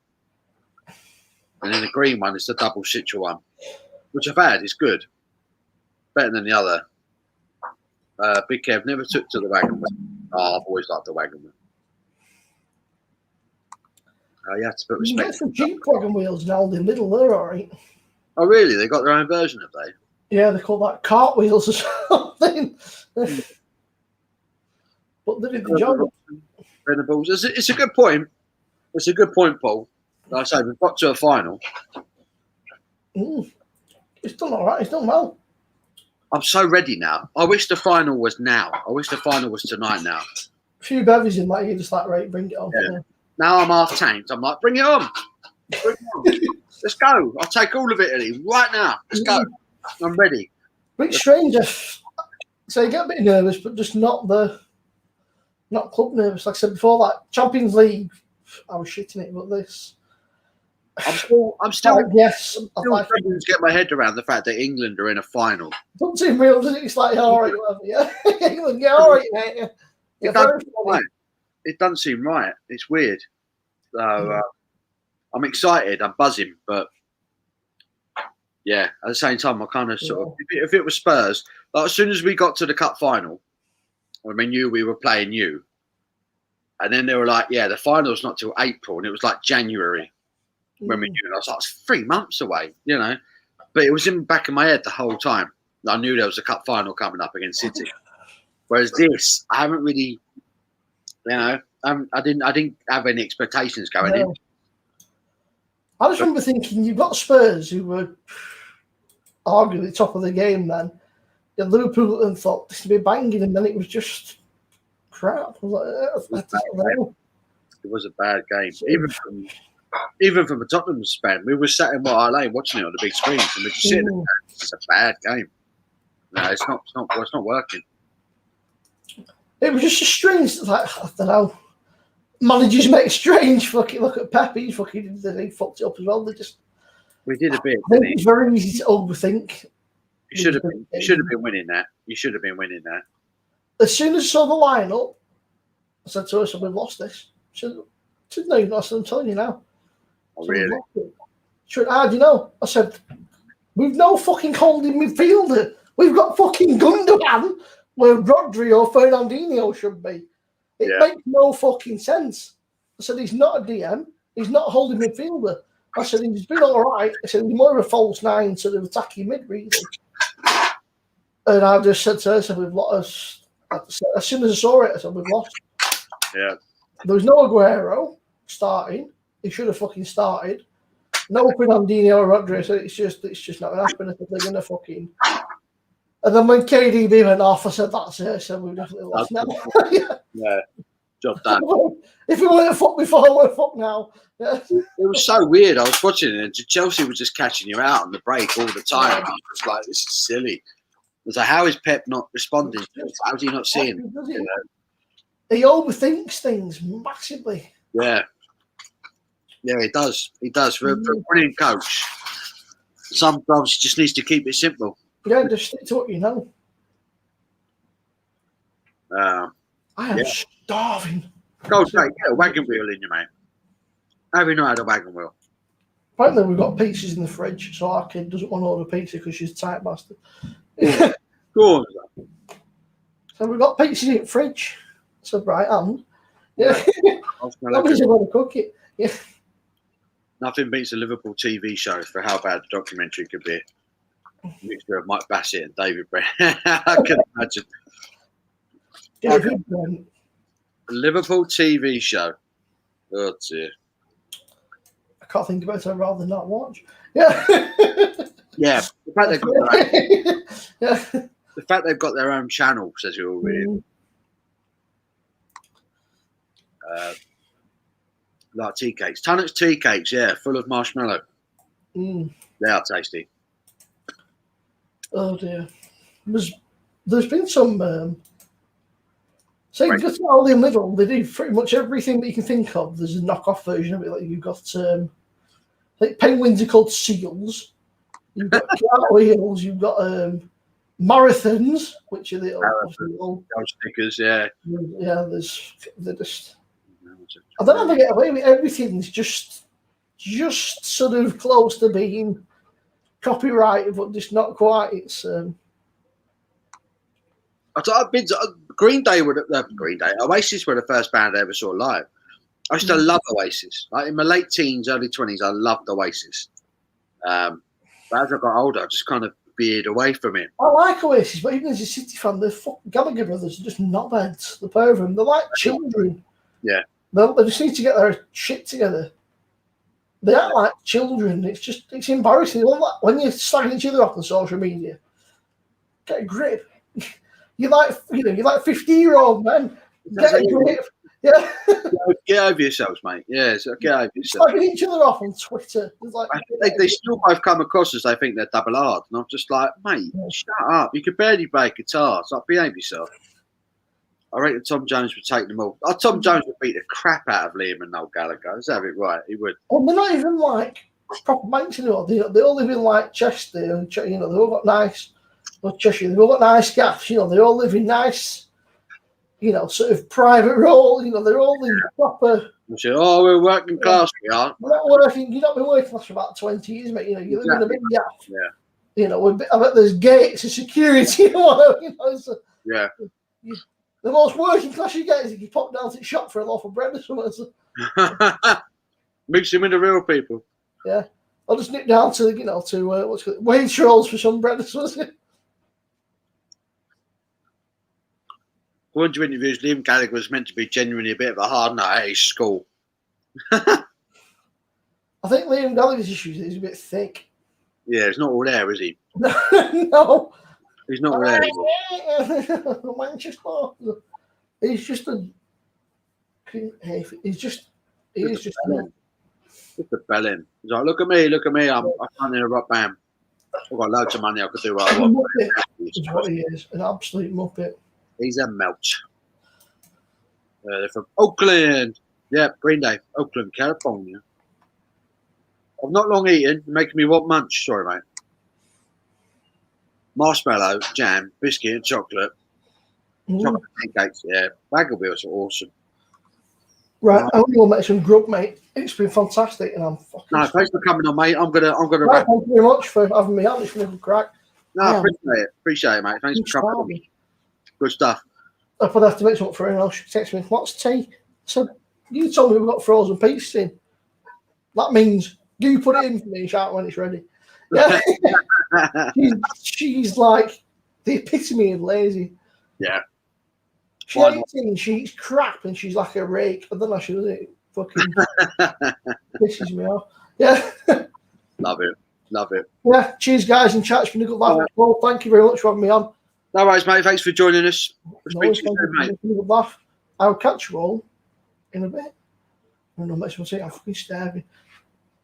And then the green one is the double Citra one, which I've had. It's good, better than the other. Big Kev never took to the wagon wheel. Oh, I've always liked the wagon wheel. You have to put respect. You get some cheap wagon wheels now. The middle, they're all right. Oh, really? They got their own version, have they? Yeah, they call that cartwheels or something. But they did the job. Venables. It's a good point. It's a good point, Paul. Like I say, we've got to a final. It's done all right. It's done well. I'm so ready now. I wish the final was now. I wish the final was tonight now. A few bevies in, like, you're just like, right, bring it on. Yeah. Now I'm half tanked. I'm like, bring it on. Bring it on. Let's go. I'll take all of Italy right now. Let's go. I'm ready. Bit strange. So you get a bit nervous, but just not club nervous. Like I said before, like Champions League, I was shitting it, but this. I'm still yes. still struggling to get my head around the fact that England are in a final. Doesn't seem real, does it? It's like, all right, whatever, yeah. England, yeah, all right, mate. It doesn't seem right. It doesn't seem right. It's weird. So I'm excited. I'm buzzing, but yeah, at the same time, I kind of sort of. If it was Spurs, like as soon as we got to the cup final, when we knew we were playing you, and then they were like, "Yeah, the final's not till April," and it was like January when we knew. And I was like, "It's 3 months away," you know. But it was in the back of my head the whole time. I knew there was a cup final coming up against City. Whereas this, I haven't really, you know, I didn't have any expectations going in. I just remember thinking, you've got Spurs who were arguably top of the game then. Yeah, Liverpool and thought this would be banging, and then it was just crap. I was like, it was a bad game. Even from a Tottenham fan, we were sat in our lane watching it on the big screens, and we're just sitting there. It's a bad game. No, it's not working. It was just a strange, like, I don't know. Managers make strange fucking look at Pep. He fucked it up as well. We did a bit. I think it's very easy to overthink. You should have been winning that. You should have been winning that. As soon as I saw the lineup, I said to us, "We've lost this." She said, "No, you've lost it. I'm telling you now." Oh, really? She went, "How do you know?" I said, "We've no fucking holding midfielder. We've got fucking Gundogan where Rodri or Fernandinho should be. It makes no fucking sense." I said, "He's not a DM. He's not a holding midfielder." I said, "He's been all right." I said, "He's more of a false nine, sort of attacking mid, really." And I just said to her, I said, "We've lost." As soon as I saw it, I said, "We've lost." Yeah. There was no Aguero starting. He should have fucking started. No Fernandinho or Rodri. So it's just not going to happen if they're going to fucking. And then when KDB went off, I said, "That's it." I said, "We've definitely lost now." Yeah, job done. If we weren't fucked before, we're fucked now. Yeah. It was so weird. I was watching it, and Chelsea was just catching you out on the break all the time. I was like, "This is silly." I was like, "How is Pep not responding? How is he not seeing?" You know? He overthinks things massively. Yeah, he does. He does. For a brilliant coach, sometimes he just needs to keep it simple. Yeah, just stick to what you know. I am starving. Go take get a wagon wheel in you, mate. Have you not had a wagon wheel? Apparently, we've got pizzas in the fridge, so our kid doesn't want to order pizza because she's a tight bastard. Go on. So we've got pizzas in the fridge. So right hand. Yeah. Nobody's going to cook it. Yeah. Nothing beats a Liverpool TV show for how bad the documentary could be. A mixture of Mike Bassett and David Brent. I can imagine. David Brent. Liverpool TV show. Oh dear. I can't think about it. I'd rather not watch. Yeah. Yeah. The fact they've got their own, Yeah. the fact they've got their own channel says it all really. Like tea cakes. Tunnock's tea cakes, yeah, full of marshmallow. They are tasty. Oh dear. There's been some just all in Lidl, they do pretty much everything that you can think of. There's a knockoff version of it. Like you've got like penguins are called seals. You've got cartwheels, you've got marathons, which are the little stickers, yeah. Yeah, they're just I don't know how they get away with everything's just sort of close to being copyrighted, but just not quite. It's I've been to Green Day. Oasis were the first band I ever saw live. I used to love Oasis. Like in my late teens, early 20s, I loved Oasis. But as I got older, I just kind of veered away from it. I like Oasis, but even as a City fan, the fucking Gallagher brothers are just knobheads. The pair of them, they're like children. Yeah. They just need to get their shit together. They act like children. It's embarrassing. When you're slagging each other off on social media, get a grip. You're like 50-year-old men. Get a grip. Yeah. Get over yourselves, mate. Yeah, so get over yourselves. Slagging each other off on Twitter. It's like, They still both come across as they think they're double hard, and I'm just like, mate, shut up. You could barely play a guitar, so behave yourself. I reckon Tom Jones would take them all. Tom Jones would beat the crap out of Liam and Noel Gallagher. Let's have it right. He would. Well, they're not even like proper manks anymore. They all live in like Chester, and they all got nice. Well, Cheshire, they've all got nice gaffs. They all live in nice, sort of private role. They're all in proper. Say, we're working class, we are. We're not working. You've not been working for about 20 years, mate. You live in a big gaff. Yeah. I bet there's gates and security. So, yeah. The most working class you get is if you pop down to the shop for a loaf of bread or something. So, mix them with the real people. Yeah, I'll just nip down to what's it, Waitrose for some bread or something. According to interviews, Liam Gallagher was meant to be genuinely a bit of a hard nut at his school. I think Liam Gallagher's issues is he's a bit thick. Yeah, he's not all there, is he? No. He's not all there. Manchester. He's just a. He's just. He is just. Just a bellend. He's like, look at me. I can't interrupt, bam. I've got loads of money. I could do what I want. Is what he is. An absolute muppet. He's a melch. They're from Oakland. Yeah, Green Day, Oakland, California. I've not long eaten. You're making me want munch. Sorry, mate. Marshmallow, jam, biscuit, and chocolate. Chocolate pancakes, yeah. Bagel wheels are awesome. Right, I only want to make some grub, mate. It's been fantastic, and I'm fucking. No, thanks for coming on, mate. I'm gonna. Right, thank you very much for having me on. It's been a good crack. No, I appreciate it, mate. Thanks for coming on. Good stuff. I probably have to make something for anyone else. She texts me, "What's tea?" So you told me we've got frozen pizzas in. That means you put it in for me and shout when it's ready. Yeah. she's like the epitome of lazy. Yeah. She eats in, she eats crap, and she's like a rake. I don't know how she does it. Fucking pisses me off. Yeah. Love it. Yeah. Cheers, guys, and chat. It's been a good laugh. Right. Well, thank you very much for having me on. No worries, mate. Thanks for joining us. We'll speak to you soon, mate. It's been a good laugh. I'll catch you all in a bit. I don't know, makes me say I'm fucking starving.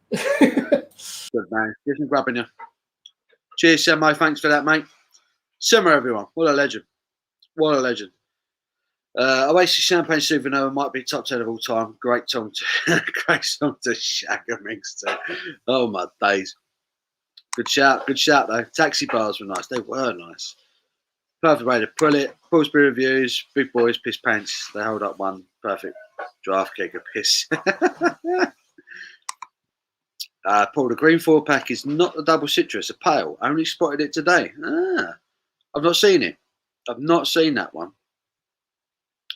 Good, man. Cheers and grabbing you. Cheers, Semo. Thanks for that, mate. Summer, everyone. What a legend. Oasis Champagne Supernova might be top 10 of all time. Great song to shag a mix to. Oh, my days. Good shout, though. Taxi bars were nice. They were nice. Perfect way to pull it. Pillsbury reviews. Big boys, piss pants. They hold up one. Perfect draft kick of piss. Paul, the green 4-pack is not the double citrus, a pale. Only spotted it today. I've not seen it. I've not seen that one.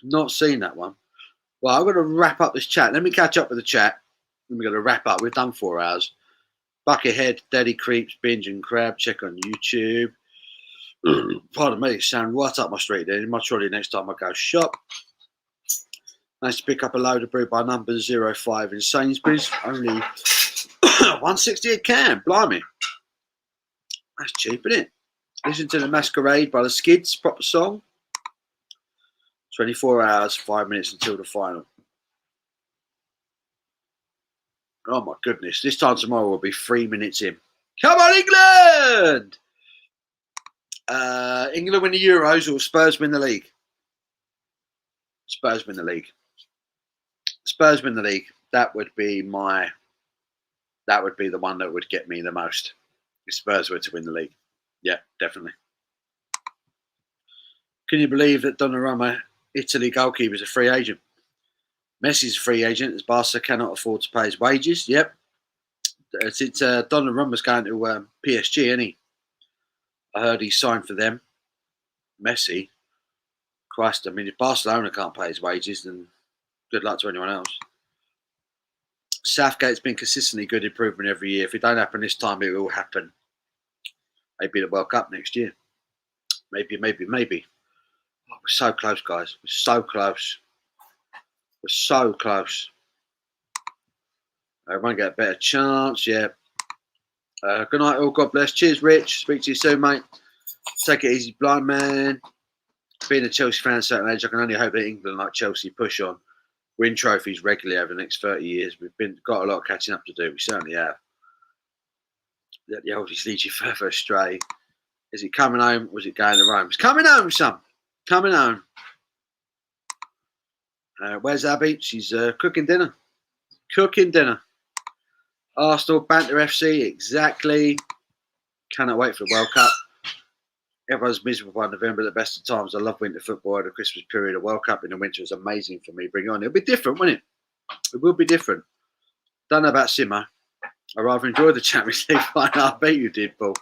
Well, I'm going to wrap up this chat. Let me catch up with the chat. Then we're going to wrap up. We've done 4 hours. Buckethead, Daddy Creeps, Binge and Crab. Check on YouTube. Pardon me, sound right up my street there. Much really next time I go shop. Nice to pick up a load of brew by number 05 in Sainsbury's. Only 160 a can. Blimey. That's cheap, isn't it? Listen to The Masquerade by the Skids. Proper song. 24 hours, 5 minutes until the final. Oh, my goodness. This time tomorrow will be 3 minutes in. Come on, England! England win the Euros or Spurs win the league? Spurs win the league. That would be the one that would get me the most. If Spurs were to win the league. Yeah, definitely. Can you believe that Donnarumma, Italy goalkeeper, is a free agent? Messi's a free agent as Barca cannot afford to pay his wages. Yep. Since Donnarumma's going to PSG, isn't he? I heard he signed for them. Messi. Christ, I mean, if Barcelona can't pay his wages, then good luck to anyone else. Southgate's been consistently good improvement every year. If it don't happen this time, it will happen. Maybe the World Cup next year. Maybe. Oh, we're so close, guys. We're so close. I won't get a better chance. Yeah. Good night, all. God bless. Cheers, Rich. Speak to you soon, mate. Take it easy, blind man. Being a Chelsea fan at a certain age, I can only hope that England, like Chelsea, push on, win trophies regularly over the next 30 years. We've got a lot of catching up to do. We certainly have. The oldest leads you further astray. Is it coming home or is it going to Rome? It's coming home, son. Coming home. Where's Abby? She's cooking dinner. Cooking dinner. Arsenal, Banter FC, exactly. Cannot wait for the World Cup. Everyone's miserable by November at the best of times. I love winter football. The Christmas period, the World Cup in the winter is amazing for me. Bring it on. It'll be different, won't it? It will be different. Don't know about Simo. I rather enjoy the Champions League final. I bet you did, Paul.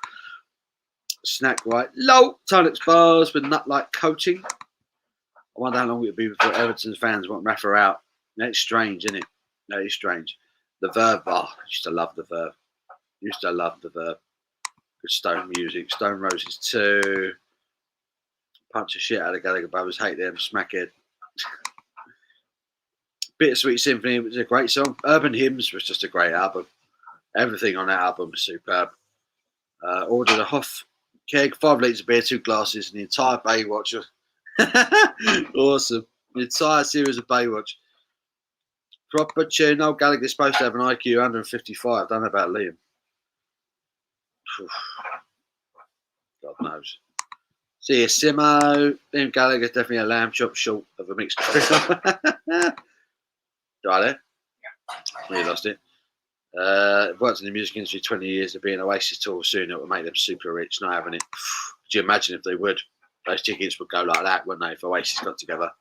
Snack white. Low. Toilet bars with nut-like coating. I wonder how long it'll be before Everton's fans want Rafa out. That's strange, isn't it? That is strange. The Verve. Oh, I used to love the Verve. Used to love the Verve. Good Stone music. Stone Roses 2. Punch the shit out of Gallagher Brothers. Hate them. Smackhead. Bittersweet Symphony was a great song. Urban Hymns was just a great album. Everything on that album was superb. Ordered a Hoff keg, 5 litres of beer, 2 glasses, and the entire Baywatch. Awesome. The entire series of Baywatch. Proper tune. Noel Gallagher's supposed to have an IQ 155. Don't know about Liam. God knows. See you, Simo. Liam Gallagher's definitely a lamb chop short of a mixed grill. Right there? Yeah. You lost it. Worked in the music industry 20 years. Of being Oasis tour soon, it would make them super rich. Not having it. Could you imagine if they would? Those tickets would go like that, wouldn't they? If Oasis got together.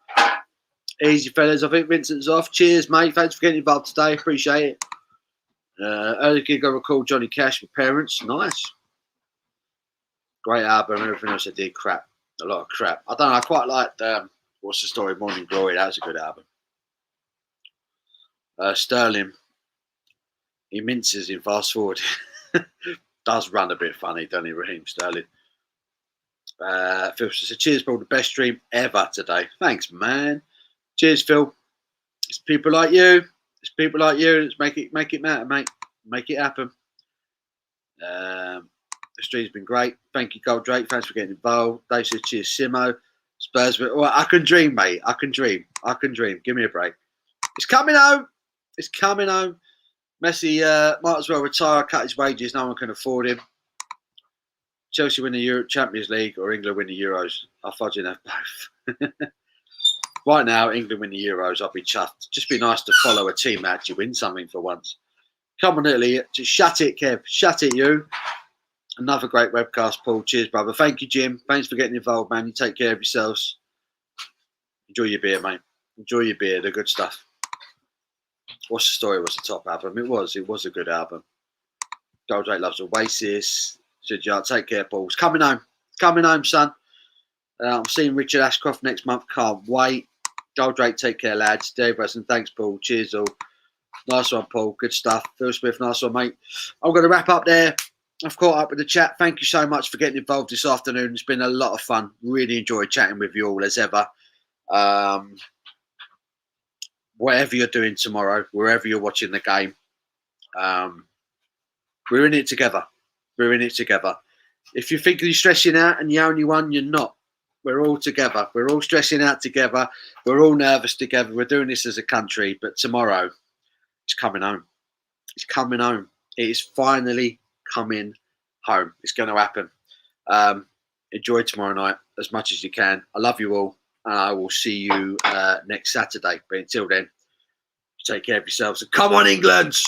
Easy, fellas. I think Vincent's off. Cheers, mate. Thanks for getting involved today. Appreciate it. Early gig, I recall Johnny Cash with Parents. Nice. Great album. Everything else I did, crap. A lot of crap. I don't know. I quite liked What's the Story? Morning Glory. That was a good album. Sterling. He minces in Fast Forward. Does run a bit funny, doesn't he, Raheem Sterling? Phil says, cheers, Paul. The best stream ever today. Thanks, man. Cheers, Phil. It's people like you. It's people like you. Let's make it matter, mate. Make it happen. The stream's been great. Thank you, Gold Drake. Thanks for getting involved. Dave says, cheers, Simo. Spurs. Well, I can dream, mate. I can dream. I can dream. Give me a break. It's coming home. It's coming home. Messi might as well retire, cut his wages. No one can afford him. Chelsea win the Champions League or England win the Euros. I'll fudge enough both. Right now, England win the Euros. I'll be chuffed. Just be nice to follow a team that actually win something for once. Come on, Italy. Just shut it, Kev. Shut it, you. Another great webcast, Paul. Cheers, brother. Thank you, Jim. Thanks for getting involved, man. You take care of yourselves. Enjoy your beer, mate. Enjoy your beer. The good stuff. What's the Story was the top album. It was a good album. Gold Drake loves Oasis. Said, yeah, take care, Paul. It's coming home. Coming home, son. I'm seeing Richard Ashcroft next month. Can't wait. Gold Drake, take care, lads. Dave Weston, thanks, Paul. Cheers, all. Nice one, Paul. Good stuff. Phil Smith, nice one, mate. I'm going to wrap up there. I've caught up with the chat. Thank you so much for getting involved this afternoon. It's been a lot of fun. Really enjoyed chatting with you all as ever. Whatever you're doing tomorrow, wherever you're watching the game, we're in it together. We're in it together. If you think you're stressing out and you're only one, you're not. We're all together. We're all stressing out together. We're all nervous together. We're doing this as a country. But tomorrow, it's coming home. It's coming home. It is finally coming home. It's going to happen. Enjoy tomorrow night as much as you can. I love you all. And I will see you next Saturday. But until then, take care of yourselves. And come on, England!